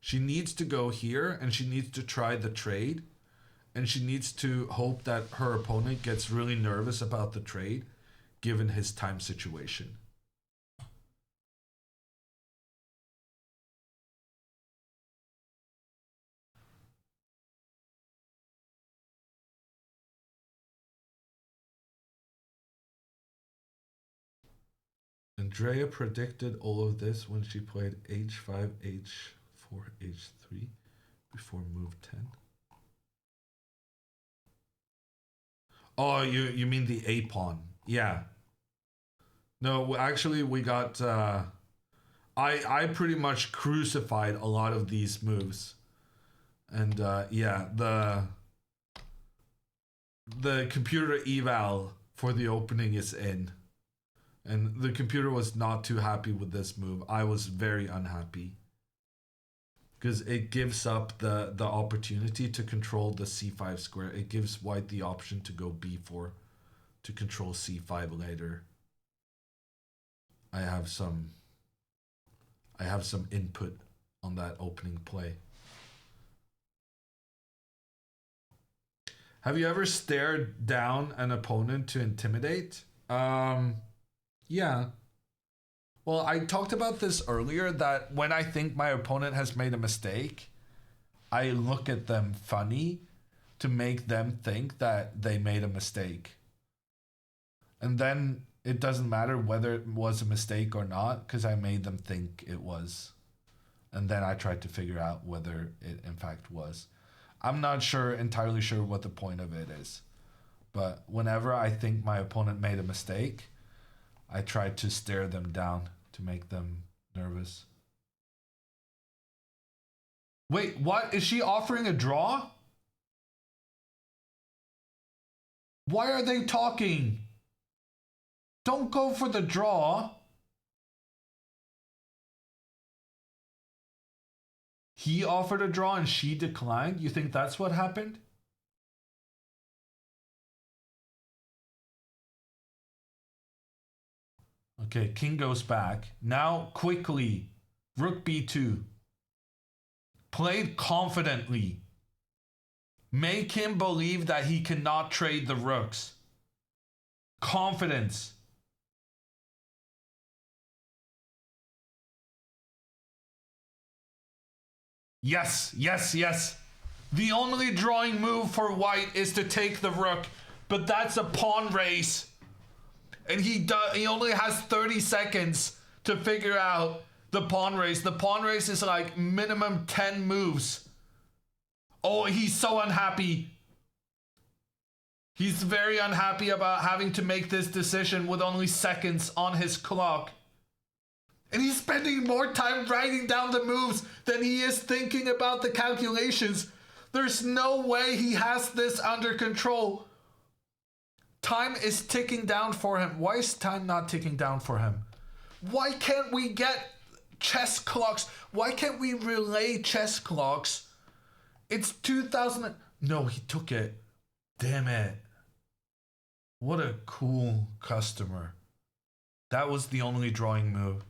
Speaker 10: She needs to go here and she needs to try the trade. And she needs to hope that her opponent gets really nervous about the trade given his time situation. Andrea predicted all of this when she played h5, h4, h3 before move 10. Oh, you mean the A pawn? Yeah. No, actually, we got. I pretty much crucified a lot of these moves, and yeah, the computer eval for the opening is in, and the computer was not too happy with this move. I was very unhappy because it gives up the opportunity to control the c5 square. It gives white the option to go b4 to control c5 later. I have some input on that opening play. Have you ever stared down an opponent to intimidate? Yeah. Well, I talked about this earlier, that when I think my opponent has made a mistake, I look at them funny to make them think that they made a mistake. And then it doesn't matter whether it was a mistake or not, because I made them think it was. And then I tried to figure out whether it in fact was. I'm not entirely sure what the point of it is. But whenever I think my opponent made a mistake, I try to stare them down to make them nervous. Wait, what? Is she offering a draw? Why are they talking? Don't go for the draw. He offered a draw and she declined? You think that's what happened? Okay, king goes back. Now, quickly, rook b2. Played confidently. Make him believe that he cannot trade the rooks. Confidence. Yes, yes, yes. The only drawing move for white is to take the rook, but that's a pawn race. And he only has 30 seconds to figure out the pawn race. The pawn race is like minimum 10 moves. Oh, he's so unhappy. He's very unhappy about having to make this decision with only seconds on his clock. And he's spending more time writing down the moves than he is thinking about the calculations. There's no way he has this under control. Time is ticking down for him. Why is time not ticking down for him? Why can't we get chess clocks? Why can't we relay chess clocks? It's 2000. No, he took it. Damn it. What a cool customer. That was the only drawing move.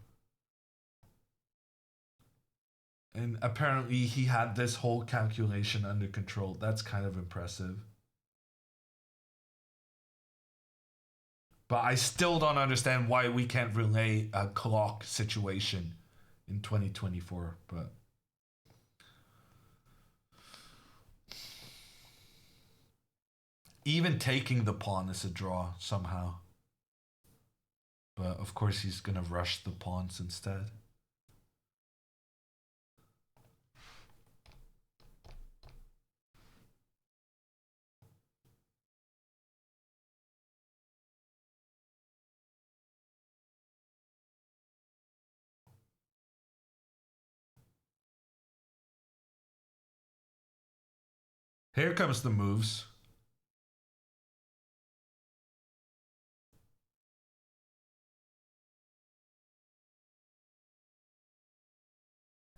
Speaker 10: And apparently he had this whole calculation under control. That's kind of impressive. But I still don't understand why we can't relay a clock situation in 2024. But even taking the pawn is a draw somehow. But of course he's gonna rush the pawns instead. Here comes the moves.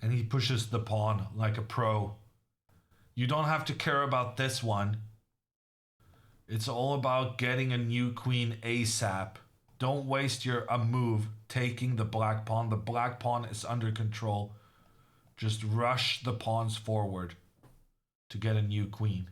Speaker 10: And he pushes the pawn like a pro. You don't have to care about this one. It's all about getting a new queen ASAP. Don't waste a move taking the black pawn. The black pawn is under control. Just rush the pawns forward to get a new queen.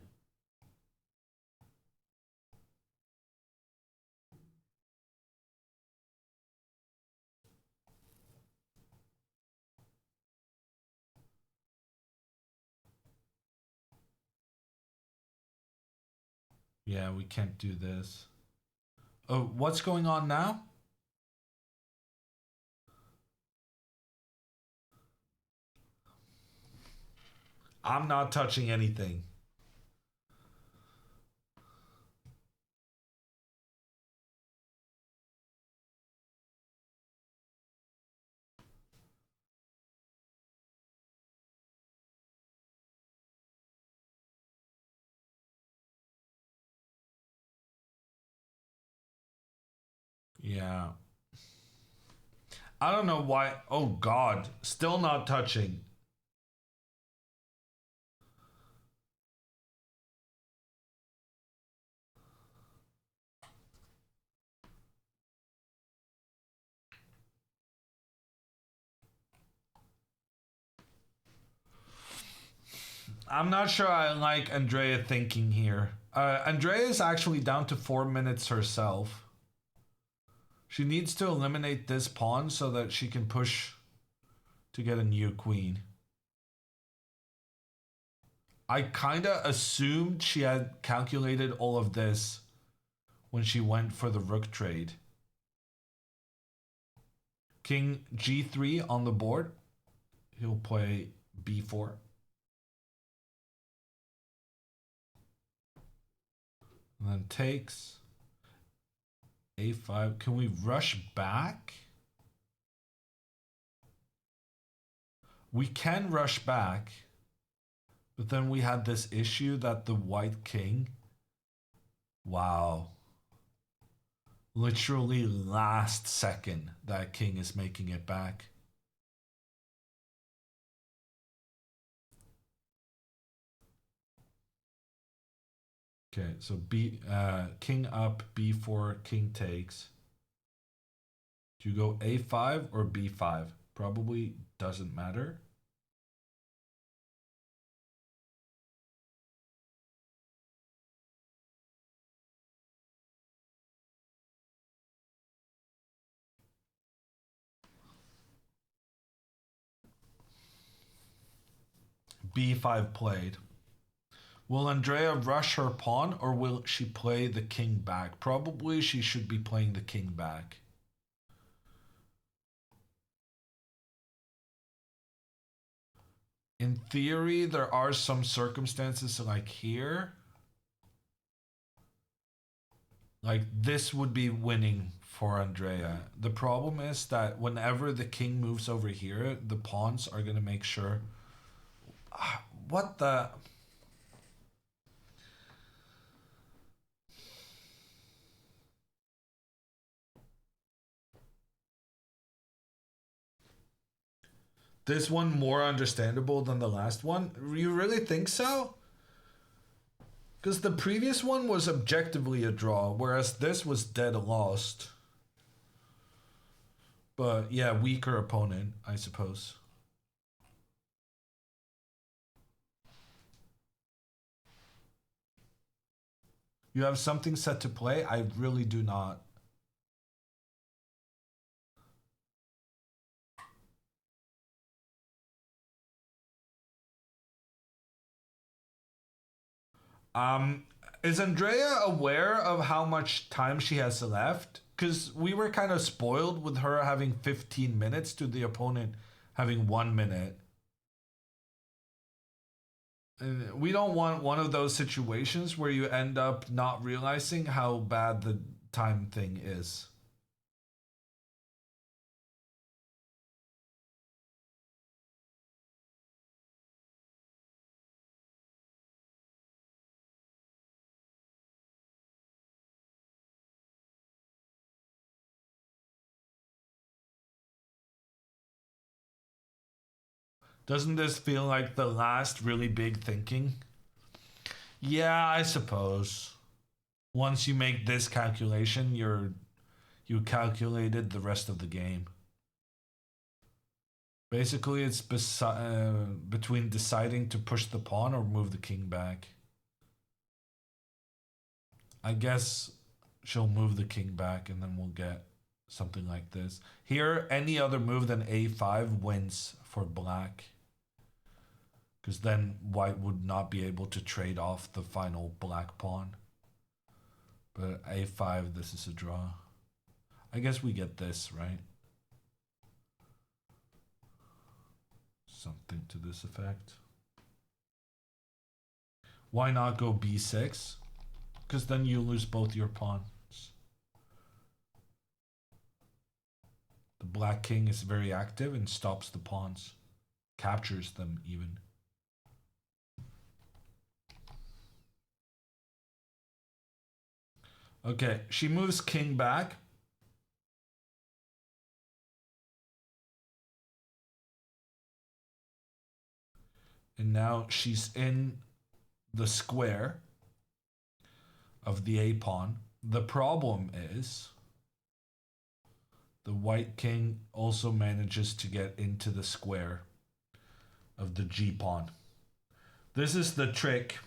Speaker 10: Yeah, we can't do this. Oh, what's going on now? I'm not touching anything. Yeah. I don't know why. Oh God, still not touching. I'm not sure I like Andrea thinking here. Andrea is actually down to 4 minutes herself. She needs to eliminate this pawn so that she can push to get a new queen. I kinda assumed she had calculated all of this when she went for the rook trade. King g3 on the board. He'll play b4. And then takes a5. Can we rush back? We can rush back, but then we had this issue that the white king. Wow. Literally last second, that king is making it back. Okay, so king up, b4, king takes. Do you go a5 or b5? Probably doesn't matter. b5 played. Will Andrea rush her pawn or will she play the king back? Probably she should be playing the king back. In theory, there are some circumstances like here. Like this would be winning for Andrea. The problem is that whenever the king moves over here, the pawns are going to make sure... What the... This one more understandable than the last one? You really think so? Because the previous one was objectively a draw, whereas this was dead lost. But yeah, weaker opponent, I suppose. You have something set to play? I really do not. Is Andrea aware of how much time she has left? Because we were kind of spoiled with her having 15 minutes to the opponent having 1 minute. And we don't want one of those situations where you end up not realizing how bad the time thing is. Doesn't this feel like the last really big thinking? Yeah, I suppose. Once you make this calculation, you calculated the rest of the game. Basically, it's between deciding to push the pawn or move the king back. I guess she'll move the king back and then we'll get something like this. Here, any other move than a5 wins for black. Because then white would not be able to trade off the final black pawn. But a5, this is a draw. I guess we get this, right? Something to this effect. Why not go b6? Because then you lose both your pawns. The black king is very active and stops the pawns. Captures them even. Okay, she moves king back. And now she's in the square of the A pawn. The problem is the white king also manages to get into the square of the G pawn. This is the trick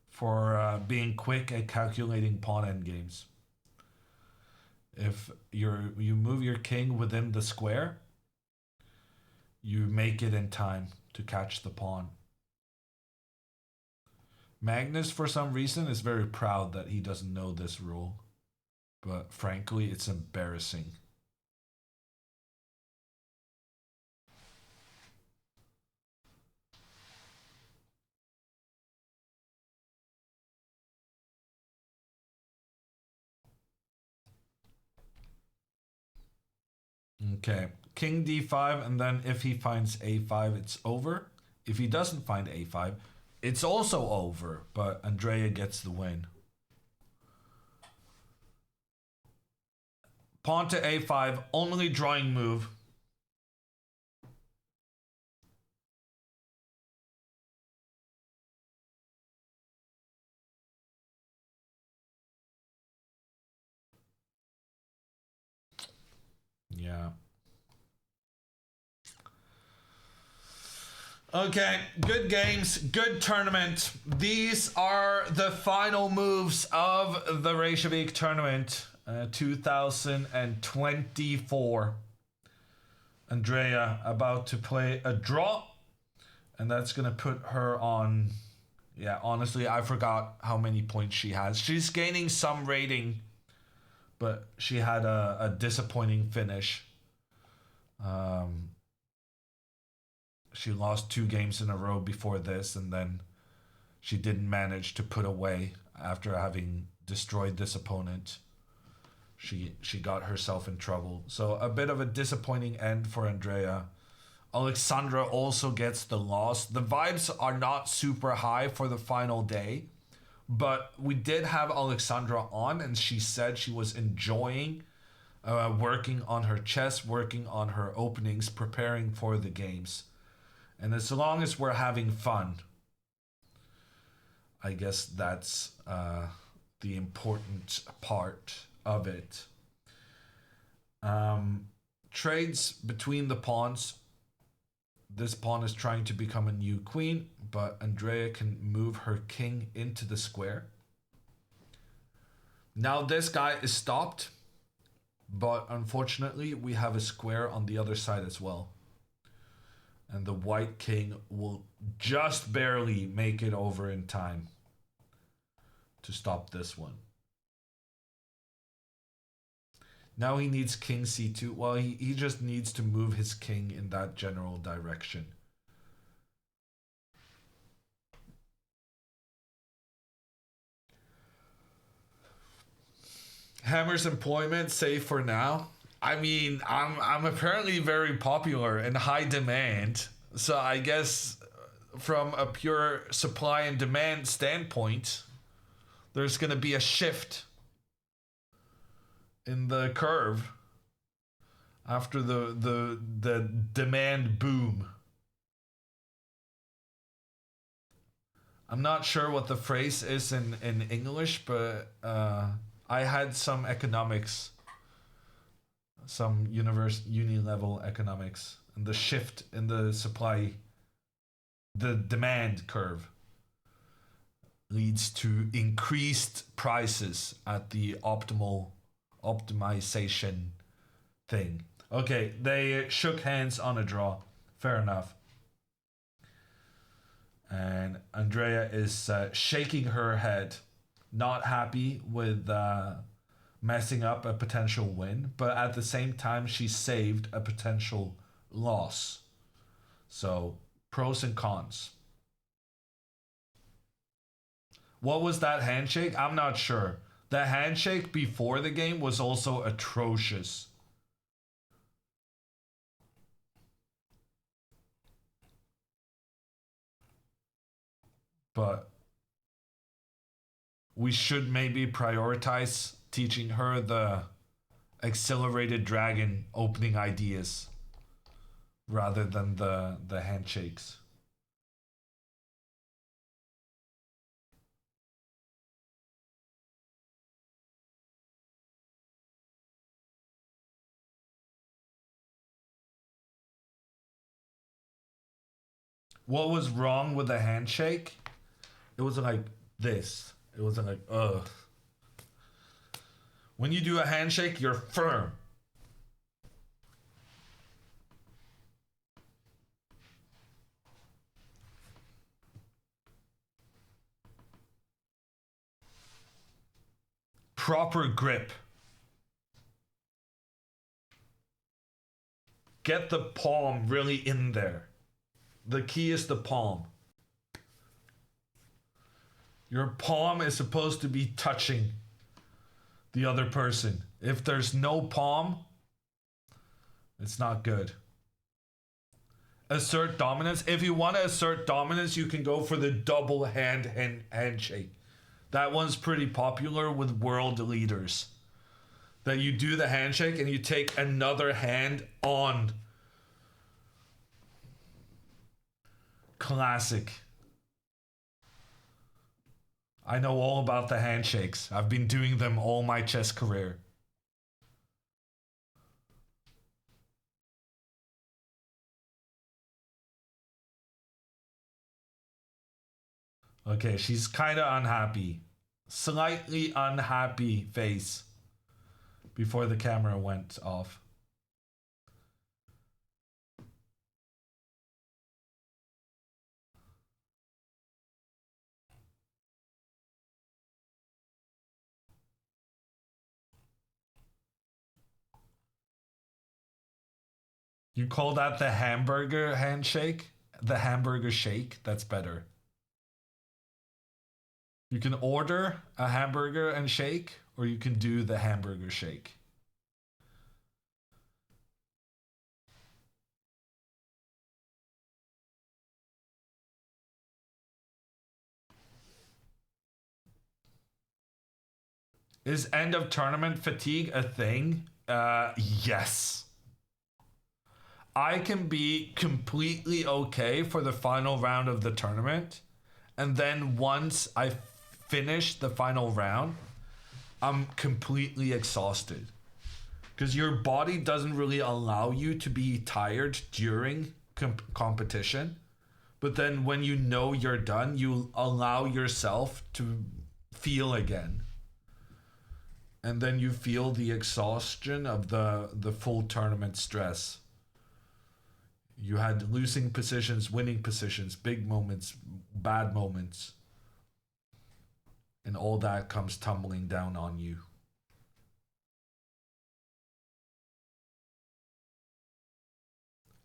Speaker 10: for being quick at calculating pawn endgames. If you move your king within the square, you make it in time to catch the pawn. Magnus, for some reason, is very proud that he doesn't know this rule. But frankly, it's embarrassing. Okay, king d5, and then if he finds a5, it's over. If he doesn't find a5, it's also over, but Andrea gets the win. Pawn to a5, only drawing move. Yeah. Okay, good games, good tournament. These are the final moves of the Reykjavik tournament 2024. Andrea about to play a draw, and that's gonna put her on, yeah, honestly, I forgot how many points she has. She's gaining some rating, but she had a disappointing finish. She lost 2 games in a row before this, and then she didn't manage to put away after having destroyed this opponent. She got herself in trouble. So a bit of a disappointing end for Andrea. Alexandra also gets the loss. The vibes are not super high for the final day, but we did have Alexandra on, and she said she was enjoying working on her chess, working on her openings, preparing for the games. And as long as we're having fun, I guess that's the important part of it. Trades between the pawns. This pawn is trying to become a new queen, but Andrea can move her king into the square. Now this guy is stopped, but unfortunately we have a square on the other side as well. And the white king will just barely make it over in time to stop this one. Now he needs king c2. Well, he just needs to move his king in that general direction. Hammer's employment safe for now. I mean, I'm apparently very popular and high demand. So I guess from a pure supply and demand standpoint, there's going to be a shift in the curve after the demand boom. I'm not sure what the phrase is in English, but I had some economics, some uni level economics, and the shift in the supply, the demand curve leads to increased prices at the optimization thing. Okay, they shook hands on a draw. Fair enough. And Andrea is shaking her head, not happy with messing up a potential win, but at the same time she saved a potential loss. So pros and cons. What was that handshake? I'm not sure. The handshake before the game was also atrocious. But we should maybe prioritize teaching her the accelerated dragon opening ideas rather than the handshakes. What was wrong with the handshake? It was like this. It wasn't like, ugh. When you do a handshake, you're firm. Proper grip. Get the palm really in there. The key is the palm. Your palm is supposed to be touching the other person. If there's no palm, it's not good. Assert dominance. If you want to assert dominance, you can go for the double handshake. That one's pretty popular with world leaders. That you do the handshake and you take another hand on. Classic. I know all about the handshakes. I've been doing them all my chess career. Okay, she's kind of unhappy. Slightly unhappy face before the camera went off. You call that the hamburger handshake? The hamburger shake? That's better. You can order a hamburger and shake, or you can do the hamburger shake. Is end of tournament fatigue a thing? Yes. I can be completely okay for the final round of the tournament. And then once I finish the final round, I'm completely exhausted. Because your body doesn't really allow you to be tired during competition. But then when you know you're done, you allow yourself to feel again. And then you feel the exhaustion of the full tournament stress. You had losing positions, winning positions, big moments, bad moments. And all that comes tumbling down on you.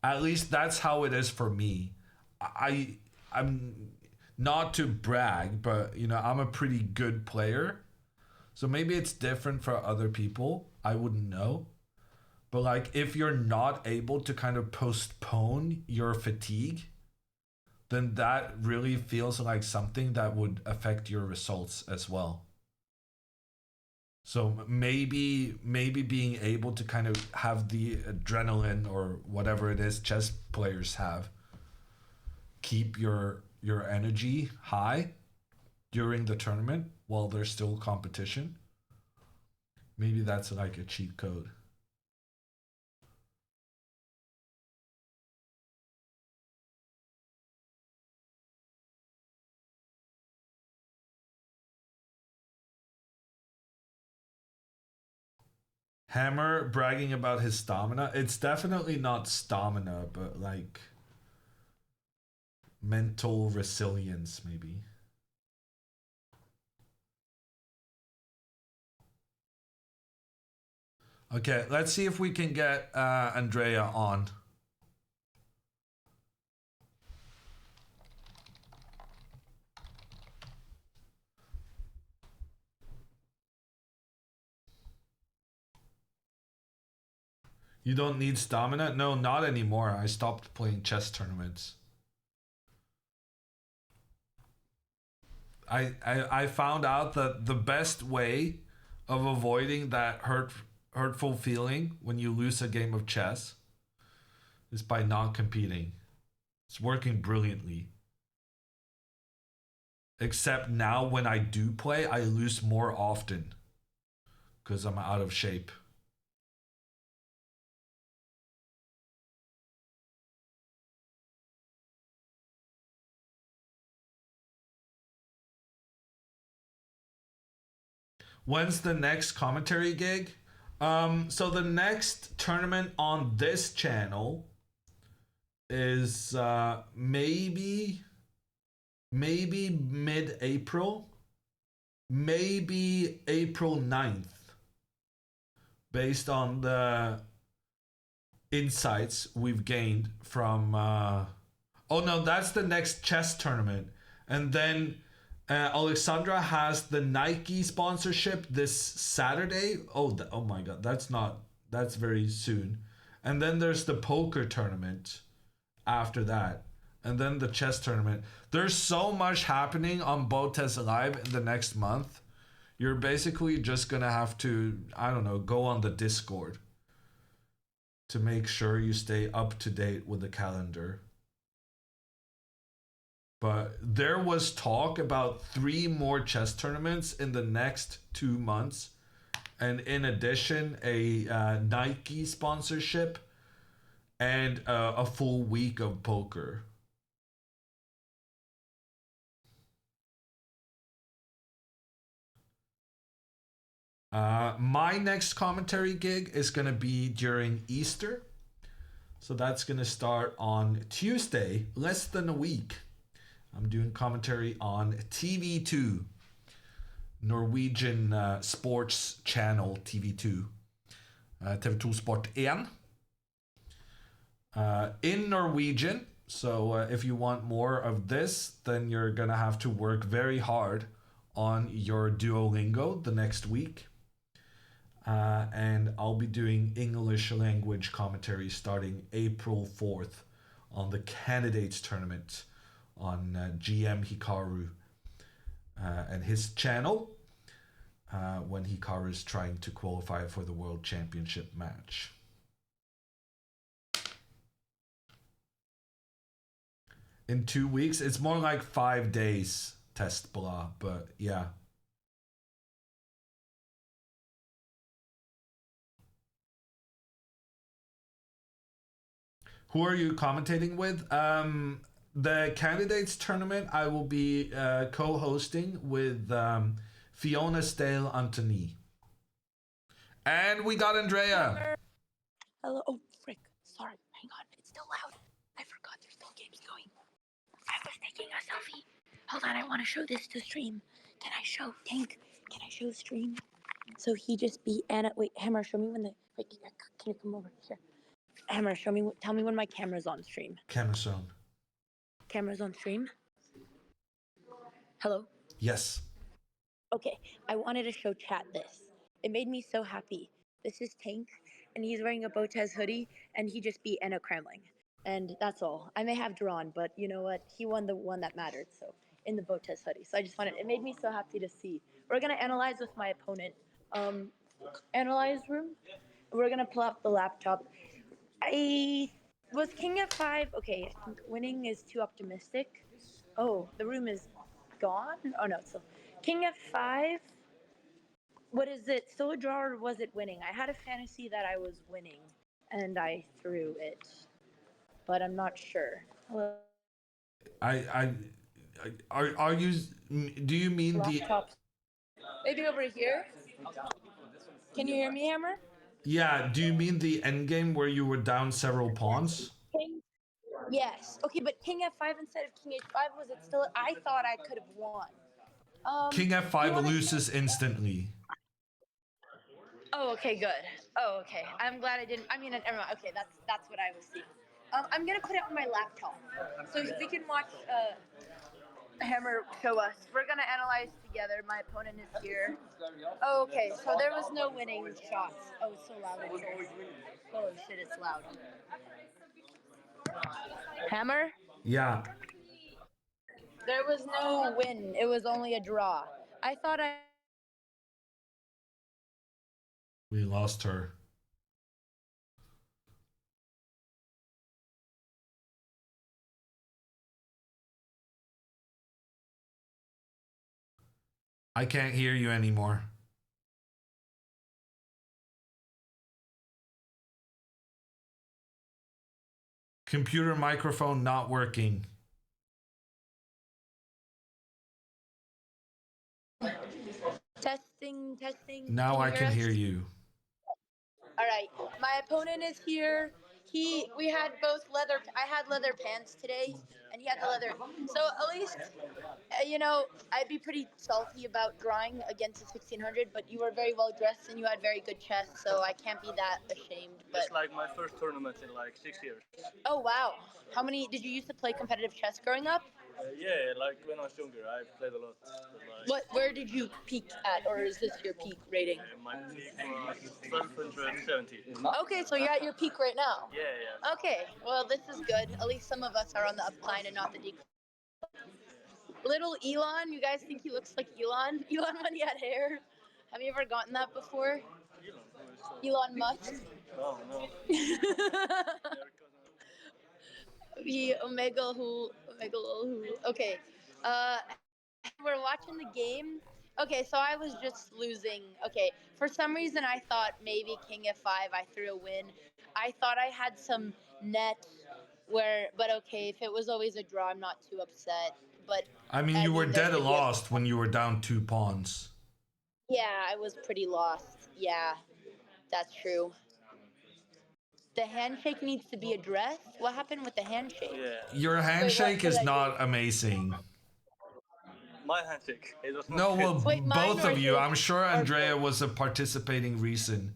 Speaker 10: At least that's how it is for me. I'm not to brag, but you know, I'm a pretty good player. So maybe it's different for other people. I wouldn't know. But like if you're not able to kind of postpone your fatigue, then that really feels like something that would affect your results as well. So maybe being able to kind of have the adrenaline or whatever it is chess players have, keep your energy high during the tournament while there's still competition. Maybe that's like a cheat code. Hammer bragging about his stamina. It's definitely not stamina, but like mental resilience, maybe. Okay, let's see if we can get Andrea on. You don't need stamina? No, not anymore. I stopped playing chess tournaments. I found out that the best way of avoiding that hurtful feeling when you lose a game of chess is by not competing. It's working brilliantly. Except now when I do play, I lose more often because I'm out of shape. When's the next commentary gig? So the next tournament on this channel is maybe mid-April, maybe April 9th, based on the insights we've gained from oh no, that's the next chess tournament. And then Alexandra has the Nike sponsorship this Saturday. Oh my god, that's very soon. And then there's the poker tournament after that. And then the chess tournament. There's so much happening on BotezLive in the next month. You're basically just gonna have to, I don't know, go on the Discord to make sure you stay up to date with the calendar. But there was talk about 3 more chess tournaments in the next 2 months. And in addition, a Nike sponsorship and a full week of poker. My next commentary gig is going to be during Easter. So that's going to start on Tuesday, less than a week. I'm doing commentary on TV2, Norwegian sports channel TV2, TV2 Sport 1, in Norwegian. So if you want more of this, then you're going to have to work very hard on your Duolingo the next week. And I'll be doing English language commentary starting April 4th on the candidates tournament on GM Hikaru and his channel when Hikaru is trying to qualify for the World Championship match. In 2 weeks, it's more like 5 days test blah, but yeah. Who are you commentating with? The candidates tournament I will be co-hosting with Fiona Stale Antony. And we got Andrea.
Speaker 1: Hello. Oh, frick. Sorry. Hang on. It's still loud. I forgot there's still games going. I was taking a selfie. Hold on. I want to show this to stream. Can I show Tank? Can I show stream? So he just beat Anna. Wait, Hammer, show me when the. Wait, can you come over here? Hammer, show me. Tell me when my camera's on stream.
Speaker 10: Camera's on.
Speaker 1: Camera's on stream. Hello?
Speaker 10: Yes.
Speaker 1: Okay, I wanted to show chat this. It made me so happy. This is Tank, and he's wearing a Botez hoodie, and he just beat Anna Kramling. And that's all. I may have drawn, but you know what? He won the one that mattered, so in the Botez hoodie. So I just wanted, it made me so happy to see. We're gonna analyze with my opponent. Analyze room. We're gonna pull up the laptop. I was king f5. Okay, winning is too optimistic. Oh, the room is gone? Oh no, it's still. King f5. What is it? Still a draw or was it winning? I had a fantasy that I was winning and I threw it, but I'm not sure. Hello?
Speaker 10: Are you, do you mean
Speaker 1: Laptops. Maybe over here? Can you hear me, Hammer?
Speaker 10: Yeah, do you mean the endgame where you were down several pawns?
Speaker 1: King? Yes. Okay, but king f5 instead of king h5, was it still? I thought I could have won.
Speaker 10: King f5 loses instantly.
Speaker 1: Oh, okay, good. Oh, okay. I'm glad I didn't. I mean, never mind. Okay, that's what I was seeing. I'm gonna put it on my laptop, so we can watch. Hammer, show us. We're gonna analyze together. My opponent is here. Oh, okay, so there was no winning shots. Oh, it's so loud in here. Holy shit, it's loud. Hammer?
Speaker 10: Yeah.
Speaker 1: There was no win. It was only a draw. I thought I...
Speaker 10: We lost her. I can't hear you anymore. Computer microphone not working.
Speaker 1: Testing, testing.
Speaker 10: Now I can hear
Speaker 1: us?
Speaker 10: you.
Speaker 1: All right, my opponent is here. We had both leather. I had leather pants today, and he had the leather. So at least, you know, I'd be pretty salty about drawing against a 1600. But you were very well dressed and you had very good chess, so I can't be that ashamed. But
Speaker 14: it's like my first tournament in like 6 years.
Speaker 1: Oh wow! How many did you used to play competitive chess growing up?
Speaker 14: Yeah, like when I was younger, I played a lot.
Speaker 1: What? Where did you peak at, or is this your peak rating?
Speaker 14: My peak was 1270.
Speaker 1: Okay, so you're at your peak right now.
Speaker 14: Yeah, yeah.
Speaker 1: Okay, well this is good. At least some of us are on the upcline and not the decline. Little Elon, you guys think he looks like Elon? Elon when he had hair. Have you ever gotten that before? Elon Musk.
Speaker 14: Oh no.
Speaker 1: The Omega who. Okay. We're watching the game. Okay, so I was just losing. Okay, for some reason I thought maybe King F5 I threw a win. I thought I had some net but okay, if it was always a draw, I'm not too upset. But
Speaker 10: I mean, you were dead lost when you were down 2 pawns.
Speaker 1: Yeah, I was pretty lost. Yeah, that's true. The handshake needs to be addressed. What happened with the handshake?
Speaker 14: Yeah.
Speaker 10: Your handshake is not amazing.
Speaker 14: My handshake. It was
Speaker 10: No, well, both of you.
Speaker 1: yours?
Speaker 10: I'm sure Andrea was a participating reason.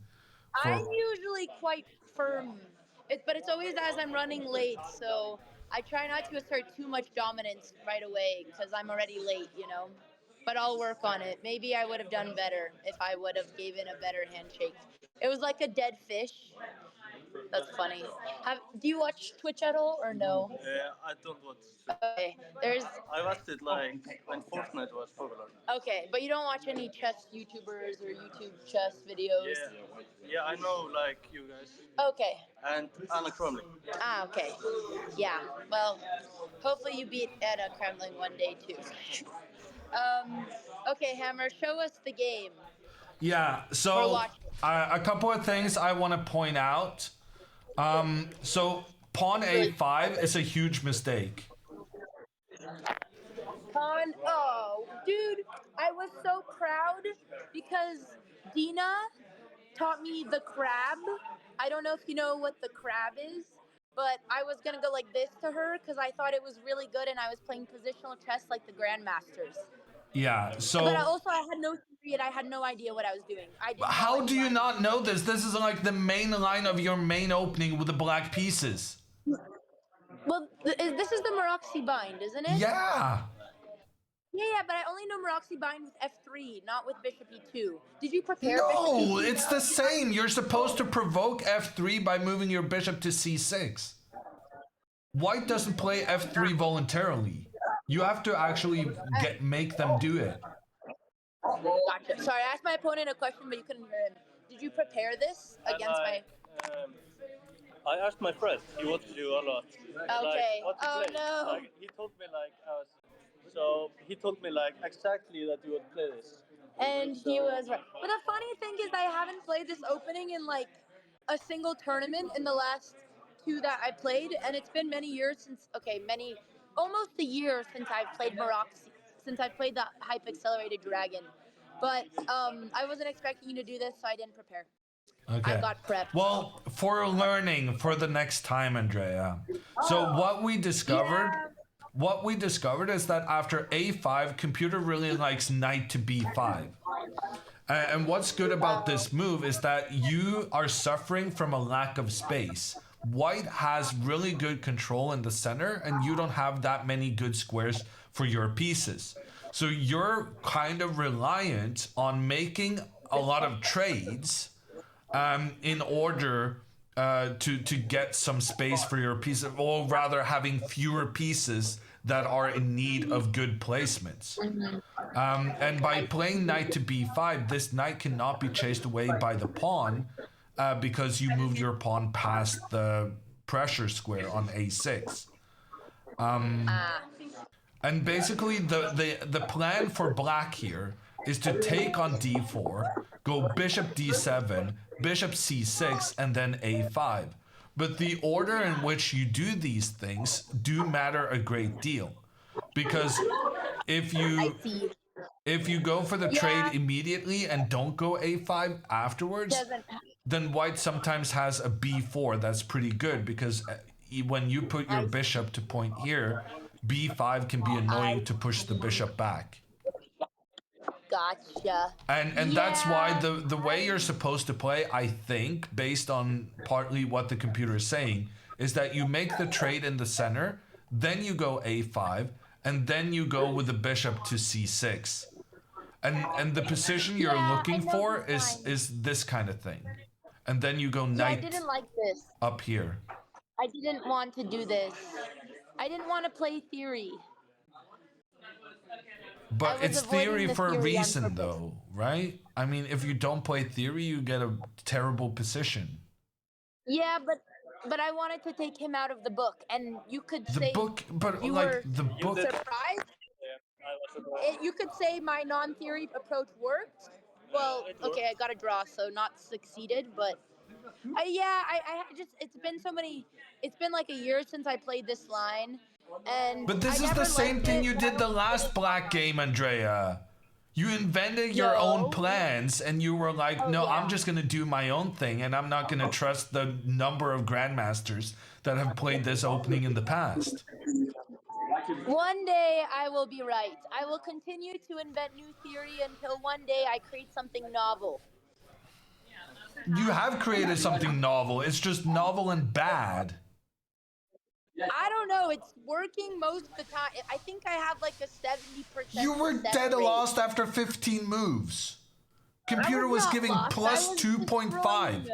Speaker 1: I'm usually quite firm, but it's always as I'm running late, so I try not to assert too much dominance right away because I'm already late, you know. But I'll work on it. Maybe I would have done better if I would have given a better handshake. It was like a dead fish. That's funny. Do you watch Twitch at all or no?
Speaker 14: Yeah, I don't watch.
Speaker 1: Okay,
Speaker 14: I watched it like when Fortnite was popular.
Speaker 1: Okay, but you don't watch any chess YouTubers or YouTube chess videos?
Speaker 14: Yeah, I know like you guys.
Speaker 1: Okay.
Speaker 14: And Anna Cromley.
Speaker 1: Ah, okay. Yeah, well, hopefully you beat Anna Kremlin one day too. Okay, Hammer, show us the game.
Speaker 10: Yeah, so a couple of things I want to point out. So pawn a5 is a huge mistake.
Speaker 1: Oh, dude, I was so proud because Dina taught me the crab. I don't know if you know what the crab is, but I was gonna go like this to her because I thought it was really good and I was playing positional chess like the grandmasters.
Speaker 10: Yeah, so...
Speaker 1: But also I had no theory and I had no idea what I was doing.
Speaker 10: How do you not know this? This is like the main line of your main opening with the black pieces.
Speaker 1: Well, this is the Maroxy bind, isn't it?
Speaker 10: Yeah.
Speaker 1: Yeah, but I only know Maroxy bind with F3, not with Bishop E2. Did you prepare
Speaker 10: No,
Speaker 1: Bishop E2?
Speaker 10: it's the same. You're supposed to provoke F3 by moving your bishop to C6. White doesn't play F3 voluntarily. You have to actually make them do it.
Speaker 1: Gotcha. Sorry, I asked my opponent a question, but you couldn't hear him. Did you prepare this against my...
Speaker 14: I asked my friend. He wanted to do a lot.
Speaker 1: Okay.
Speaker 14: Like,
Speaker 1: oh,
Speaker 14: play.
Speaker 1: no.
Speaker 14: Like, he told me he told me like exactly that you would play this.
Speaker 1: And he was right. But the funny thing is I haven't played this opening in like a single tournament in the last 2 that I played, and it's been many years since, almost a year since I've played Maroxy, since I played the Hype Accelerated Dragon. But I wasn't expecting you to do this, so I didn't prepare.
Speaker 10: Okay.
Speaker 1: I got prepped.
Speaker 10: Well, for learning for the next time, Andrea. So what we discovered is that after a5, computer really likes knight to b5. And what's good about this move is that you are suffering from a lack of space. white has really good control in the center, and you don't have that many good squares for your pieces. So you're kind of reliant on making a lot of trades in order to get some space for your piece, or rather having fewer pieces that are in need of good placements. And by playing knight to b5, this knight cannot be chased away by the pawn because you moved your pawn past the pressure square on a6. And basically the plan for black here is to take on d4, go bishop d7, bishop c6, and then a5. But the order in which you do these things do matter a great deal. Because if you go for the trade immediately and don't go a5 afterwards, then white sometimes has a b4 that's pretty good, because when you put your bishop to point here, b5 can be annoying to push the bishop back.
Speaker 1: Gotcha.
Speaker 10: And that's why the way you're supposed to play, I think, based on partly what the computer is saying, is that you make the trade in the center, then you go a5, and then you go with the bishop to c6. And the position you're looking for is this kind of thing. And then you go knight
Speaker 1: I didn't like this.
Speaker 10: up here.
Speaker 1: I didn't want to do this. I didn't want to play theory.
Speaker 10: But it's theory for a reason, though, right? I mean, if you don't play theory, you get a terrible position.
Speaker 1: Yeah, but I wanted to take him out of the book, and you could
Speaker 10: The
Speaker 1: say
Speaker 10: book, but
Speaker 1: you
Speaker 10: like
Speaker 1: were
Speaker 10: the book.
Speaker 1: surprised. You could say my non-theory approach worked. Well, okay, I got a draw, so not succeeded, but I just it's been like a year since I played this line, and
Speaker 10: But this is the same thing you did the last black game, Andrea. You invented your own plans, and you were like, no, I'm just gonna do my own thing, and I'm not gonna trust the number of grandmasters that have played this opening in the past.
Speaker 1: One day I will be right. I will continue to invent new theory until one day I create something novel.
Speaker 10: You have created something novel. It's just novel and bad.
Speaker 1: I don't know. It's working most of the time. I think I have like a 70%.
Speaker 10: You were dead lost after 15 moves. Computer was giving plus 2.5.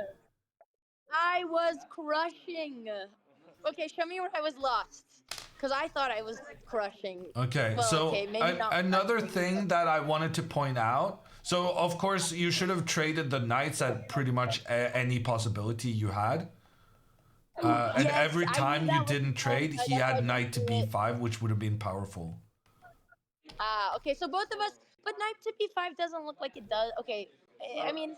Speaker 1: I was crushing. Okay, show me where I was lost. Because I thought I was crushing.
Speaker 10: Okay,
Speaker 1: well,
Speaker 10: so
Speaker 1: maybe not
Speaker 10: another thing that I wanted to point out. So, of course, you should have traded the knights at pretty much any possibility you had. And every time you didn't trade, he had knight to b5, which would have been powerful.
Speaker 1: Okay, so both of us, but knight to b5 doesn't look like it does. Okay, I mean,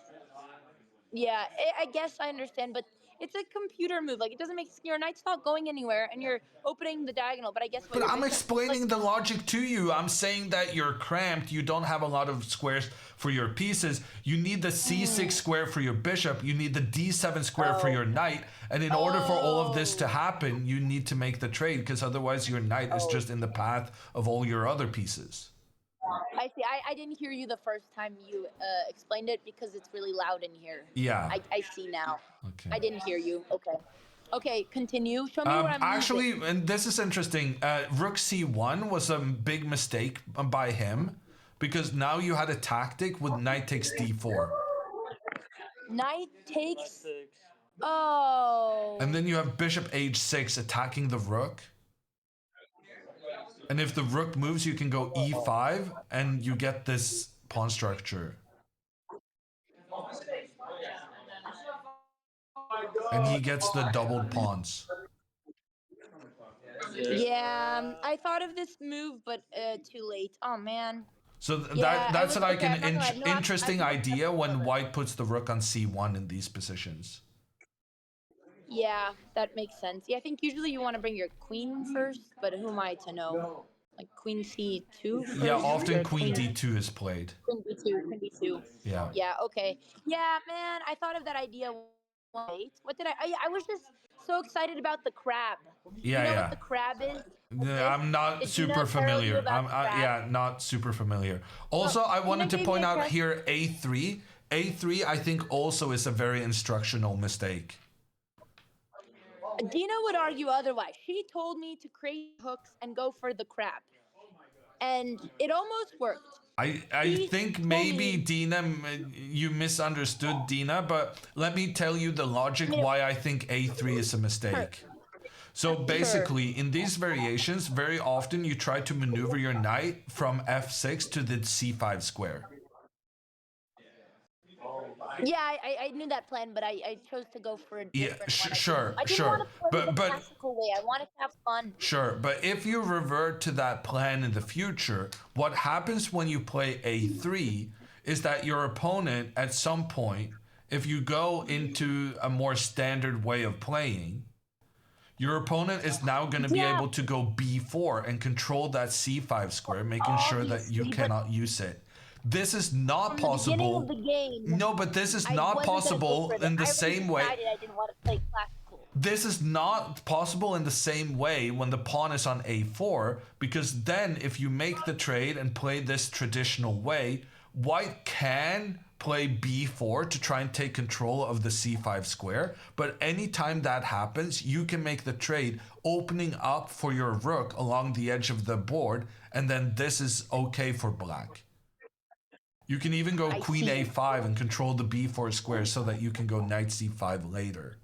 Speaker 1: yeah, I guess I understand, but it's a computer move. Like, it doesn't make your knight's not going anywhere, and you're opening the diagonal. But I guess.
Speaker 10: But I'm explaining the logic to you. I'm saying that you're cramped. You don't have a lot of squares for your pieces. You need the c6 square for your bishop. You need the d7 square for your knight. And in order for all of this to happen, you need to make the trade, because otherwise your knight is just in the path of all your other pieces.
Speaker 1: I see. I didn't hear you the first time you explained it because it's really loud in here.
Speaker 10: Yeah.
Speaker 1: I see now.
Speaker 10: Okay.
Speaker 1: I didn't hear you. Okay. Okay, continue. Show me where I'm
Speaker 10: actually,
Speaker 1: losing.
Speaker 10: and this is interesting. Rook c1 was a big mistake by him, because now you had a tactic with knight takes d4.
Speaker 1: Knight takes. Oh.
Speaker 10: And then you have bishop h6 attacking the rook. And if the rook moves, you can go e5, and you get this pawn structure. And he gets the doubled pawns.
Speaker 1: Yeah, I thought of this move, but too late. Oh, man.
Speaker 10: So
Speaker 1: Yeah,
Speaker 10: that's like
Speaker 1: okay,
Speaker 10: an
Speaker 1: no,
Speaker 10: interesting idea when white puts the rook on c1 in these positions.
Speaker 1: Yeah, that makes sense. Yeah, I think usually you want to bring your queen first, but who am I to know? Like queen c2 first?
Speaker 10: Yeah, often
Speaker 1: or
Speaker 10: queen d2 is played.
Speaker 1: Queen b2, queen b2.
Speaker 10: Yeah.
Speaker 1: Yeah, okay. Yeah, man, I thought of that idea. Wait, what did I was just so excited about the crab.
Speaker 10: Yeah,
Speaker 1: you know
Speaker 10: yeah.
Speaker 1: what the crab is?
Speaker 10: I'm not
Speaker 1: Did you
Speaker 10: super
Speaker 1: know
Speaker 10: familiar.
Speaker 1: about crab?
Speaker 10: Yeah, not super familiar. Also, I wanted to point out here a3. A3, I think, also is a very instructional mistake.
Speaker 1: Dina would argue otherwise. She told me to create hooks and go for the crab. And it almost worked.
Speaker 10: I think maybe Dina, you misunderstood Dina, but let me tell you the logic why I think a3 is a mistake. So basically, in these variations, very often you try to maneuver your knight from f6 to the c5 square.
Speaker 1: Yeah, I knew that plan, but I chose to go for a different one.
Speaker 10: Sure,
Speaker 1: I didn't want to play the classical way. I wanted to have fun.
Speaker 10: Sure, but if you revert to that plan in the future, what happens when you play a3 is that your opponent, at some point, if you go into a more standard way of playing, your opponent is now going to be able to go b4 and control that c5 square, making sure that you cannot use it. This is not possible.
Speaker 1: From the beginning of the game,
Speaker 10: no, but this is not possible in the same way.
Speaker 1: I didn't want to play classical.
Speaker 10: This is not possible in the same way when the pawn is on a4, because then if you make the trade and play this traditional way, white can play b4 to try and take control of the c5 square, but anytime that happens, you can make the trade, opening up for your rook along the edge of the board, and then this is okay for black. You can even go queen a5 and control the b4 square so that you can go knight c5 later.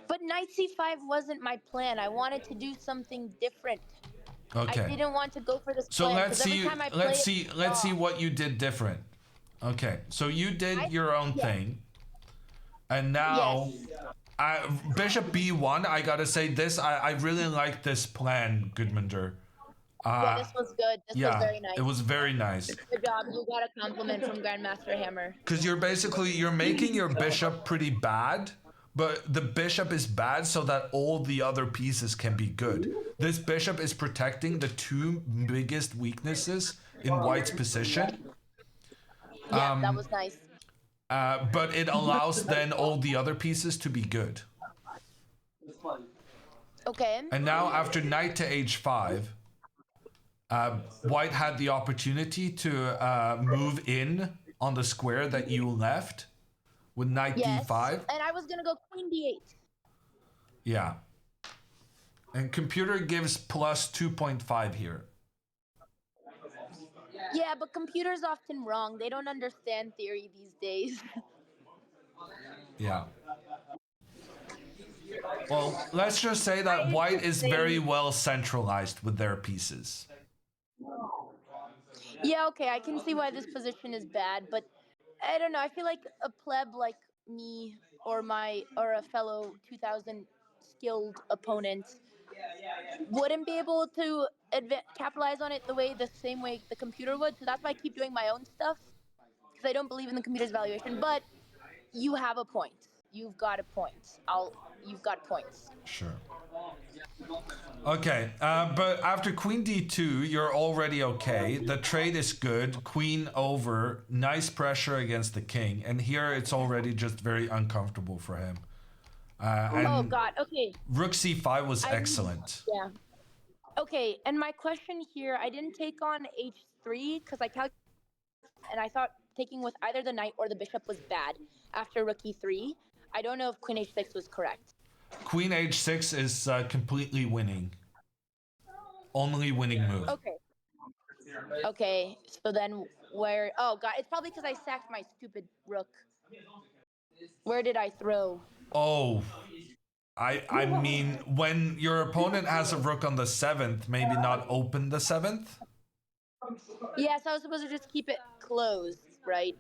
Speaker 1: But knight c5 wasn't my plan. I wanted to do something different.
Speaker 10: Okay.
Speaker 1: I didn't want to go for this
Speaker 10: so
Speaker 1: plan.
Speaker 10: let's see what you did different. Okay, so you did your own thing, and now bishop b1. I gotta say this. I really like this plan, Gudmundur.
Speaker 1: Yeah, this was good. This was very nice.
Speaker 10: It was very nice.
Speaker 1: Good job. You got a compliment from Grandmaster Hammer.
Speaker 10: Because you're making your bishop pretty bad, but the bishop is bad so that all the other pieces can be good. This bishop is protecting the two biggest weaknesses in white's position.
Speaker 1: Yeah, that was nice.
Speaker 10: But it allows then all the other pieces to be good.
Speaker 1: Okay.
Speaker 10: And now after knight to h5, white had the opportunity to move in on the square that you left with knight d5.
Speaker 1: And I was going to go queen d8.
Speaker 10: Yeah. And computer gives plus 2.5 here.
Speaker 1: Yeah, but computer's often wrong. They don't understand theory these days.
Speaker 10: Yeah. Well, let's just say that white is very well centralized with their pieces.
Speaker 1: Yeah, okay, I can see why this position is bad, but I don't know. I feel like a pleb like me or a fellow 2000 skilled opponent wouldn't be able to capitalize on it the same way the computer would. So that's why I keep doing my own stuff, because I don't believe in the computer's evaluation. But you have a point. You've got a point. You've got points.
Speaker 10: Sure. Okay, but after queen d2, you're already okay. The trade is good. Queen over. Nice pressure against the king. And here it's already just very uncomfortable for him.
Speaker 1: Oh, God. Okay.
Speaker 10: Rook c5 was excellent.
Speaker 1: Yeah. Okay, and my question here, I didn't take on h3 because I calculated, and I thought taking with either the knight or the bishop was bad after rook e3. I don't know if queen h6 was correct.
Speaker 10: Queen h6 is completely winning. Only winning move.
Speaker 1: Okay. Okay, so then where... Oh, God, it's probably because I sacked my stupid rook. Where did I throw?
Speaker 10: Oh, I mean, when your opponent has a rook on the 7th, maybe not open the 7th?
Speaker 1: Yes, I was supposed to just keep it closed, right?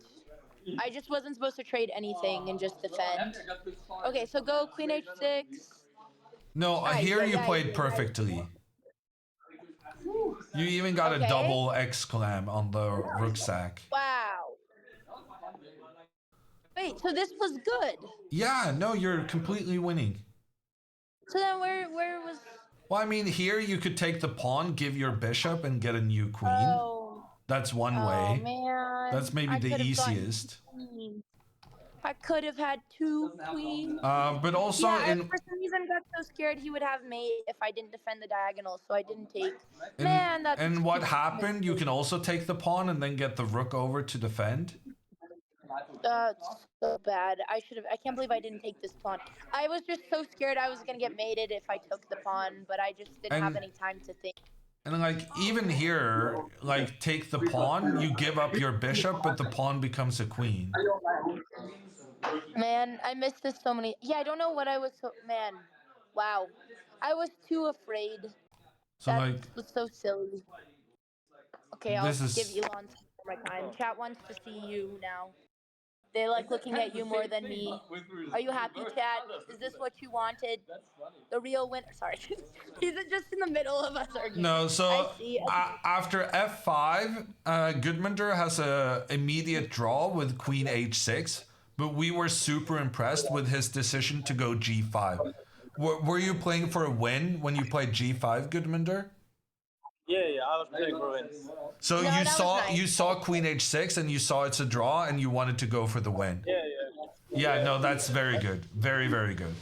Speaker 1: I just wasn't supposed to trade anything and just defend. Okay, so go queen h6.
Speaker 10: No, here you played perfectly. You even got a double exclam on the rook sack.
Speaker 1: Wow. Wait, so this was good?
Speaker 10: Yeah, no, you're completely winning.
Speaker 1: So then where was...
Speaker 10: Well, I mean, here you could take the pawn, give your bishop, and get a new queen.
Speaker 1: Oh.
Speaker 10: That's one way.
Speaker 1: Man.
Speaker 10: That's maybe the easiest.
Speaker 1: I could have had two queens.
Speaker 10: But also
Speaker 1: for some reason I got so scared he would have mate if I didn't defend the diagonal, so I didn't take.
Speaker 10: And what happened? You can also take the pawn and then get the rook over to defend.
Speaker 1: That's so bad. I can't believe I didn't take this pawn. I was just so scared I was gonna get mated if I took the pawn, but I just didn't have any time to think.
Speaker 10: And like even here, like take the pawn, you give up your bishop, but the pawn becomes a queen.
Speaker 1: Man, I missed this so many. Yeah, I don't know what I was so. Man, wow. I was too afraid.
Speaker 10: So
Speaker 1: That
Speaker 10: like
Speaker 1: was so silly. Okay, I'll
Speaker 10: this
Speaker 1: give
Speaker 10: is
Speaker 1: Elon some more time. Chat wants to see you now. They like looking at you more than me. Are you happy, chat? Is this what you wanted? The real winner. Sorry. He's just in the middle of us arguing.
Speaker 10: no. So
Speaker 1: I see.
Speaker 10: after f5, Gudmundur has a immediate draw with queen h6, but we were super impressed with his decision to go g5. Were you playing for a win when you played g5, Gudmundur?
Speaker 14: Yeah, I was playing for wins.
Speaker 10: So
Speaker 1: No,
Speaker 10: you saw queen h6 and you saw it's a draw and you wanted to go for the win.
Speaker 14: Yeah.
Speaker 10: Yeah, no, that's very good. Very, very good.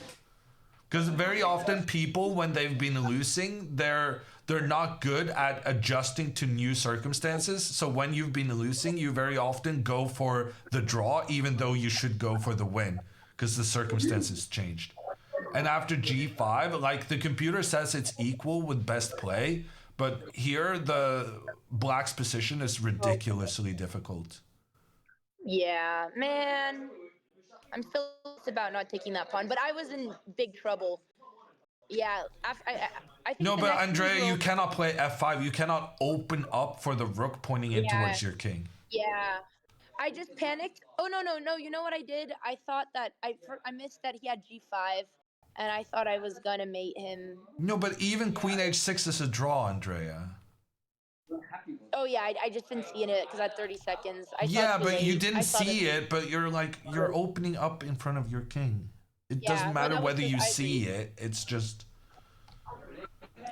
Speaker 10: Because very often people, when they've been losing, they're not good at adjusting to new circumstances. So when you've been losing, you very often go for the draw, even though you should go for the win, because the circumstances changed. And after g5, like the computer says it's equal with best play, but here the black's position is ridiculously difficult.
Speaker 1: Yeah, man. I'm still pissed about not taking that pawn, but I was in big trouble. Yeah, I think
Speaker 10: No,
Speaker 1: the
Speaker 10: but
Speaker 1: next
Speaker 10: Andrea,
Speaker 1: move
Speaker 10: you cannot play f5. You cannot open up for the rook pointing in
Speaker 1: Yeah.
Speaker 10: towards your king.
Speaker 1: Yeah. I just panicked. Oh no! You know what I did? I thought that I missed that he had g5, and I thought I was gonna mate him.
Speaker 10: No, but even queen h6 is a draw, Andrea.
Speaker 1: Oh yeah, I just didn't see it because I had 30 seconds. I saw
Speaker 10: Yeah,
Speaker 1: it too
Speaker 10: but you
Speaker 1: late. I
Speaker 10: didn't
Speaker 1: saw
Speaker 10: see it, but you're opening up in front of your king. It
Speaker 1: Yeah,
Speaker 10: doesn't
Speaker 1: well,
Speaker 10: matter
Speaker 1: that was
Speaker 10: whether
Speaker 1: just-
Speaker 10: you
Speaker 1: I
Speaker 10: see
Speaker 1: agree.
Speaker 10: it. It's just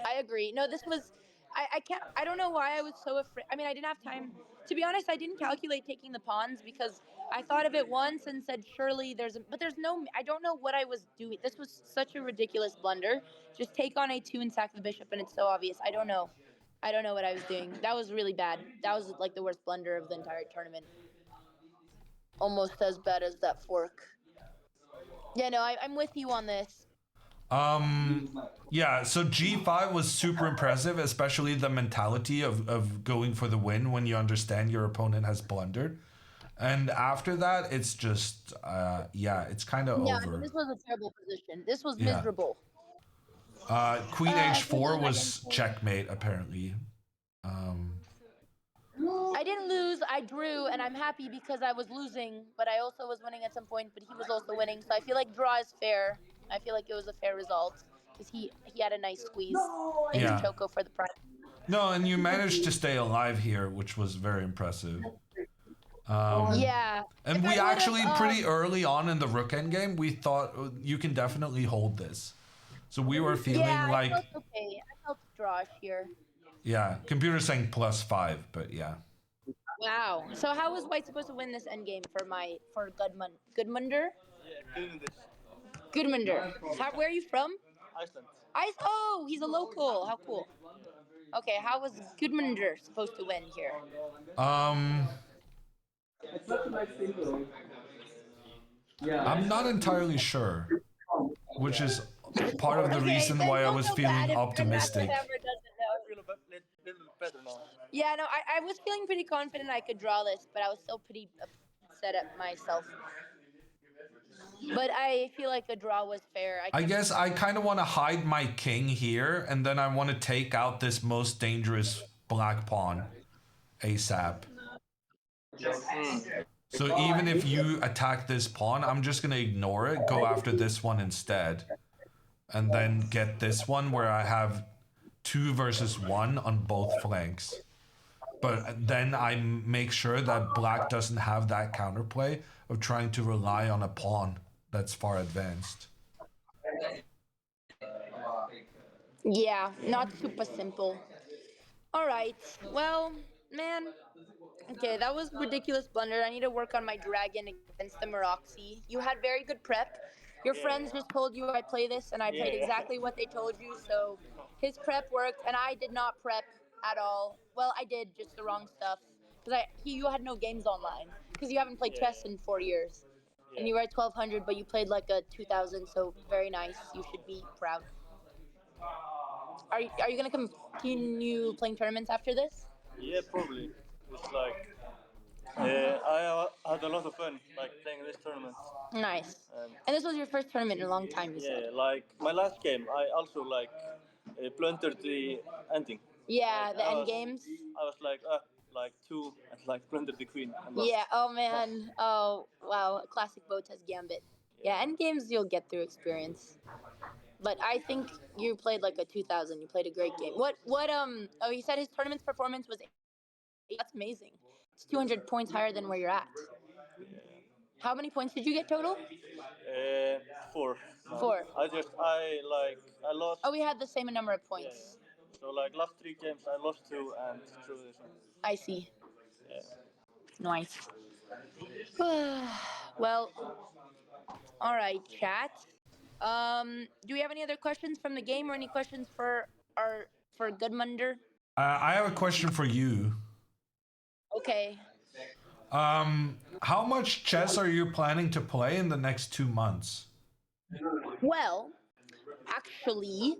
Speaker 1: I agree. No, this was. I can't. I don't know why I was so afraid. I mean, I didn't have time. To be honest, I didn't calculate taking the pawns because I thought of it once and said, surely but there's no. I don't know what I was doing. This was such a ridiculous blunder. Just take on a2 and sack the bishop, and it's so obvious. I don't know. I don't know what I was doing. That was really bad. That was like the worst blunder of the entire tournament. Almost as bad as that fork. Yeah, no, I'm with you on this.
Speaker 10: yeah, so g5 was super impressive, especially the mentality of going for the win when you understand your opponent has blundered. And after that, it's just it's kind of
Speaker 1: Yeah, I
Speaker 10: over.
Speaker 1: mean, this was a terrible position. This was
Speaker 10: Yeah.
Speaker 1: miserable.
Speaker 10: Queen h4
Speaker 1: I
Speaker 10: was checkmate, apparently.
Speaker 1: I didn't lose, I drew, and I'm happy because I was losing, but I also was winning at some point, but he was also winning, so I feel like draw is fair. I feel like it was a fair result because he had a nice squeeze. Thanks,
Speaker 10: Yeah.
Speaker 1: Choco, for the prize.
Speaker 10: No, and you managed to stay alive here, which was very impressive.
Speaker 1: Yeah.
Speaker 10: And
Speaker 1: If
Speaker 10: we
Speaker 1: I would've,
Speaker 10: actually, pretty early on in the rook endgame, we thought you can definitely hold this. So we were feeling
Speaker 1: yeah,
Speaker 10: like,
Speaker 1: I felt okay. I felt drawish here.
Speaker 10: yeah, computer saying +5, but yeah.
Speaker 1: Wow. So how was White supposed to win this endgame for Gudmundur? Gudmundur. Where are you from?
Speaker 14: Iceland.
Speaker 1: Oh, he's a local. How cool. Okay, how was Gudmundur supposed to win here?
Speaker 10: I'm not entirely sure, which is part of the reason why I was feeling optimistic.
Speaker 1: Yeah, no, I was feeling pretty confident I could draw this, but I was still pretty upset at myself. But I feel like a draw was fair.
Speaker 10: I guess I kind of want to hide my king here, and then I want to take out this most dangerous black pawn ASAP. So even if you attack this pawn, I'm just going to ignore it, go after this one instead. And then get this one where I have 2 versus 1 on both flanks. But then I make sure that black doesn't have that counterplay of trying to rely on a pawn that's far advanced.
Speaker 1: Yeah, not super simple. All right. Well, man. Okay, that was ridiculous blunder. I need to work on my dragon against the Meroxy. You had very good prep. Your friends just told you I play this, and I played exactly what they told you. So his prep worked, and I did not prep at all. Well, I did just the wrong stuff because you had no games online. because you haven't played chess in 4 years. And you were at 1200, but you played like a 2000, so very nice. You should be proud. Are you going to continue playing tournaments after this?
Speaker 14: Yeah, probably. It's like I had a lot of fun like playing this tournament.
Speaker 1: Nice. And this was your first tournament in a long time, you said.
Speaker 14: Yeah, like my last game, I also like blundered the ending.
Speaker 1: Yeah, the end games.
Speaker 14: I was like two, and like blundered the queen. And lost.
Speaker 1: Yeah. Oh man. Oh wow. Classic Botez gambit. Yeah, end games you'll get through experience. But I think you played like a 2000. You played a great game. What? Oh, he said his tournament's performance was. That's amazing. It's 200 points higher than where you're at. How many points did you get total?
Speaker 14: 4. No.
Speaker 1: 4.
Speaker 14: I lost.
Speaker 1: Oh, we had the same number of points.
Speaker 14: Yeah. So like last 3 games, I lost 2 and drew this one.
Speaker 1: I see.
Speaker 14: Yeah.
Speaker 1: Nice. Well, all right, chat. Do we have any other questions from the game or any questions for Goodmunder?
Speaker 10: I have a question for you.
Speaker 1: Okay.
Speaker 10: How much chess are you planning to play in the next 2 months?
Speaker 1: Well, actually,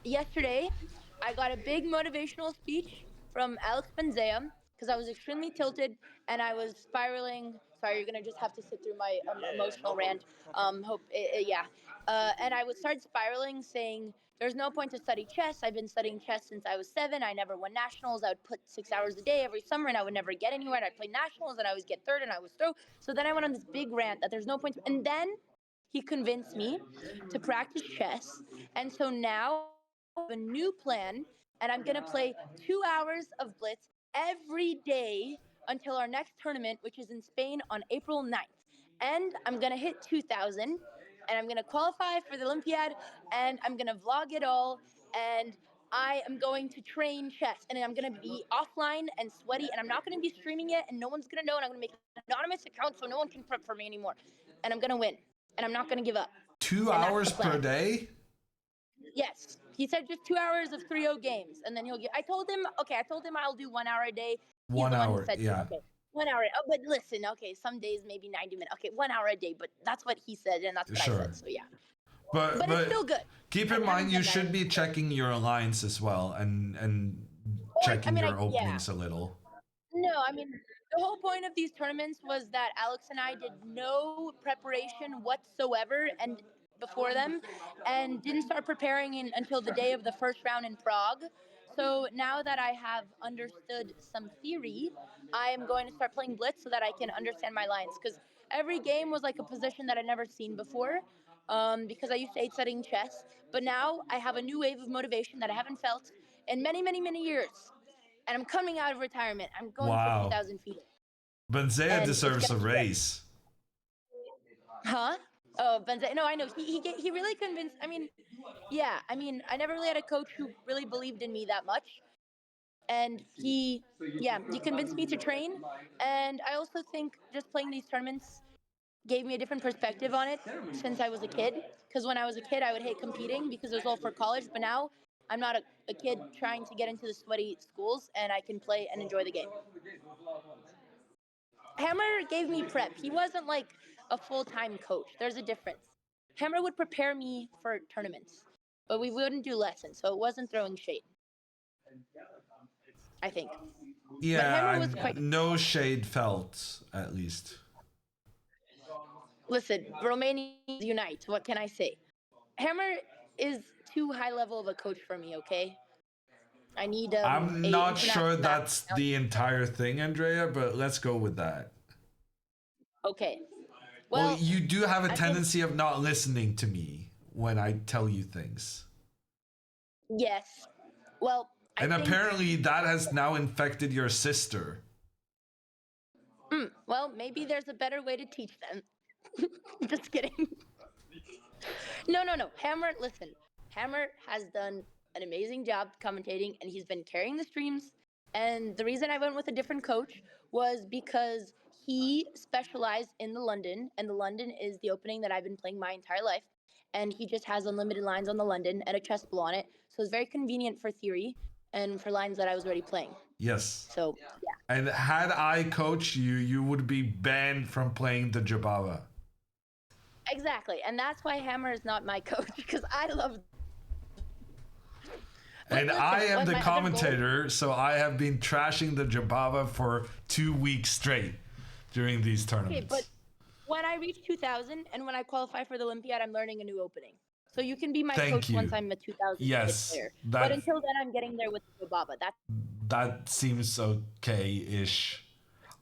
Speaker 1: yesterday I got a big motivational speech from Alex Benzea because I was extremely tilted and I was spiraling. Sorry, you're gonna just have to sit through my emotional rant. And I would start spiraling, saying, "There's no point to study chess. I've been studying chess since I was 7. I never won nationals. I would put 6 hours a day every summer, and I would never get anywhere. And I'd play nationals, and I always get third, and I was throw." So then I went on this big rant that there's no point. And then he convinced me to practice chess, and so now I have a new plan, and I'm gonna play 2 hours of Blitz every day until our next tournament, which is in Spain on April 9th. And I'm gonna hit 2000, and I'm gonna qualify for the Olympiad, and I'm gonna vlog it all, and I am going to train chess, and I'm gonna be offline and sweaty, and I'm not gonna be streaming it, and no one's gonna know, and I'm gonna make an anonymous account so no one can prep for me anymore, and I'm gonna win, and I'm not gonna give up.
Speaker 10: 2 hours per day?
Speaker 1: Yes. He said just 2 hours of 3-0 games, and then he'll get. I told him I'll do 1 hour a day. He's
Speaker 10: 1
Speaker 1: the one who
Speaker 10: hour,
Speaker 1: said,
Speaker 10: yeah.
Speaker 1: Okay, 1 hour. Oh, but listen, okay, some days maybe 90 minutes. Okay, 1 hour a day, but that's what he said, and that's what I said. So yeah. But it's still good.
Speaker 10: Keep in mind, you should be checking your alliance as well, and checking your openings a little.
Speaker 1: No, I mean, the whole point of these tournaments was that Alex and I did no preparation whatsoever and before them, and didn't start preparing until the day of the first round in Prague. So now that I have understood some theory, I am going to start playing Blitz so that I can understand my lines. Because every game was like a position that I'd never seen before, because I used to hate studying chess. But now I have a new wave of motivation that I haven't felt in many, many, many years. And I'm coming out of retirement. I'm going for 2,000 feet.
Speaker 10: Benzea deserves a raise.
Speaker 1: Huh? Oh, Benzea. No, I know. He really convinced. I mean, yeah. I mean, I never really had a coach who really believed in me that much. And he convinced me to train. And I also think just playing these tournaments gave me a different perspective on it since I was a kid. Because when I was a kid, I would hate competing because it was all for college. But now I'm not a kid trying to get into the sweaty schools, and I can play and enjoy the game. Hammer gave me prep. He wasn't like a full-time coach. There's a difference. Hammer would prepare me for tournaments, but we wouldn't do lessons, so it wasn't throwing shade. I think.
Speaker 10: Yeah, no shade felt, at least.
Speaker 1: Listen, Romanians unite. What can I say? Hammer is too high level of a coach for me, okay? I need
Speaker 10: I'm not sure that's the entire thing, Andrea, but let's go with that.
Speaker 1: Okay.
Speaker 10: Well, you do have a tendency of not listening to me when I tell you things.
Speaker 1: Yes. Well,
Speaker 10: and apparently that has now infected your sister.
Speaker 1: Well, maybe there's a better way to teach them. Just kidding. No. Hammer, listen. Hammer has done an amazing job commentating, and he's been carrying the streams. And the reason I went with a different coach was because he specialized in the London, and the London is the opening that I've been playing my entire life. And he just has unlimited lines on the London and a chess ball on it. So it's very convenient for theory. and for lines that I was already playing.
Speaker 10: Yes.
Speaker 1: So yeah.
Speaker 10: And had I coached you, you would be banned from playing the Jababa.
Speaker 1: Exactly, and that's why Hammer is not my coach, because I love.
Speaker 10: And
Speaker 1: listen,
Speaker 10: I am
Speaker 1: what
Speaker 10: the
Speaker 1: my other
Speaker 10: commentator, so I have been trashing the Jababa for 2 weeks straight during these tournaments.
Speaker 1: Okay, but when I reach 2000 and when I qualify for the Olympiad, I'm learning a new opening. So you can be my coach once I'm a 2000
Speaker 10: Yes,
Speaker 1: player.
Speaker 10: that-
Speaker 1: But until then, I'm getting there with the Jababa.
Speaker 10: That seems okay-ish.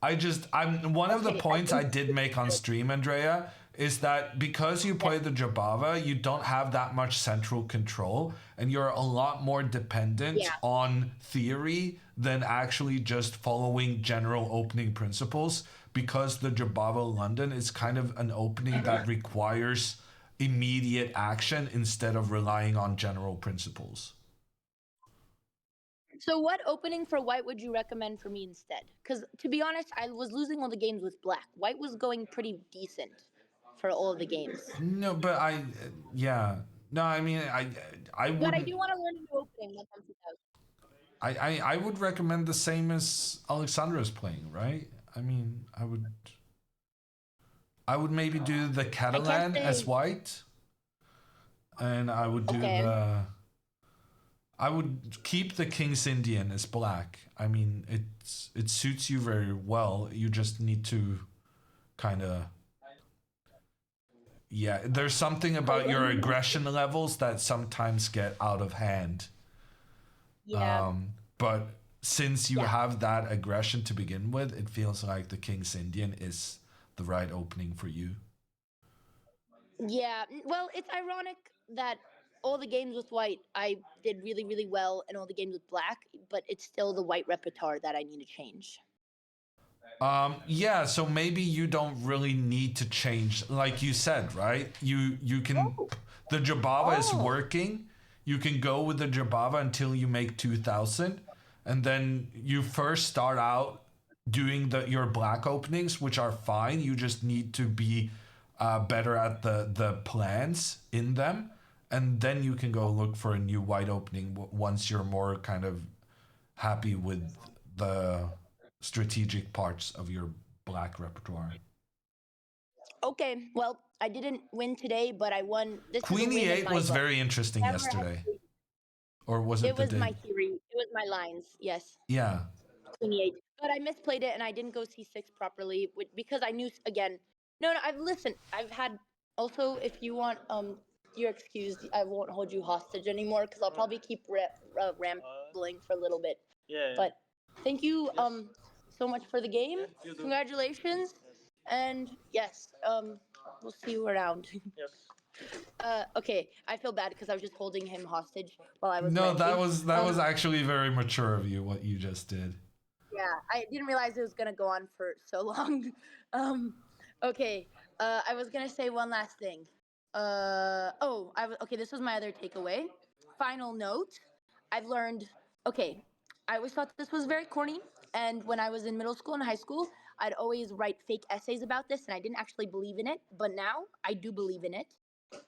Speaker 10: One of the points I did make on stream, Andrea, is that because you play the Jabava, you don't have that much central control, and you're a lot more dependent on theory than actually just following general opening principles, because the Jabava London is kind of an opening that requires immediate action instead of relying on general principles.
Speaker 1: So what opening for white would you recommend for me instead? Because to be honest, I was losing all the games with black. White was going pretty decent for all of the games.
Speaker 10: No, but no, I mean, I
Speaker 1: But I
Speaker 10: wouldn't.
Speaker 1: do want to learn a new opening once I'm 2000.
Speaker 10: I would recommend the same as Alexandra's playing, right? I mean, I would maybe do the Catalan as white, and I would do I would keep the King's Indian as black. I mean, it suits you very well. You just need to kind of there's something about your aggression levels that sometimes get out of hand.
Speaker 1: Yeah.
Speaker 10: But since you have that aggression to begin with, it feels like the King's Indian is the right opening for you.
Speaker 1: Yeah, well, it's ironic that all the games with white I did really, really well, and all the games with black, but it's still the white repertoire that I need to change.
Speaker 10: So maybe you don't really need to change, like you said, right? You can the Jabava is working. You can go with the Jabava until you make 2000, and then you first start out doing your black openings, which are fine. You just need to be better at the plans in them, and then you can go look for a new white opening once you're more kind of happy with the strategic parts of your black repertoire.
Speaker 1: Okay, well, I didn't win today, but I won. This
Speaker 10: Queen
Speaker 1: is a win in
Speaker 10: E8
Speaker 1: my
Speaker 10: was
Speaker 1: book.
Speaker 10: very interesting
Speaker 1: Never
Speaker 10: yesterday.
Speaker 1: actually-
Speaker 10: Or was it
Speaker 1: It
Speaker 10: the
Speaker 1: was
Speaker 10: day?
Speaker 1: my theory. It was my lines. Yes.
Speaker 10: Yeah.
Speaker 1: Queen E8, but I misplayed it and I didn't go C6 properly because I knew again. No, I've had also. If you want, you're excused. I won't hold you hostage anymore because I'll probably keep rambling for a little bit.
Speaker 14: Yeah.
Speaker 1: But thank you so much for the game. Congratulations, and yes, we'll see you around. Okay, I feel bad because I was just holding him hostage while I was.
Speaker 10: No,
Speaker 1: ranting.
Speaker 10: that was actually very mature of you, what you just did.
Speaker 1: Yeah, I didn't realize it was gonna go on for so long. Okay, I was gonna say one last thing. Okay. This was my other takeaway. Final note: I've learned. Okay, I always thought this was very corny, and when I was in middle school and high school, I'd always write fake essays about this, and I didn't actually believe in it. But now I do believe in it,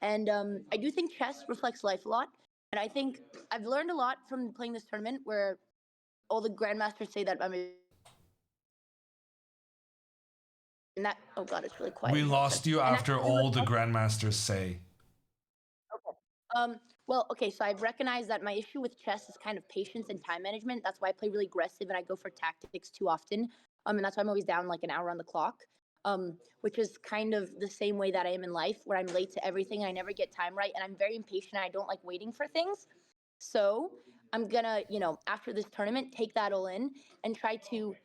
Speaker 1: and I do think chess reflects life a lot. And I think I've learned a lot from playing this tournament, where all the grandmasters say that I'm and that, oh god, it's really quiet.
Speaker 10: We lost you after all the grandmasters say.
Speaker 1: Well, okay, so I've recognized that my issue with chess is kind of patience and time management. That's why I play really aggressive and I go for tactics too often. And that's why I'm always down like an hour on the clock. Which is kind of the same way that I am in life, where I'm late to everything and I never get time right, and I'm very impatient and I don't like waiting for things. So I'm gonna, after this tournament, take that all in and try to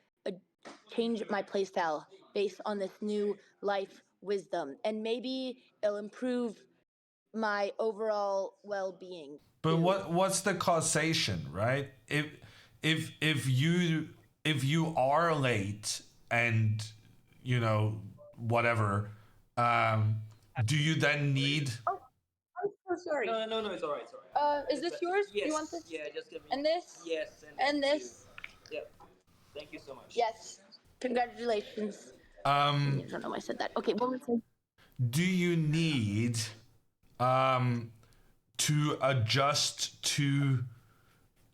Speaker 1: change my playstyle based on this new life wisdom, and maybe it'll improve my overall well-being.
Speaker 10: But what's the causation, right? If you are late and whatever, do you then need?
Speaker 1: Oh, I'm so sorry.
Speaker 14: No, it's alright. It's alright.
Speaker 1: Is this yours?
Speaker 14: Yes.
Speaker 1: Do you want this?
Speaker 14: Yeah, just give me.
Speaker 1: And this?
Speaker 14: Yes.
Speaker 1: And this?
Speaker 14: Yep. Thank you so much.
Speaker 1: Yes. Congratulations. I don't know why I said that. Okay, what was it?
Speaker 10: Do you need to adjust to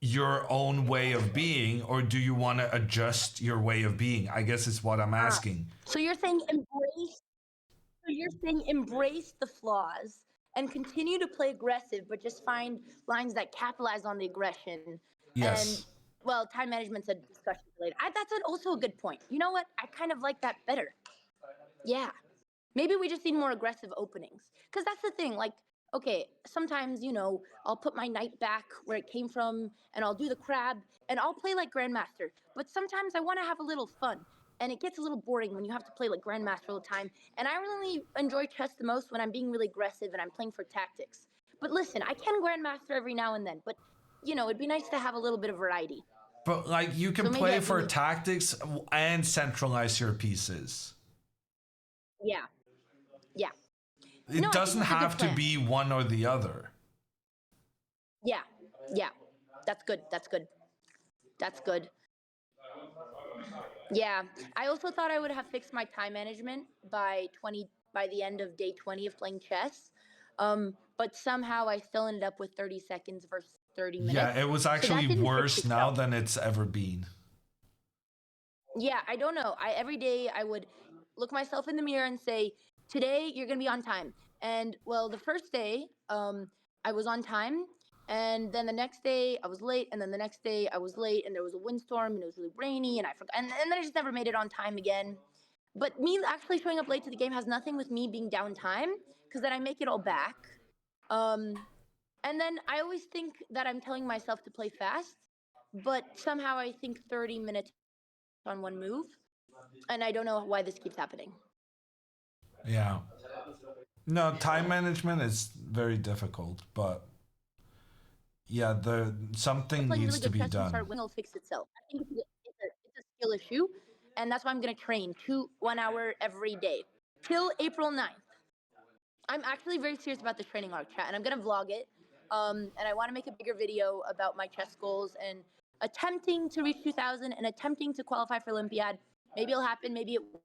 Speaker 10: your own way of being, or do you want to adjust your way of being? I guess is what I'm asking.
Speaker 1: So you're saying embrace. So you're saying embrace the flaws and continue to play aggressive, but just find lines that capitalize on the aggression. And
Speaker 10: Yes.
Speaker 1: well, time management's a discussion later. That's also a good point. You know what? I kind of like that better. Yeah. Maybe we just need more aggressive openings. Because that's the thing. Like, okay, sometimes, I'll put my knight back where it came from and I'll do the crab and I'll play like Grandmaster. But sometimes I want to have a little fun. And it gets a little boring when you have to play like Grandmaster all the time. And I really enjoy chess the most when I'm being really aggressive and I'm playing for tactics. But listen, I can Grandmaster every now and then. But, it'd be nice to have a little bit of variety.
Speaker 10: But like you can play for tactics and centralize your pieces.
Speaker 1: Yeah. Yeah.
Speaker 10: It doesn't have to be one or the other.
Speaker 1: Yeah. Yeah. That's good. That's good. That's good. Yeah. I also thought I would have fixed my time management by the end of day 20 of playing chess. But somehow I still ended up with 30 seconds versus 30 minutes.
Speaker 10: Yeah, it was actually worse now than it's ever been.
Speaker 1: Yeah, I don't know. Every day I would look myself in the mirror and say, today you're going to be on time. And well, the first day, I was on time. And then the next day I was late. And then the next day I was late and there was a windstorm and it was really rainy and I forgot. And then I just never made it on time again. But me actually showing up late to the game has nothing with me being downtime because then I make it all back. And then I always think that I'm telling myself to play fast, but somehow I think 30 minutes on one move. And I don't know why this keeps happening.
Speaker 10: Yeah. No, time management is very difficult, but yeah, something needs to be done.
Speaker 1: It'll fix itself. I think it's a skill issue, and that's why I'm gonna train 1 hour every day till April 9th. I'm actually very serious about the training arc, chat, and I'm gonna vlog it. And I want to make a bigger video about my chess goals and attempting to reach 2,000 and attempting to qualify for Olympiad. Maybe it'll happen, maybe it won't.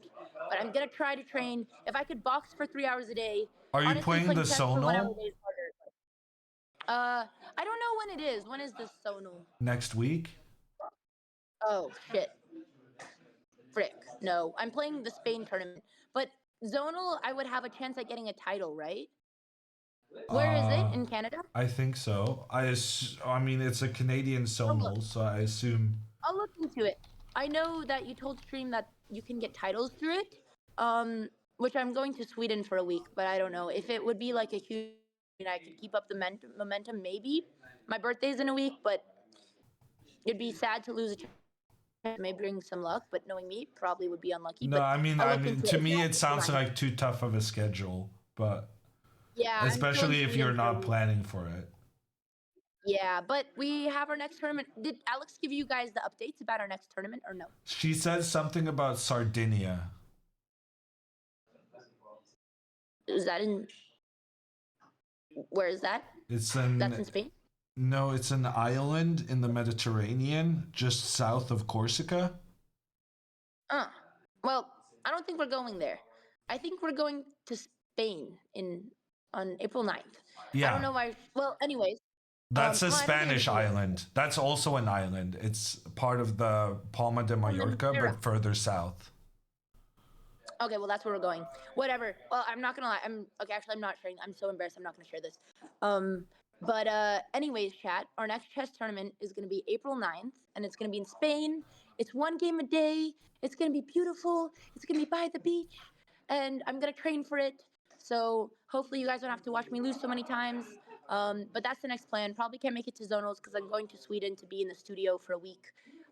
Speaker 1: But I'm gonna try to train. If I could box for 3 hours a day.
Speaker 10: Are you playing the Zonal?
Speaker 1: I don't know when it is. When is the Zonal?
Speaker 10: Next week?
Speaker 1: Oh shit. Frick. No, I'm playing the Spain tournament. But Zonal, I would have a chance at getting a title, right? Where is it? In Canada?
Speaker 10: I think so. I mean, it's a Canadian Zonal, so I assume.
Speaker 1: I'll look into it. I know that you told Stream that you can get titles through it, which I'm going to Sweden for a week, but I don't know. If it would be like a huge, I could keep up the momentum, maybe. My birthday's in a week, but it'd be sad to lose a chance. May bring some luck, but knowing me, probably would be unlucky.
Speaker 10: No,
Speaker 1: but
Speaker 10: I mean, to me, it sounds like too tough of a schedule, but
Speaker 1: yeah,
Speaker 10: especially if you're not planning for it.
Speaker 1: Yeah, but we have our next tournament. Did Alex give you guys the updates about our next tournament or no?
Speaker 10: She said something about Sardinia.
Speaker 1: Is that in? Where is that?
Speaker 10: That's
Speaker 1: in Spain?
Speaker 10: No, it's an island in the Mediterranean, just south of Corsica.
Speaker 1: Well, I don't think we're going there. I think we're going to Spain on April 9th.
Speaker 10: Yeah.
Speaker 1: I don't know why. Well, anyways.
Speaker 10: That's a Spanish island. That's also an island. It's part of the Palma de Mallorca, but further south.
Speaker 1: Okay, well, that's where we're going. Whatever. Well, I'm not gonna lie. Actually, I'm not sharing. I'm so embarrassed. I'm not gonna share this. But anyways, chat, our next chess tournament is gonna be April 9th, and it's gonna be in Spain. It's 1 game a day. It's gonna be beautiful. It's gonna be by the beach, and I'm gonna train for it. So hopefully you guys don't have to watch me lose so many times. But that's the next plan. Probably can't make it to zonals because I'm going to Sweden to be in the studio for a week.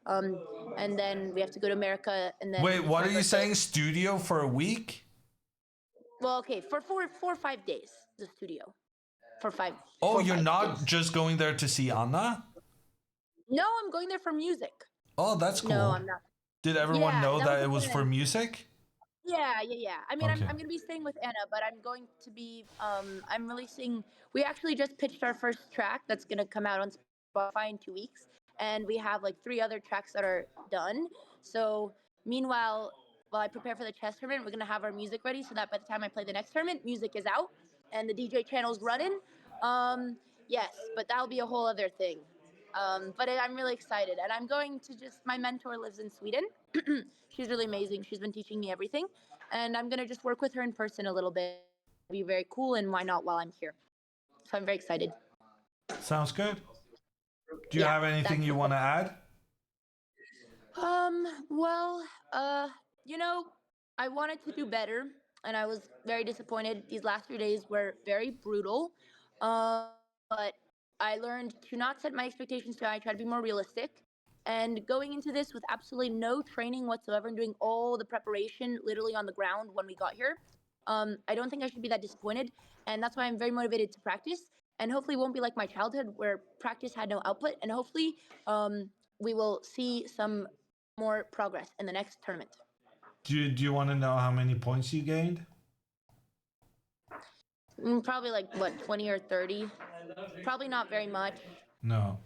Speaker 1: And then we have to go to America. And then
Speaker 10: wait, what are you saying? Studio for a week?
Speaker 1: Well, okay, for 4 or 5 days, the studio. For 5.
Speaker 10: Oh, you're not just going there to see Anna?
Speaker 1: No, I'm going there for music.
Speaker 10: Oh, that's cool.
Speaker 1: No, I'm not.
Speaker 10: Did everyone know that it was for music?
Speaker 1: Yeah. I mean, okay. I'm going to be staying with Anna, but I'm going to be, I'm releasing, we actually just pitched our first track that's going to come out on Spotify in 2 weeks. And we have like 3 other tracks that are done. So meanwhile, while I prepare for the chess tournament, we're going to have our music ready so that by the time I play the next tournament, music is out and the DJ channel's running. Yes, but that'll be a whole other thing. But I'm really excited, and I'm going to just. My mentor lives in Sweden. She's really amazing. She's been teaching me everything, and I'm gonna just work with her in person a little bit. Be very cool, and why not while I'm here? So I'm very excited.
Speaker 10: Sounds good. Do you have anything you want to add?
Speaker 1: Well, you know, I wanted to do better, and I was very disappointed. These last 3 days were very brutal. But I learned to not set my expectations too high. I try to be more realistic. And going into this with absolutely no training whatsoever and doing all the preparation literally on the ground when we got here, I don't think I should be that disappointed. And that's why I'm very motivated to practice. And hopefully it won't be like my childhood where practice had no output. And hopefully we will see some more progress in the next tournament.
Speaker 10: Do you want to know how many points you gained?
Speaker 1: Probably like what, 20 or 30? Probably not very much.
Speaker 10: No.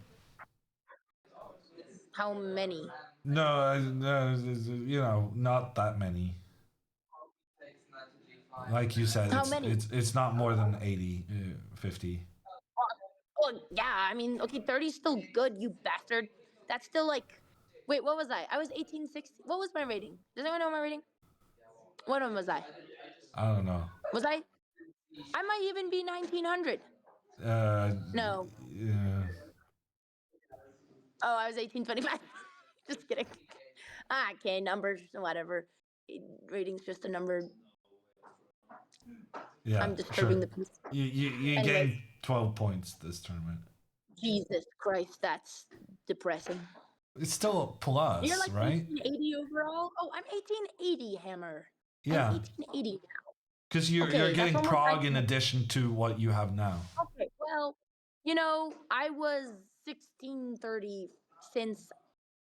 Speaker 1: How many?
Speaker 10: No, you know, not that many. Like you said,
Speaker 1: How many?
Speaker 10: it's not more than 80, 50.
Speaker 1: Well, yeah, I mean, okay, 30 is still good, you bastard. That's still like, wait, what was I? I was 1860. What was my rating? Does anyone know my rating? What one was I?
Speaker 10: I don't know.
Speaker 1: Was I? I might even be 1900. No.
Speaker 10: Yeah.
Speaker 1: Oh, I was 1825. Just kidding. Okay, numbers, whatever. Rating's just a number.
Speaker 10: Yeah,
Speaker 1: I'm disturbing
Speaker 10: sure.
Speaker 1: the peace.
Speaker 10: You
Speaker 1: Anyways.
Speaker 10: gained 12 points this tournament.
Speaker 1: Jesus Christ, that's depressing.
Speaker 10: It's still a plus,
Speaker 1: You're like
Speaker 10: right?
Speaker 1: 1880 overall? Oh, I'm 1880, Hammer.
Speaker 10: Yeah.
Speaker 1: I'm 1880 now.
Speaker 10: Because you're
Speaker 1: Okay,
Speaker 10: getting
Speaker 1: that's almost
Speaker 10: prog
Speaker 1: like-
Speaker 10: in addition to what you have now.
Speaker 1: Okay, well, you know, I was 1630 since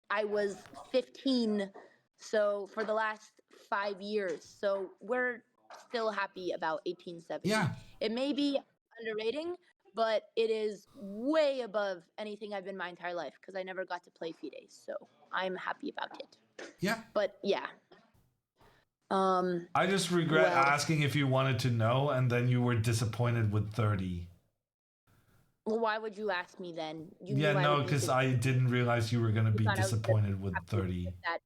Speaker 1: I was 15, so for the last 5 years. So we're still happy about 1870.
Speaker 10: Yeah.
Speaker 1: It may be underrating, but it is way above anything I've been my entire life because I never got to play FIDE, so I'm happy about it.
Speaker 10: Yeah.
Speaker 1: But yeah.
Speaker 10: I just regret
Speaker 1: well-
Speaker 10: asking if you wanted to know, and then you were disappointed with 30.
Speaker 1: Well, why would you ask me then? You
Speaker 10: Yeah,
Speaker 1: knew I
Speaker 10: no,
Speaker 1: would be
Speaker 10: because I didn't realize you were going to be
Speaker 1: thought I was
Speaker 10: disappointed with 30.
Speaker 1: that.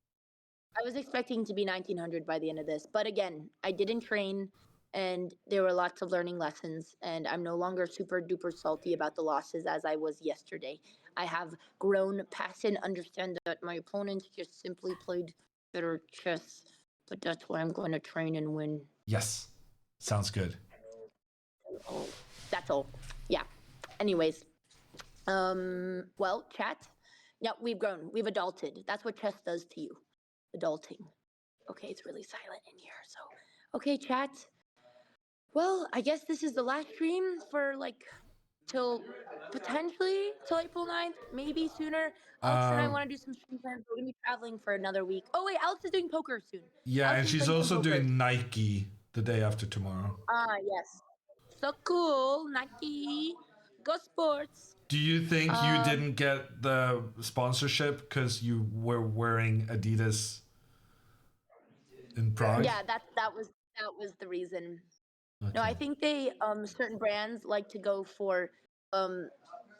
Speaker 1: I was expecting to be 1900 by the end of this, but again, I didn't train, and there were lots of learning lessons, and I'm no longer super duper salty about the losses as I was yesterday. I have grown past and understand that my opponents just simply played better chess, but that's why I'm going to train and win.
Speaker 10: Yes. Sounds good.
Speaker 1: That's all. Yeah. Anyways, well, chat. Yeah, we've grown. We've adulted. That's what chess does to you. Adulting. Okay, it's really silent in here. So, okay, chat. Well, I guess this is the last stream for like till potentially till April 9th, maybe sooner. Alex and I want to do some stream plans. We're gonna be traveling for another week. Oh wait, Alex is doing poker soon.
Speaker 10: Yeah,
Speaker 1: Alex
Speaker 10: and
Speaker 1: is
Speaker 10: she's
Speaker 1: playing some
Speaker 10: also
Speaker 1: poker.
Speaker 10: doing Nike the day after tomorrow.
Speaker 1: Ah, yes. So cool, Nike. Go sports.
Speaker 10: Do you think you didn't get the sponsorship because you were wearing Adidas in Prague?
Speaker 1: Yeah, that was the reason.
Speaker 10: Okay.
Speaker 1: No, I think they certain brands like to go for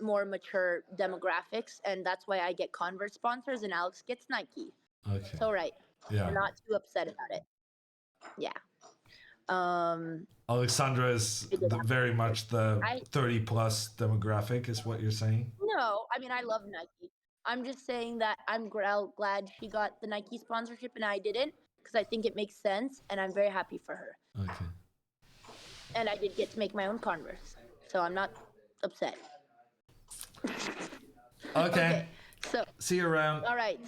Speaker 1: more mature demographics, and that's why I get Converse sponsors and Alex gets Nike.
Speaker 10: Okay.
Speaker 1: It's all right.
Speaker 10: Yeah.
Speaker 1: We're not too upset about it. Yeah.
Speaker 10: Alexandra is very much the 30 plus demographic, is what you're saying?
Speaker 1: No, I mean I love Nike. I'm just saying that I'm glad she got the Nike sponsorship and I didn't, because I think it makes sense, and I'm very happy for her.
Speaker 10: Okay.
Speaker 1: And I did get to make my own Converse, so I'm not upset.
Speaker 10: Okay.
Speaker 1: So
Speaker 10: see you around.
Speaker 1: All right,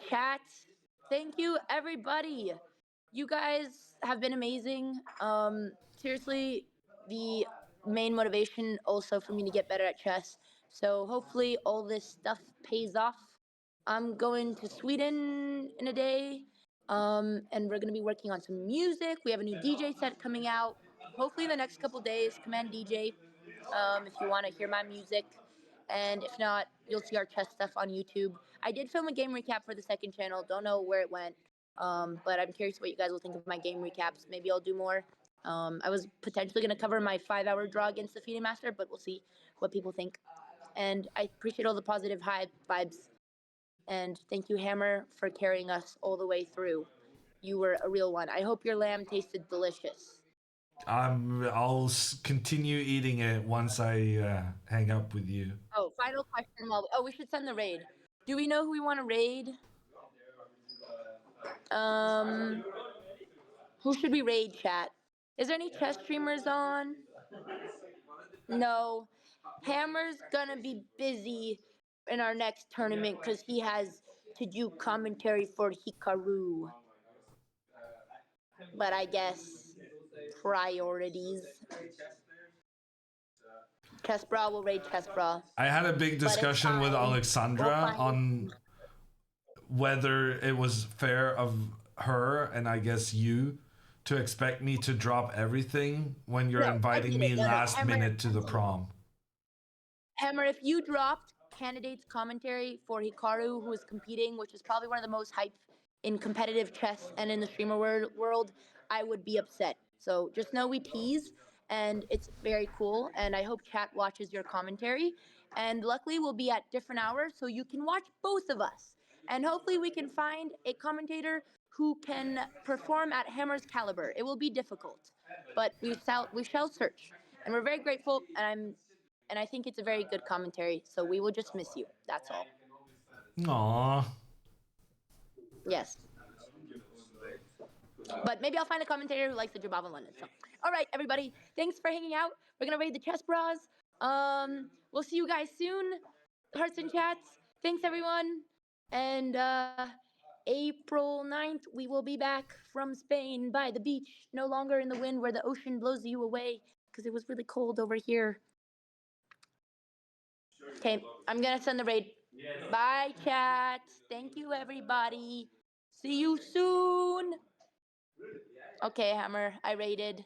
Speaker 1: chat. Thank you, everybody. You guys have been amazing. Seriously, the main motivation also for me to get better at chess. So hopefully all this stuff pays off. I'm going to Sweden in a day, and we're gonna be working on some music. We have a new DJ set coming out. Hopefully in the next couple days. Command DJ, if you want to hear my music, and if not, you'll see our chess stuff on YouTube. I did film a game recap for the second channel. Don't know where it went, but I'm curious what you guys will think of my game recaps. Maybe I'll do more. I was potentially gonna cover my 5-hour draw against the FIDE Master, but we'll see what people think. and I appreciate all the positive vibes. And thank you, Hammer, for carrying us all the way through. You were a real one. I hope your lamb tasted delicious.
Speaker 10: I'll continue eating it once I hang up with you.
Speaker 1: Oh, final question. We should send the raid. Do we know who we want to raid? Who should we raid, chat? Is there any chess streamers on? No. Hammer's gonna be busy in our next tournament because he has to do commentary for Hikaru. But I guess priorities. Chessbra will raid Chessbra.
Speaker 10: I had a big discussion with Alexandra on whether it was fair of her and I guess you to expect me to drop everything when you're inviting me last minute to the prom.
Speaker 1: Hammer, if you dropped candidates commentary for Hikaru, who is competing, which is probably one of the most hyped in competitive chess and in the streamer world, I would be upset. So just know we tease, and it's very cool, and I hope chat watches your commentary. And luckily, we'll be at different hours, so you can watch both of us. And hopefully we can find a commentator who can perform at Hammer's caliber. It will be difficult, but we shall search. And we're very grateful, and I think it's a very good commentary, so we will just miss you. That's all.
Speaker 10: Aww.
Speaker 1: Yes. But maybe I'll find a commentator who likes the Jabava London. So, all right, everybody. Thanks for hanging out. We're going to raid the chess bras. We'll see you guys soon. Hearts and chats. Thanks, everyone. And April 9th, we will be back from Spain by the beach. No longer in the wind where the ocean blows you away because it was really cold over here. Okay, I'm gonna send the raid. Bye, chat. Thank you, everybody. See you soon. Okay, Hammer, I raided.